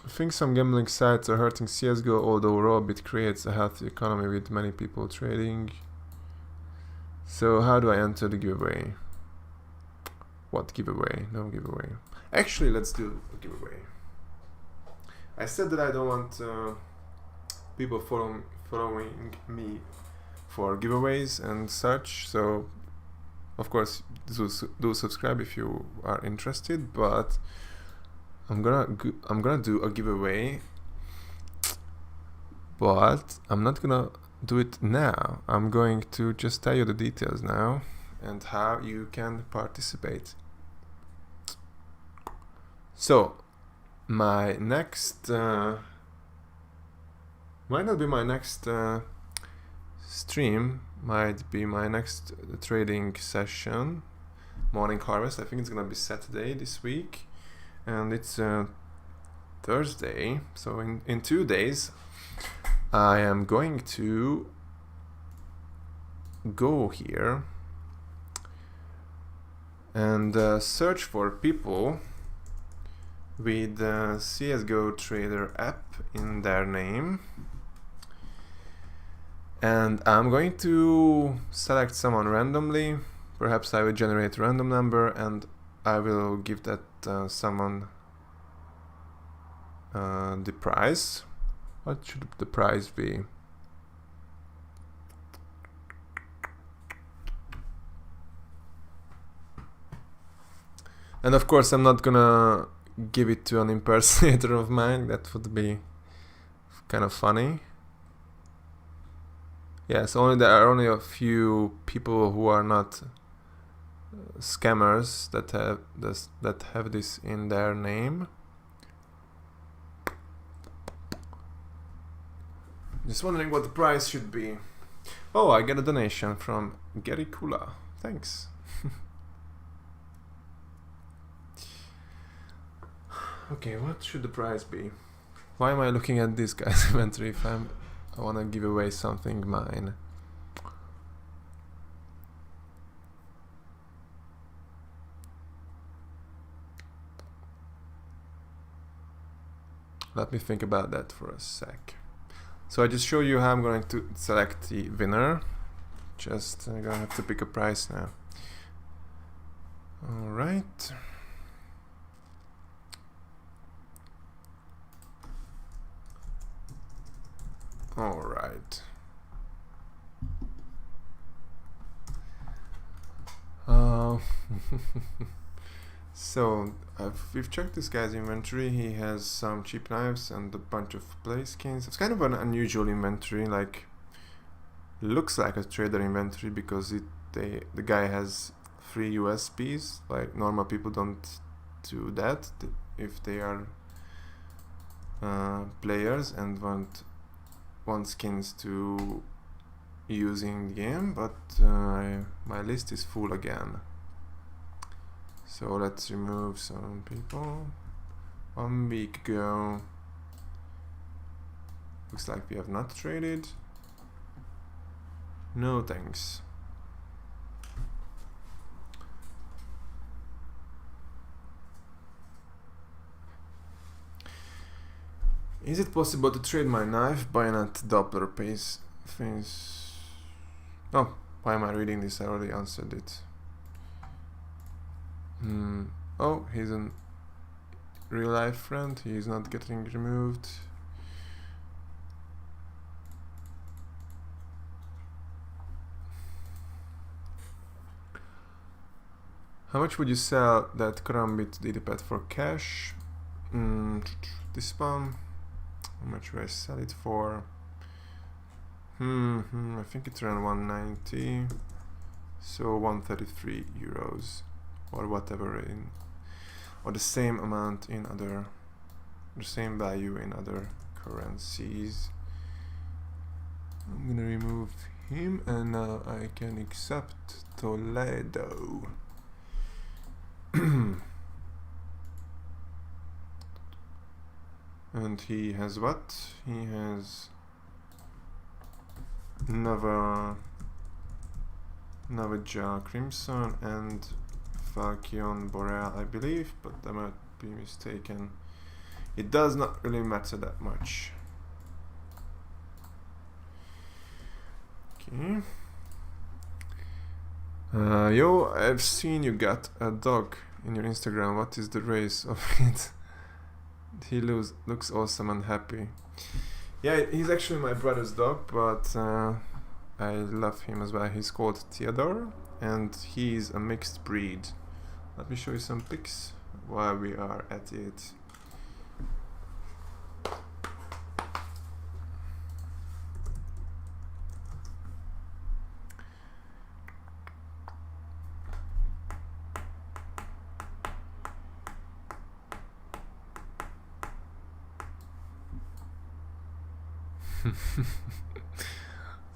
I think some gambling sites are hurting CSGO, although Robit creates a healthy economy with many people trading. So how do I enter the giveaway? What giveaway? No giveaway. Actually, let's do a giveaway. I said that I don't want people following me for giveaways and such, so of course do subscribe if you are interested, but I'm gonna do a giveaway, but I'm not gonna do it now. I'm going to just tell you the details now and how you can participate. So my next might not be my next stream, might be my next trading session, morning harvest. I think it's gonna be Saturday this week, and it's Thursday, so in 2 days I am going to go here and search for people with the CSGO Trader app in their name, and I'm going to select someone randomly. Perhaps I will generate a random number and I will give that someone the prize. What should the prize be? And of course I'm not gonna give it to an impersonator of mine. That would be kind of funny. Yes, there are only a few people who are not scammers that have this in their name. Just wondering what the price should be. Oh, I get a donation from Gergely. Thanks. Okay, what should the price be? Why am I looking at this guy's inventory if I want to give away something mine? Let me think about that for a sec. So I just showed you how I'm going to select the winner. Just I'm gonna have to pick a price now. All right. All right. So we've checked this guy's inventory. He has some cheap knives and a bunch of play skins. It's kind of an unusual inventory. Like, looks like a trader inventory because the guy has 3 USPs. Like, normal people don't do that if they are players and want skins to use in the game, but my list is full again. So let's remove some people. 1 week ago. Looks like we have not traded. No thanks. Is it possible to trade my knife bayonet Doppler pace things? Oh, why am I reading this? I already answered it. Oh, he's a real life friend. He's not getting removed. How much would you sell that Karambit DD-pad for cash? This one. How much would I sell it for? I think it's around 190. So 133 euros. Or whatever or the same amount in the same value in other currencies. I'm gonna remove him and now I can accept Toledo. And he has what? He has Navaja Crimson and Falcon Boreal, I believe, but I might be mistaken. It does not really matter that much. Okay. Yo, I've seen you got a dog in your Instagram. What is the race of it? He looks awesome and happy. Yeah, he's actually my brother's dog, but I love him as well. He's called Theodore, and he's a mixed breed. Let me show you some pics while we are at it.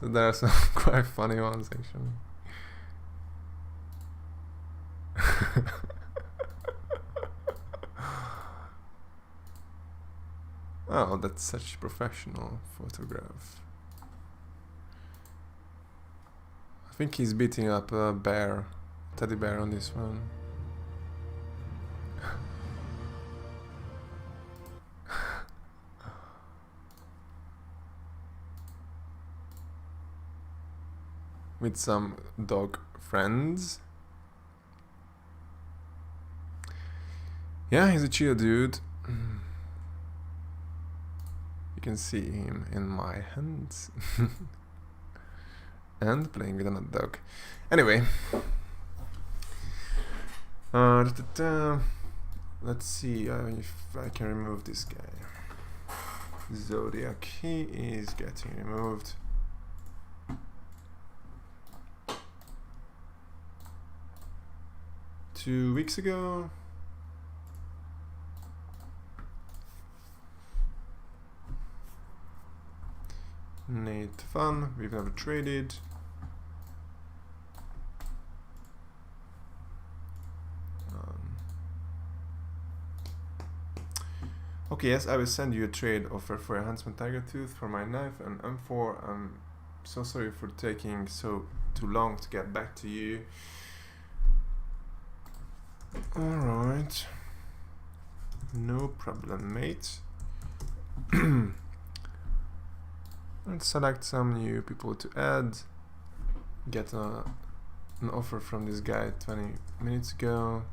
So there are some quite funny ones actually. Oh, that's such a professional photograph. I think he's beating up a bear, teddy bear on this one. With some dog friends. Yeah, he's a chill dude. You can see him in my hands. And playing with another dog. Anyway. Let's see if I can remove this guy. Zodiac, he is getting removed. Two weeks ago. Nate Fun, we've never traded. Okay, yes, I will send you a trade offer for a Huntsman Tiger Tooth for my knife and M4. I'm so sorry for taking too long to get back to you. Alright. No problem, mate. and select some new people to add. Get an offer from this guy 20 minutes ago.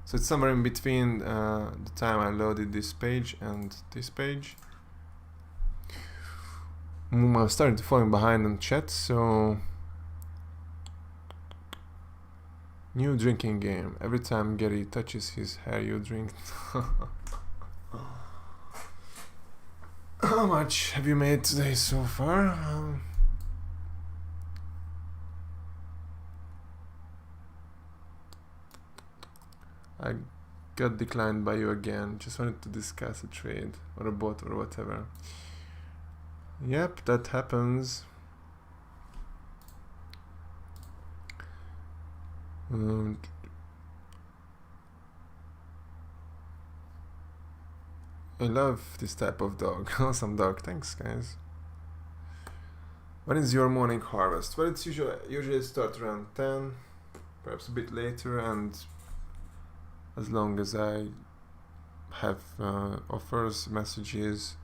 So it's somewhere in between the time I loaded this page and this page. I'm starting to fall behind on chat, so new drinking game. Every time Gary touches his hair, you drink. How much have you made today so far? I got declined by you again. Just wanted to discuss a trade or a bot or whatever. Yep, that happens. I love this type of dog. Awesome dog. Thanks, guys. When is your morning harvest? Well, it's usually start around 10, perhaps a bit later, and as long as I have offers, messages,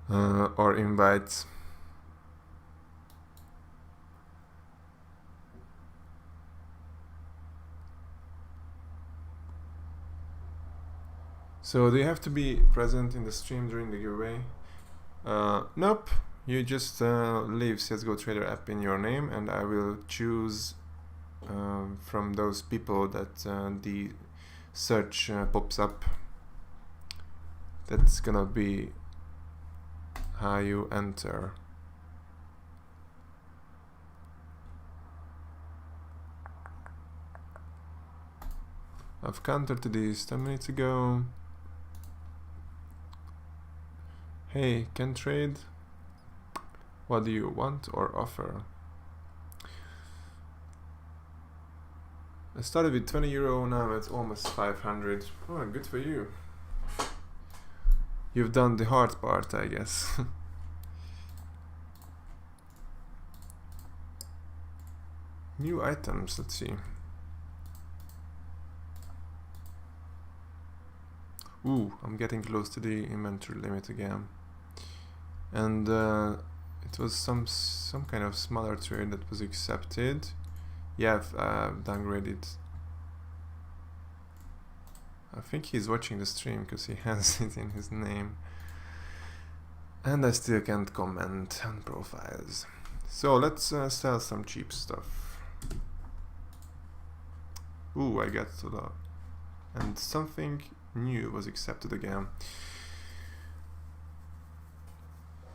or invites. So do you have to be present in the stream during the giveaway? Nope. You just leave CSGO Trader app in your name, and I will choose from those people that the search pops up. That's gonna be how you enter. I've countered to this 10 minutes ago. Hey, can trade? What do you want or offer? I started with 20 euro, now I'm at almost 500. Oh, good for you. You've done the hard part, I guess. New items, let's see. Ooh, I'm getting close to the inventory limit again. And it was some kind of smaller trade that was accepted. Yeah, I've downgraded. I think he's watching the stream because he has it in his name. And I still can't comment on profiles. So let's sell some cheap stuff. Ooh, I got a lot. And something new was accepted again.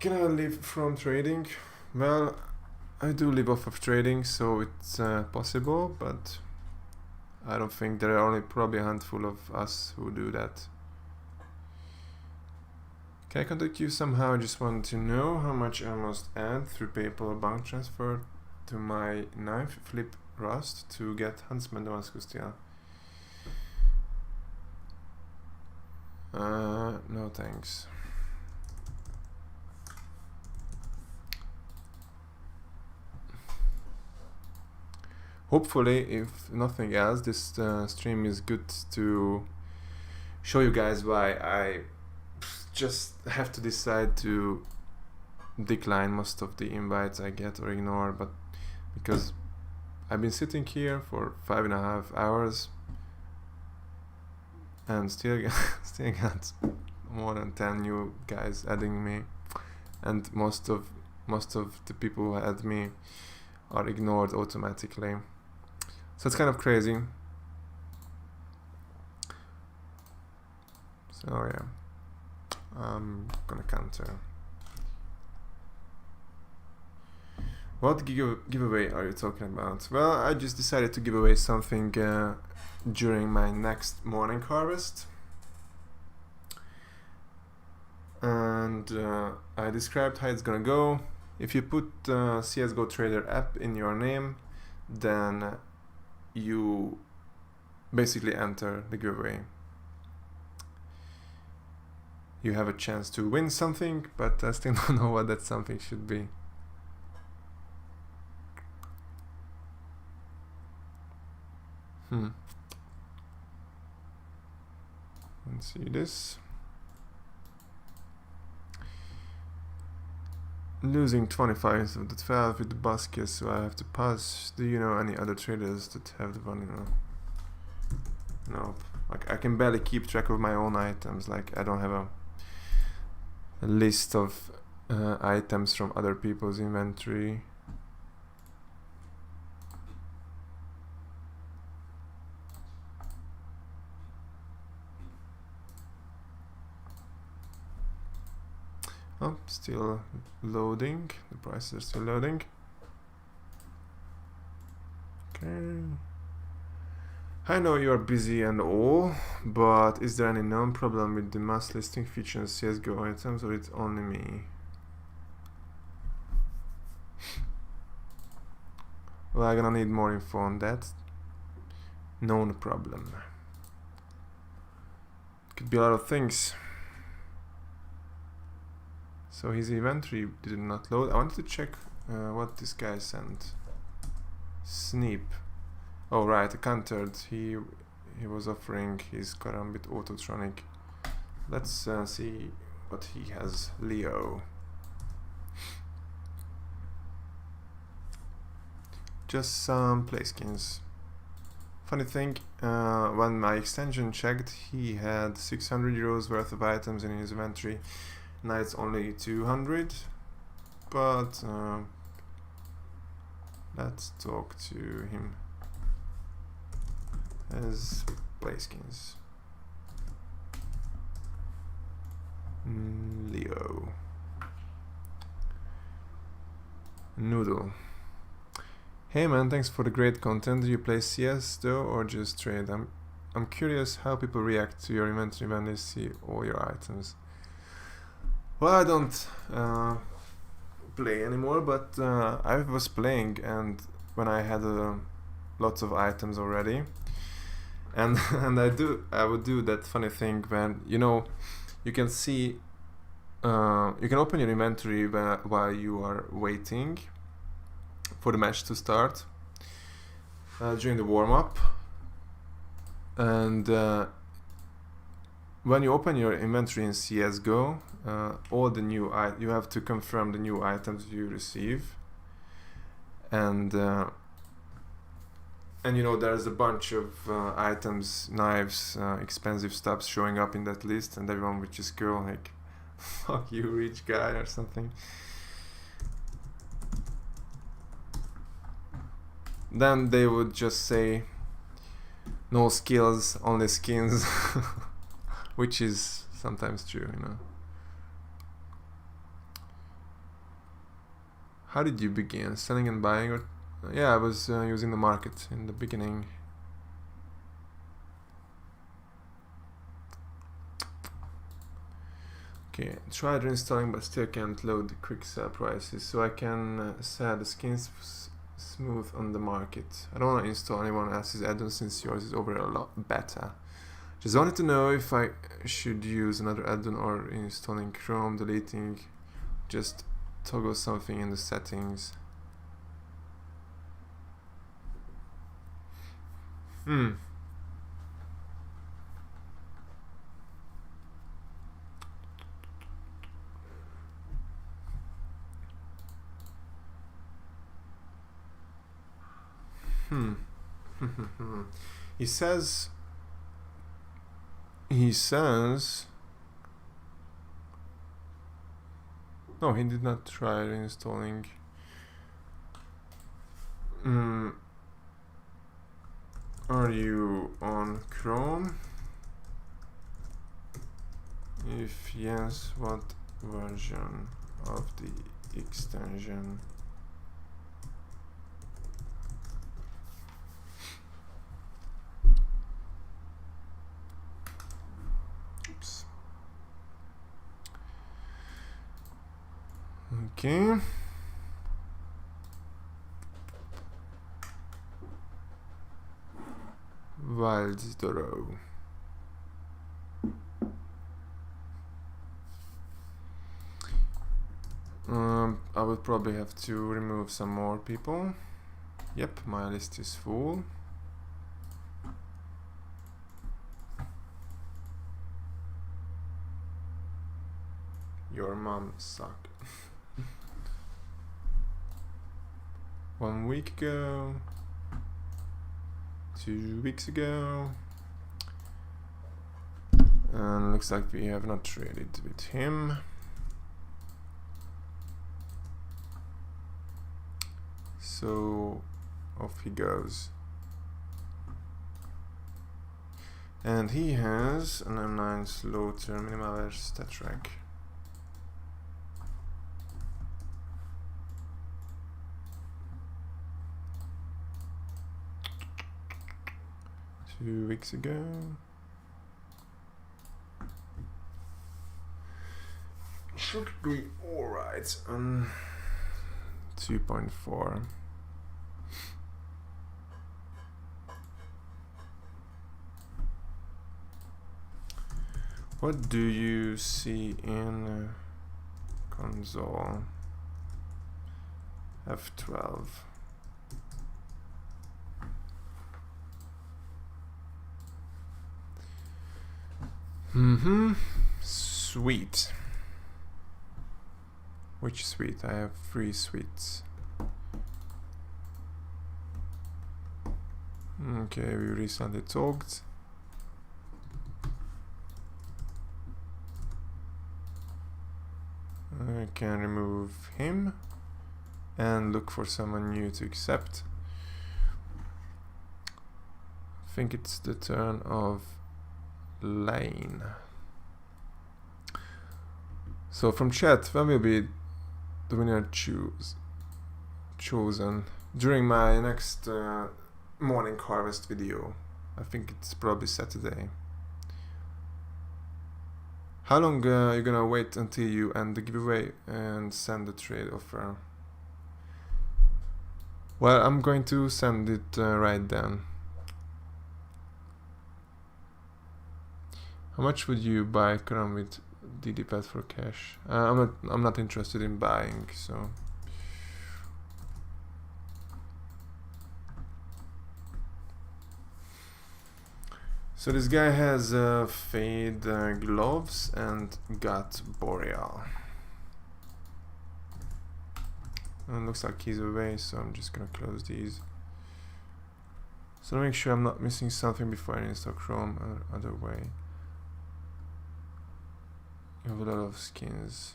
Can I live from trading? Well, I do live off of trading, so it's possible, but I don't think there are only probably a handful of us who do that. Can I contact you somehow? I just want to know how much I must add through PayPal or bank transfer to my knife flip rust to get Huntsman Damascus steel. No thanks. Hopefully, if nothing else, this stream is good to show you guys why I just have to decide to decline most of the invites I get or ignore, but because I've been sitting here for 5.5 hours and still got more than 10 new guys adding me, and most of the people who add me are ignored automatically. So it's kind of crazy. So yeah, I'm gonna counter. What giveaway are you talking about? Well, I just decided to give away something during my next morning harvest. And I described how it's gonna go. If you put CSGO Trader app in your name, then you basically enter the giveaway. You have a chance to win something, but I still don't know what that something should be. Let's see this. losing 25 instead of the 12 with the basket, so I have to pass. Do you know any other traders that have the one? Nope. Like, I can barely keep track of my own items. Like, I don't have a list of items from other people's inventory. Oh, still loading. The prices are still loading. Okay. I know you are busy and all, but is there any known problem with the mass listing feature in CSGO items, or it's only me? Well, I'm gonna need more info on that. Known problem. Could be a lot of things. So his inventory did not load. I wanted to check what this guy sent. Sneap. Oh right, I countered. He was offering his Karambit Autotronic. Let's see what he has. Leo. Just some play skins. Funny thing, when my extension checked, he had 600 euros worth of items in his inventory. Now it's only 200, but let's talk to him. As play skins. Leo. Noodle. Hey man, thanks for the great content. Do you play CS though, or just trade? I'm curious how people react to your inventory when they see all your items. Well, I don't play anymore, but I was playing, and when I had lots of items already, and I would do that funny thing when you can see you can open your inventory while you are waiting for the match to start during the warm-up, and when you open your inventory in CSGO, all the new you have to confirm the new items you receive, and there's a bunch of items, knives, expensive stuff showing up in that list, and everyone would just go like, "Fuck you, rich guy," or something. Then they would just say, "No skills, only skins," which is sometimes true, How did you begin? Selling and buying? Or yeah, I was using the market in the beginning. Okay, tried reinstalling but still can't load the quick sell prices, so I can sell the skins smooth on the market. I don't want to install anyone else's add-on since yours is over a lot better. Just wanted to know if I should use another add-on or installing Chrome, deleting, just toggle something in the settings. He says no, he did not try reinstalling. Are you on Chrome? If yes, what version of the extension? Oops. Okay. Wildsdoro. I would probably have to remove some more people. Yep, my list is full. Your mom suck. 1 week ago, 2 weeks ago, and looks like we have not traded with him. So off he goes. And he has an M9 slaughter minimal stat rank. Two weeks ago. Should be alright on 2.4. What do you see in console? F12. Sweet. Which sweet? I have 3 sweets. Okay, we recently talked. I can remove him and look for someone new to accept. I think it's the turn of Lane. So from chat, when will be the winner chosen? During my next morning harvest video. I think it's probably Saturday. How long are you gonna wait until you end the giveaway and send the trade offer? Well, I'm going to send it right then. How much would you buy Chrome with DDPad for cash? I'm not interested in buying, so. So this guy has fade gloves and got boreal. And looks like he's away, so I'm just gonna close these. So to make sure I'm not missing something before I install Chrome or other way. You have a lot of skins.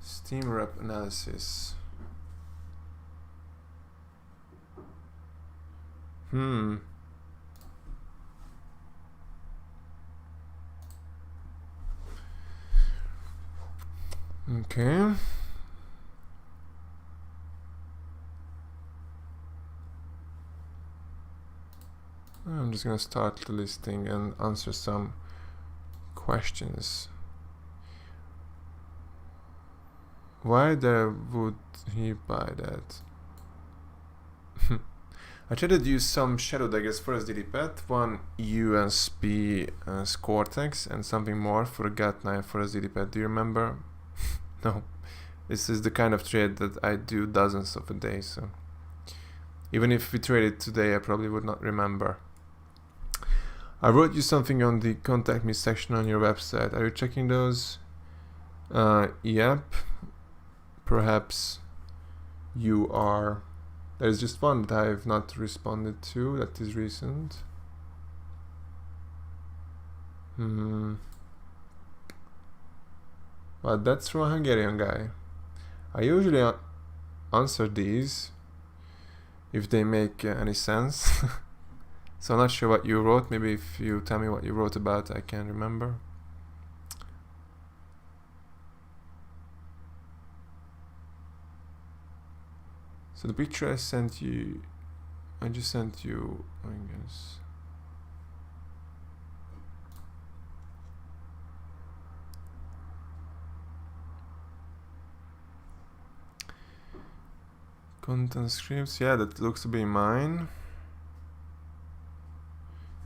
Steam rep analysis. Okay. I'm just gonna start the listing and answer some questions. Why would he buy that? I tried to use some shadow daggers for his DD-pad, one USB Cortex and something more for a gut knife for his DD-pad. Do you remember? No. This is the kind of trade that I do dozens of a day, so even if we traded today, I probably would not remember. I wrote you something on the contact me section on your website. Are you checking those? Yep. Perhaps you are. There's just one that I have not responded to that is recent. But that's from a Hungarian guy. I usually answer these if they make any sense. So I'm not sure what you wrote. Maybe if you tell me what you wrote about, I can remember. So the picture I sent you, I just sent you, I guess. Content scripts, yeah, that looks to be mine.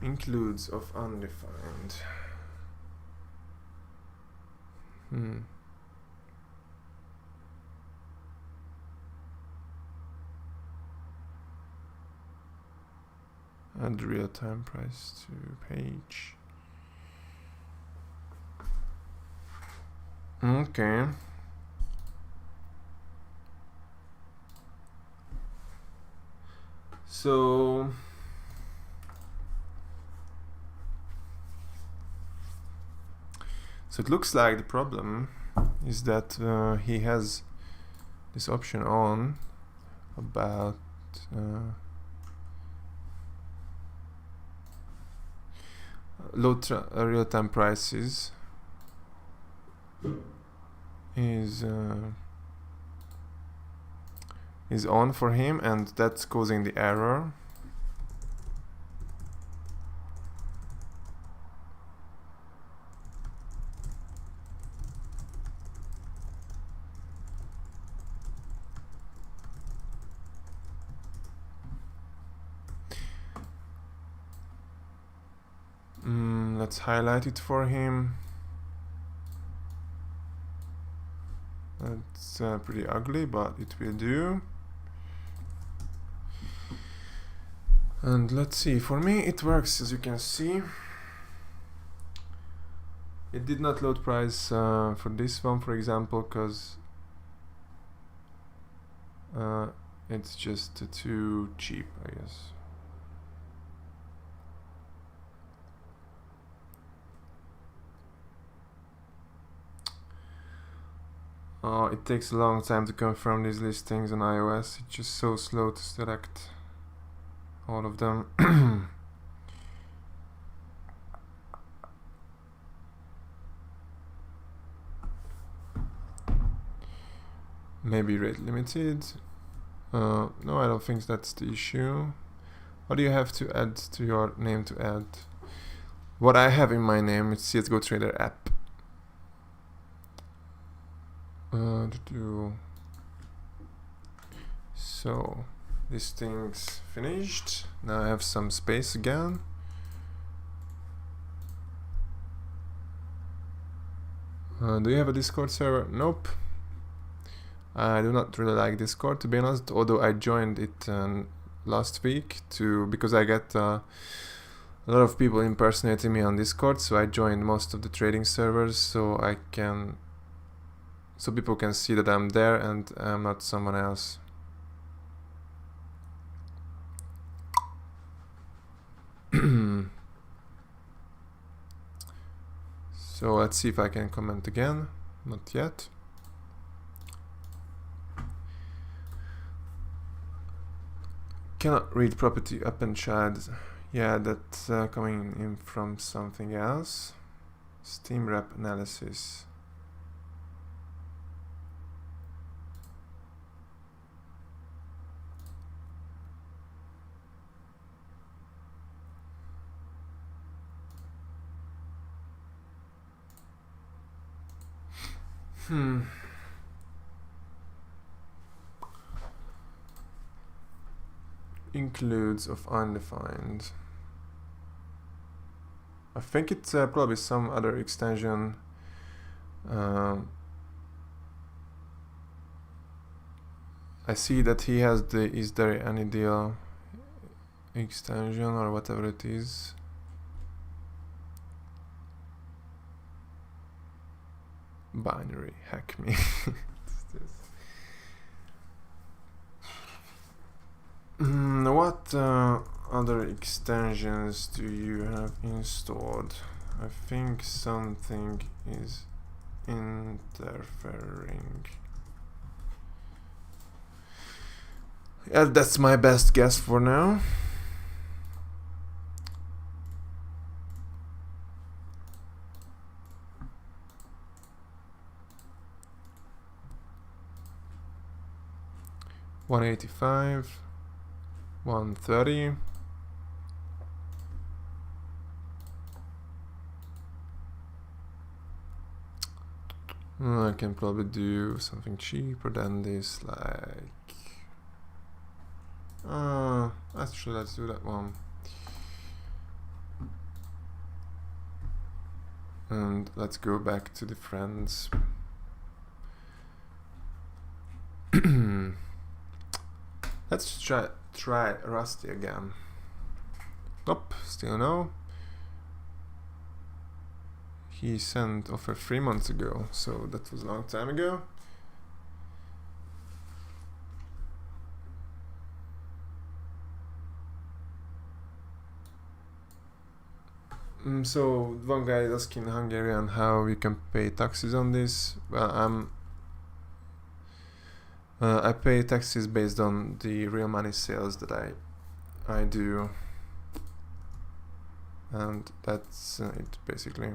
Includes of undefined. Add real-time price to page. Okay. So it looks like the problem is that he has this option on about low real-time prices is on for him, and that's causing the error. Let's highlight it for him. That's pretty ugly, but it will do. And let's see, for me it works, as you can see. It did not load price for this one, for example, because it's just too cheap, I guess. It takes a long time to confirm these listings on iOS. It's just so slow to select all of them. Maybe rate limited. No, I don't think that's the issue. What do you have to add to your name to add? What I have in my name is CSGO Trader app. So this thing's finished. Now I have some space again. Do you have a Discord server? Nope. I do not really like Discord, to be honest, although I joined it last week because I get a lot of people impersonating me on Discord, so I joined most of the trading servers so people can see that I'm there and I'm not someone else. So let's see if I can comment again. Not yet. Cannot read property append child. Yeah, that's coming in from something else. Steam rep analysis. Includes of undefined. I think it's probably some other extension. I see that he has the is there any deal extension or whatever it is. Binary hack me. What other extensions do you have installed? I think something is interfering. Yeah, that's my best guess for now. $185, $130. I can probably do something cheaper than this, like actually let's do that one. And let's go back to the friends. Let's try Rusty again. Nope, still no. he sent offer 3 months ago, so that was a long time ago. So one guy is asking Hungarian how we can pay taxes on this. Well, I pay taxes based on the real money sales that I do, and that's it basically.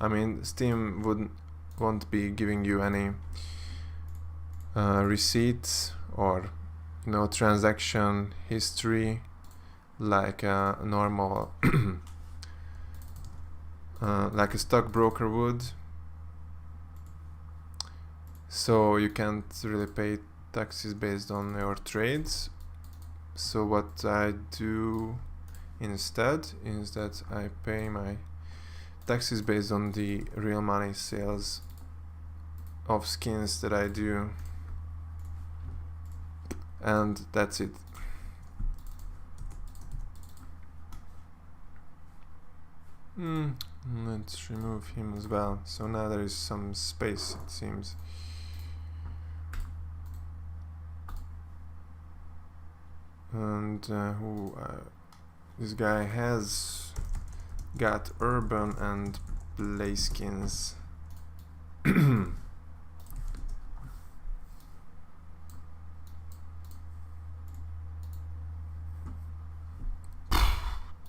I mean, Steam won't be giving you any receipts or transaction history like a normal like a stockbroker would. So you can't really pay taxes based on your trades. So what I do instead is that I pay my taxes based on the real money sales of skins that I do, and that's it. Let's remove him as well. So now there is some space, it seems. And this guy has got urban and play skins.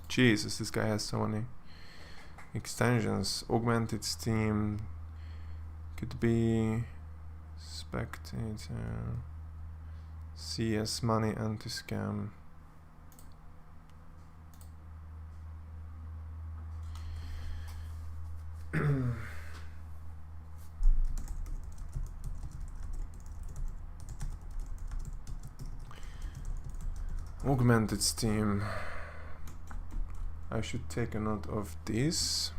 Jesus, this guy has so many extensions. Augmented Steam, could be Spectator, CS Money, Anti-Scam. Augmented Steam. I should take a note of this.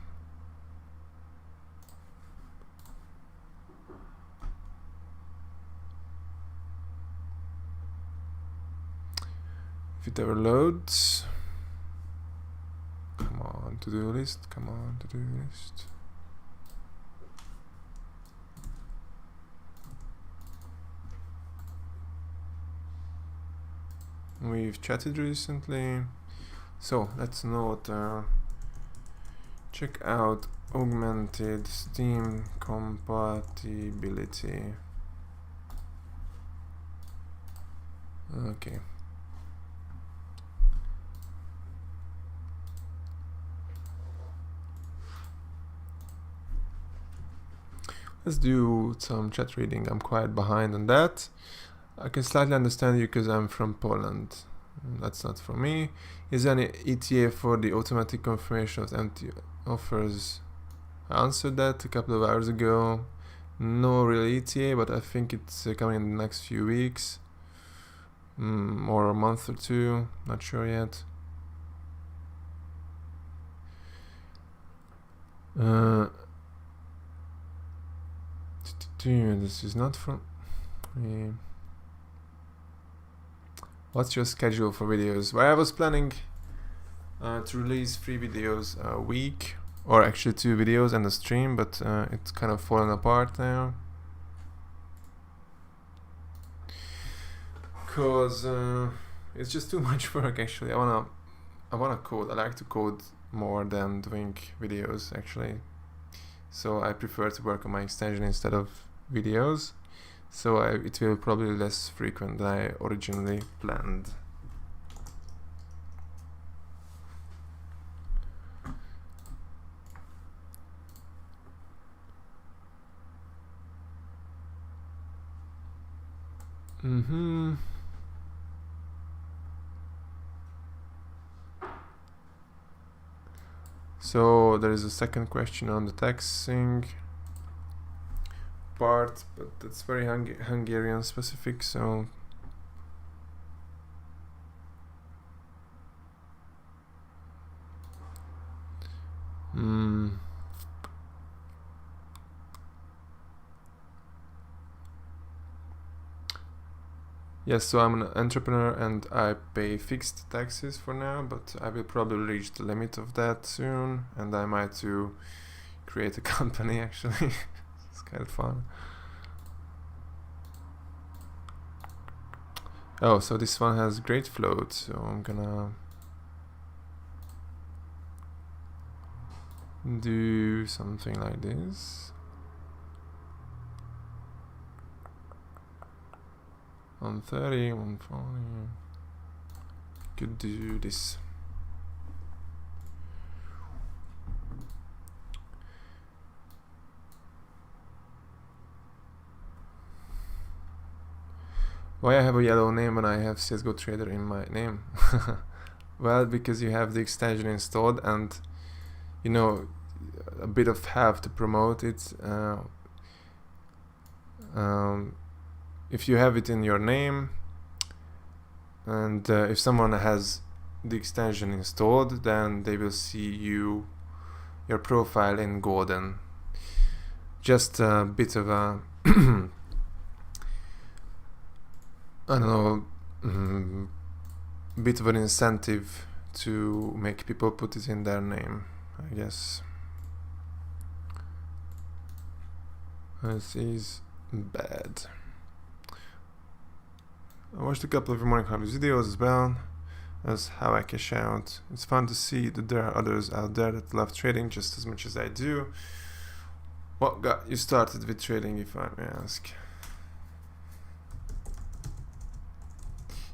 If it ever loads. Come on, to-do list. Come on, to-do list. We've chatted recently. So let's note, check out augmented Steam compatibility. Okay. Let's do some chat reading. I'm quite behind on that. I can slightly understand you because I'm from Poland. That's not for me. Is there any ETA for the automatic confirmation of empty offers? I answered that a couple of hours ago. No real ETA, but I think it's coming in the next few weeks. Or a month or two. Not sure yet. This is not from me. What's your schedule for videos? Well, I was planning to release 3 videos a week, or actually 2 videos and a stream, but it's kind of fallen apart now. Cause it's just too much work actually. I wanna code. I like to code more than doing videos actually. So I prefer to work on my extension instead of videos. So it will probably be less frequent than I originally planned. So there is a second question on the taxing part, but that's very Hungarian specific, so yes, so I'm an entrepreneur and I pay fixed taxes for now, but I will probably reach the limit of that soon, and I might to create a company actually. It's kind of fun. Oh, so this one has great float, so I'm gonna do something like this. 130, 140. Could do this. Why I have a yellow name when I have CSGO Trader in my name? Well, because you have the extension installed, and you know, a bit of have to promote it. If you have it in your name, and if someone has the extension installed, then they will see your profile in golden. Just a bit of a I don't know, bit of an incentive to make people put it in their name, I guess. This is bad. I watched a couple of morning hobbies videos as well as how I cash out. It's fun to see that there are others out there that love trading just as much as I do. What got you started with trading, if I may ask?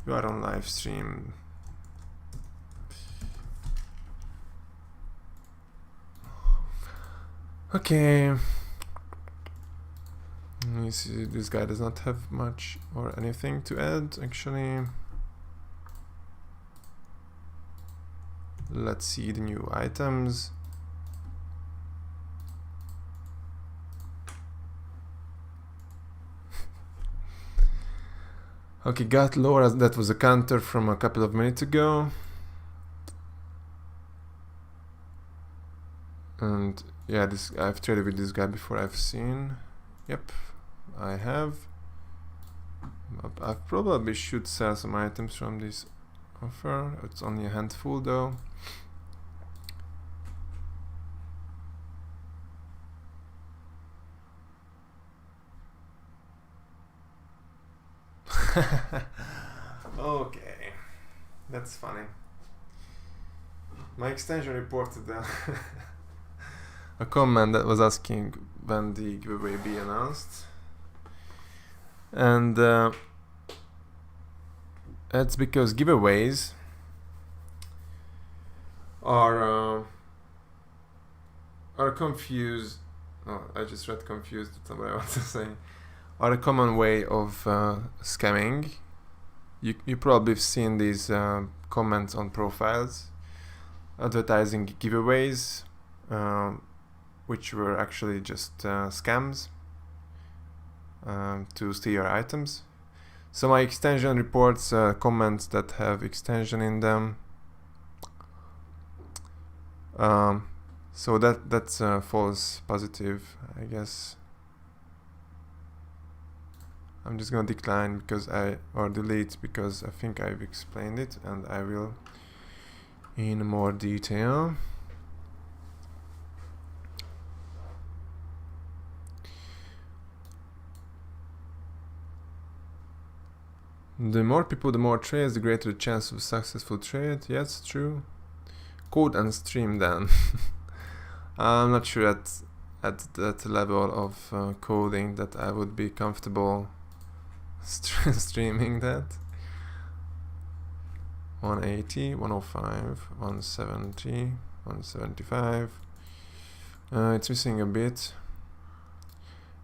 You are on live stream. Okay. Let me see, this guy does not have much or anything to add, actually. Let's see the new items. Okay, got Laura, that was a counter from a couple of minutes ago. And yeah, this I've traded with this guy before, I've seen. Yep, I have. I probably should sell some items from this offer. It's only a handful though. Okay, that's funny. My extension reported a comment that was asking when the giveaway be announced, and it's because giveaways are confused. Oh, I just read confused. That's not what I want to say. Are a common way of scamming. You probably have seen these comments on profiles advertising giveaways, which were actually just scams to steal your items. So my extension reports comments that have extension in them. So that's false positive, I guess. I'm just gonna decline or delete because I think I've explained it, and I will in more detail. The more people, the more trades, the greater the chance of a successful trade. Yes, true. Code and stream then. I'm not sure at that level of coding that I would be comfortable streaming that. 180, 105, 170, 175. It's missing a bit.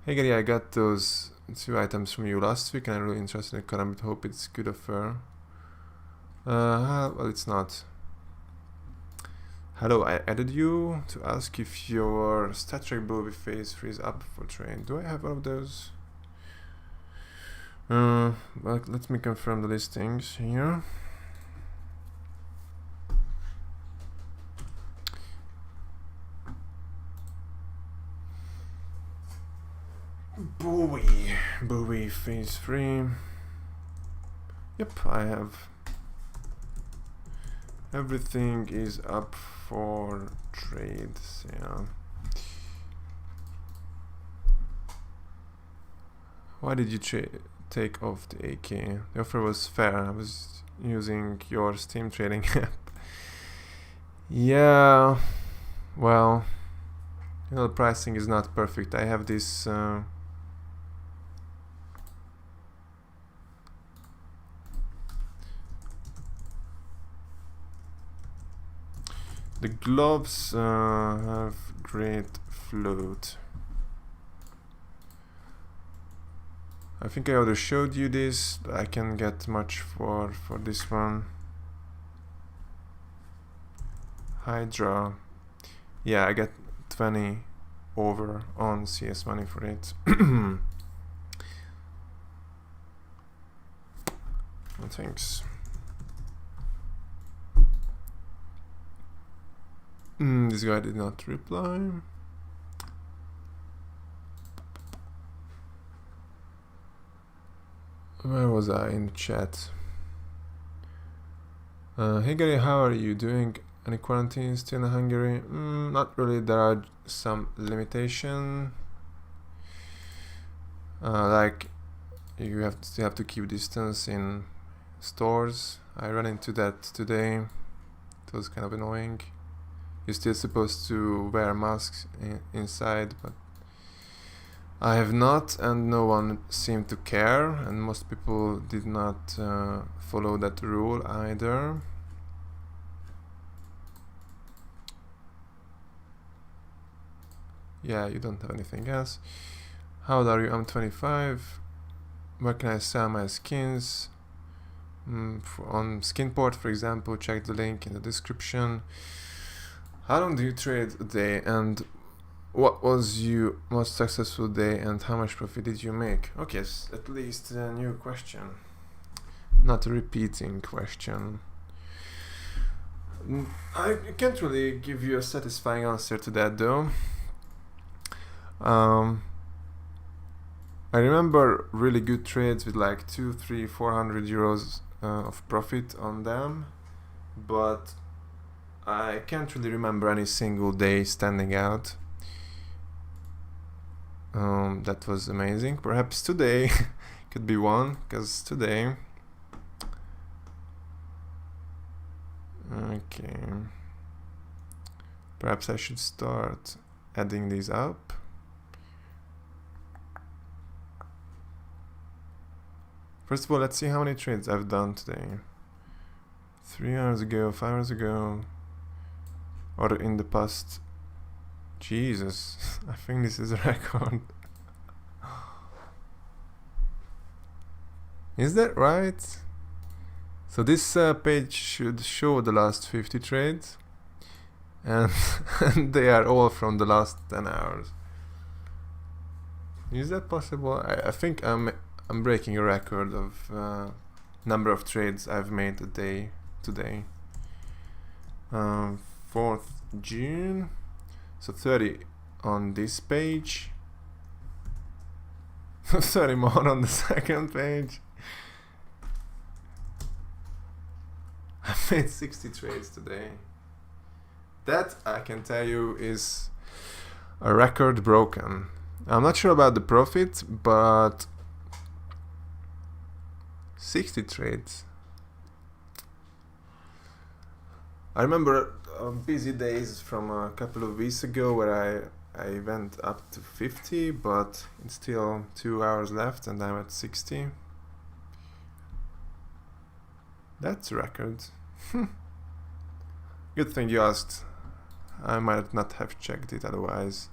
Hey Gary, I got those 2 items from you last week and I'm really interested in the column, but hope it's good offer. Well, it's not. Hello, I added you to ask if your static Bobby phase frees up for trade. Do I have one of those? Well, let me confirm the listings here. Bowie phase 3. Yep, I have. Everything is up for trade, so yeah. Why did you take off the AK? The offer was fair. I was using your Steam trading app. Yeah, well, you know, the pricing is not perfect. I have this the gloves have great float. I think I already showed you this. I can get much for this one. Hydra. Yeah, I get 20 over on CS money for it. No thanks. This guy did not reply. Where was I in the chat? Hey Gary, how are you doing? Any quarantine still in Hungary? Not really. There are some limitation. Like you still have to keep distance in stores. I ran into that today. It was kind of annoying. You're still supposed to wear masks inside, but I have not, and no one seemed to care, and most people did not follow that rule either. Yeah, you don't have anything else. How old are you? I'm 25. Where can I sell my skins? On Skinport, for example, check the link in the description. How long do you trade a day, and what was your most successful day, and how much profit did you make? Okay, at least a new question, not a repeating question. I can't really give you a satisfying answer to that though. I remember really good trades with like 200, 300, 400 euros of profit on them, but I can't really remember any single day standing out. That was amazing. Perhaps today could be one, because today... Okay. Perhaps I should start adding these up. First of all, let's see how many trades I've done today. 3 hours ago, 5 hours ago, or in the past. Jesus, I think this is a record. Is that right? So this page should show the last 50 trades, and, and they are all from the last 10 hours. Is that possible? I think I'm breaking a record of number of trades I've made a day today. 4th June, so 30 on this page, 30 more on the second page. I made 60 trades today. That, I can tell you, is a record broken. I'm not sure about the profit, but 60 trades. I remember busy days from a couple of weeks ago where I went up to 50, but it's still 2 hours left and I'm at 60. That's a record. Good thing you asked. I might not have checked it otherwise.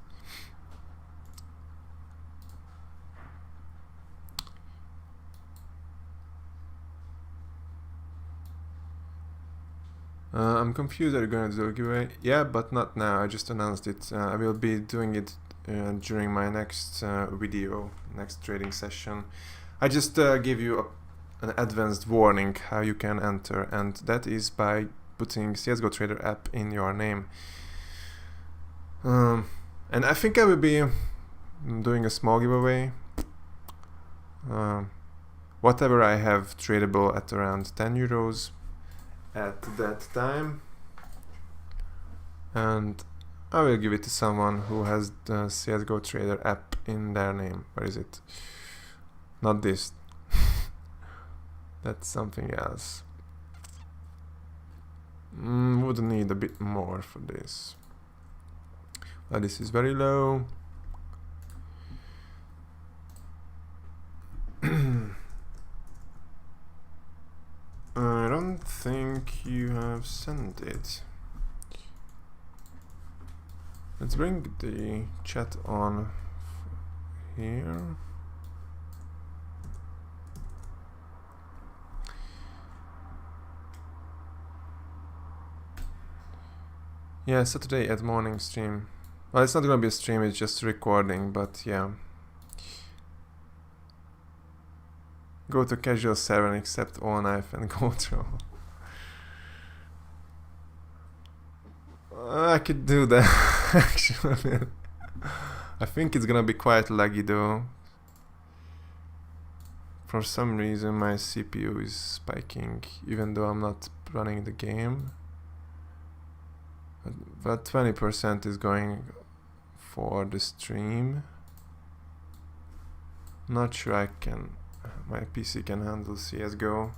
I'm confused. Are you going to do a giveaway? Yeah, but not now. I just announced it. I will be doing it during my next video, next trading session. I just give you an advanced warning how you can enter, and that is by putting CSGO Trader app in your name. And I think I will be doing a small giveaway. Whatever I have tradable at around 10 euros at that time, and I will give it to someone who has the CSGO Trader app in their name. Where is it? Not this. That's something else. Would need a bit more for this. This is very low. I don't think you have sent it. Let's bring the chat on here. Yeah, Saturday at morning stream. Well, it's not gonna be a stream, it's just a recording, but yeah. Go to casual server and accept all knife and go through. I could do that actually. I think it's gonna be quite laggy though. For some reason my CPU is spiking even though I'm not running the game. But 20% is going for the stream. Not sure I can. My PC can handle CS:GO.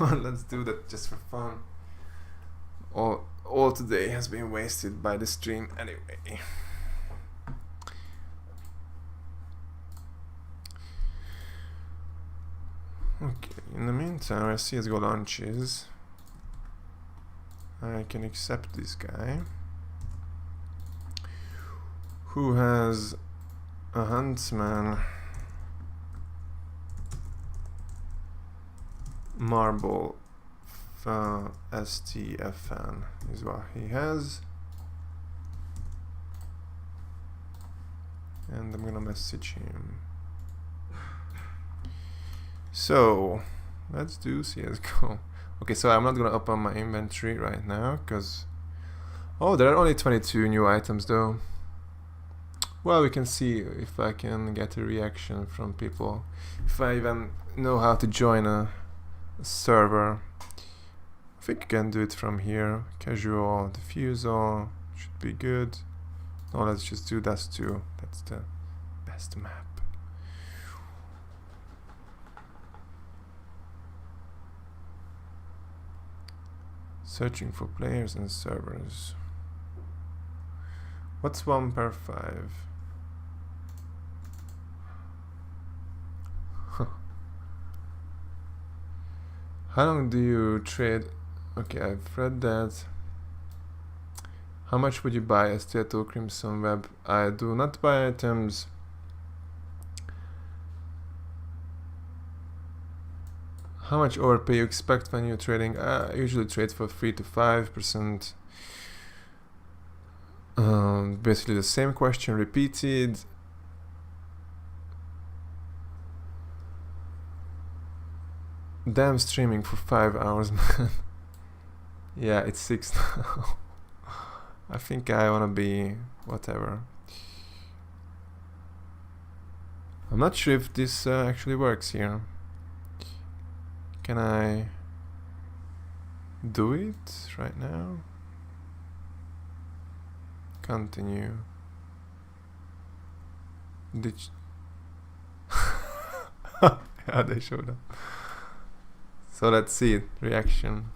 Let's do that just for fun. All today has been wasted by the stream anyway. Okay, in the meantime, as CS:GO launches, I can accept this guy who has a huntsman marble STFN is what he has, and I'm gonna message him. So let's do CS:GO. Okay, so I'm not gonna open my inventory right now because there are only 22 new items though. Well, we can see if I can get a reaction from people, if I even know how to join a server. I think you can do it from here. Casual diffusal should be good. No, let's just do that too. That's the best map. Searching for players and servers. What's 1 per 5? How long do you trade? Okay, I've read that. How much would you buy a Seattle Crimson Web? I do not buy items. How much overpay you expect when you're trading? I usually trade for 3 to 5%. Basically the same question repeated. Damn, streaming for 5 hours, man. Yeah, it's 6 now. I think I wanna be whatever. I'm not sure if this actually works here. Can I do it right now? Continue. Yeah, they showed up. So let's see it. Reaction.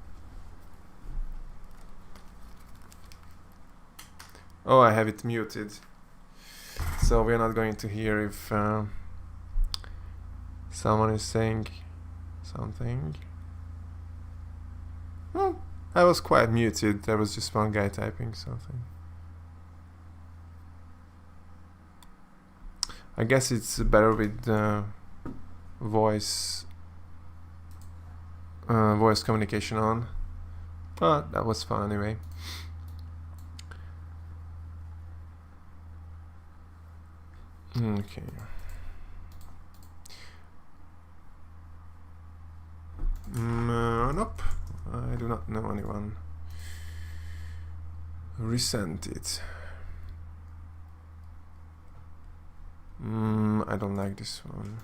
Oh, I have it muted. So we're not going to hear if someone is saying something. Well, I was quite muted. There was just one guy typing something. I guess it's better with voice communication on. But that was fun anyway. Okay. Nope. I do not know anyone. Resent it. I don't like this one.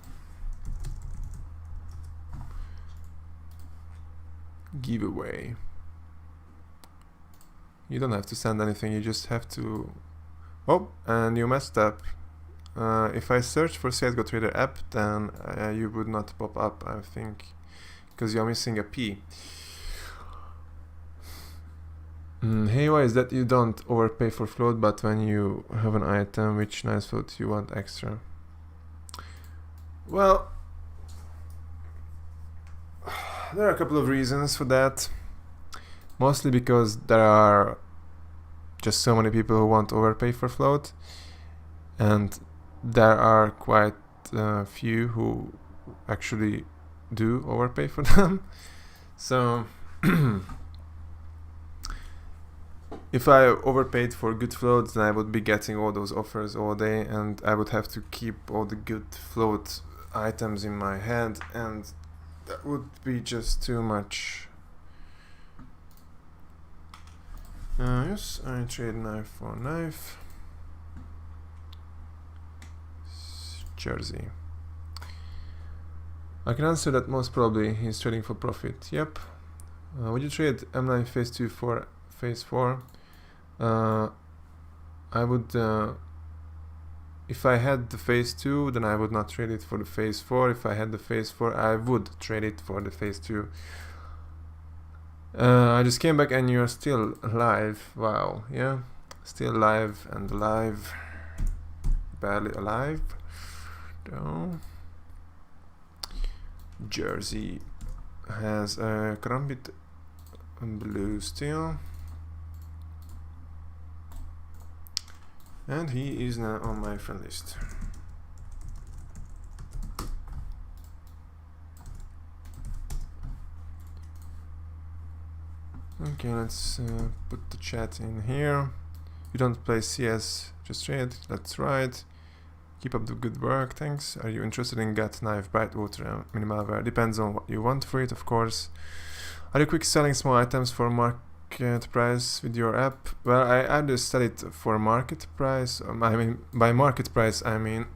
Giveaway. You don't have to send anything, you just have to... Oh, and you messed up. if I search for CSGO Trader app, then you would not pop up, I think, because you're missing a P. Hey, why is that you don't overpay for float, but when you have an item which nice float you want extra? Well, there are a couple of reasons for that. Mostly because there are just so many people who want to overpay for float, and there are quite few who actually do overpay for them. So if I overpaid for good floats, then I would be getting all those offers all day, and I would have to keep all the good float items in my head, and that would be just too much. Yes, I trade knife for knife. Gergely. I can answer that most probably he's trading for profit. Yep. Would you trade M9 phase 2 for phase 4? I would, if I had the phase 2, then I would not trade it for the phase 4. If I had the phase 4, I would trade it for the phase 2. I just came back and you're still alive. Wow, yeah. Still alive and alive. Barely alive. No. Gergely has a Karambit blue still. And he is now on my friend list. Okay, let's put the chat in here. You don't play CS, just trade. That's right. Keep up the good work, thanks. Are you interested in gut knife, bright water, and minimal wear? Depends on what you want for it, of course. Are you quick selling small items for market price with your app? Well, I just sell it for market price. I mean, by market price, I mean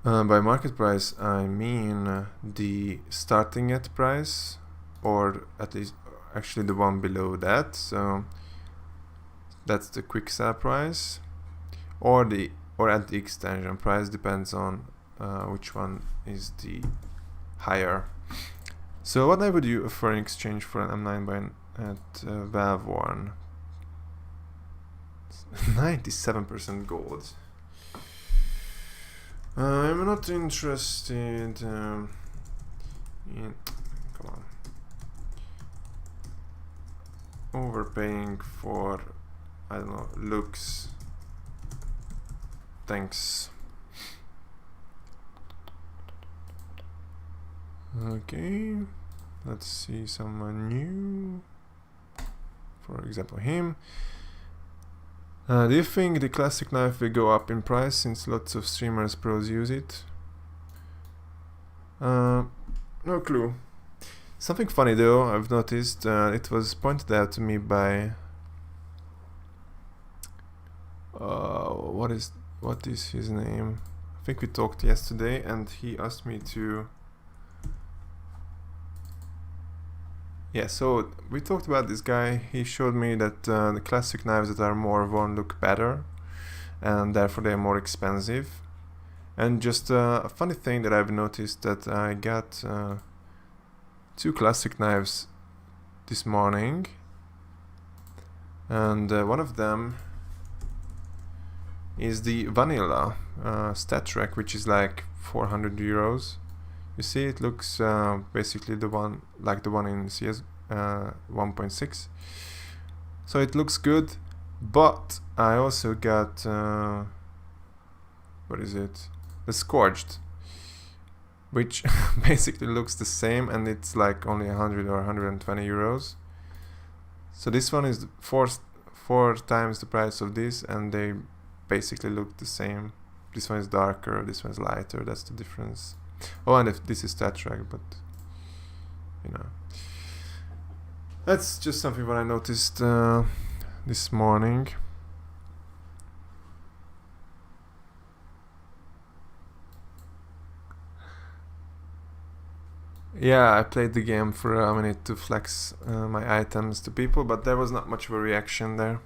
by market price, I mean the starting at price, or at least actually the one below that. So that's the quick sell price, or at the extension price, depends on which one is the higher. So what I would do for an exchange for an M9 at Valve 1? 97% gold. I'm not interested in, come on, overpaying for, I don't know, looks. Thanks. Okay, let's see someone new. For example, him. Do you think the classic knife will go up in price since lots of streamers pros use it? No clue. Something funny though, I've noticed, it was pointed out to me by what is his name? I think we talked yesterday, and he asked me to. Yeah, so we talked about this guy. He showed me that the classic knives that are more worn look better, and therefore they're more expensive. And just a funny thing that I've noticed, that I got 2 classic knives this morning, and one of them is the vanilla StatTrak, which is like 400 euros. You see, it looks basically the one like the one in CS 1.6. So it looks good, but I also got what is it? The Scorched, which basically looks the same, and it's like only 100 or 120 euros. So this one is four times the price of this, and they basically look the same. This one is darker, this one is lighter. That's the difference. Oh, and if this is StatTrak, but you know, that's just something that I noticed this morning. Yeah, I played the game for a minute to flex my items to people, but there was not much of a reaction there.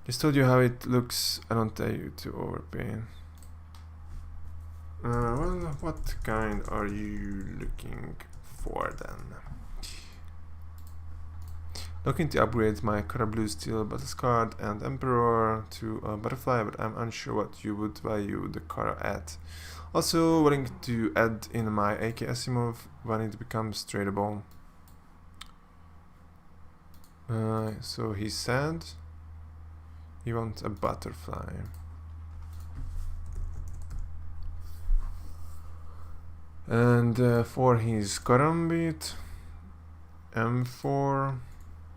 Just told you how it looks. I don't tell you to overpay. Well, what kind are you looking for then? Looking to upgrade my Kara Blue Steel Battlescard and Emperor to a Butterfly, but I'm unsure what you would value the Kara at. Also willing to add in my AK Asimov when it becomes tradable. So he said he wants a Butterfly. And for his Karambit, M4,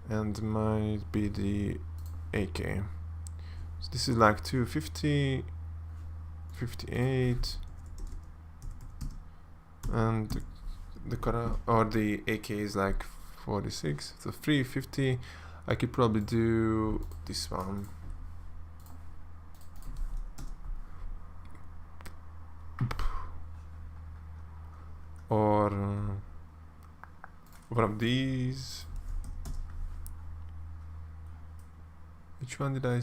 and might be the AK. So this is like 250, 58, and the Kara or the AK is like 46. So 350. I could probably do this one. Or one of these. Which one did I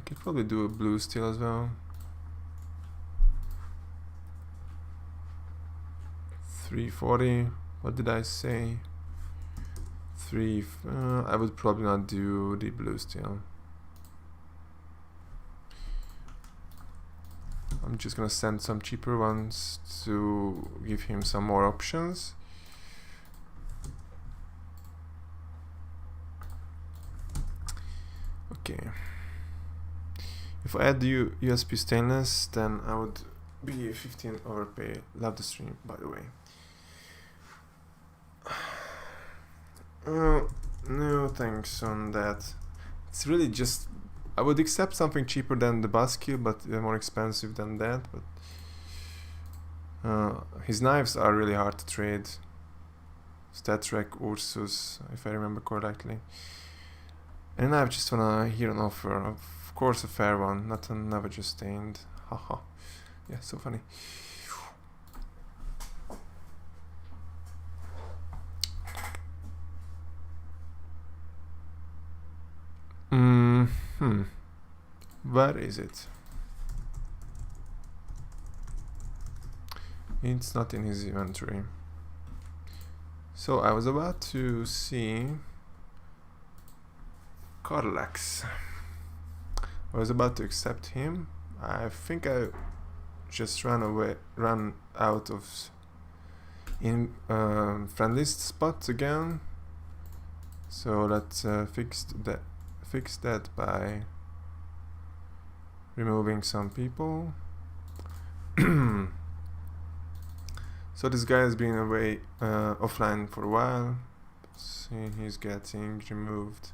could probably do a blue steel as well. 340. What did I say? I would probably not do the blue steel. I'm just gonna send some cheaper ones to give him some more options. Okay. If I add the USP stainless, then I would be 15 overpay. Love the stream, by the way. No thanks on that. It's really just, I would accept something cheaper than the Basque, but more expensive than that. But his knives are really hard to trade. Statrek, Ursus, if I remember correctly. And I just wanna hear an offer, of course a fair one, not never just stained. Haha. Yeah, so funny. Where is it? It's not in his inventory. So I was about to see Carlax. I was about to accept him. I think I just ran out of friend list spots again. So let's fix that by removing some people. So this guy has been away offline for a while. See, he's getting removed.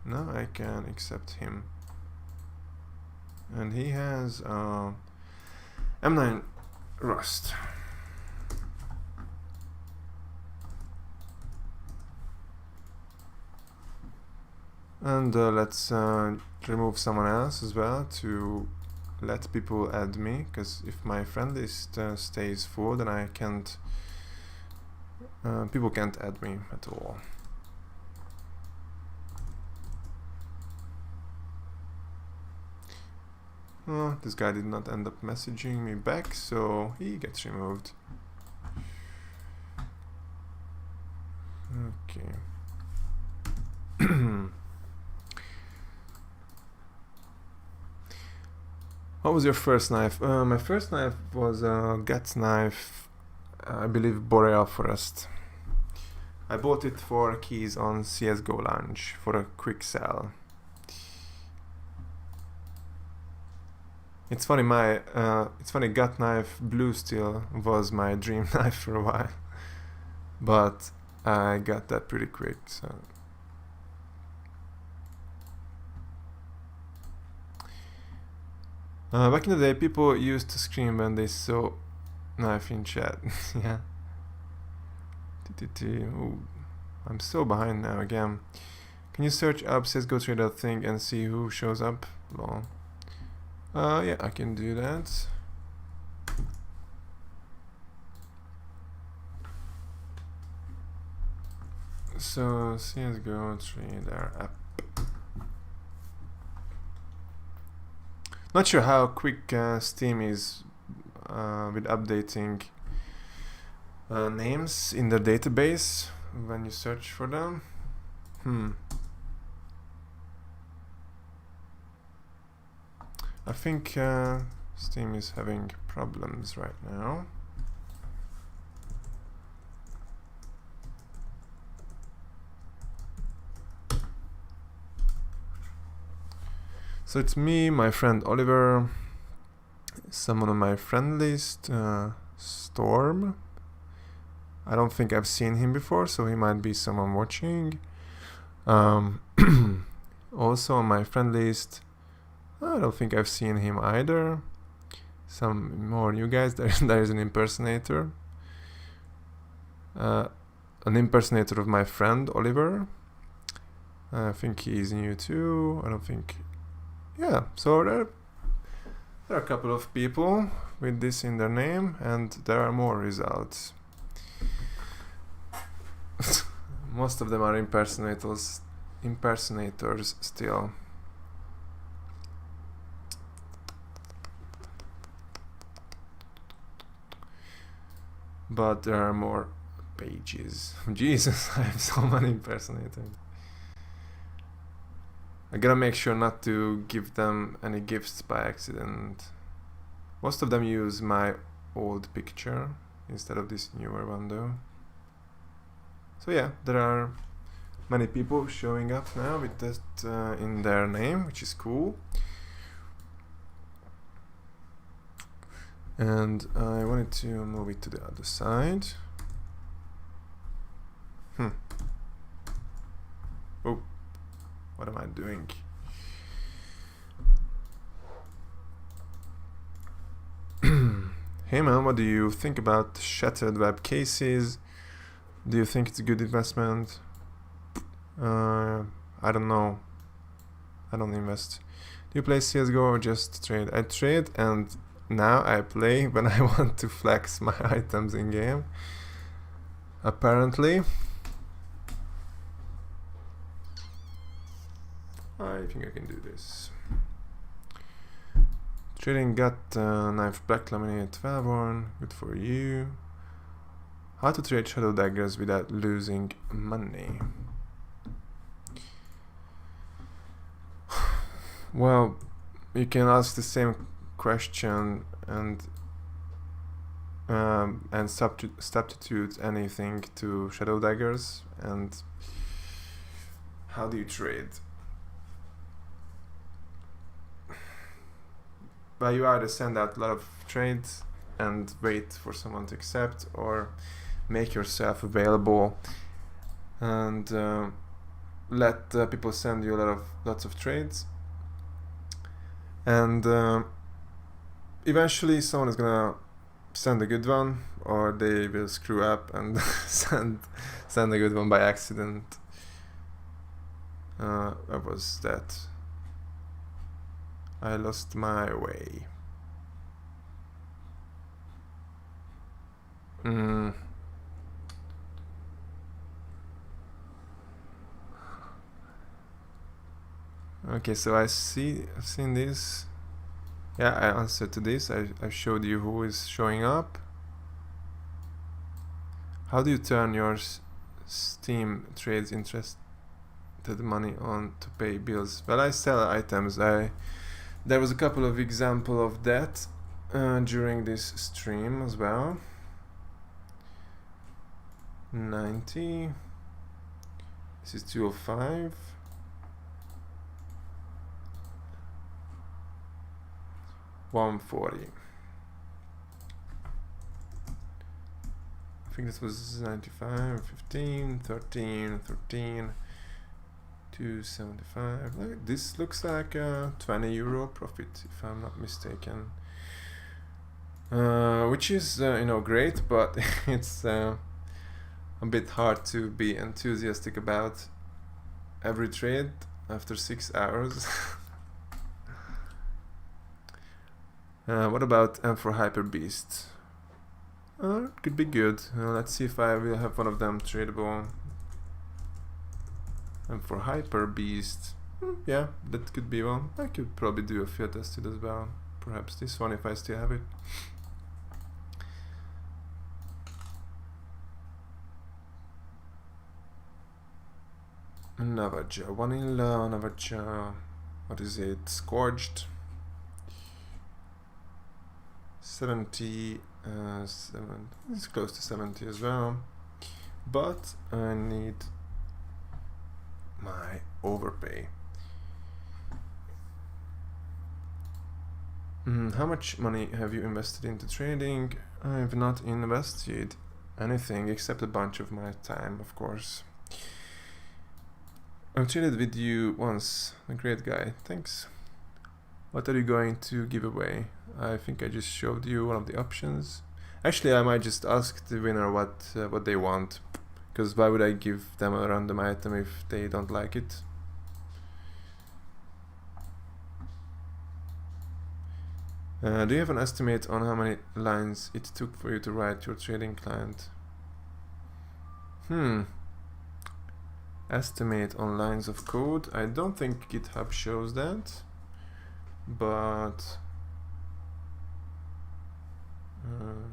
Now I can accept him. And he has M9 Rust. And let's remove someone else as well to let people add me, because if my friend list stays full, then I can't, people can't add me at all. Oh, this guy did not end up messaging me back, so he gets removed. Okay. What was your first knife? My first knife was a Guts knife, I believe Boreal Forest. I bought it for keys on CSGO Lounge for a quick sell. It's funny, Gut knife blue steel was my dream knife for a while, but I got that pretty quick. So. Back in the day, people used to scream when they saw knife in chat. Yeah. Ooh, I'm so behind now again. Can you search up CSGO Trader thing and see who shows up? Lol. Yeah, I can do that. So CSGO Trader app. Not sure how quick Steam is with updating names in the database when you search for them. I think Steam is having problems right now. So it's me, my friend Oliver, someone on my friend list, Storm. I don't think I've seen him before, so he might be someone watching. Also on my friend list, I don't think I've seen him either. Some more new guys. There's an impersonator. An impersonator of my friend Oliver. I think he's new too. I don't think... Yeah, so there are a couple of people with this in their name, and there are more results. Most of them are impersonators still. But there are more pages. Jesus, I have so many impersonators. I gotta make sure not to give them any gifts by accident. Most of them use my old picture instead of this newer one though. So yeah, there are many people showing up now with that in their name, which is cool. And I wanted to move it to the other side. Oh, what am I doing? Hey man, what do you think about shattered web cases? Do you think it's a good investment? I don't know. I don't invest. Do you play CSGO or just trade? I trade, and now I play when I want to flex my items in game. Apparently. I think I can do this. Trading gut knife black laminate 12 on. Good for you. How to trade shadow daggers without losing money. Well, you can ask the same question and substitute anything to shadow daggers. And how do you trade? Well, you either send out a lot of trades and wait for someone to accept, or make yourself available and let people send you lots of trades, and eventually someone is gonna send a good one, or they will screw up and send a good one by accident. What was that? I lost my way. Okay, so I've seen this. Yeah, I answered to this. I showed you who is showing up. How do you turn your Steam trades interested money on to pay bills? Well, I sell items. There was a couple of examples of that during this stream as well. 90. This is 205. 140. I think this was 95, 15, 13, 13, 275. This looks like a 20 euro profit, if I'm not mistaken. Which is, great, but it's a bit hard to be enthusiastic about every trade after 6 hours. What about M4 Hyper Beast? Could be good. Let's see if I will have one of them tradable. M4 Hyper Beast. Yeah, that could be one. I could probably do a field tested as well. Perhaps this one if I still have it. Navaja, vanilla, Navaja, what is it? Scorched. 70, 7, it's close to 70 as well. But I need my overpay. How much money have you invested into trading? I've not invested anything except a bunch of my time, of course. I've traded with you once. A great guy. Thanks. What are you going to give away? I think I just showed you one of the options. Actually, I might just ask the winner what they want. Because why would I give them a random item if they don't like it? Do you have an estimate on how many lines it took for you to write your trading client? Estimate on lines of code. I don't think GitHub shows that, but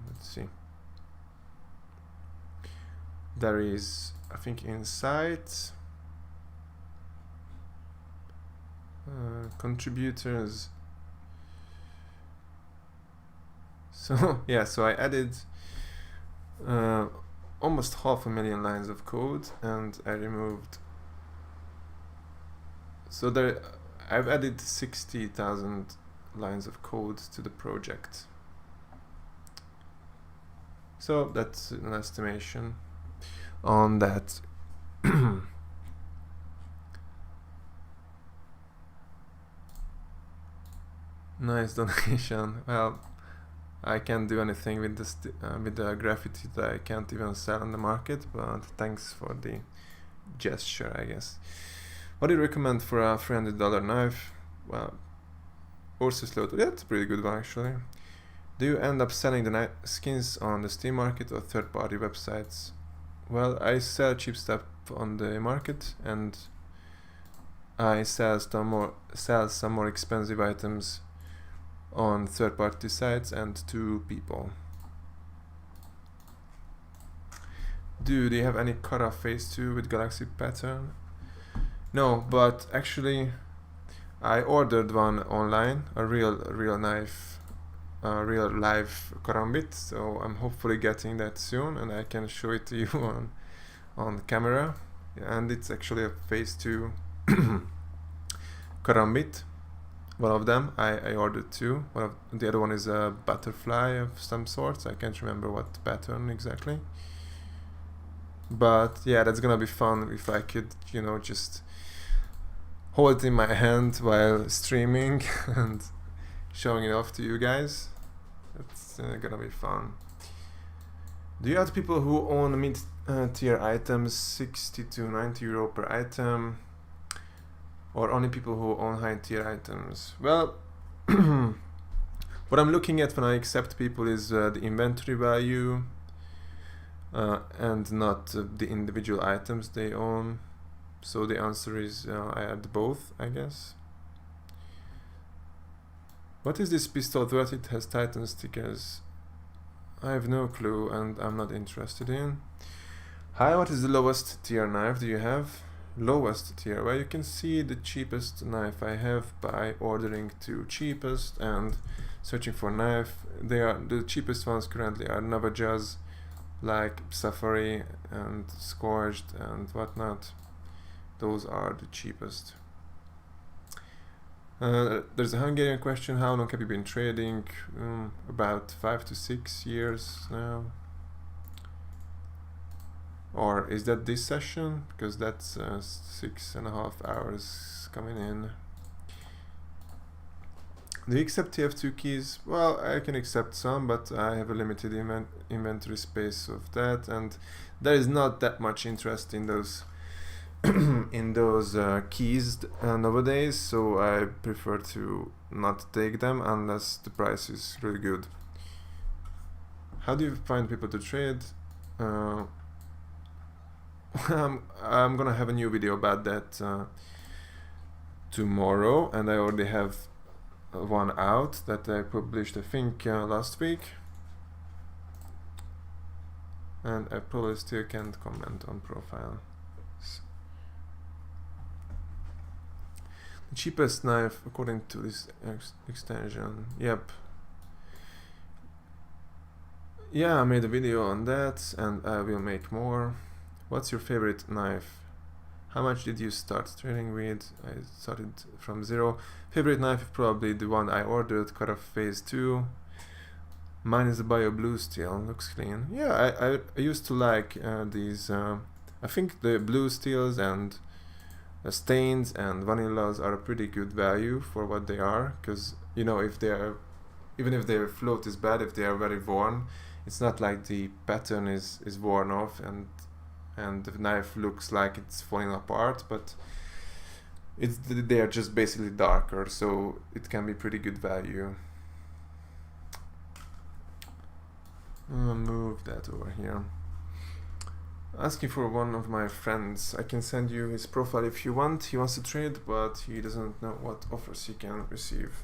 let's see. There is, I think, Insights, contributors. So yeah, so I added almost 500,000 lines of code, and I removed. So there, I've added 60,000 lines of code to the project. So that's an estimation on that. Nice donation. Well, I can't do anything with this with the graffiti that I can't even sell on the market, but thanks for the gesture, I guess. What do you recommend for a $300 knife? Well, Ursus Loto, yeah, that's a pretty good one actually. Do you end up selling the skins on the Steam market or third-party websites? Well, I sell cheap stuff on the market, and I sell some more expensive items on third-party sites and to people. Do they have any Kara Phase 2 with Galaxy pattern? No, but actually I ordered one online, a real knife, a real live karambit, so I'm hopefully getting that soon and I can show it to you on camera. And it's actually a Phase 2 karambit. One of them I ordered two. The other one is a butterfly of some sort. I can't remember what pattern exactly. But yeah, that's gonna be fun if I could, you know, just hold it in my hand while streaming and showing it off to you guys. It's gonna be fun. Do you have people who own mid-tier items, 60 to 90 euro per item? Or only people who own high tier items? Well, what I'm looking at when I accept people is the inventory value and not the individual items they own. So the answer is I add both, I guess. What is this pistol worth? It has Titan stickers. I have no clue and I'm not interested in. Hi, what is the lowest tier knife do you have? Lowest tier, well, you can see the cheapest knife I have by ordering to cheapest and searching for knife. They are the cheapest ones currently are Navajas, like Safari and Scorched and whatnot. Those are the cheapest. There's a Hungarian question. How long have you been trading? About 5 to 6 years now. Or is that this session? Because that's 6.5 hours coming in. Do you accept TF2 keys? Well, I can accept some, but I have a limited inventory space of that, and there is not that much interest in those in those keys nowadays, so I prefer to not take them unless the price is really good. How do you find people to trade? I'm gonna have a new video about that tomorrow, and I already have one out that I published, I think, last week. And I probably still can't comment on profile. The cheapest knife according to this extension. Yep. Yeah, I made a video on that, and I will make more. What's your favorite knife? How much did you start trading with? I started from 0. Favorite knife is probably the one I ordered, cut off phase 2. Mine is the Bio Blue Steel, looks clean. Yeah, I used to like these, I think the blue steels and stains and vanillas are a pretty good value for what they are, because, you know, if they're, even if their float is bad, if they are very worn, it's not like the pattern is worn off and the knife looks like it's falling apart, but they are just basically darker, so it can be pretty good value. Move that over here. Asking for one of my friends. I can send you his profile if you want. He wants to trade, but he doesn't know what offers he can receive.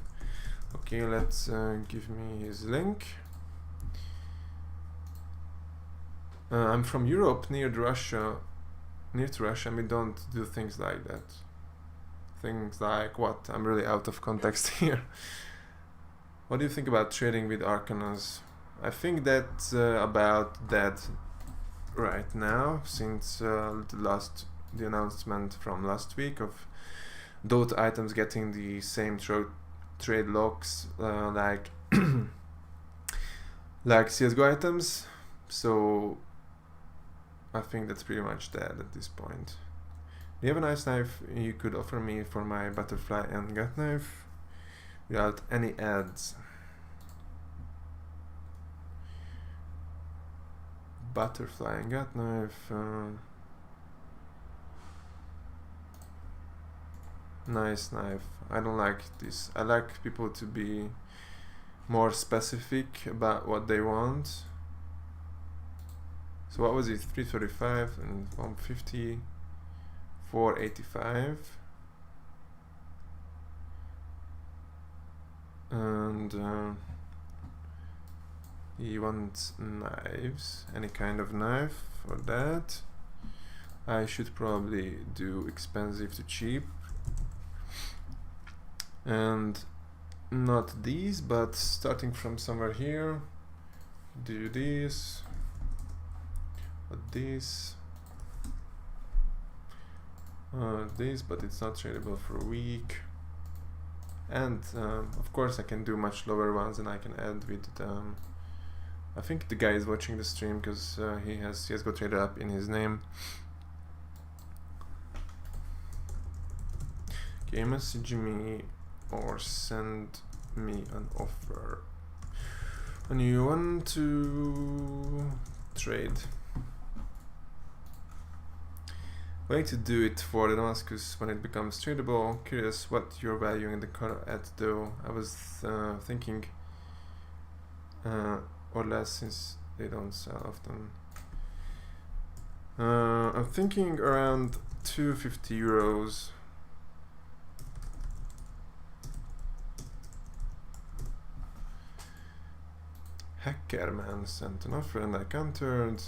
Okay, let's give me his link. I'm from Europe, near to Russia, and we don't do things like that. Things like what? I'm really out of context here. What do you think about trading with Arcanas? I think that's about dead right now, since the announcement from last week of Dota items getting the same trade locks like like CSGO items. So I think that's pretty much dead at this point. Do you have a nice knife you could offer me for my butterfly and gut knife without any ads? Butterfly and gut knife. Nice knife. I don't like this. I like people to be more specific about what they want. So what was it? 335 and 150, 485. And he wants knives, any kind of knife for that. I should probably do expensive to cheap. And not these, but starting from somewhere here, do this, or this, this, but it's not tradable for a week. And of course I can do much lower ones, and I can add with them. I think the guy is watching the stream because he has CSGO Trader up in his name. Okay, message me or send me an offer when you want to trade. Waiting to do it for the Damascus when it becomes tradable. Curious what you're valuing in the car at though. I was thinking or less, since they don't sell often. I'm thinking around 250 euros. Hackerman sent an offer and I countered.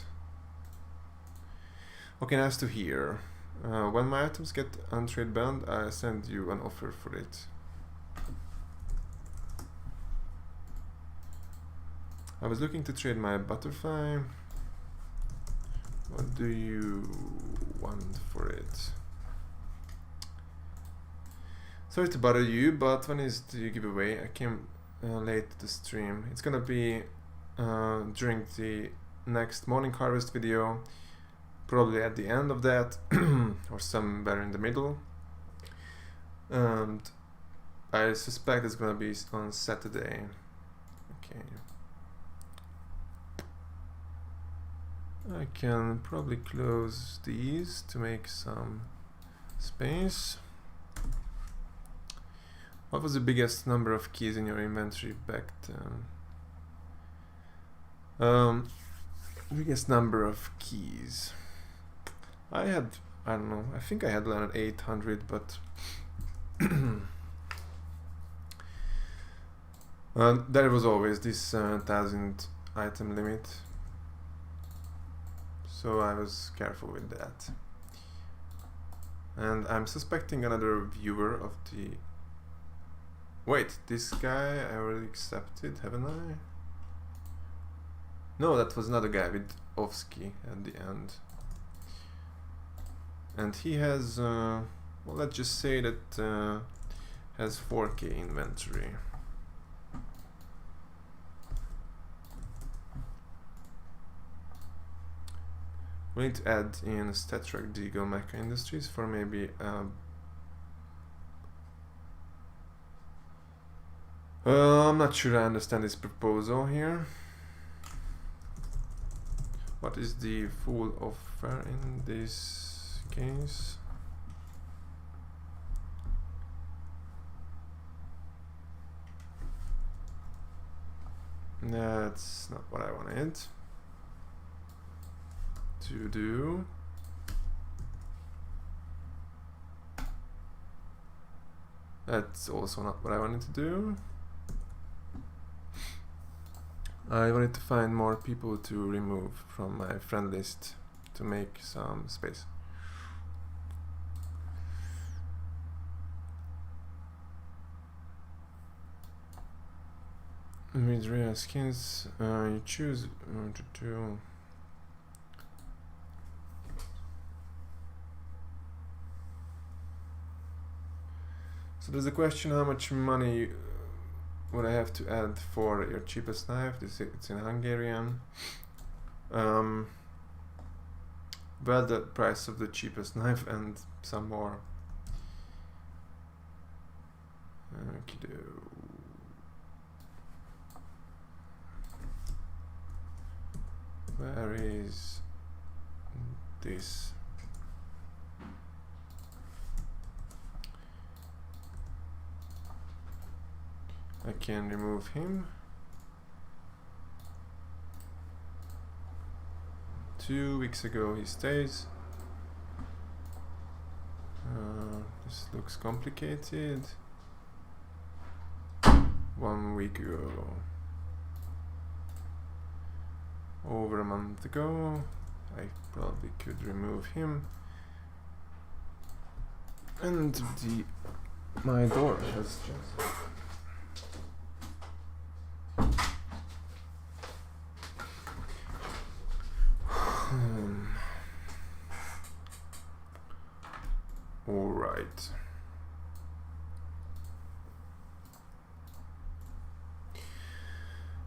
Okay, nice to hear. When my items get untrade banned, I send you an offer for it. I was looking to trade my butterfly. What do you want for it? Sorry to bother you, but when is the giveaway? I came late to the stream. It's gonna be during the next morning harvest video, probably at the end of that or somewhere in the middle, and I suspect it's gonna be on Saturday. Okay, I can probably close these to make some space. What was the biggest number of keys in your inventory back then? Biggest number of keys. I don't know, I think I had around 800, but There was always this 1000 item limit, so I was careful with that. And I'm suspecting another viewer of the... Wait, this guy I already accepted, haven't I? No, that was another guy with Ovsky at the end. And he has, well, let's just say that has 4K inventory. We need to add in StatTrack Deagle Mecha Industries for maybe I'm not sure I understand this proposal here. What is the full offer in this case? That's not what I wanted to do. That's also not what I wanted to do. I wanted to find more people to remove from my friend list to make some space. With rare skins, you choose to do. So there's a question: how much money would I have to add for your cheapest knife? It's in Hungarian. Well, the price of the cheapest knife and some more. Where is this? I can remove him. 2 weeks ago he stays. This looks complicated. 1 week ago. Over a month ago. I probably could remove him. And my door has just... All right.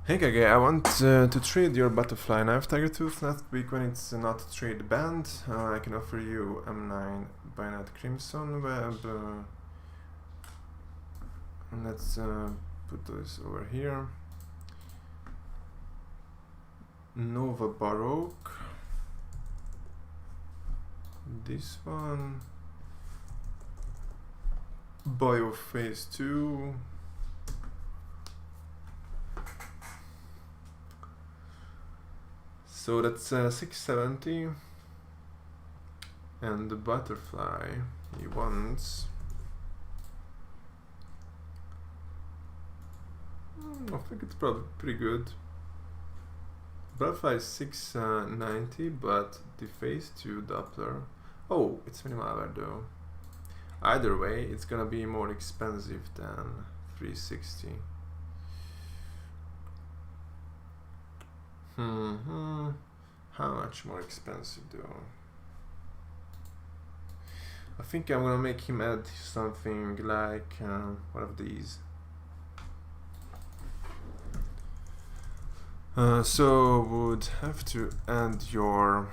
Hey Gage, I want to trade your butterfly knife Tiger Tooth next week when it's not trade banned. I can offer you M9 Bayonet Crimson Web. And let's put this over here. Nova Baroque. This one. Bio Phase 2. So that's 670. And the butterfly he wants. I think it's probably pretty good. Butterfly is 690, but the Phase 2 Doppler. Oh, it's minimalware though. Either way, it's gonna be more expensive than 360. How much more expensive though? I think I'm gonna make him add something like one of these. So would have to add your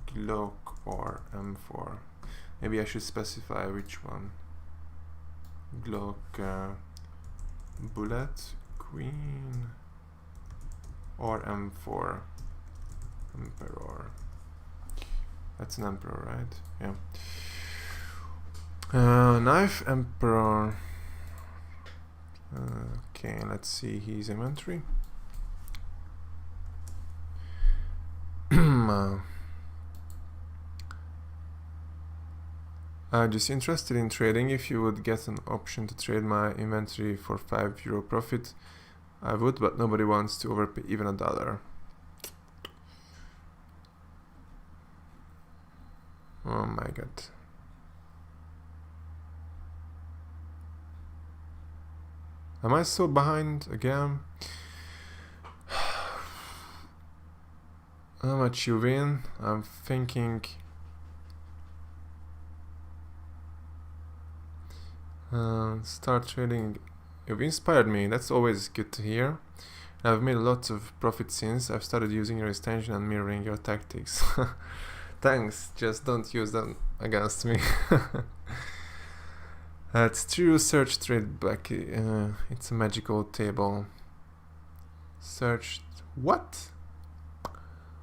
Glock or M4. Maybe I should specify which one. Glock Bullet Queen or M4 Emperor. That's an Emperor, right? Yeah. Knife Emperor. Okay, let's see his inventory. Just interested in trading. If you would get an option to trade my inventory for €5 profit, I would, but nobody wants to overpay even $1. Oh my god. Am I so behind again? How much you win? I'm thinking start trading. You've inspired me. That's always good to hear. I've made lots of profit since. I've started using your extension and mirroring your tactics. Thanks, just don't use them against me. It's true. Search trade back. It's a magical table. Search what?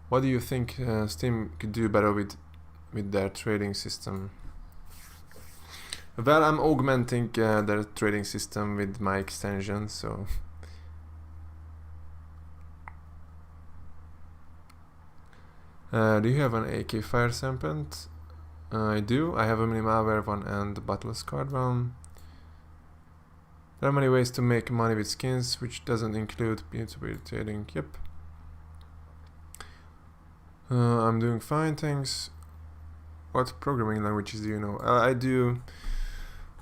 What do you think Steam could do better with their trading system? Well, I'm augmenting their trading system with my extension, so do you have an AK fire serpent? I do. I have a mini malware one and a battle scarred one. There are many ways to make money with skins, which doesn't include peer-to-peer trading. Yep. I'm doing fine, thanks. What programming languages do you know? I do.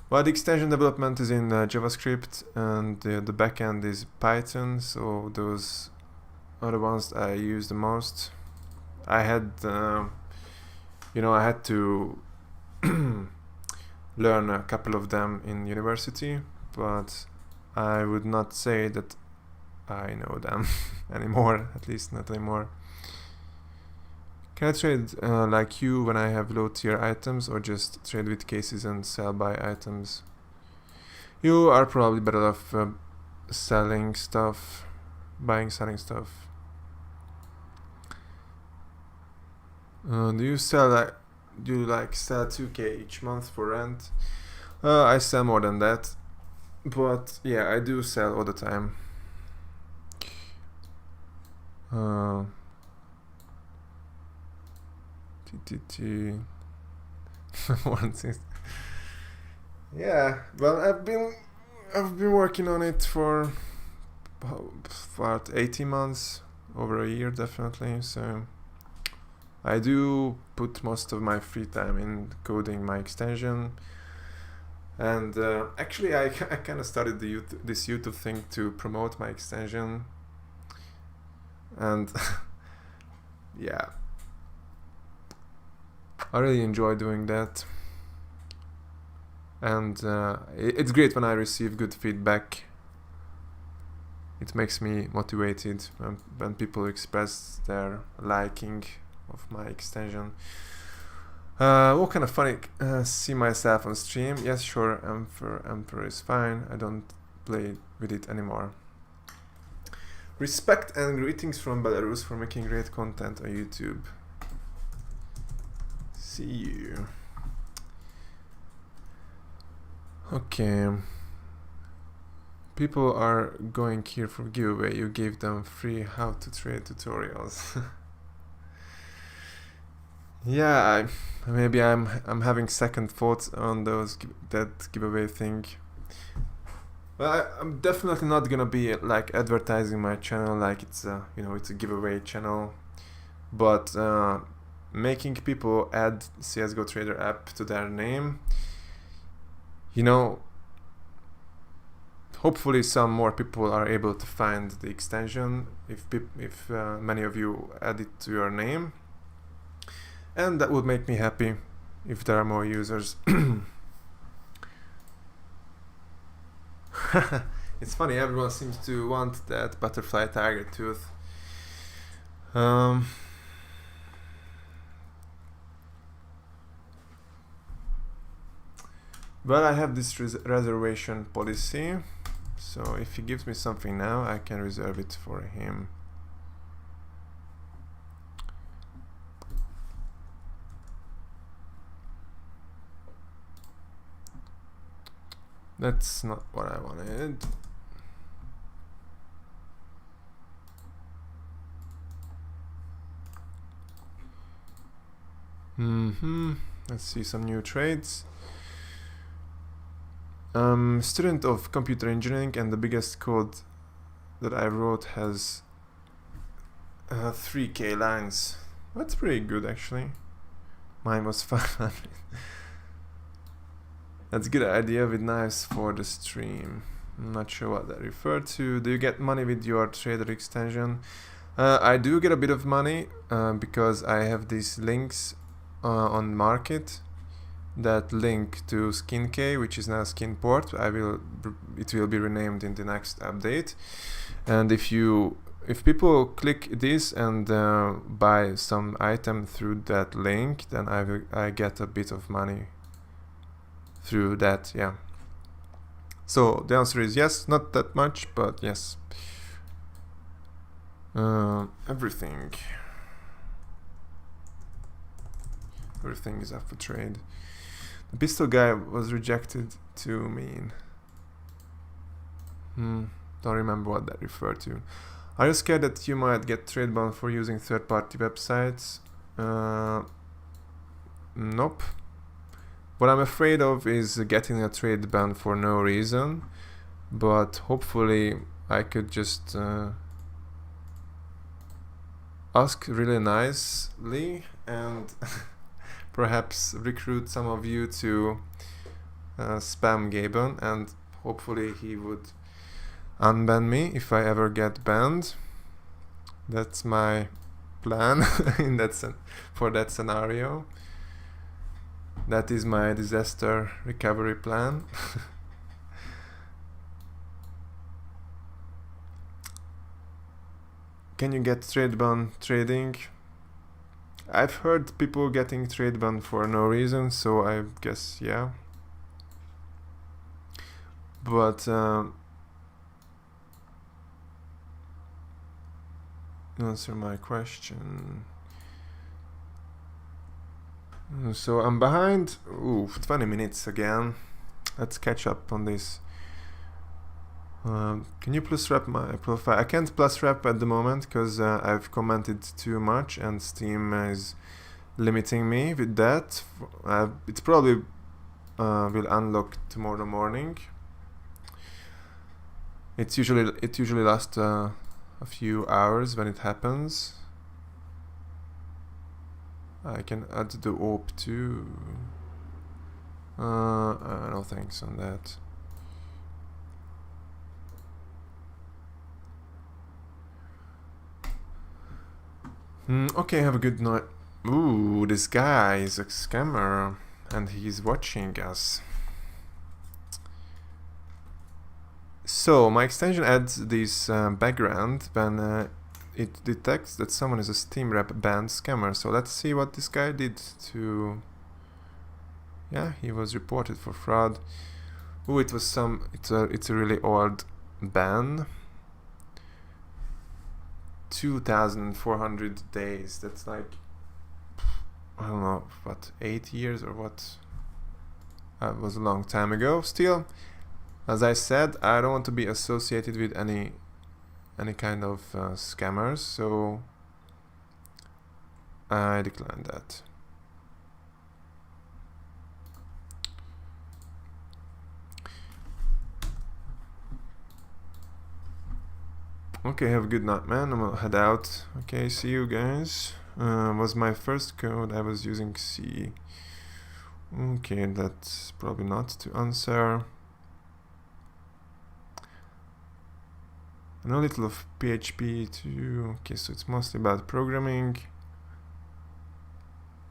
Well, the extension development is in JavaScript, and the backend is Python, so those are the ones I use the most. I had, I had to learn a couple of them in university, but I would not say that I know them anymore, at least not anymore. Can I trade like you when I have low tier items, or just trade with cases and sell buy items? You are probably better off selling stuff, buying, selling stuff. Do you sell sell 2k each month for rent? I sell more than that, but yeah, I do sell all the time. Yeah, well, I've been working on it for about 18 months, over a year definitely. So I do put most of my free time in coding my extension, and actually I kind of started this YouTube thing to promote my extension, and yeah, I really enjoy doing that, and it's great when I receive good feedback. It makes me motivated when people express their liking of my extension. What kind of funny? See myself on stream? Yes, sure. Emperor is fine. I don't play with it anymore. Respect and greetings from Belarus for making great content on YouTube. See you. Okay. People are going here for giveaway. You gave them free how to trade tutorials. Yeah, maybe I'm having second thoughts on that giveaway thing. Well, I'm definitely not gonna be like advertising my channel like it's a giveaway channel, but making people add CS:GO Trader app to their name, hopefully some more people are able to find the extension if many of you add it to your name, and that would make me happy if there are more users. It's funny, everyone seems to want that butterfly tiger tooth. Well, I have this reservation policy, so if he gives me something now, I can reserve it for him. That's not what I wanted. Let's see some new trades. Student of computer engineering, and the biggest code that I wrote has 3k lines. That's pretty good actually. Mine was 500. That's a good idea with knives for the stream. I'm not sure what that referred to. Do you get money with your trader extension? I do get a bit of money because I have these links on market that link to SkinK, which is now Skinport. It will be renamed in the next update. And if people click this and buy some item through that link, then I get a bit of money through that. Yeah. So the answer is yes, not that much, but yes. Everything is up for trade. The pistol guy was rejected too mean. Don't remember what that referred to. Are you scared that you might get trade banned for using third-party websites? Nope. What I'm afraid of is getting a trade ban for no reason, but hopefully I could just ask really nicely and perhaps recruit some of you to spam Gaben, and hopefully he would unban me if I ever get banned. That's my plan for that scenario. That is my disaster recovery plan. Can you get trade ban trading? I've heard people getting trade ban for no reason, so I guess yeah. But answer my question. So I'm behind. 20 minutes again. Let's catch up on this. Can you plus rep my profile? I can't plus rep at the moment because I've commented too much and Steam is limiting me with that. It probably will unlock tomorrow morning. It usually lasts a few hours when it happens. I can add the op too. No thanks on that. Okay, have a good night. Ooh, this guy is a scammer and he's watching us. So my extension adds this background when it detects that someone is a Steam rep banned scammer. So let's see what this guy did to... Yeah, he was reported for fraud. Ooh, it's a really old ban. 2,400 days. That's like, I don't know, what, 8 years or what? That was a long time ago. Still, as I said, I don't want to be associated with any kind of scammers, so I decline that. Okay, have a good night, man. I'm gonna head out. Okay, see you guys. Was my first code. I was using C. Okay, that's probably not to answer. I know a little of PHP too. Okay, so it's mostly about programming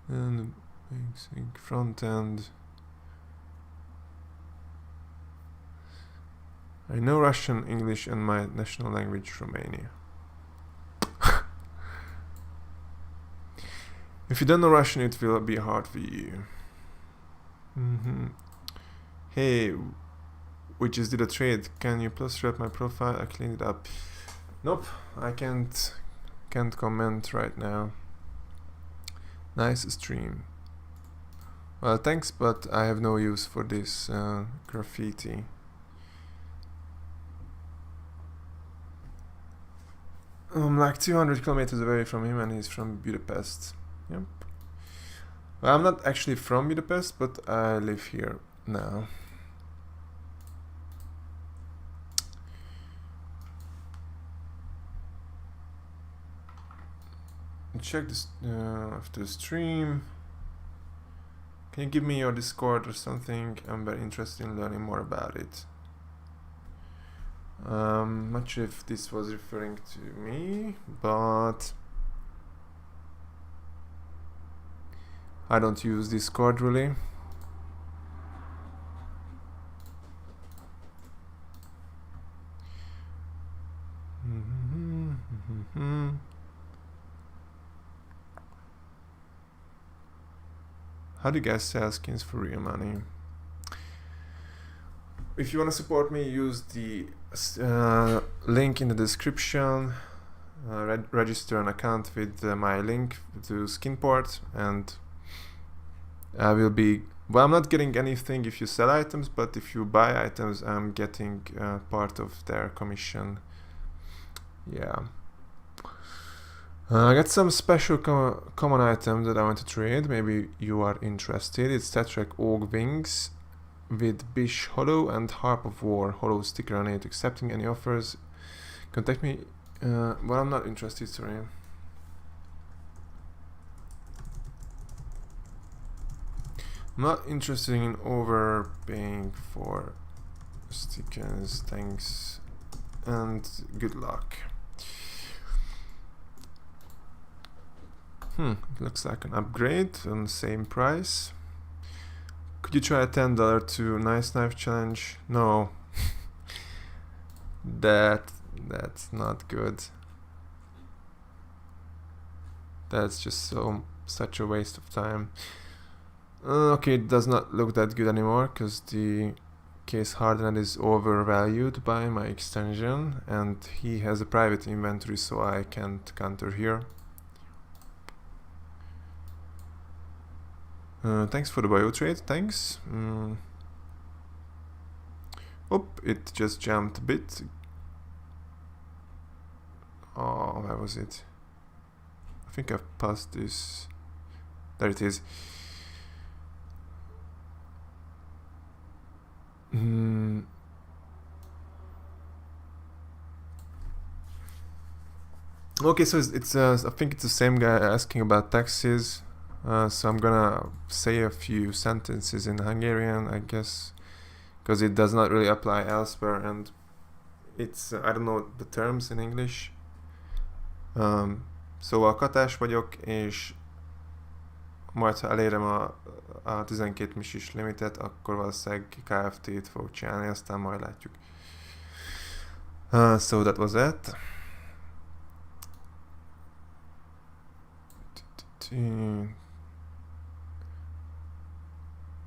and front end. I know Russian, English, and my national language, Romania. If you don't know Russian, it will be hard for you. Hey, we just did a trade. Can you plus rep my profile? I cleaned it up. Nope, I can't comment right now. Nice stream. Well, thanks, but I have no use for this graffiti. I'm like 200 kilometers away from him and he's from Budapest. Yep. Well, I'm not actually from Budapest, but I live here now. Check this after the stream. Can you give me your Discord or something? I'm very interested in learning more about it. Not sure if this was referring to me, but I don't use Discord really. How do you guys sell skins for real money? If you want to support me, use the link in the description. Register an account with my link to Skinport, and I will be. Well, I'm not getting anything if you sell items, but if you buy items, I'm getting part of their commission. Yeah. I got some special common items that I want to trade. Maybe you are interested. It's Star Trek Org Wings with Bish Hollow and Harp of War Hollow sticker on it. Accepting any offers. Contact me. Well, I'm not interested, sorry. I'm not interested in overpaying for stickers. Thanks and good luck. It looks like an upgrade on the same price. Could you try a $10 to Nice Knife challenge? No. That's not good. That's just such a waste of time. Okay, it does not look that good anymore because the case hardened is overvalued by my extension, and he has a private inventory, so I can't counter here. Thanks for the bio trade, thanks. Oop, it just jumped a bit. Oh, where was it? I think I've passed this. There it is. Okay, so it's I think it's the same guy asking about taxes. So I'm gonna say a few sentences in Hungarian, I guess, because it does not really apply elsewhere, and it's I don't know the terms in English. Szóval katás vagyok, és majd ha elérem a 12 misis limitet, akkor valószínűleg KFT-t fogok csinálni, aztán majd látjuk. So that was it.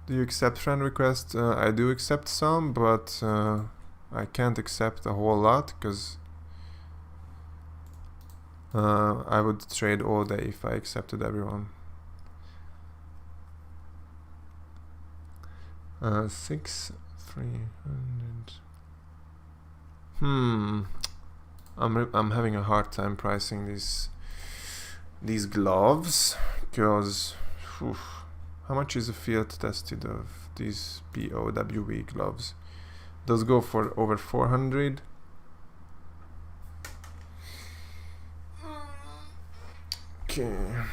Do you accept friend requests? I do accept some, but I can't accept a whole lot because I would trade all day if I accepted everyone. 6,300. I'm having a hard time pricing these gloves because how much is a field tested of these POWE gloves? Those go for over 400. Okay.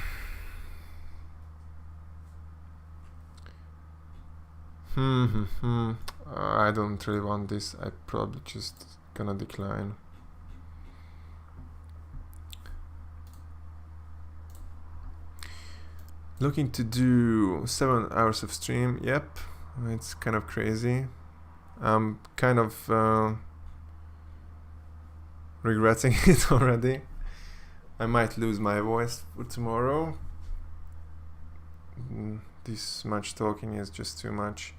I don't really want this. I probably just gonna decline. Looking to do 7 hours of stream. Yep, it's kind of crazy. I'm kind of regretting it already. I might lose my voice for tomorrow. This much talking is just too much.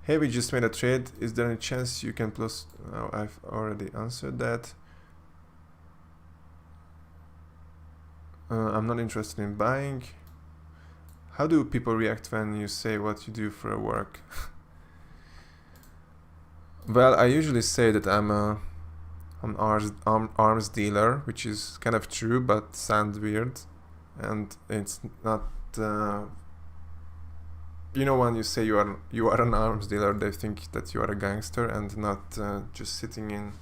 Hey, we just made a trade. Is there any chance you can plus? Oh, I've already answered that. I'm not interested in buying. How do people react when you say what you do for a work? Well, I usually say that I'm an arms dealer, which is kind of true, but sounds weird, and it's not you know, when you say you are an arms dealer, they think that you are a gangster and not just sitting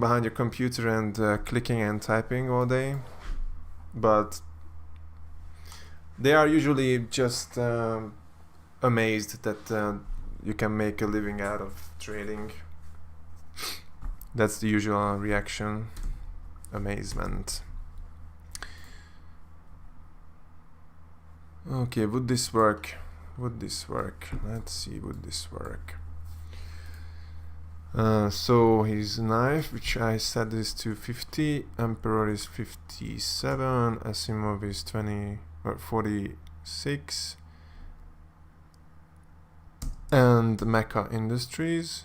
behind your computer and clicking and typing all day. But they are usually just amazed that you can make a living out of trading. That's the usual reaction. Amazement. Okay, would this work? Let's see, would this work? So his knife, which I set is 250, Emperor is 57, Asimov is 46, and Mecha Industries.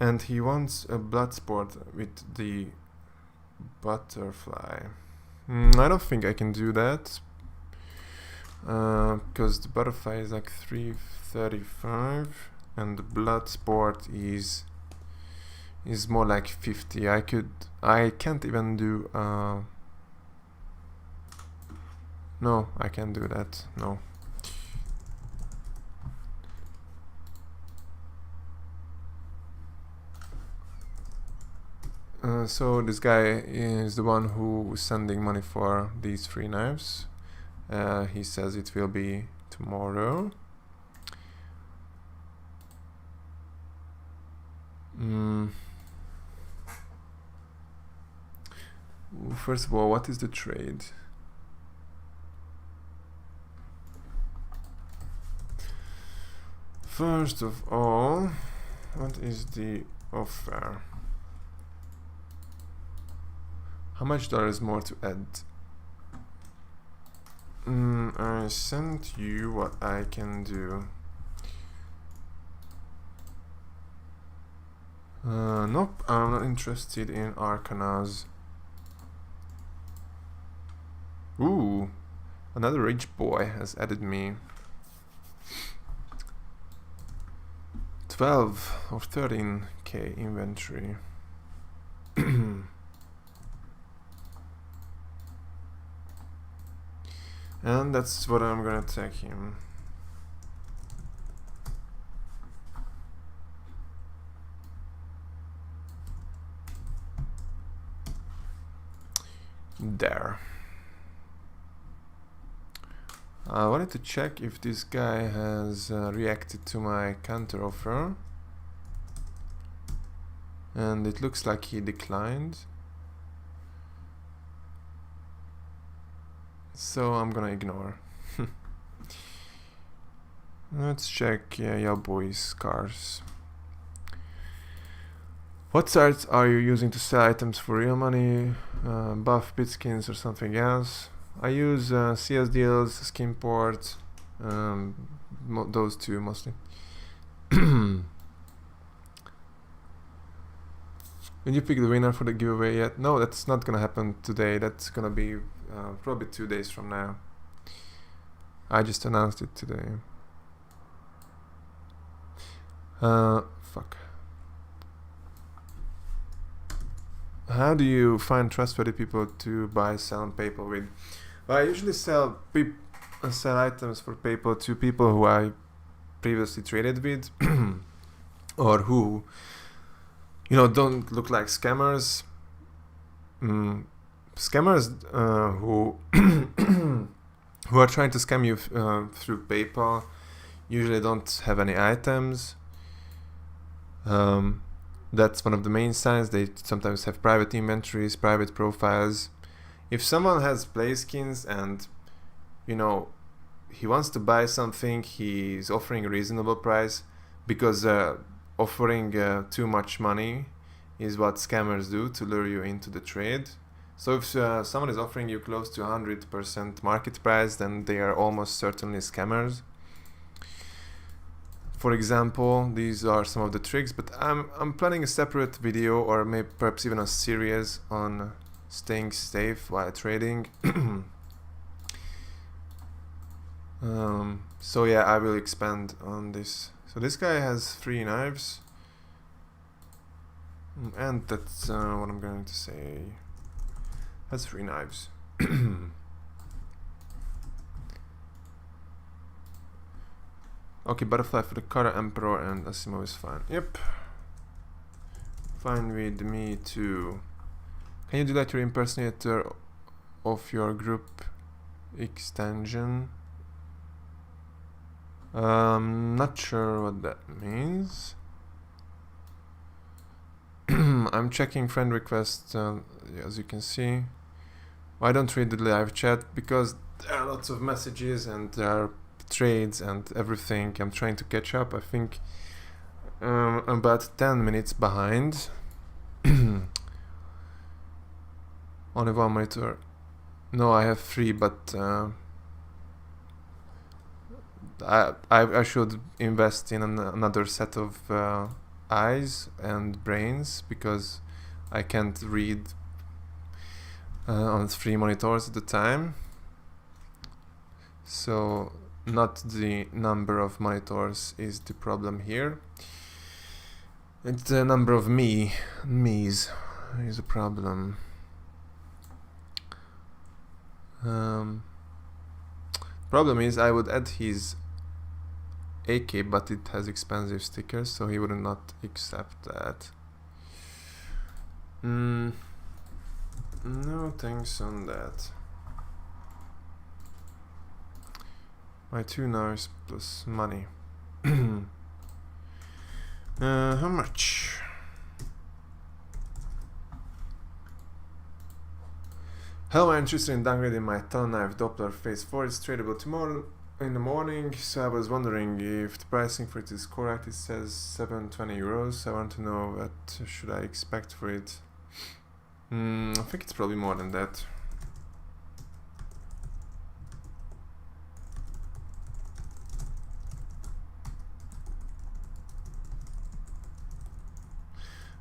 And he wants a Bloodsport with the butterfly. I don't think I can do that, because the butterfly is like 335 and the Bloodsport is more like 50. I can't even do no, I can't do that. No. So this guy is the one who is sending money for these 3 knives. He says it will be tomorrow. First of all, what is the trade? First of all, what is the offer? How much dollars more to add? I sent you what I can do. Nope, I'm not interested in Arcanas. Ooh, another rich boy has added me 12 or 13k inventory. And that's what I'm gonna attack him. There. I wanted to check if this guy has reacted to my counter offer, and it looks like he declined. So I'm gonna ignore. Let's check your boys' cars. What sites are you using to sell items for real money? Buff, bitskins, or something else? I use CS deals, Skinport, those two mostly. Did you pick the winner for the giveaway yet? No, that's not gonna happen today. That's gonna be probably 2 days from now. I just announced it today. Fuck. How do you find trustworthy people to buy, sell on PayPal with? Well, I usually sell items for PayPal to people who I previously traded with, or who, you know, don't look like scammers. Scammers who who are trying to scam you through PayPal usually don't have any items. That's one of the main signs. They sometimes have private inventories, private profiles. If someone has play skins and, you know, he wants to buy something, he's offering a reasonable price, because offering too much money is what scammers do to lure you into the trade. So if someone is offering you close to 100% market price, then they are almost certainly scammers. For example, these are some of the tricks, but I'm planning a separate video, or maybe perhaps even a series on staying safe while trading. So yeah, I will expand on this. So this guy has 3 knives, and that's what I'm going to say. Has 3 knives. Okay, butterfly for the Kara Emperor and Asimo is fine. Yep. Fine with me too. Can you delete your impersonator of your group extension? Not sure what that means. I'm checking friend requests, as you can see. I don't read the live chat because there are lots of messages and there are trades and everything. I'm trying to catch up. I think I'm about 10 minutes behind. Only one monitor. No, I have 3, but I should invest in another set of eyes and brains because I can't read on 3 monitors at a time. So not the number of monitors is the problem here. It's the number of me's is a problem. Problem is I would add his AK, but it has expensive stickers, so he would not accept that. No thanks on that. My 2 now is plus money. How much? Hello, I'm interested in downgrading my Talon Knife Doppler Phase 4. It's tradable tomorrow in the morning, so I was wondering if the pricing for it is correct. It says 720 euros. I want to know what should I expect for it. I think it's probably more than that.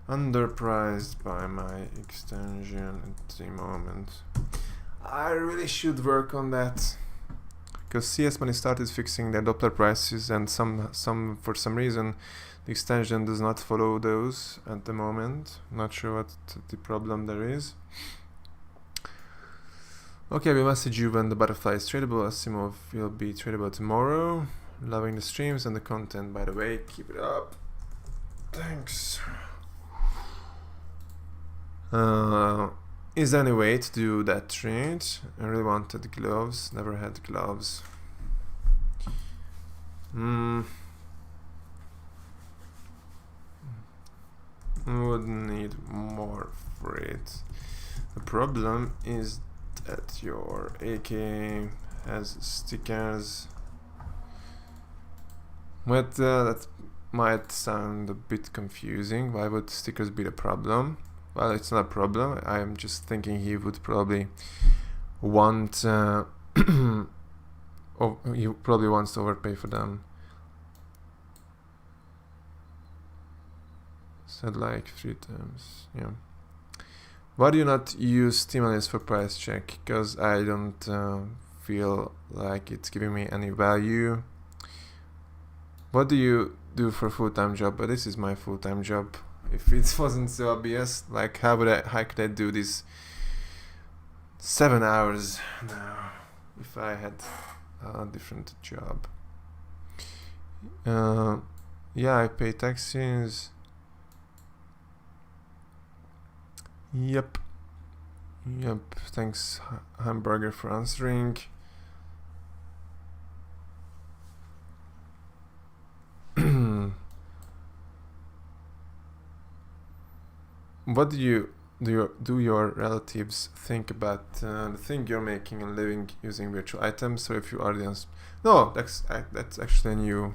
Underpriced by my extension at the moment. I really should work on that, because CS Money started fixing their Doppler prices, and for some reason the extension does not follow those at the moment. Not sure what the problem there is. Okay, I will message you when the butterfly is tradable. Asimov will be tradable tomorrow. Loving the streams and the content, by the way. Keep it up. Thanks. Is there any way to do that trade? I really wanted gloves, never had gloves. Would need more for it. The problem is that your AK has stickers. But that might sound a bit confusing. Why would stickers be the problem? Well, it's not a problem. I'm just thinking he would probably want he probably wants to overpay for them. Said like 3 times. Yeah. Why do you not use Steam Analyst for price check? Because I don't feel like it's giving me any value. What do you do for a full-time job? But this is my full-time job. If it wasn't so obvious, like how could I do this 7 hours now if I had a different job? Yeah, I pay taxes. Yep. Thanks, Hamburger, for answering. What do your relatives think about the thing you're making and living using virtual items? So if your audience, no, that's actually a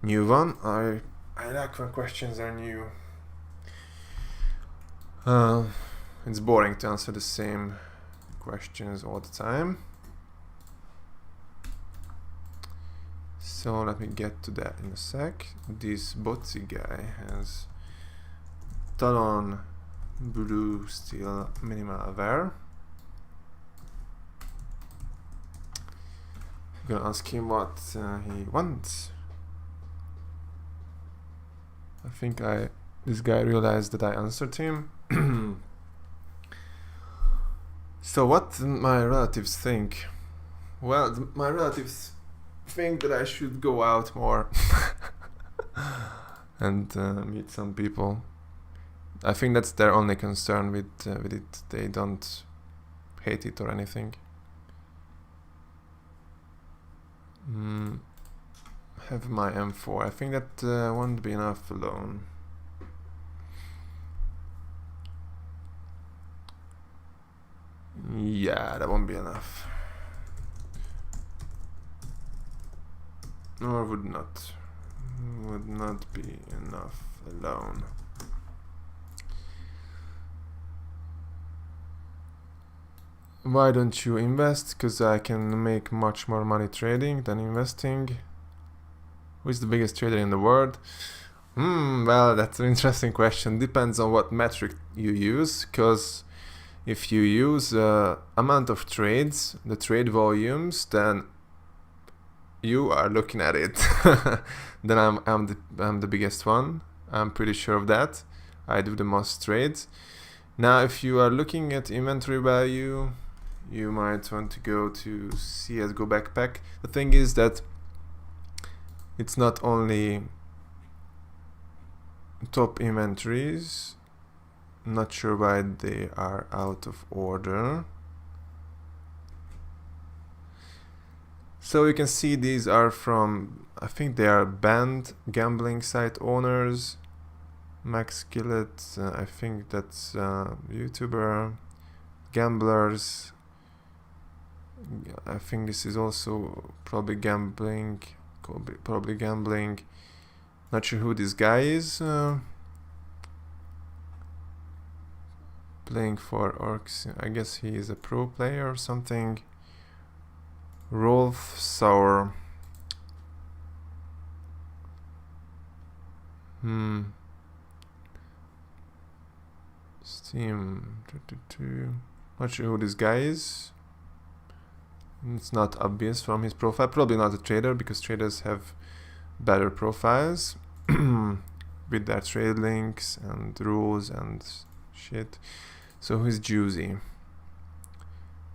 new one. I like when questions are new. It's boring to answer the same questions all the time. So let me get to that in a sec. This Botsy guy has Talon Blue Steel Minimal Wear. I'm gonna ask him what he wants. I think this guy realized that I answered him. So what my relatives think? Well, my relatives think that I should go out more and meet some people. I think that's their only concern with it. They don't hate it or anything. Have my M4. I think that won't be enough alone. Yeah, that won't be enough. Or would not be enough alone. Why don't you invest? Because I can make much more money trading than investing. Who is the biggest trader in the world? Well, that's an interesting question. Depends on what metric you use, because if you use amount of trades, the trade volumes, then you are looking at it. Then I'm the biggest one. I'm pretty sure of that. I do the most trades. Now, if you are looking at inventory value, you might want to go to CSGO backpack. The thing is that it's not only top inventories. Not sure why they are out of order. So you can see these are from, I think they are banned gambling site owners. Max Skillet, I think that's YouTuber. Gamblers. I think this is also probably gambling. Probably gambling. Not sure who this guy is. Playing for Orcs. I guess he is a pro player or something. Rolf Sauer. Steam. Not sure who this guy is. It's not obvious from his profile. Probably not a trader, because traders have better profiles with their trade links and rules and shit. So who's Juicy?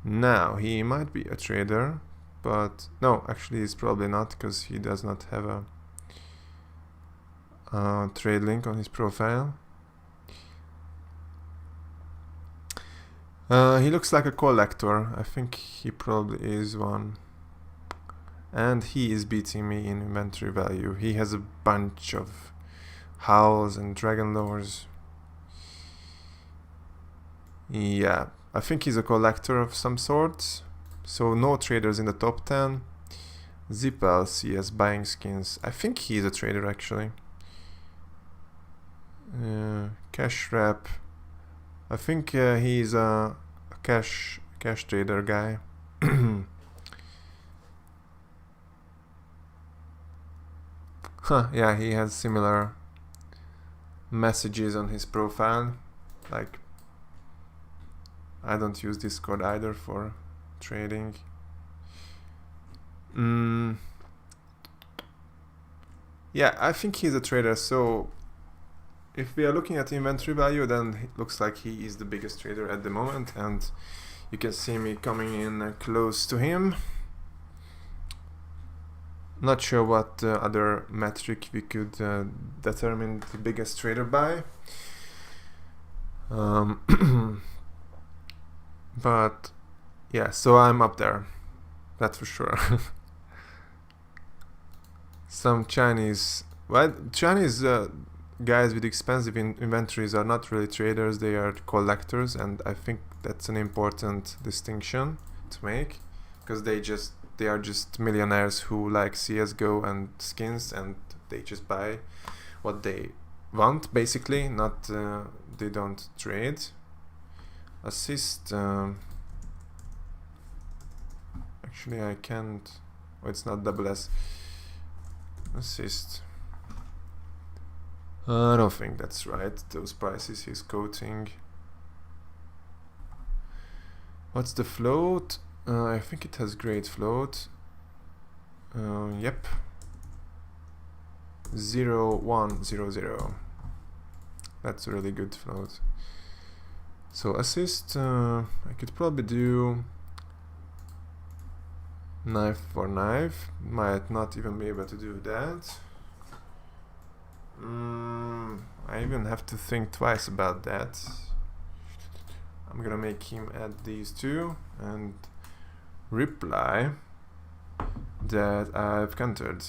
Now, he might be a trader, but no, actually he's probably not, because he does not have a trade link on his profile. He looks like a collector. I think he probably is one. And he is beating me in inventory value. He has a bunch of howls and dragon lores. Yeah, I think he's a collector of some sort. So no traders in the top 10. Zippel CS buying skins. I think he's a trader actually. Cash Wrap. I think he's a cash trader guy. Huh, yeah, he has similar messages on his profile. Like, I don't use Discord either for trading. Yeah, I think he's a trader, so if we are looking at inventory value, then it looks like he is the biggest trader at the moment, and you can see me coming in close to him. Not sure what other metric we could determine the biggest trader by. But yeah, so I'm up there, that's for sure. Some Chinese guys with expensive inventories are not really traders, they are collectors, and I think that's an important distinction to make, because they are just millionaires who like CSGO and skins, and they just buy what they want basically, not they don't trade. Assist, actually I can't, oh, it's not double S. Assist, I don't think that's right, those prices he's quoting. What's the float? I think it has great float. Yep. 0100. That's a really good float. So assist, I could probably do Knife for knife. Might not even be able to do that. I even have to think twice about that. I'm gonna make him add these two and reply that I've countered.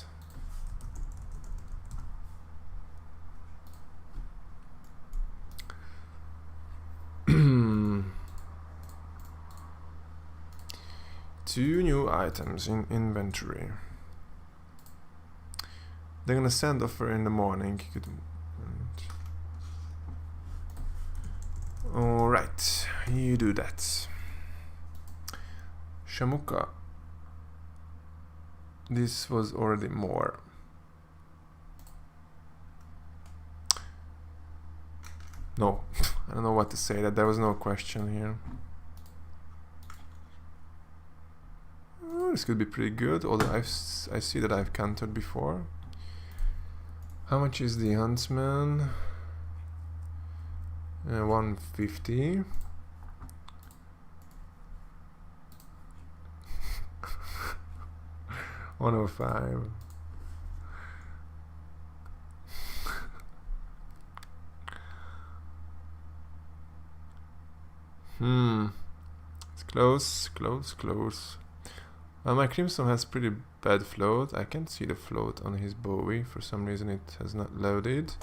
Two new items in inventory. They're gonna send offer in the morning. Alright, you do that. Shamuka. This was already more. No, I don't know what to say. That there was no question here. This could be pretty good, although I see that I've countered before. How much is the huntsman? 150. $105. It's close. My Crimson has pretty bad float. I can't see the float on his Bowie. For some reason it has not loaded.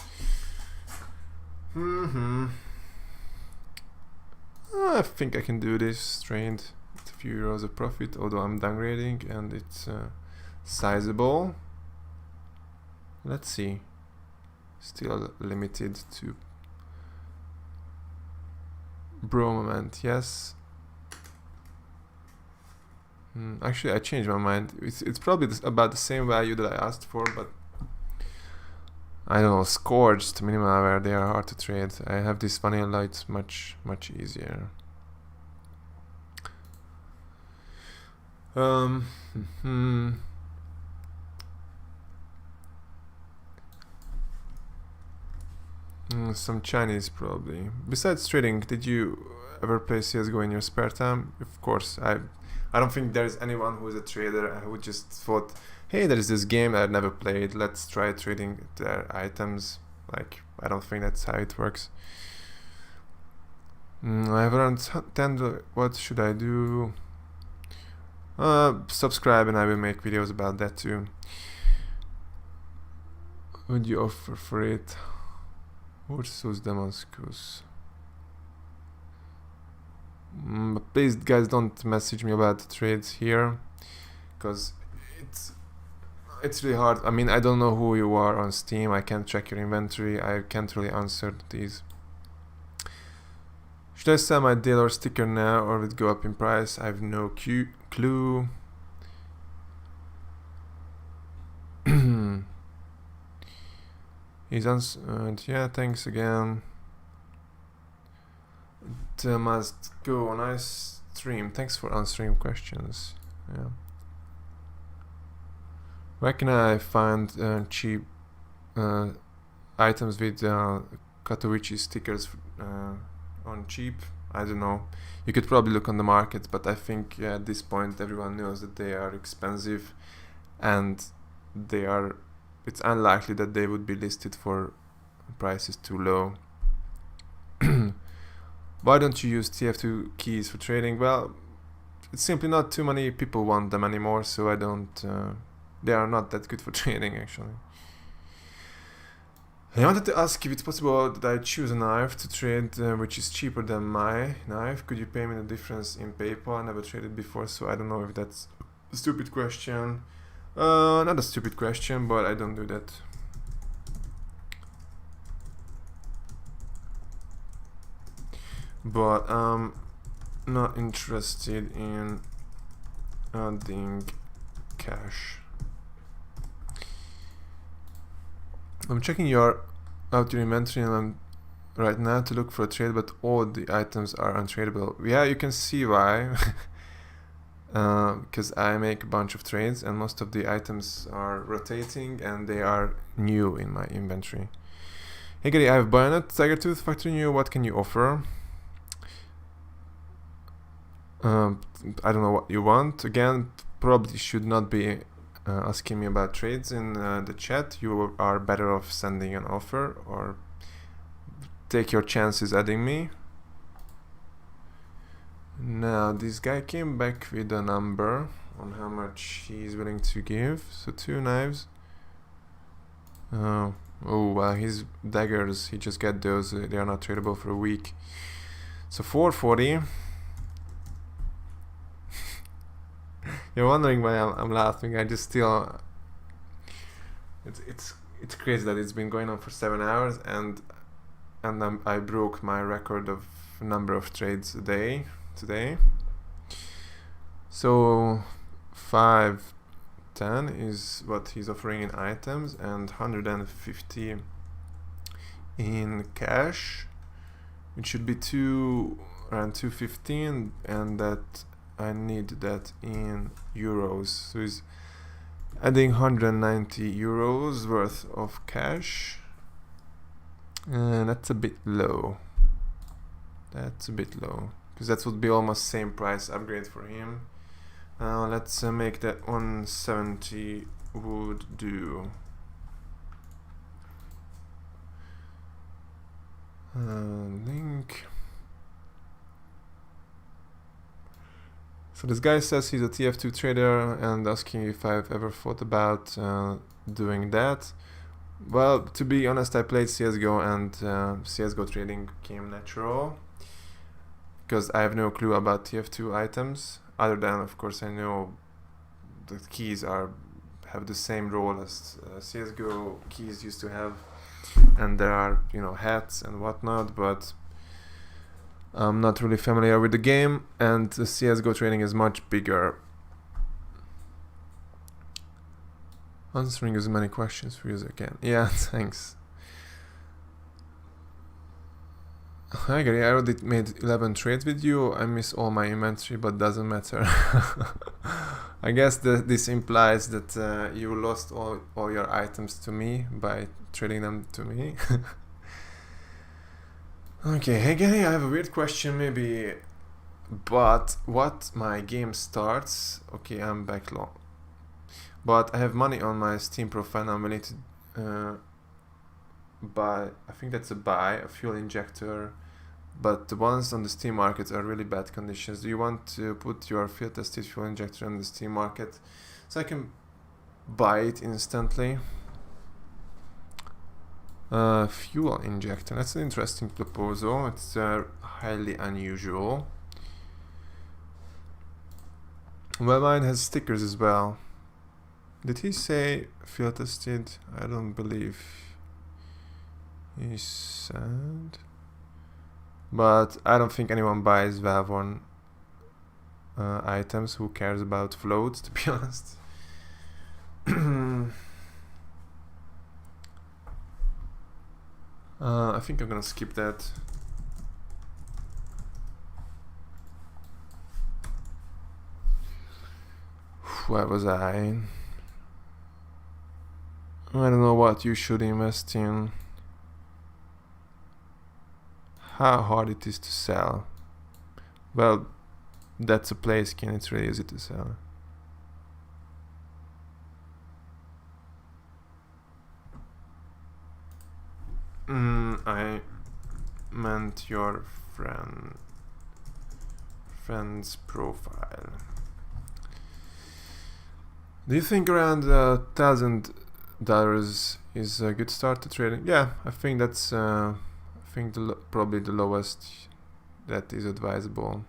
I think I can do this trade with a few euros of profit, although I'm downgrading and it's sizable. Let's see. Still limited to bro moment, yes. Actually, I changed my mind. It's probably about the same value that I asked for, but I don't know, scorched minimalware, they are hard to trade. I have this vanilla light much easier. Some Chinese probably. Besides trading, did you ever play CSGO in your spare time? Of course, I don't think there's anyone who is a trader who just thought, hey, there is this game I've never played, let's try trading their items. Like, I don't think that's how it works. I have around 10, what should I do? Subscribe and I will make videos about that too. Would you offer for it? Ursus Damascus. Please guys, don't message me about the trades here, because it's really hard. I mean, I don't know who you are on Steam. I can't check your inventory. I can't really answer these. Should I sell my deal or sticker now, or will it go up in price? I have no clue. He's answered. Yeah, thanks again. Must go. Nice stream. Thanks for answering questions. Yeah. Where can I find cheap items with Katowice stickers on cheap? I don't know. You could probably look on the market, but I think at this point everyone knows that they are expensive, and it's unlikely that they would be listed for prices too low. Why don't you use TF2 keys for trading? Well, it's simply not too many people want them anymore, so I don't. They are not that good for trading, actually. I wanted to ask if it's possible that I choose a knife to trade which is cheaper than my knife. Could you pay me the difference in PayPal? I never traded before, so I don't know if that's a stupid question. Not a stupid question, but I don't do that. But I'm not interested in adding cash. I'm checking out your inventory right now to look for a trade, but all the items are untradeable. Yeah, you can see why. Because I make a bunch of trades and most of the items are rotating and they are new in my inventory. Hey Gary, I have Bayonet, Tiger Tooth, Factory New, what can you offer? I don't know what you want. Again, probably should not be asking me about trades in the chat. You are better off sending an offer or take your chances adding me. Now this guy came back with a number on how much he's willing to give. So 2 knives. Oh well, his daggers, he just got those. They are not tradable for a week. So 440. You're wondering why I'm laughing. I just still. It's crazy that it's been going on for 7 hours and I broke my record of number of trades a day today. So 510 is what he's offering in items and 150 in cash. It should be around 215, and that I need that in euros. So he's adding 190 euros worth of cash, and that's a bit low. That's a bit low because that would be almost same price upgrade for him. Let's make that 170 would do. Link. So this guy says he's a TF2 trader and asking if I've ever thought about doing that. Well, to be honest, I played CSGO and CSGO trading came natural because I have no clue about TF2 items, other than of course I know the keys have the same role as CSGO keys used to have, and there are, you know, hats and whatnot, but I'm not really familiar with the game, and the CSGO trading is much bigger. Answering as many questions for you as I can. Yeah, thanks. Hi Gary, I already made 11 trades with you. I miss all my inventory, but doesn't matter. I guess this implies that you lost all your items to me by trading them to me. Okay, hey Gary, I have a weird question maybe, but what my game starts, okay, I'm back long, but I have money on my Steam profile. I'm willing to buy, I think that's a fuel injector, but the ones on the Steam market are really bad conditions. Do you want to put your field tested fuel injector on the Steam market so I can buy it instantly? Fuel injector, that's an interesting proposal. It's highly unusual. Well, mine has stickers as well. Did he say field tested? I don't believe he said. But I don't think anyone buys Valve One items. Who cares about floats, to be honest? I think I'm gonna skip that. Where was I? I don't know what you should invest in. How hard it is to sell. Well, that's a play skin, it's really easy to sell. I meant your friend's profile. Do you think around $1,000 is a good start to trading? Yeah, I think that's probably the lowest that is advisable.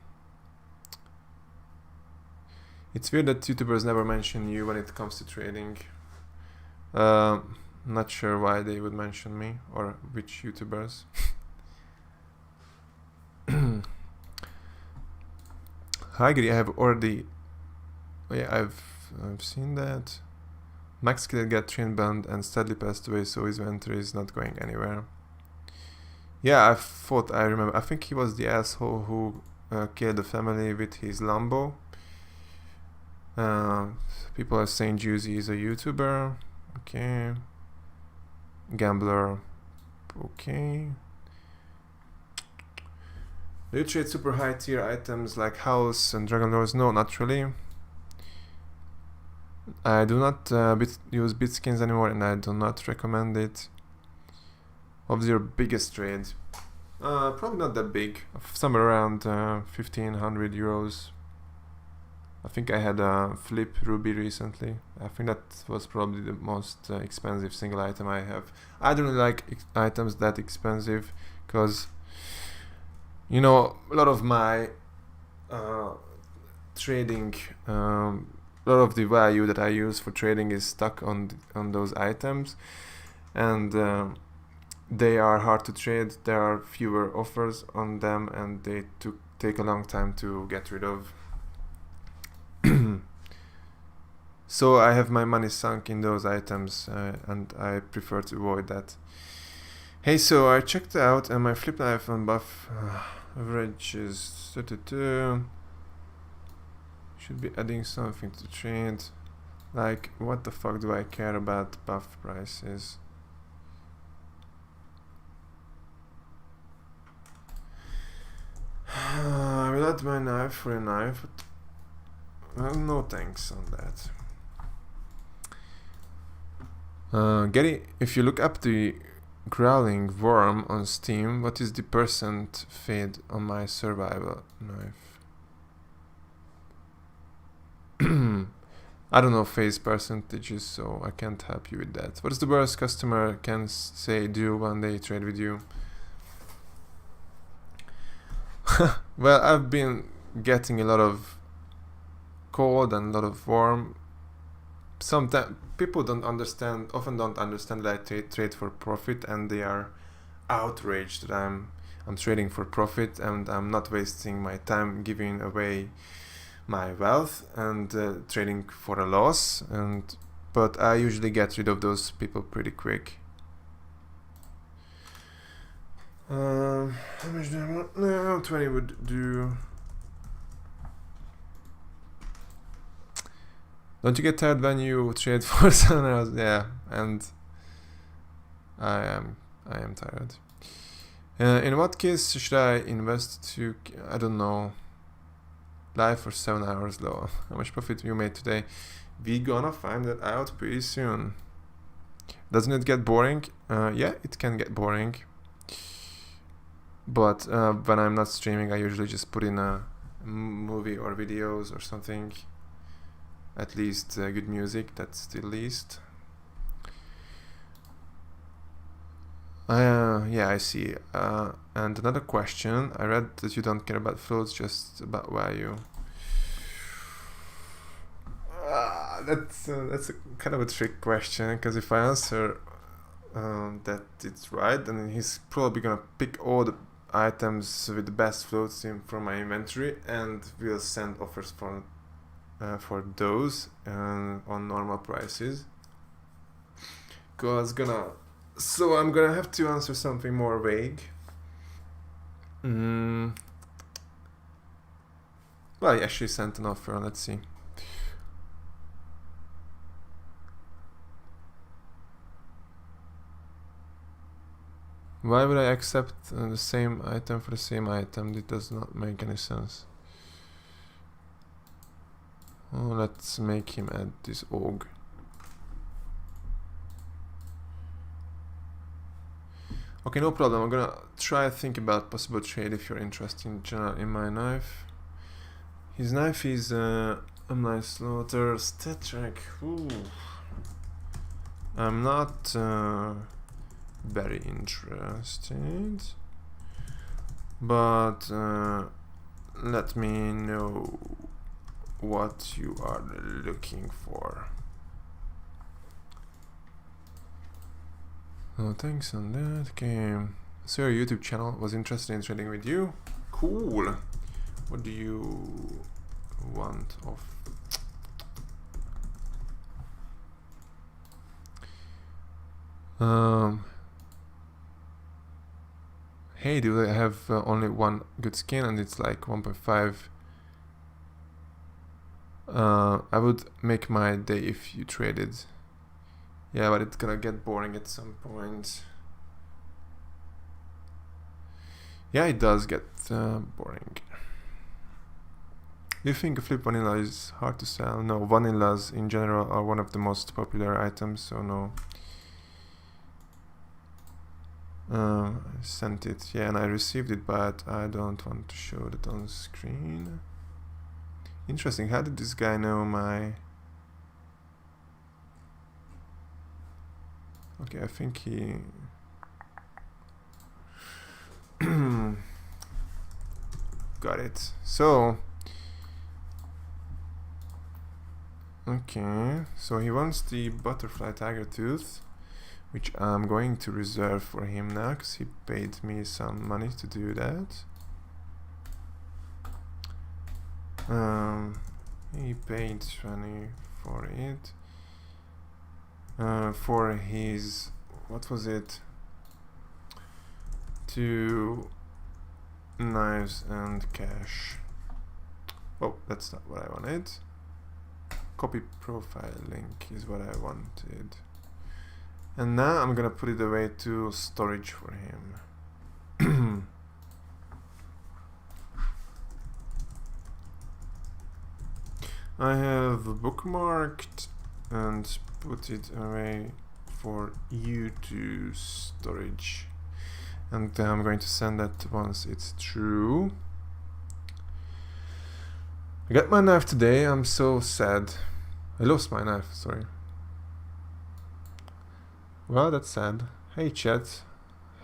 It's weird that YouTubers never mention you when it comes to trading. Not sure why they would mention me or which YouTubers. Hi Gary, I have already. Oh yeah, I've seen that. Max Kid got train banned and steadily passed away, so his inventory is not going anywhere. Yeah, I remember. I think he was the asshole who killed the family with his Lambo. People are saying Juicy is a YouTuber. Okay. Gambler. Okay. Do you trade super high tier items like house and dragon lords? No, not really. I do not use bitskins anymore, and I do not recommend it. What was your biggest trade? Probably not that big. Somewhere around 1500 euros. I think I had a flip ruby recently. I think that was probably the most expensive single item I have. I don't really like items that expensive because, you know, a lot of my trading, a lot of the value that I use for trading is stuck on those items, and they are hard to trade. There are fewer offers on them, and they take a long time to get rid of. So I have my money sunk in those items, and I prefer to avoid that. Hey, so I checked out, and my flip knife on buff average is 32. Should be adding something to trade. Like, what the fuck do I care about buff prices? I will add my knife for a knife, but no thanks on that. Getty, if you look up the growling worm on Steam, what is the percent fade on my survival knife? I don't know phase percentages, so I can't help you with that. What is the worst customer can say do when they trade with you? Well, I've been getting a lot of cold and a lot of warm. Sometimes people often don't understand that I trade for profit, and they are outraged that I'm trading for profit and I'm not wasting my time giving away my wealth and trading for a loss. But I usually get rid of those people pretty quick. How much do I want? No, 20 would do. Don't you get tired when you trade for someone else? Yeah, and I am tired. In what case should I invest to, I don't know, live for 7 hours low? How much profit you made today? We gonna find that out pretty soon. Doesn't it get boring? Yeah, it can get boring. But when I'm not streaming, I usually just put in a movie or videos or something. At least good music, that's the least. Yeah, I see. And another question. I read that you don't care about floats, just about value. That's a kind of a trick question, because if I answer that it's right, then he's probably gonna pick all the items with the best floats in from my inventory, and will send offers for those on normal prices. So I'm gonna have to answer something more vague. Well, he actually sent an offer. Let's see. Why would I accept the same item for the same item? It does not make any sense. Oh, let's make him add this og. Okay, no problem. I'm gonna try to think about possible trade if you're interested in general in my knife. His knife is a nice slaughter stat track. Ooh. I'm not very interested, but let me know what you are looking for. Oh, thanks on that. Okay, so your YouTube channel was interested in trading with you. Cool. What do you want of? Hey, do I have only one good skin and it's like 1.5? I would make my day if you traded. Yeah, but it's gonna get boring at some point. Yeah, it does get boring. You think flip vanilla is hard to sell? No, vanillas in general are one of the most popular items, so no. I sent it, yeah, and I received it, but I don't want to show that on screen. Interesting, how did this guy know my... Okay, I think he... Got it. So... Okay, so he wants the butterfly tiger tooth, which I'm going to reserve for him now, because he paid me some money to do that. He paid 20 for it. For his... what was it? 2 knives and cash. Oh, that's not what I wanted. Copy profile link is what I wanted. And now I'm gonna put it away to storage for him. I have bookmarked and put it away for you to storage. And I'm going to send that once it's true. I got my knife today, I'm so sad. I lost my knife, sorry. Well, that's sad. Hey chat.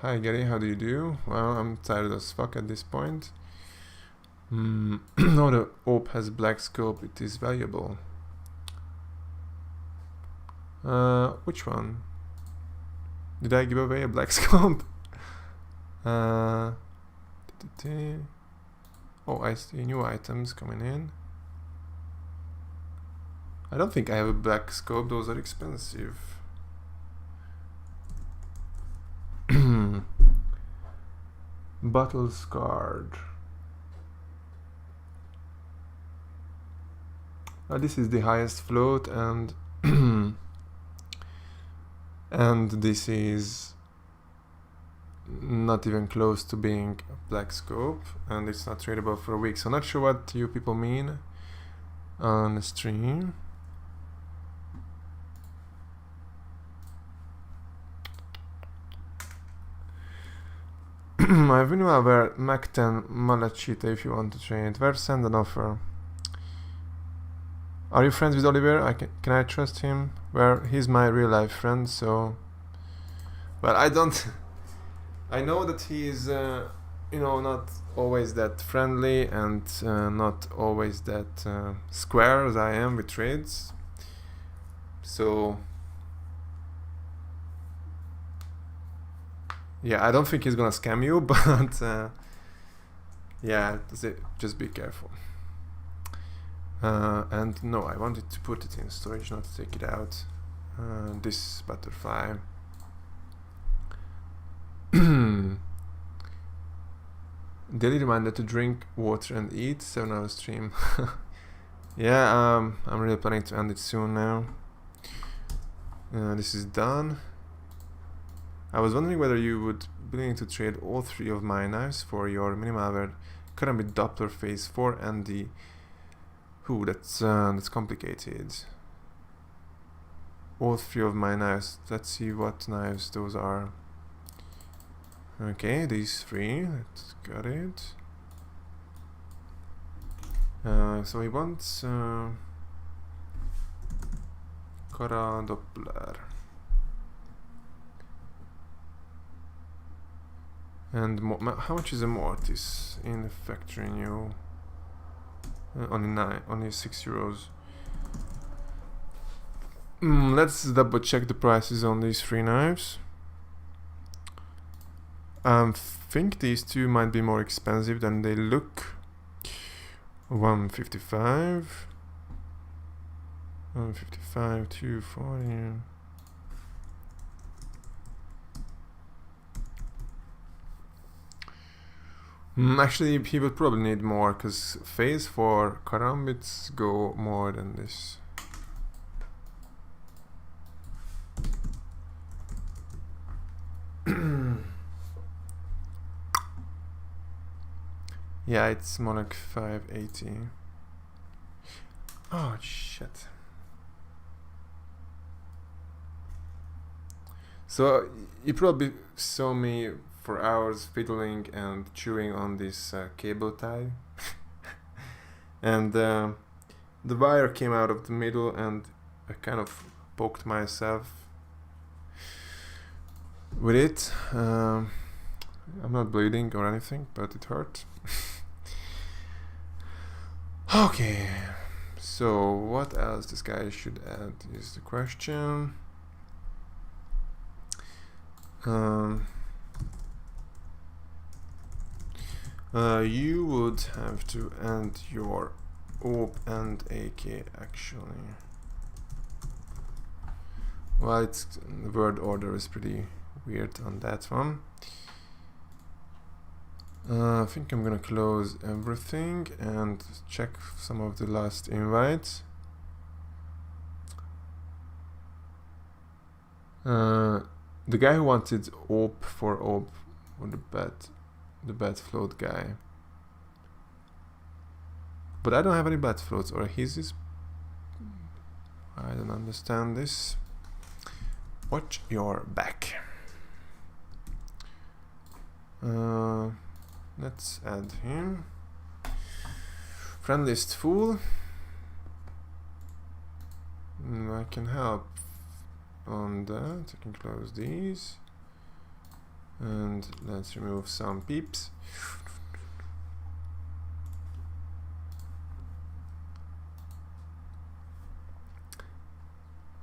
Hi Gary, how do you do? Well, I'm tired as fuck at this point. No, the AWP has black scope, it is valuable. Which one? Did I give away a black scope? Oh, I see new items coming in. I don't think I have a black scope, those are expensive. Battle scarred. This is the highest float, and and this is not even close to being a black scope, and it's not tradable for a week, so not sure what you people mean on the stream. I've been over Mac 10 Malachita if you want to trade. Where send an offer? Are you friends with Oliver? Can I trust him? Well, he's my real life friend, so... Well, I don't... I know that he is, you know, not always that friendly and not always that square as I am with trades. So... Yeah, I don't think he's gonna scam you, but... yeah, just be careful. And no, I wanted to put it in storage, not to take it out. This butterfly. Daily reminder to drink water and eat. 7-hour stream. Yeah, I'm really planning to end it soon now. This is done. I was wondering whether you would be willing to trade all 3 of my knives for your minimalware Karambit Doppler phase 4 and the... Ooh, that's complicated. All 3 of my knives. Let's see what knives those are. Okay, these 3. Let's got it. So he wants Kara Doppler. And how much is a mortis in the factory new? Only 6 euros. Let's double check the prices on these 3 knives. Think these 2 might be more expensive than they look. 155. 155, 240. Actually, he would probably need more, because phase 4 karambits go more than this. Yeah, it's more like 580. Oh shit. So you probably saw me for hours fiddling and chewing on this cable tie. And the wire came out of the middle and I kind of poked myself with it. I'm not bleeding or anything, but it hurt. Okay, so what else this guy should add is the question. You would have to end your OP and AK actually. Well, it's the word order is pretty weird on that one. I think I'm gonna close everything and check some of the last invites. The guy who wanted OP for the bet float guy. But I don't have any bet floats, or his is. I don't understand this. Watch your back. Let's add him. Friendliest fool. I can help on that. I can close these. And let's remove some peeps.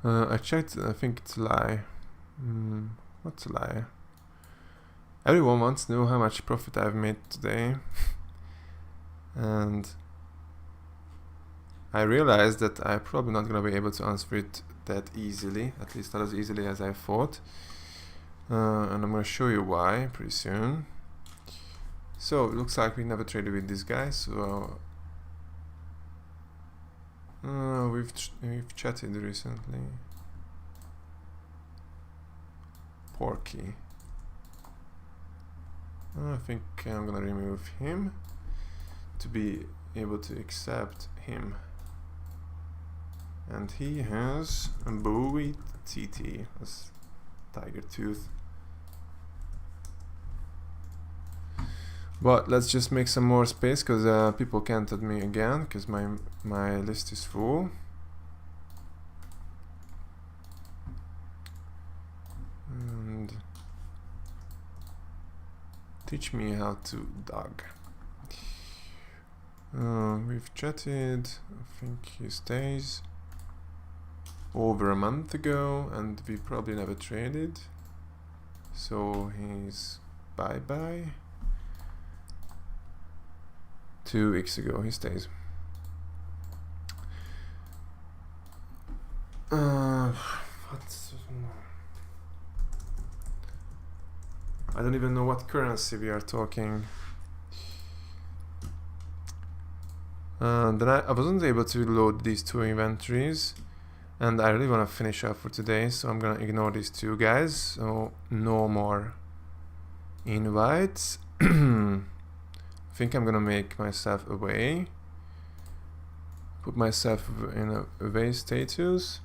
I checked, I think it's a lie. What's a lie? Everyone wants to know how much profit I've made today. And I realized that I'm probably not going to be able to answer it that easily, at least not as easily as I thought. And I'm going to show you why pretty soon. So it looks like we never traded with this guy, so we've chatted recently. Porky. I think I'm gonna remove him to be able to accept him. And he has a Bowie TT as Tiger Tooth. But let's just make some more space because people can't add me again because my list is full. And teach me how to dog. We've chatted. I think he stays over a month ago, and we probably never traded. So he's bye-bye. 2 weeks ago he stays. I don't even know what currency we are talking. Then I wasn't able to load these 2 inventories, and I really want to finish up for today, so I'm gonna ignore these 2 guys. So no more invites. I think I'm gonna make myself away. Put myself in a away status,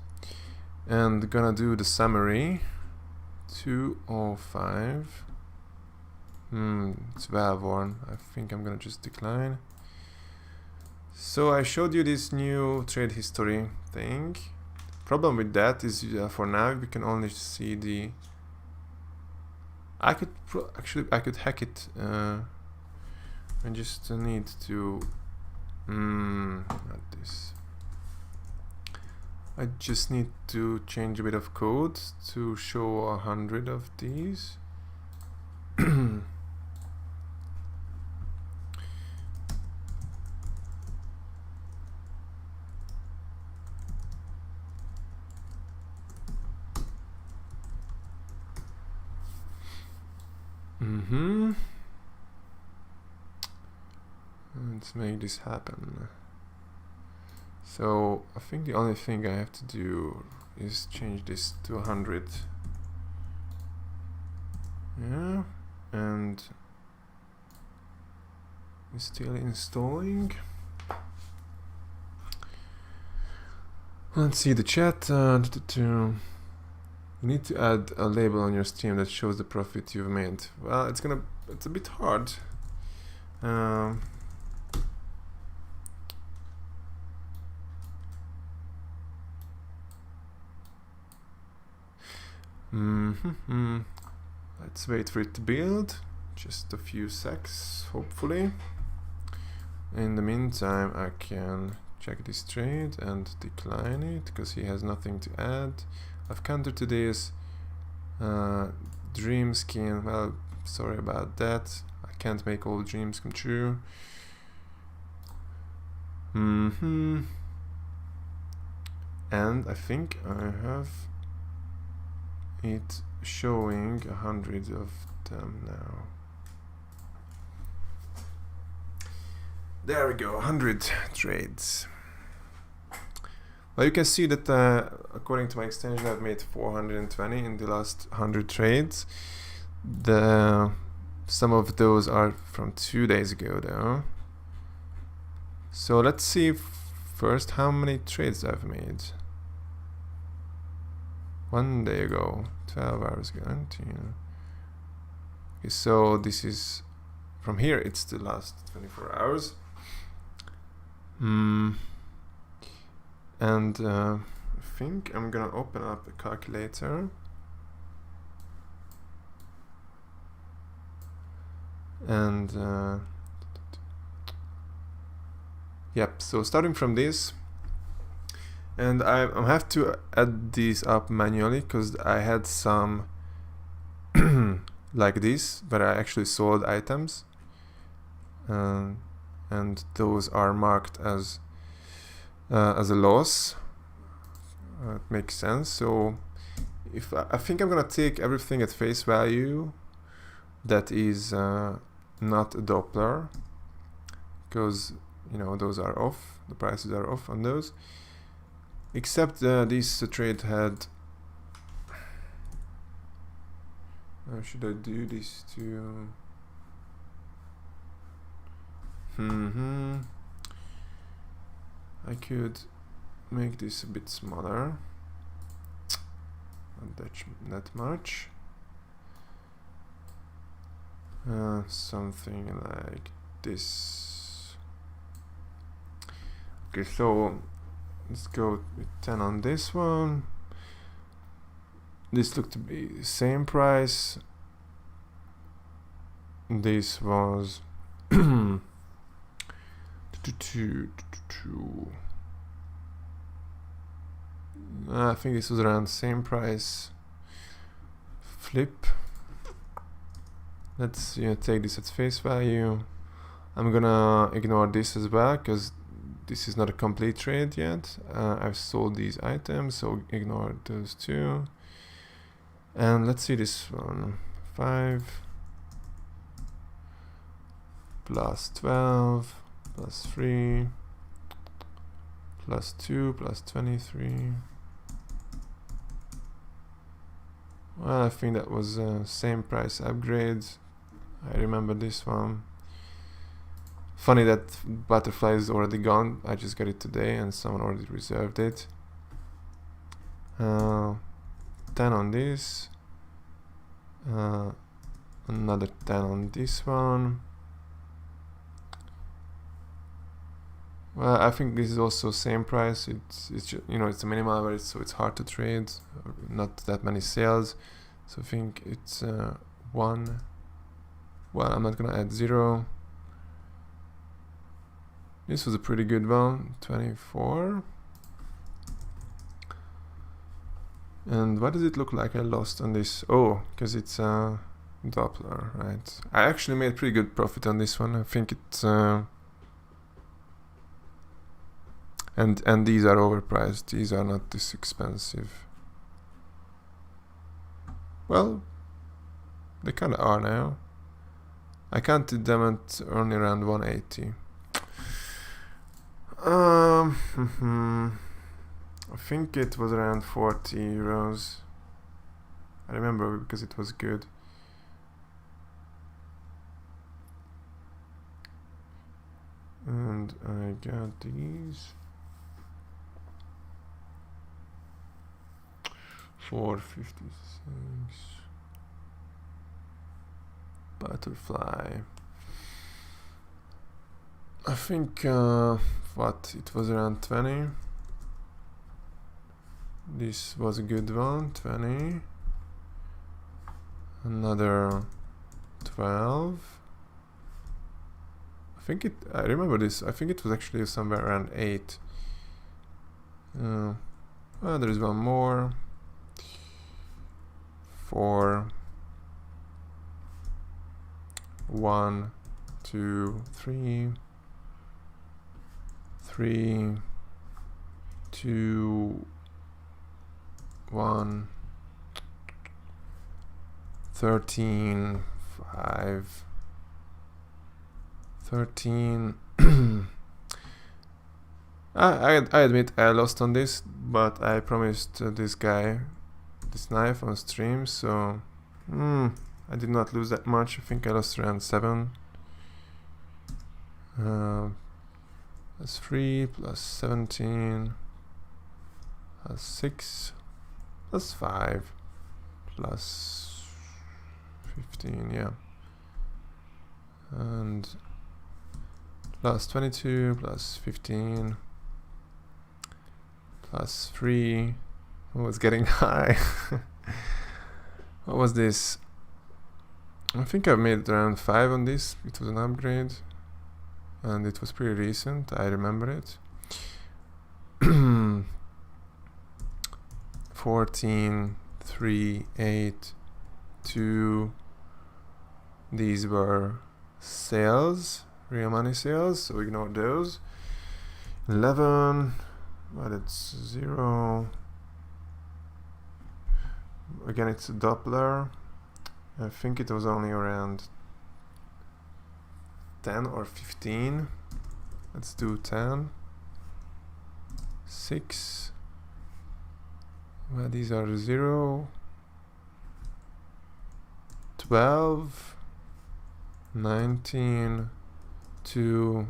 and gonna do the summary. 205. It's well worn. I think I'm gonna just decline. So I showed you this new trade history thing. Problem with that is for now we can only see the. I could hack it. I just need to. Not this. I just need to change a bit of code to show 100 of these. Let's make this happen. So I think the only thing I have to do is change this to 100. Yeah, and it's still installing. Let's see the chat. You need to add a label on your Steam that shows the profit you've made. Well, it's a bit hard. Let's wait for it to build. Just a few secs, hopefully. In the meantime, I can check this trade and decline it because he has nothing to add. I've countered today's dream skin. Well, sorry about that. I can't make all dreams come true. And I think I have it showing 100 of them now. There we go, 100 trades. Well, you can see that according to my extension, I've made 420 in the last 100 trades. Some of those are from 2 days ago though. So let's see first how many trades I've made. 1 day ago, 12 hours ago, 19. Okay, so this is from here, it's the last 24 hours. And I think I'm gonna open up a calculator. And yep, so starting from this, and I have to add these up manually because I had some like this, but I actually sold items, and those are marked as a loss. It makes sense. So if I think I'm gonna take everything at face value that is not a Doppler, because you know those are off, the prices are off on those, except this trade had should I do this to I could make this a bit smaller, not that much, something like this. Okay, so let's go with 10 on this one. This looked to be the same price. This was I think this was around the same price. Flip. Let's take this at face value. I'm gonna ignore this as well because this is not a complete trade yet. I've sold these items, so ignore those two. And let's see this one. 5 plus 12 plus 3 plus 2 plus 23. Well, I think that was same price upgrade. I remember this one. Funny that butterfly is already gone. I just got it today and someone already reserved it. 10 on this. Another 10 on this one. Well, I think this is also same price. It's just, it's a minimal average, so it's hard to trade. Not that many sales, so I think it's 1. Well, I'm not gonna add 0. This was a pretty good one, 24. And what does it look like I lost on this? Oh, because it's a Doppler, right? I actually made pretty good profit on this one. I think it's and these are overpriced. These are not this expensive. Well, they kind of are now. I counted them at only around 180. I think it was around 40 euros. I remember because it was good. And I got these. 456. Butterfly. I think what it was around 20. This was a good one. 20. Another 12. I remember this. I think it was actually somewhere around 8. Well, there is one more. 4. 1, 2, 3. 3, 2, 1. 13, 5. 13. I admit I lost on this, but I promised this guy this knife on stream, so I did not lose that much. I think I lost around 7. That's 3 plus 17 plus 6 plus 5 plus 15, yeah. And plus 22 plus 15 plus 3. Oh, it's getting high. What was this? I think I made around 5 on this. It was an upgrade. And it was pretty recent. I remember it. 14, 3, 8, 2. These were sales, real money sales, so ignore those. 11, but it's 0. Again, it's a Doppler. I think it was only around 10 or 15. Let's do 10. 6. Well, these are 0. 12. 19. 2.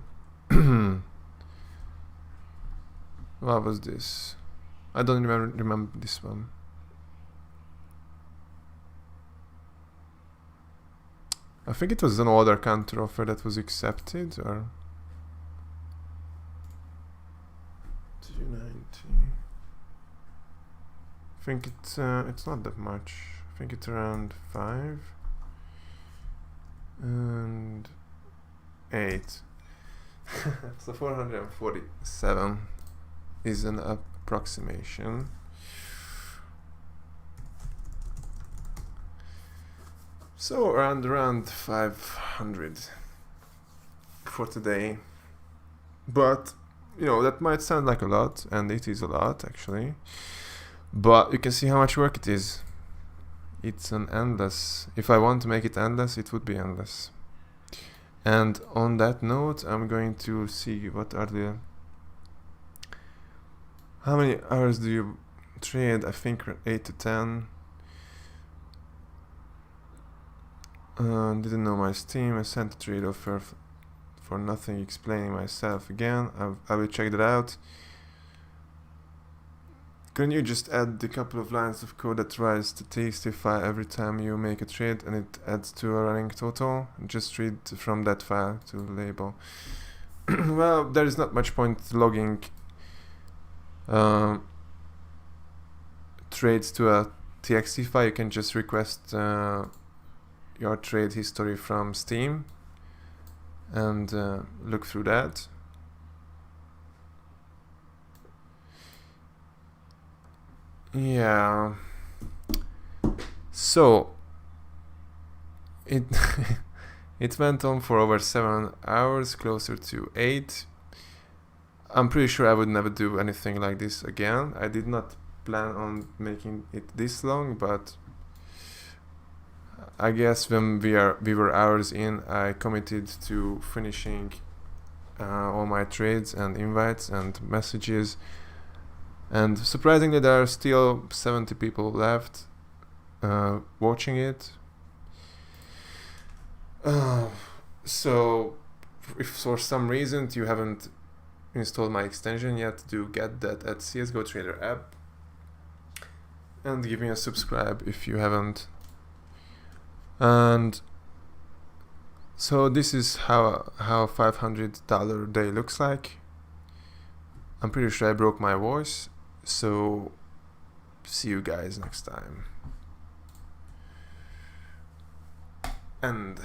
What was this? I don't remember this one. I think it was an order counter offer that was accepted, or 290. I think it's not that much. I think it's around 5 and 8. So 447 is an approximation. So around 500 for today. But you know, that might sound like a lot, and it is a lot actually. But you can see how much work it is. It's an endless. If I want to make it endless, it would be endless. And on that note, I'm going to see what are the. How many hours do you trade? I think 8 to 10. Didn't know my Steam. I sent a trade offer for nothing, explaining myself again. I will check that out. Can you just add a couple of lines of code that tries to testify every time you make a trade and it adds to a running total? Just read from that file to label. Well, there is not much point logging trades to a txt file. You can just request your trade history from Steam and look through that. Yeah. So it it went on for over 7 hours, closer to 8. I'm pretty sure I would never do anything like this again. I did not plan on making it this long, but I guess when we were hours in, I committed to finishing all my trades and invites and messages. And surprisingly, there are still 70 people left watching it. So if for some reason you haven't installed my extension yet, do get that at CSGO Trader app. and give me a subscribe if you haven't. And so this is how $500 day looks like. I'm pretty sure I broke my voice, so see you guys next time. And